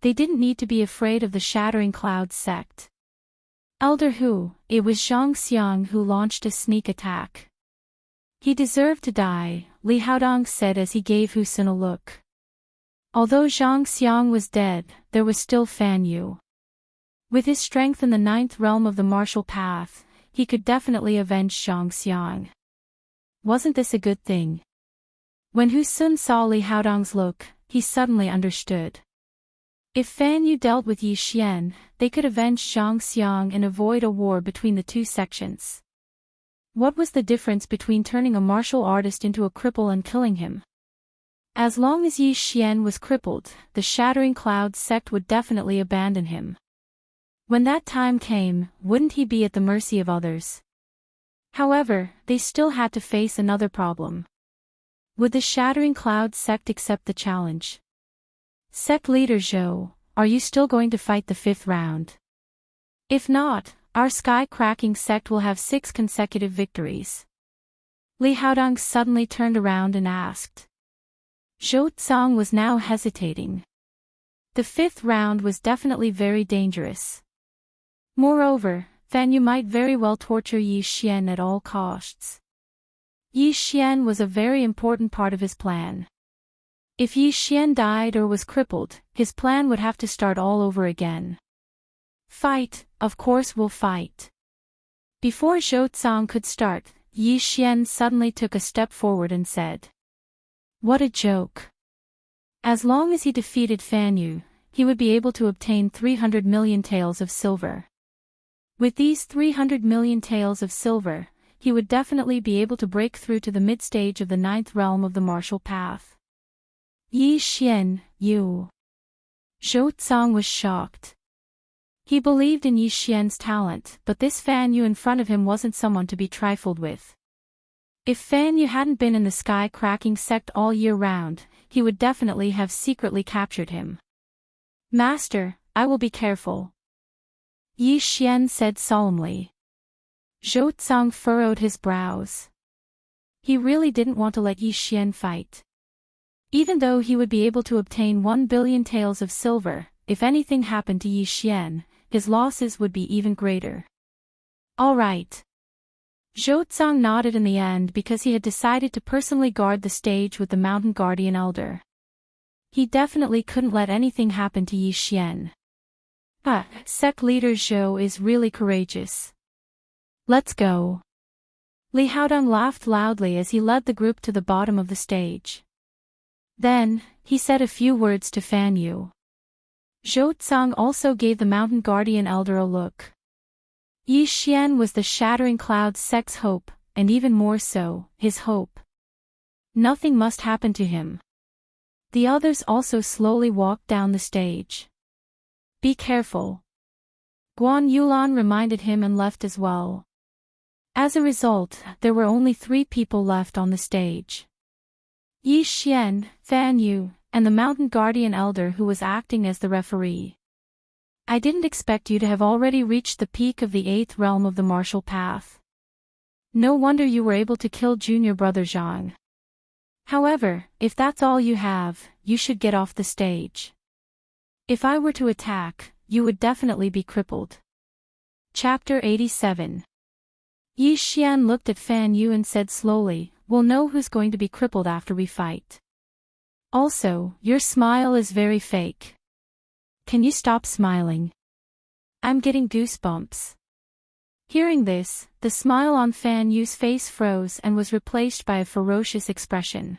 Speaker 1: They didn't need to be afraid of the shattering clouds sect. Elder Hu, it was Zhang Xiang who launched a sneak attack. He deserved to die, Li Haodong said as he gave Hu Sun a look. Although Zhang Xiang was dead, there was still Fan Yu. With his strength in the 9th realm of the martial path, he could definitely avenge Zhang Xiang. Wasn't this a good thing? When Hu Sun saw Li Haodong's look, he suddenly understood. If Fan Yu dealt with Yi Xian, they could avenge Zhang Xiang and avoid a war between the two sections. What was the difference between turning a martial artist into a cripple and killing him? As long as Yi Xian was crippled, the Shattering Clouds sect would definitely abandon him. When that time came, wouldn't he be at the mercy of others? However, they still had to face another problem. Would the Shattering Clouds sect accept the challenge? Sect leader Zhou, are you still going to fight the 5th round? If not, our sky-cracking sect will have 6 consecutive victories. Li Haodong suddenly turned around and asked. Zhou Tsang was now hesitating. The 5th round was definitely very dangerous. Moreover, Fan Yu might very well torture Yi Xian at all costs. Yi Xian was a very important part of his plan. If Yi Xian died or was crippled, his plan would have to start all over again. Fight, of course we'll fight. Before Zhou Tsang could start, Yi Xian suddenly took a step forward and said. What a joke. As long as he defeated Fan Yu, he would be able to obtain 300 million taels of silver. With these 300 million taels of silver, he would definitely be able to break through to the mid-stage of the 9th realm of the martial path. Yi Xian, you. Zhou Tsang was shocked. He believed in Yi Xian's talent, but this Fan Yu in front of him wasn't someone to be trifled with. If Fan Yu hadn't been in the sky-cracking sect all year round, he would definitely have secretly captured him. Master, I will be careful. Yi Xian said solemnly. Zhou Tsang furrowed his brows. He really didn't want to let Yi Xian fight. Even though he would be able to obtain 1 billion taels of silver, if anything happened to Yi Xian, his losses would be even greater. All right. Zhou Tsang nodded in the end because he had decided to personally guard the stage with the mountain guardian elder. He definitely couldn't let anything happen to Yi Xian. Sect leader Zhou is really courageous. Let's go. Li Haodong laughed loudly as he led the group to the bottom of the stage. Then, he said a few words to Fan Yu. Zhou Tsang also gave the mountain guardian elder a look. Yi Xian was the Shattering Clouds sect's hope, and even more so, his hope. Nothing must happen to him. The others also slowly walked down the stage. Be careful. Guan Yulan reminded him and left as well. As a result, there were only 3 people left on the stage. Yi Xian, Fan Yu, and the mountain guardian elder who was acting as the referee. I didn't expect you to have already reached the peak of the 8th realm of the martial path. No wonder you were able to kill junior brother Zhang. However, if that's all you have, you should get off the stage. If I were to attack, you would definitely be crippled. Chapter 87. Yi Xian looked at Fan Yu and said slowly, "We'll know who's going to be crippled after we fight. Also, your smile is very fake. Can you stop smiling? I'm getting goosebumps." Hearing this, the smile on Fan Yu's face froze and was replaced by a ferocious expression.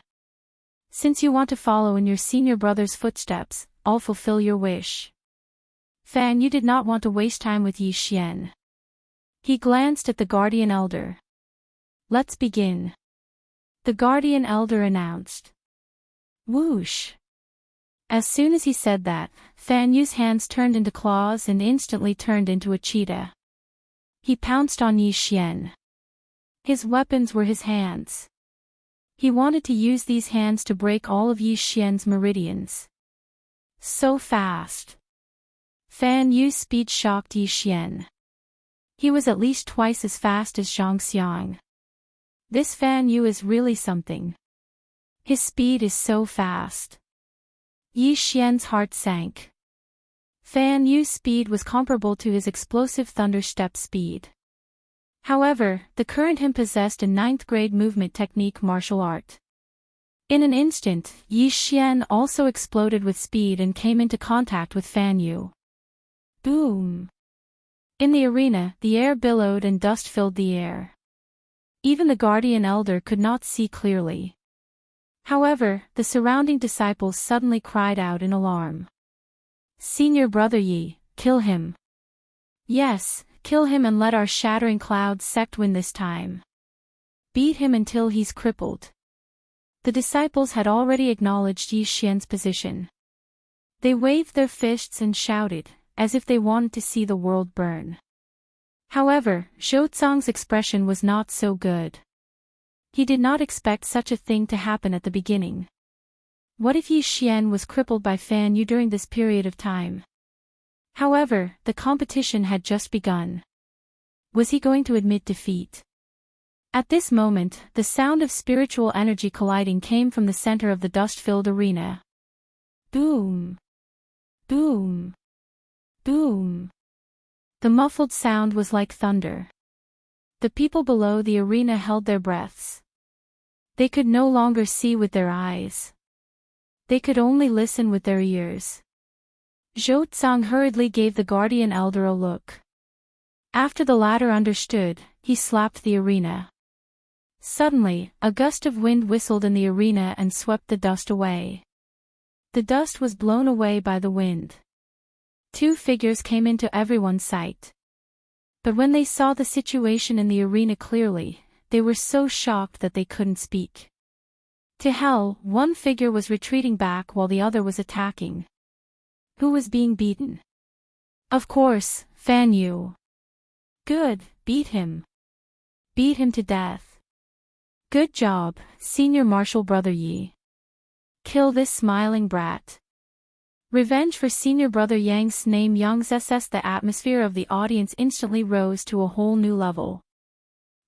Speaker 1: "Since you want to follow in your senior brother's footsteps, I'll fulfill your wish." Fan Yu did not want to waste time with Yi Xian. He glanced at the guardian elder. "Let's begin," the guardian elder announced. Whoosh! As soon as he said that, Fan Yu's hands turned into claws and instantly turned into a cheetah. He pounced on Yi Xian. His weapons were his hands. He wanted to use these hands to break all of Yi Xian's meridians. So fast! Fan Yu's speed shocked Yi Xian. He was at least twice as fast as Zhang Xiang. This Fan Yu is really something. His speed is so fast. Yi Xian's heart sank. Fan Yu's speed was comparable to his explosive thunder step speed. However, the current him possessed a 9th grade movement technique martial art. In an instant, Yi Xian also exploded with speed and came into contact with Fan Yu. Boom! In the arena, the air billowed and dust filled the air. Even the guardian elder could not see clearly. However, the surrounding disciples suddenly cried out in alarm. "Senior brother Yi, kill him. Yes, kill him and let our shattering cloud sect win this time. Beat him until he's crippled." The disciples had already acknowledged Yi Xian's position. They waved their fists and shouted, as if they wanted to see the world burn. However, Zhou Zong's expression was not so good. He did not expect such a thing to happen at the beginning. What if Yi Xian was crippled by Fan Yu during this period of time? However, the competition had just begun. Was he going to admit defeat? At this moment, the sound of spiritual energy colliding came from the center of the dust-filled arena. Boom! Boom! Boom! The muffled sound was like thunder. The people below the arena held their breaths. They could no longer see with their eyes. They could only listen with their ears. Zhou Zong hurriedly gave the guardian elder a look. After the latter understood, he slapped the arena. Suddenly, a gust of wind whistled in the arena and swept the dust away. The dust was blown away by the wind. 2 figures came into everyone's sight. But when they saw the situation in the arena clearly, they were so shocked that they couldn't speak. To hell, one figure was retreating back while the other was attacking. Who was being beaten? Of course, Fan Yu. Good, beat him. Beat him to death. Good job, senior martial brother Yi. Kill this smiling brat. Revenge for senior brother Yang's name Yang's SS. The atmosphere of the audience instantly rose to a whole new level.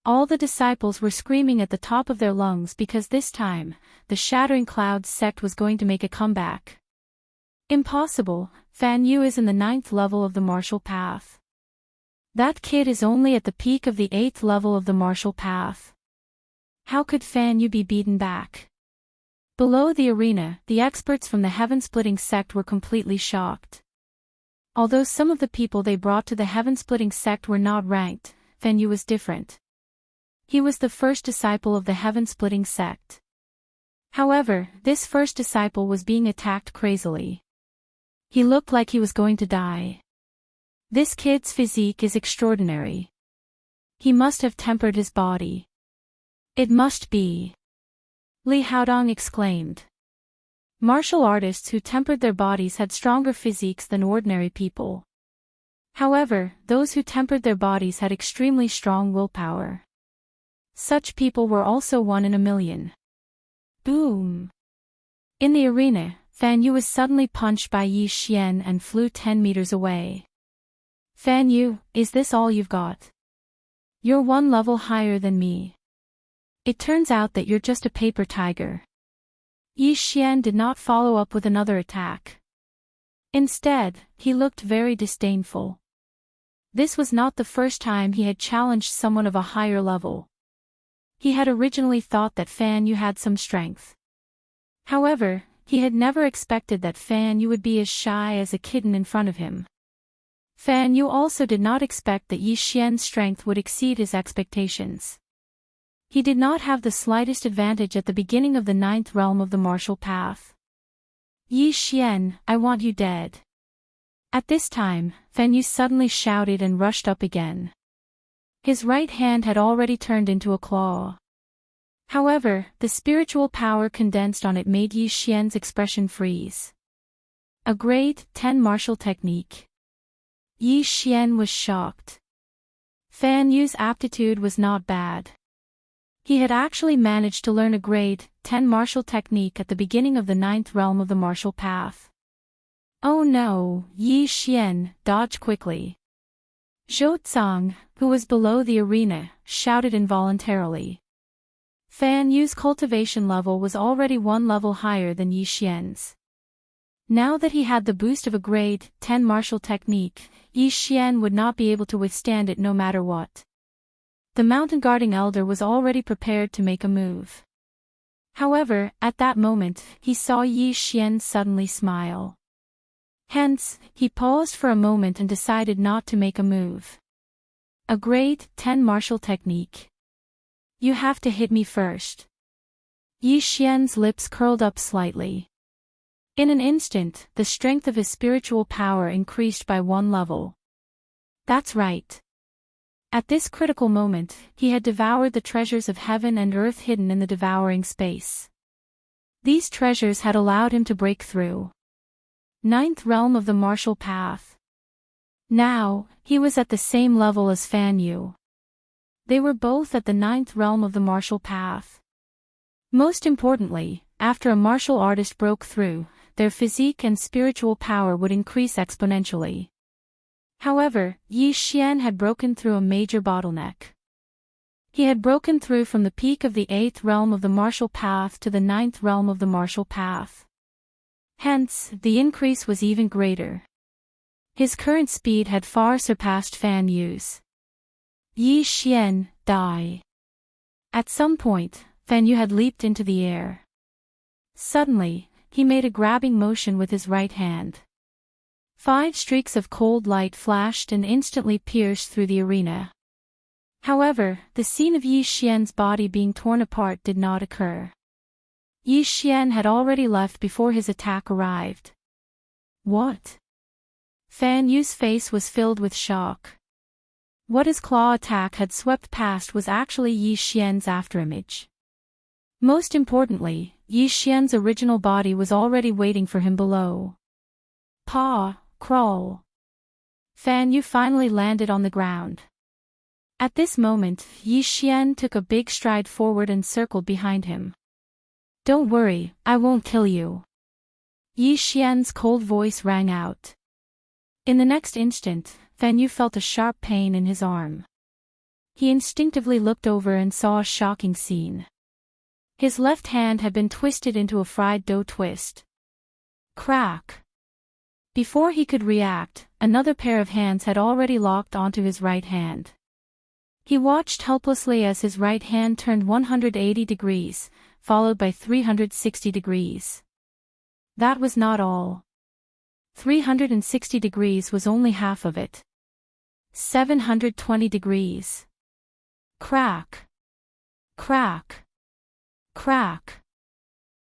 Speaker 1: All the disciples were screaming at the top of their lungs because this time, the Shattering Clouds sect was going to make a comeback. Impossible, Fan Yu is in the 9th level of the martial path. That kid is only at the peak of the 8th level of the martial path. How could Fan Yu be beaten back? Below the arena, the experts from the Heaven-Splitting sect were completely shocked. Although some of the people they brought to the Heaven-Splitting sect were not ranked, Fan Yu was different. He was the first disciple of the Heaven-Splitting sect. However, this first disciple was being attacked crazily. He looked like he was going to die. This kid's physique is extraordinary. He must have tempered his body. It must be. Li Haodong exclaimed. Martial artists who tempered their bodies had stronger physiques than ordinary people. However, those who tempered their bodies had extremely strong willpower. Such people were also 1 in 1,000,000. Boom! In the arena, Fan Yu was suddenly punched by Yi Xian and flew 10 meters away. Fan Yu, is this all you've got? You're 1 level higher than me. It turns out that you're just a paper tiger. Yi Xian did not follow up with another attack. Instead, he looked very disdainful. This was not the first time he had challenged someone of a higher level. He had originally thought that Fan Yu had some strength. However, he had never expected that Fan Yu would be as shy as a kitten in front of him. Fan Yu also did not expect that Yi Xian's strength would exceed his expectations. He did not have the slightest advantage at the beginning of the 9th realm of the martial path. Yi Xian, I want you dead. At this time, Fan Yu suddenly shouted and rushed up again. His right hand had already turned into a claw. However, the spiritual power condensed on it made Yi Xian's expression freeze. A grade 10 martial technique. Yi Xian was shocked. Fan Yu's aptitude was not bad. He had actually managed to learn a grade 10 martial technique at the beginning of the 9th realm of the martial path. Oh no, Yi Xian, dodge quickly. Zhou Zhang, who was below the arena, shouted involuntarily. Fan Yu's cultivation level was already 1 level higher than Yi Xian's. Now that he had the boost of a grade 10 martial technique, Yi Xian would not be able to withstand it no matter what. The mountain guarding elder was already prepared to make a move. However, at that moment, he saw Yi Xian suddenly smile. Hence, he paused for a moment and decided not to make a move. A grade 10 martial technique. You have to hit me first. Yi Xian's lips curled up slightly. In an instant, the strength of his spiritual power increased by 1 level. That's right. At this critical moment, he had devoured the treasures of heaven and earth hidden in the devouring space. These treasures had allowed him to break through 9th realm of the martial path. Now, he was at the same level as Fan Yu. They were both at the 9th realm of the martial path. Most importantly, after a martial artist broke through, their physique and spiritual power would increase exponentially. However, Yi Xian had broken through a major bottleneck. He had broken through from the peak of the 8th realm of the martial path to the 9th realm of the martial path. Hence, the increase was even greater. His current speed had far surpassed Fan Yu's. Yi Xian, die. At some point, Fan Yu had leaped into the air. Suddenly, he made a grabbing motion with his right hand. 5 streaks of cold light flashed and instantly pierced through the arena. However, the scene of Yi Xian's body being torn apart did not occur. Yi Xian had already left before his attack arrived. What? Fan Yu's face was filled with shock. What his claw attack had swept past was actually Yi Xian's afterimage. Most importantly, Yi Xian's original body was already waiting for him below. Paw, crawl. Fan Yu finally landed on the ground. At this moment, Yi Xian took a big stride forward and circled behind him. Don't worry, I won't kill you. Yi Xian's cold voice rang out. In the next instant, Fan Yu felt a sharp pain in his arm. He instinctively looked over and saw a shocking scene. His left hand had been twisted into a fried dough twist. Crack! Before he could react, another pair of hands had already locked onto his right hand. He watched helplessly as his right hand turned 180 degrees, followed by 360 degrees. That was not all. 360 degrees was only half of it. 720 degrees. Crack! Crack! Crack!